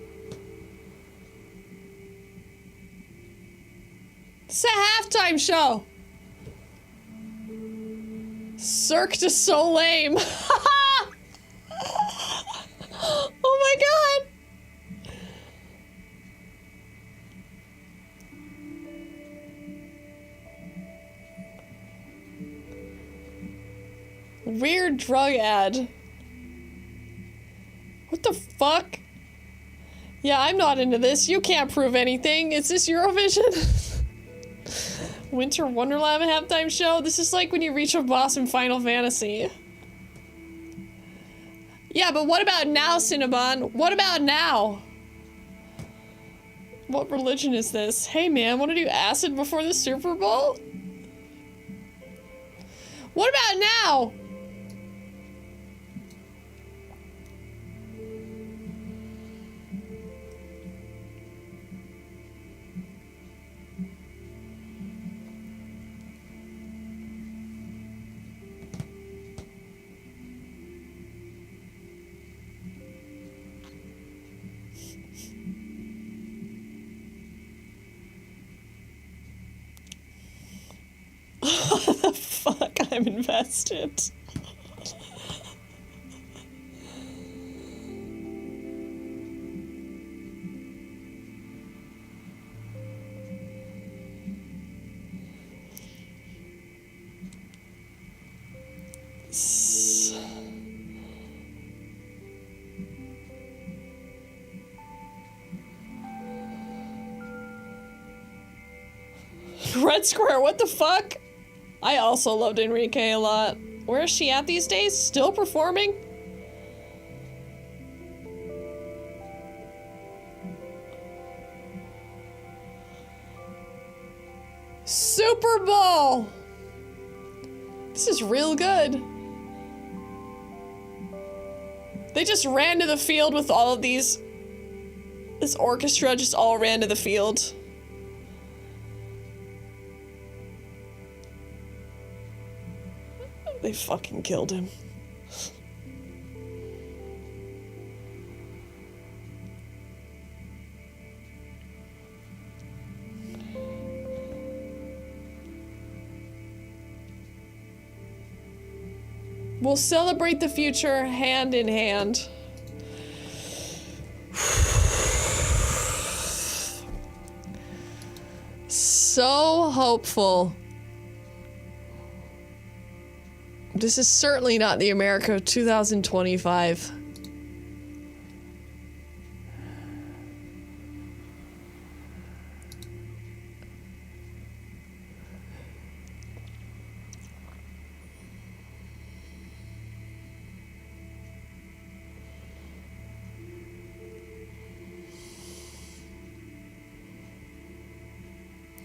It's a halftime show. Cirque du Soleil. Oh my god. Weird drug ad. What the fuck? Yeah, I'm not into this. You can't prove anything. Is this Eurovision? Winter Wonderland halftime show? This is like when you reach a boss in Final Fantasy. Yeah, but what about now, Cinnabon? What about now? What religion is this? Hey man, wanna do acid before the Super Bowl? What about now? What the fuck? I'm invested. Red Square, what the fuck? I also loved Enrique a lot. Where is she at these days? Still performing? Super Bowl! This is real good. They just ran to the field with all of these. This orchestra just all ran to the field. They fucking killed him. We'll celebrate the future hand in hand. So hopeful. This is certainly not the America of 2025.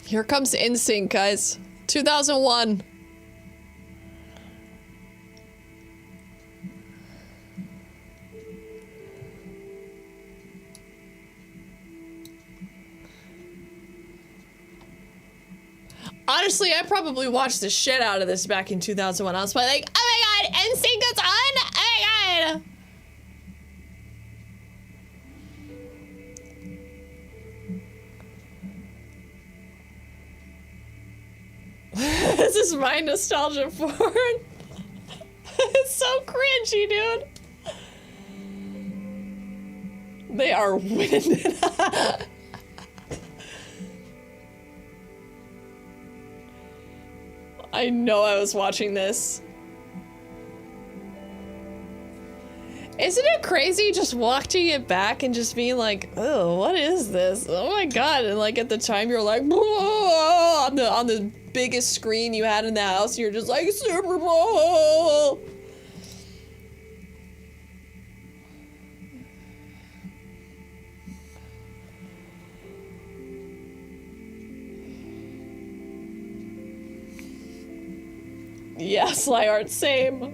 Here comes NSYNC, guys. 2001. Honestly, I probably watched the shit out of this back in 2001. I was probably like, oh my god, NSYNC is on! Oh my god! This is my nostalgia porn. It's so cringy, dude. They are winning. I know I was watching this. Isn't it crazy just watching it back and just being like, oh, what is this? Oh my god. And like at the time you're like, on the biggest screen you had in the house, and you're just like, Super Bowl! Yeah, Sly Art, same.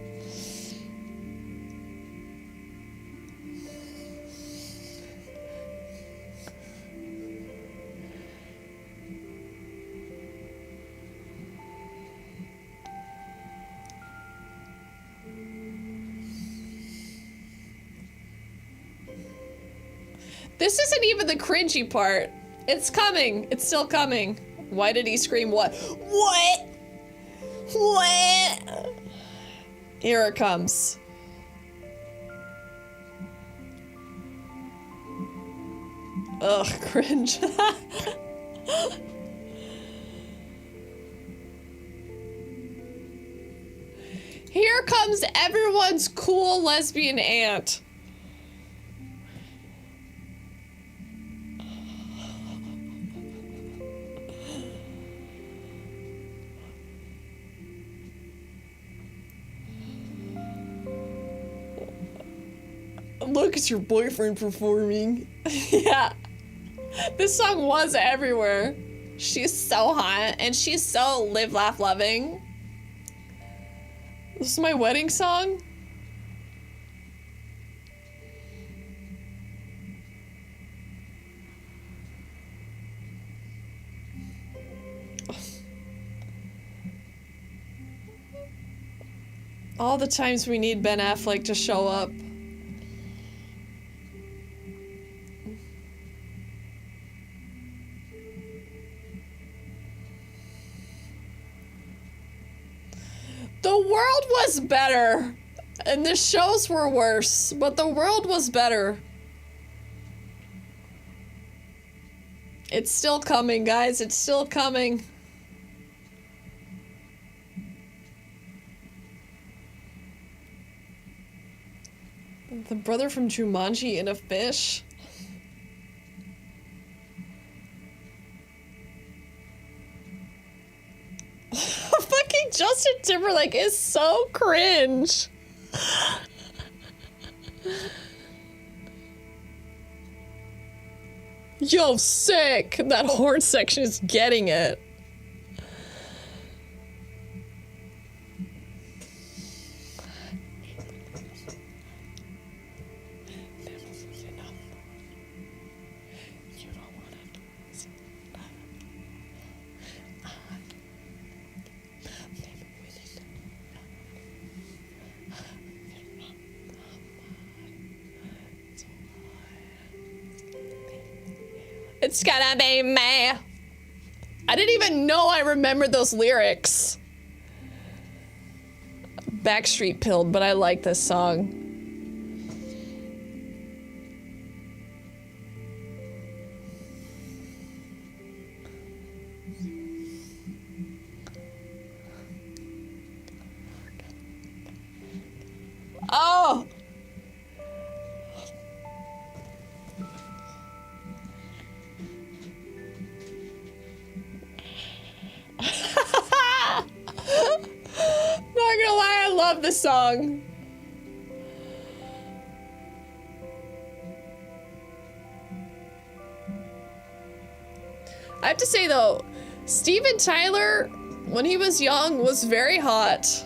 This isn't even the cringy part. It's coming. It's still coming. Why did he scream what? What? What? Here it comes. Ugh, cringe. Here comes everyone's cool lesbian aunt. Look, it's your boyfriend performing. Yeah. This song was everywhere. She's so hot, and she's so live, laugh, loving. This is my wedding song. All the times we need Ben Affleck to show up. The world was better, and the shows were worse, but the world was better. It's still coming, guys. It's still coming. The brother from Jumanji in a fish. Fucking Justin Timberlake is so cringe. Yo, sick. That horn section is getting it. It's gonna be me. I didn't even know I remembered those lyrics. Backstreet pilled, but I like this song. Oh! Not gonna lie, I love this song. I have to say though, Steven Tyler, when he was young, was very hot.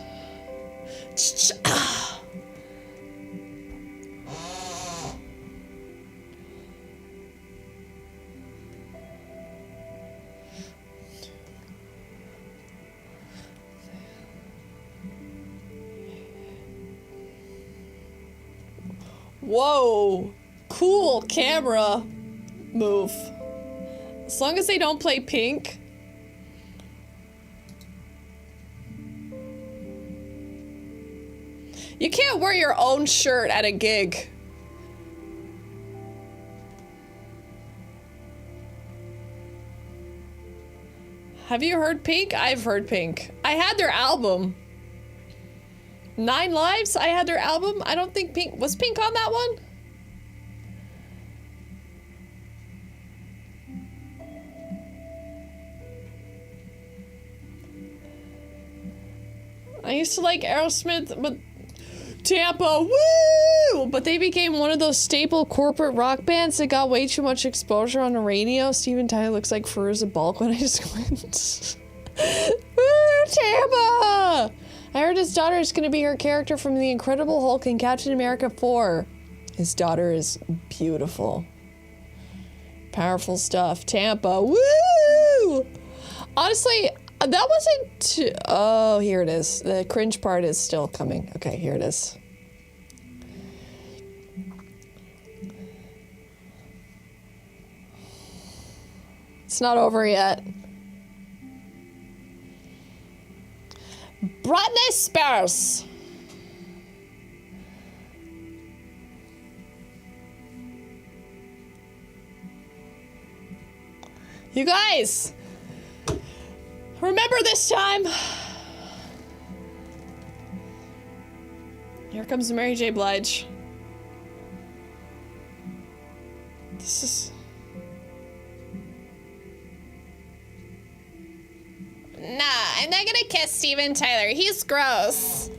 Whoa, cool camera move. As long as they don't play Pink. You can't wear your own shirt at a gig. Have you heard Pink? I've heard Pink. I had their album. 9 Lives, I had their album. I don't think Pink... Was Pink on that one? I used to like Aerosmith, but... Tampa, woo! But they became one of those staple corporate rock bands that got way too much exposure on the radio. Steven Tyler looks like Fairuza Balk when I just went. Woo, Tampa! I heard his daughter is going to be her character from The Incredible Hulk and Captain America 4. His daughter is beautiful. Powerful stuff. Tampa, woo! Honestly, that wasn't too... Oh, here it is. The cringe part is still coming. Okay, here it is. It's not over yet. Britney Spears. You guys, remember this time? Here comes Mary J. Blige. This is... Nah, I'm not gonna kiss Steven Tyler. He's gross.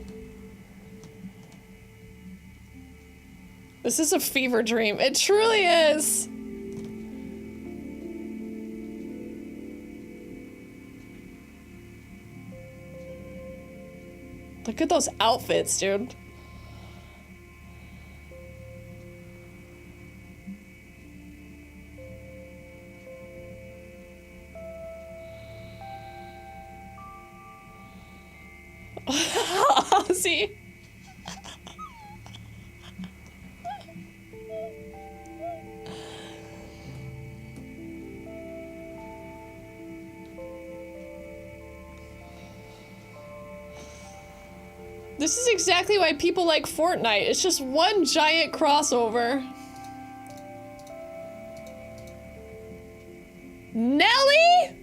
This is a fever dream. It truly is. Look at those outfits, dude. See? This is exactly why people like Fortnite. It's just one giant crossover. Nelly?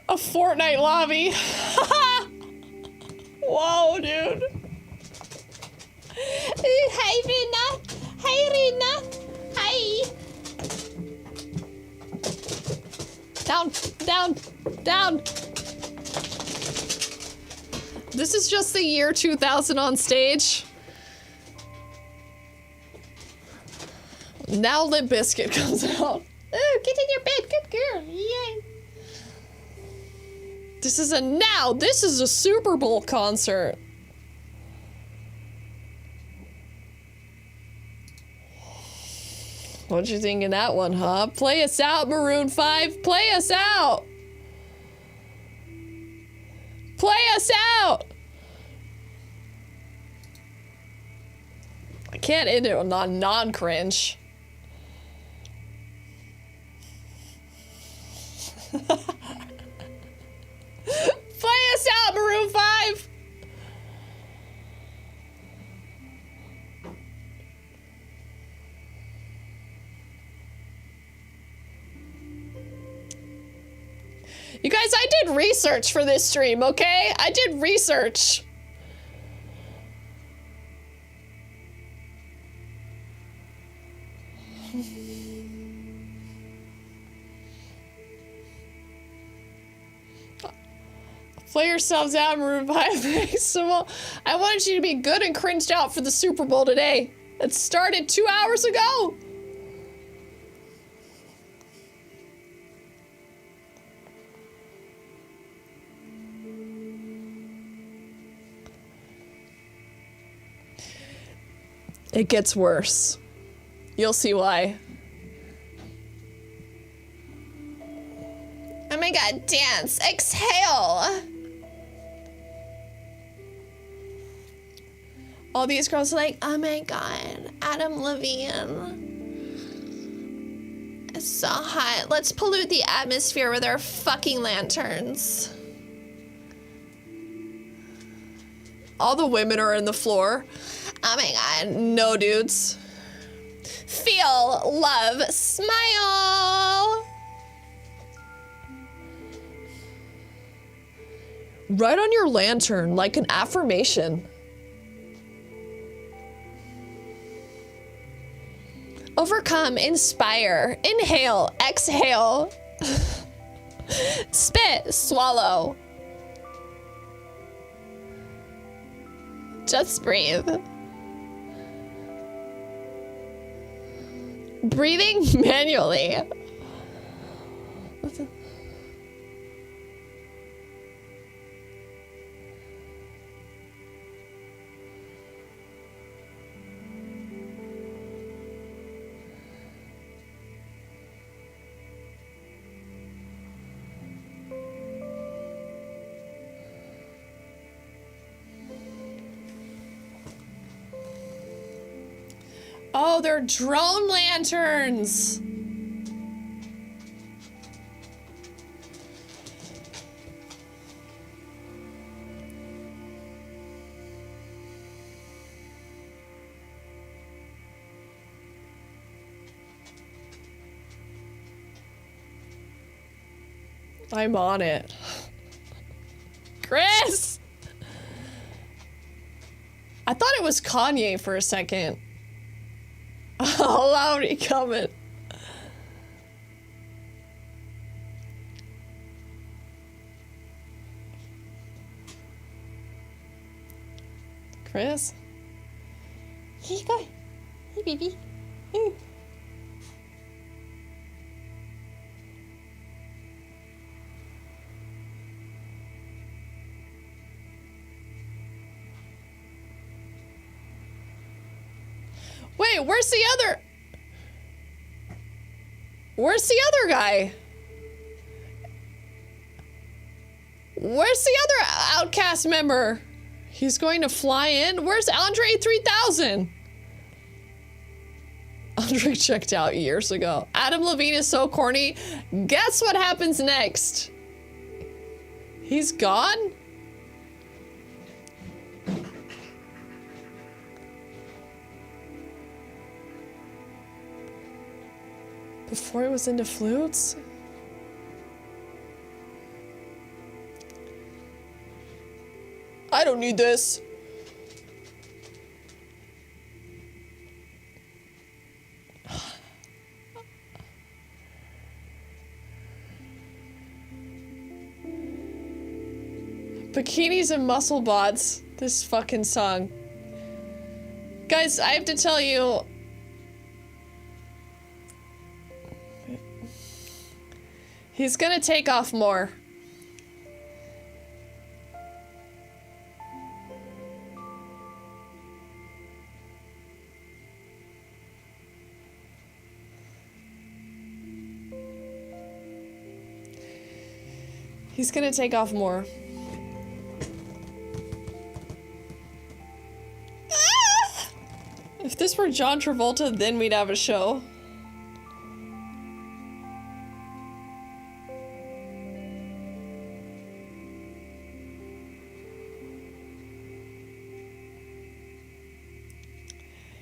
A Fortnite lobby. Whoa, dude. Hey, Rina. Hey, Rina. Hi. Down, down, down. This is just the year 2000 on stage. Now Limp Bizkit comes out. Oh, get in your bed, good girl. Yay. This is a Super Bowl concert. What you think of that one, huh? Play us out, Maroon 5. Play us out. Play us out. I can't end it on non-cringe. Play us out, Maroon 5. You guys, I did research for this stream, okay? I did research. Play yourselves out, Maroon 5. Thanks, Sybil. I wanted you to be good and cringed out for the Super Bowl today. It started 2 hours ago. It gets worse. You'll see why. Oh my god, dance. Exhale. All these girls are like, oh my god, Adam Levine. It's so hot. Let's pollute the atmosphere with our fucking lanterns. All the women are in the floor. Oh my god, no dudes. Feel, love, smile. Write on your lantern like an affirmation. Overcome, inspire, inhale, exhale. Spit, swallow. Just breathe. Breathing manually. Oh, they're drone lanterns. I'm on it. Chris! I thought it was Kanye for a second. How loud he coming? Chris? Here you go. Hey, baby. Ooh. Wait, where's the other? Where's the other guy? Where's the other Outcast member? He's going to fly in? Where's Andre 3000? Andre checked out years ago. Adam Levine is so corny. Guess what happens next? He's gone? Before he was into flutes? I don't need this. Bikinis and muscle bots. This fucking song. Guys, I have to tell you. He's gonna take off more. He's gonna take off more. Ah! If this were John Travolta, then we'd have a show.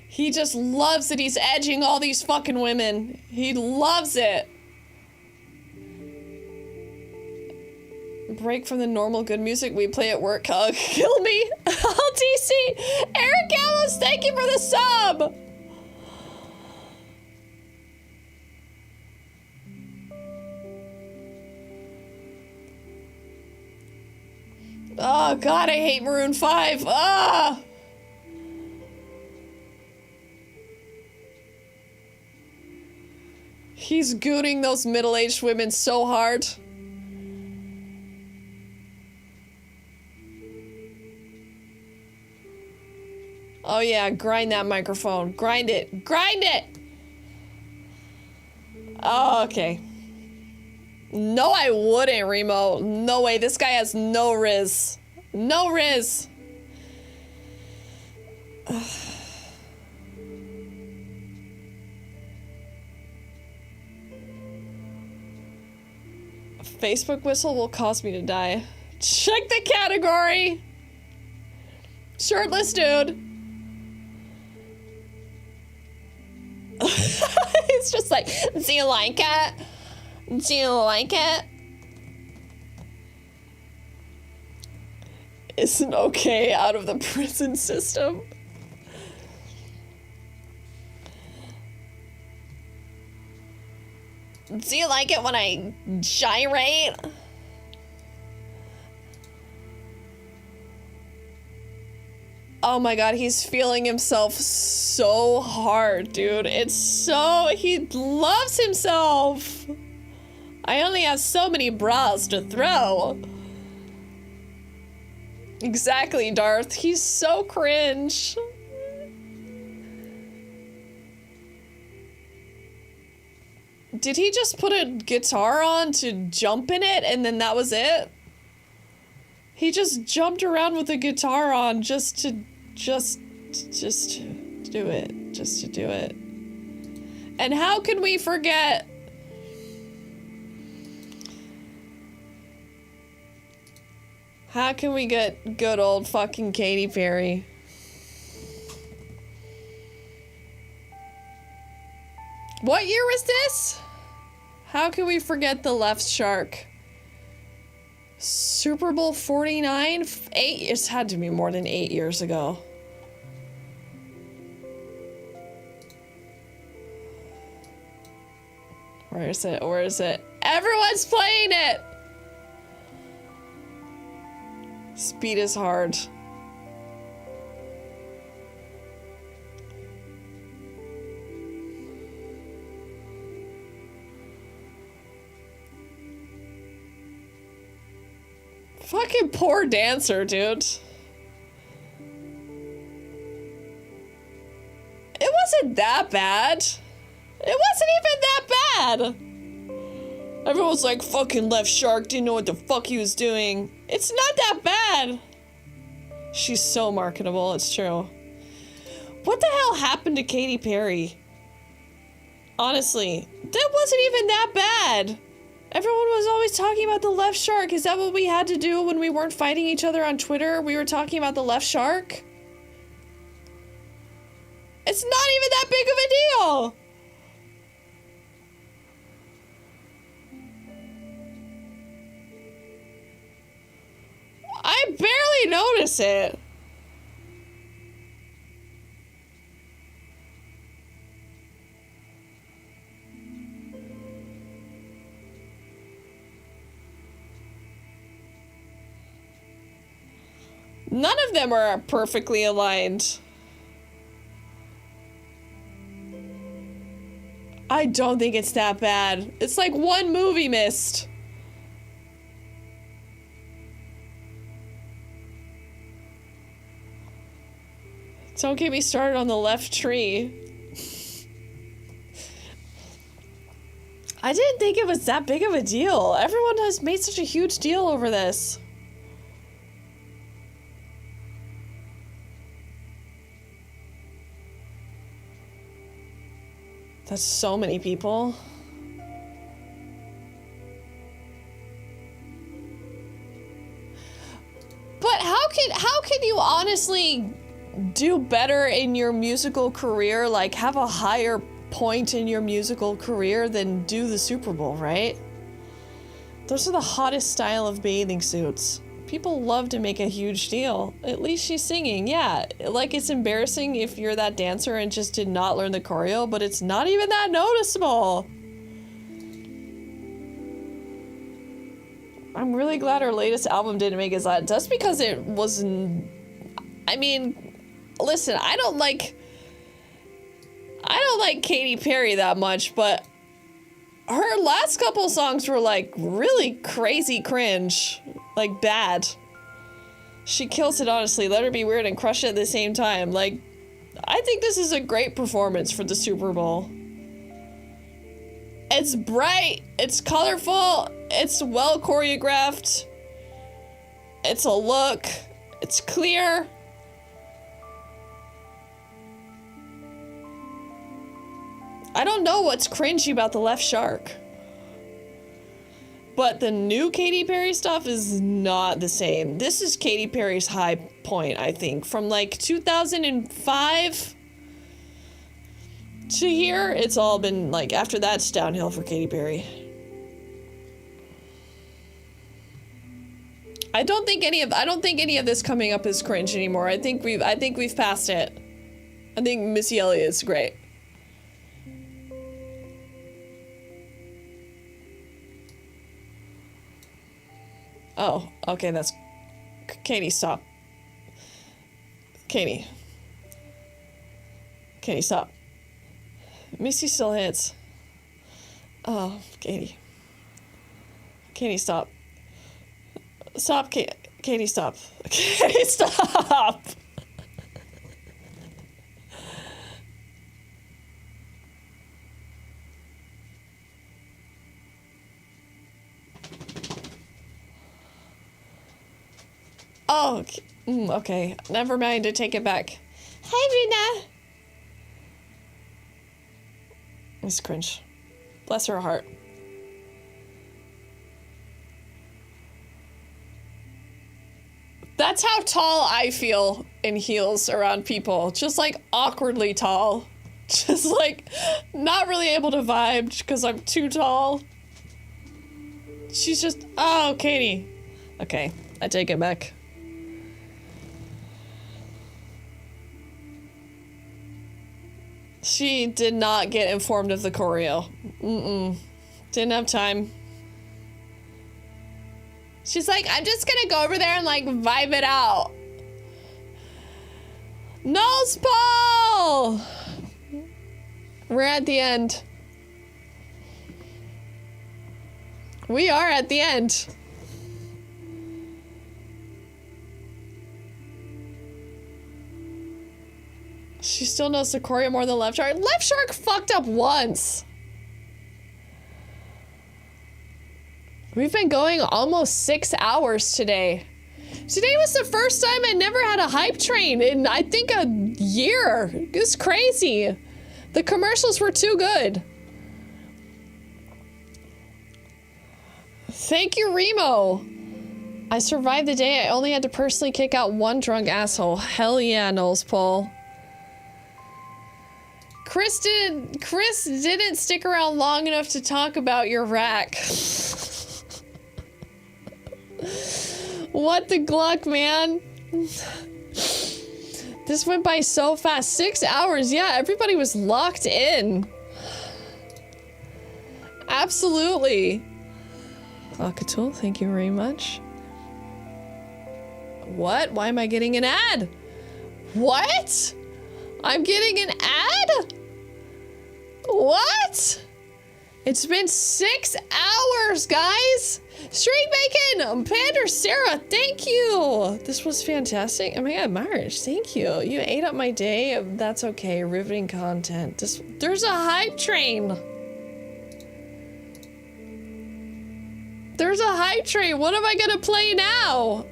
He just loves that he's edging all these fucking women. He loves it. Break from the normal good music we play at work. Kill me. LTC. Eric Gallows, thank you for the sub. Oh God, I hate Maroon 5. Ah. He's gooning those middle-aged women so hard. Oh yeah, grind that microphone. Grind it. Grind it! Oh, okay. No, I wouldn't, Remo. No way. This guy has no riz. No riz. Facebook whistle will cause me to die. Check the category. Shirtless dude. It's just like, do you like it? Do you like it? Isn't okay out of the prison system. Do you like it when I gyrate? Oh my God, he's feeling himself so hard, dude. It's so, he loves himself. I only have so many bras to throw. Exactly, Darth. He's so cringe. Did he just put a guitar on to jump in it and then that was it? He just jumped around with a guitar on just to do it. Just to do it. And how can we forget? How can we get good old fucking Katy Perry? What year was this? How can we forget the left shark? Super Bowl 49? It's had to be more than 8 years ago. Where is it? Where is it? Everyone's playing it! Speed is hard. Fucking poor dancer, dude. It wasn't that bad. It wasn't even that bad. Everyone's like, fucking left shark didn't know what the fuck he was doing. It's not that bad. She's so marketable, it's true. What the hell happened to Katy Perry? Honestly, that wasn't even that bad. Everyone was always talking about the left shark. Is that what we had to do when we weren't fighting each other on Twitter? We were talking about the left shark? It's not even that big of a deal. I barely notice it. None of them are perfectly aligned. I don't think it's that bad. It's like one movie missed. Don't get me started on the left tree. I didn't think it was that big of a deal. Everyone has made such a huge deal over this. That's so many people. But how can you honestly do better in your musical career, like have a higher point in your musical career than do the Super Bowl, right? Those are the hottest style of bathing suits. People love to make a huge deal. At least she's singing, yeah. Like, it's embarrassing if you're that dancer and just did not learn the choreo, but it's not even that noticeable. I'm really glad her latest album didn't make as loud. Just because it wasn't... I mean, listen, I don't like Katy Perry that much, but her last couple songs were like really crazy cringe. Like bad. She kills it, honestly. Let her be weird and crush it at the same time. Like, I think this is a great performance for the Super Bowl. It's bright, it's colorful, it's well choreographed, it's a look, it's clear. I don't know what's cringy about the left shark. But the new Katy Perry stuff is not the same. This is Katy Perry's high point, I think. From like 2005 to here, it's all been like, after that, it's downhill for Katy Perry. I don't think any of this coming up is cringe anymore. I think we've passed it. I think Missy Elliott's great. Oh, okay, that's... Katie, stop. Katie. Katie, stop. Missy still hits. Oh, Katie. Katie, stop. Stop, Katie, stop. Katie, stop! Oh, okay. Never mind, I take it back. Hi, Rena. It's cringe. Bless her heart. That's how tall I feel in heels around people. Just like awkwardly tall. Just like not really able to vibe because I'm too tall. She's just, oh, Katie. Okay, I take it back. She did not get informed of the choreo. Didn't have time. She's like, I'm just gonna go over there and like vibe it out. Nose Paul! We're at the end. We are at the end. She still knows Sequoia more than Left Shark. Left Shark fucked up once. We've been going almost 6 hours today. Today was the first time I never had a hype train in, I think, a year. It's crazy. The commercials were too good. Thank you, Remo. I survived the day. I only had to personally kick out one drunk asshole. Hell yeah, Knowles Paul. Chris didn't stick around long enough to talk about your rack. What the gluck, man? This went by so fast. 6 hours. Yeah, everybody was locked in. Absolutely. Akatul, thank you very much. What? Why am I getting an ad? What? I'm getting an ad? What? It's been 6 hours, guys. Straight bacon, Pander Sarah, thank you. This was fantastic. Oh my god, Marge, thank you. You ate up my day. That's okay. Riveting content. There's a hype train. There's a hype train. What am I gonna play now?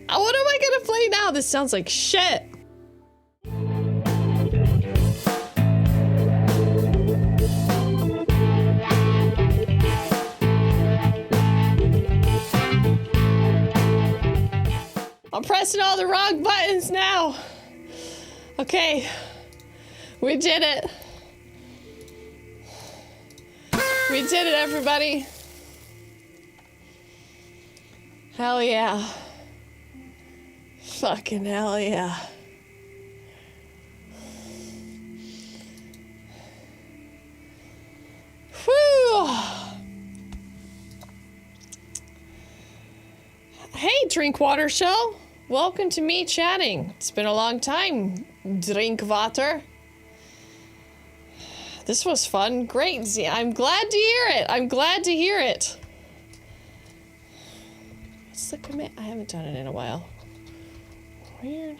What am I gonna play now? This sounds like shit. I'm pressing all the wrong buttons now. Okay. We did it. We did it, everybody. Hell yeah. Fucking hell yeah. Whew. Hey, Drinkwater Show. Welcome to me chatting. It's been a long time, Drinkwater. This was fun. Great. I'm glad to hear it. I'm glad to hear it. What's the commit? I haven't done it in a while. Weird.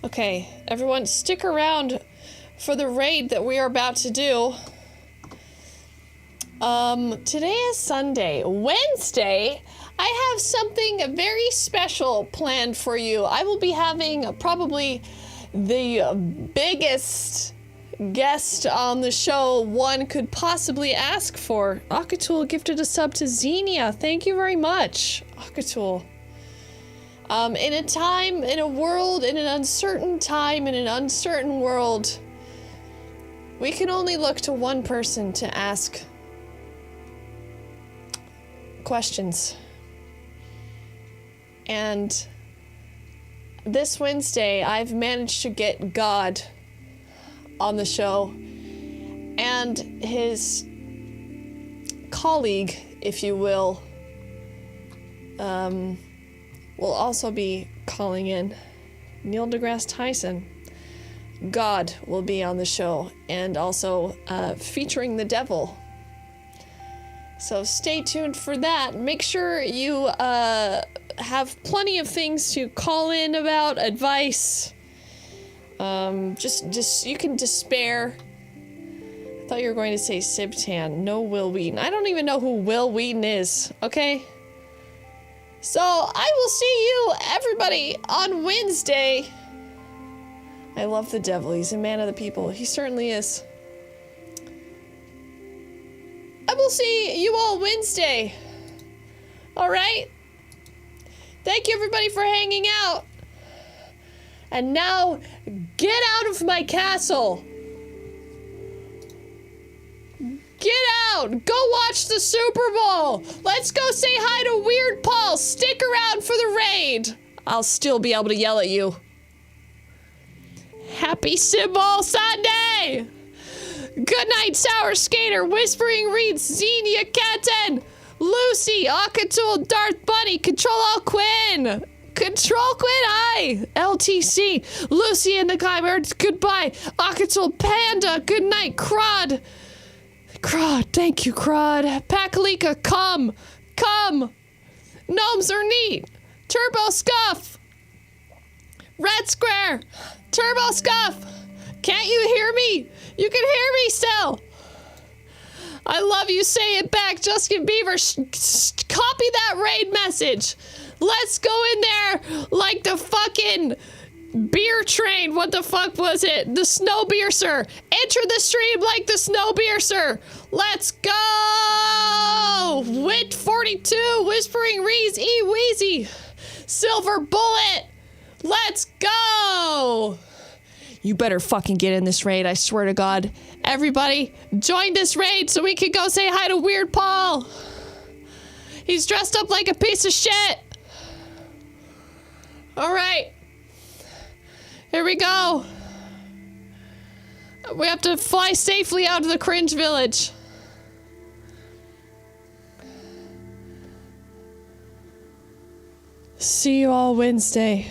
Okay, everyone stick around for the raid that we are about to do. Today is Sunday. Wednesday, I have something very special planned for you. I will be having probably the biggest guest on the show one could possibly ask for. Akatul gifted a sub to Xenia. Thank you very much, Akatul. In a time, in a world, in an uncertain time, in an uncertain world, we can only look to one person to ask questions. And this Wednesday, I've managed to get God on the show, and his colleague, if you will also be calling in. Neil deGrasse Tyson. God will be on the show, and also featuring the devil. So stay tuned for that. Make sure you have plenty of things to call in about, advice. Just you can despair. I thought you were going to say Sibtan. No Will Wheaton. I don't even know who Will Wheaton is, okay? So I will see you, everybody, on Wednesday. I love the devil. He's a man of the people. He certainly is. I will see you all Wednesday. All right? Thank you, everybody, for hanging out. And now, get out of my castle. Get out. Go watch the Super Bowl. Let's go say hi to Weird Paul. Stick around for the raid. I'll still be able to yell at you. Happy Sybil Sunday. Good night, Sour Skater, Whispering Reeds, Xenia Kenton, Lucy, Akatul, Darth Bunny, Control Alt Quinn. Control Quinn, hi! LTC, Lucy and the Climber, goodbye. Akatul, Panda, good night. Crud, thank you, Crud. Pakalika, come. Gnomes are neat. Turbo Scuff. Red Square, Turbo Scuff! Can't you hear me? You can hear me still! I love you, say it back, Justin Bieber. Copy that raid message. Let's go in there like the fucking beer train. What the fuck was it? The Snowbiercer. Enter the stream like the Snowbiercer. Let's go! Wit 42, Whispering Rees, E Wheezy, Silver Bullet. Let's go! You better fucking get in this raid, I swear to God. Everybody, join this raid so we can go say hi to Weird Paul. He's dressed up like a piece of shit. All right. Here we go. We have to fly safely out of the Cringe Village. See you all Wednesday.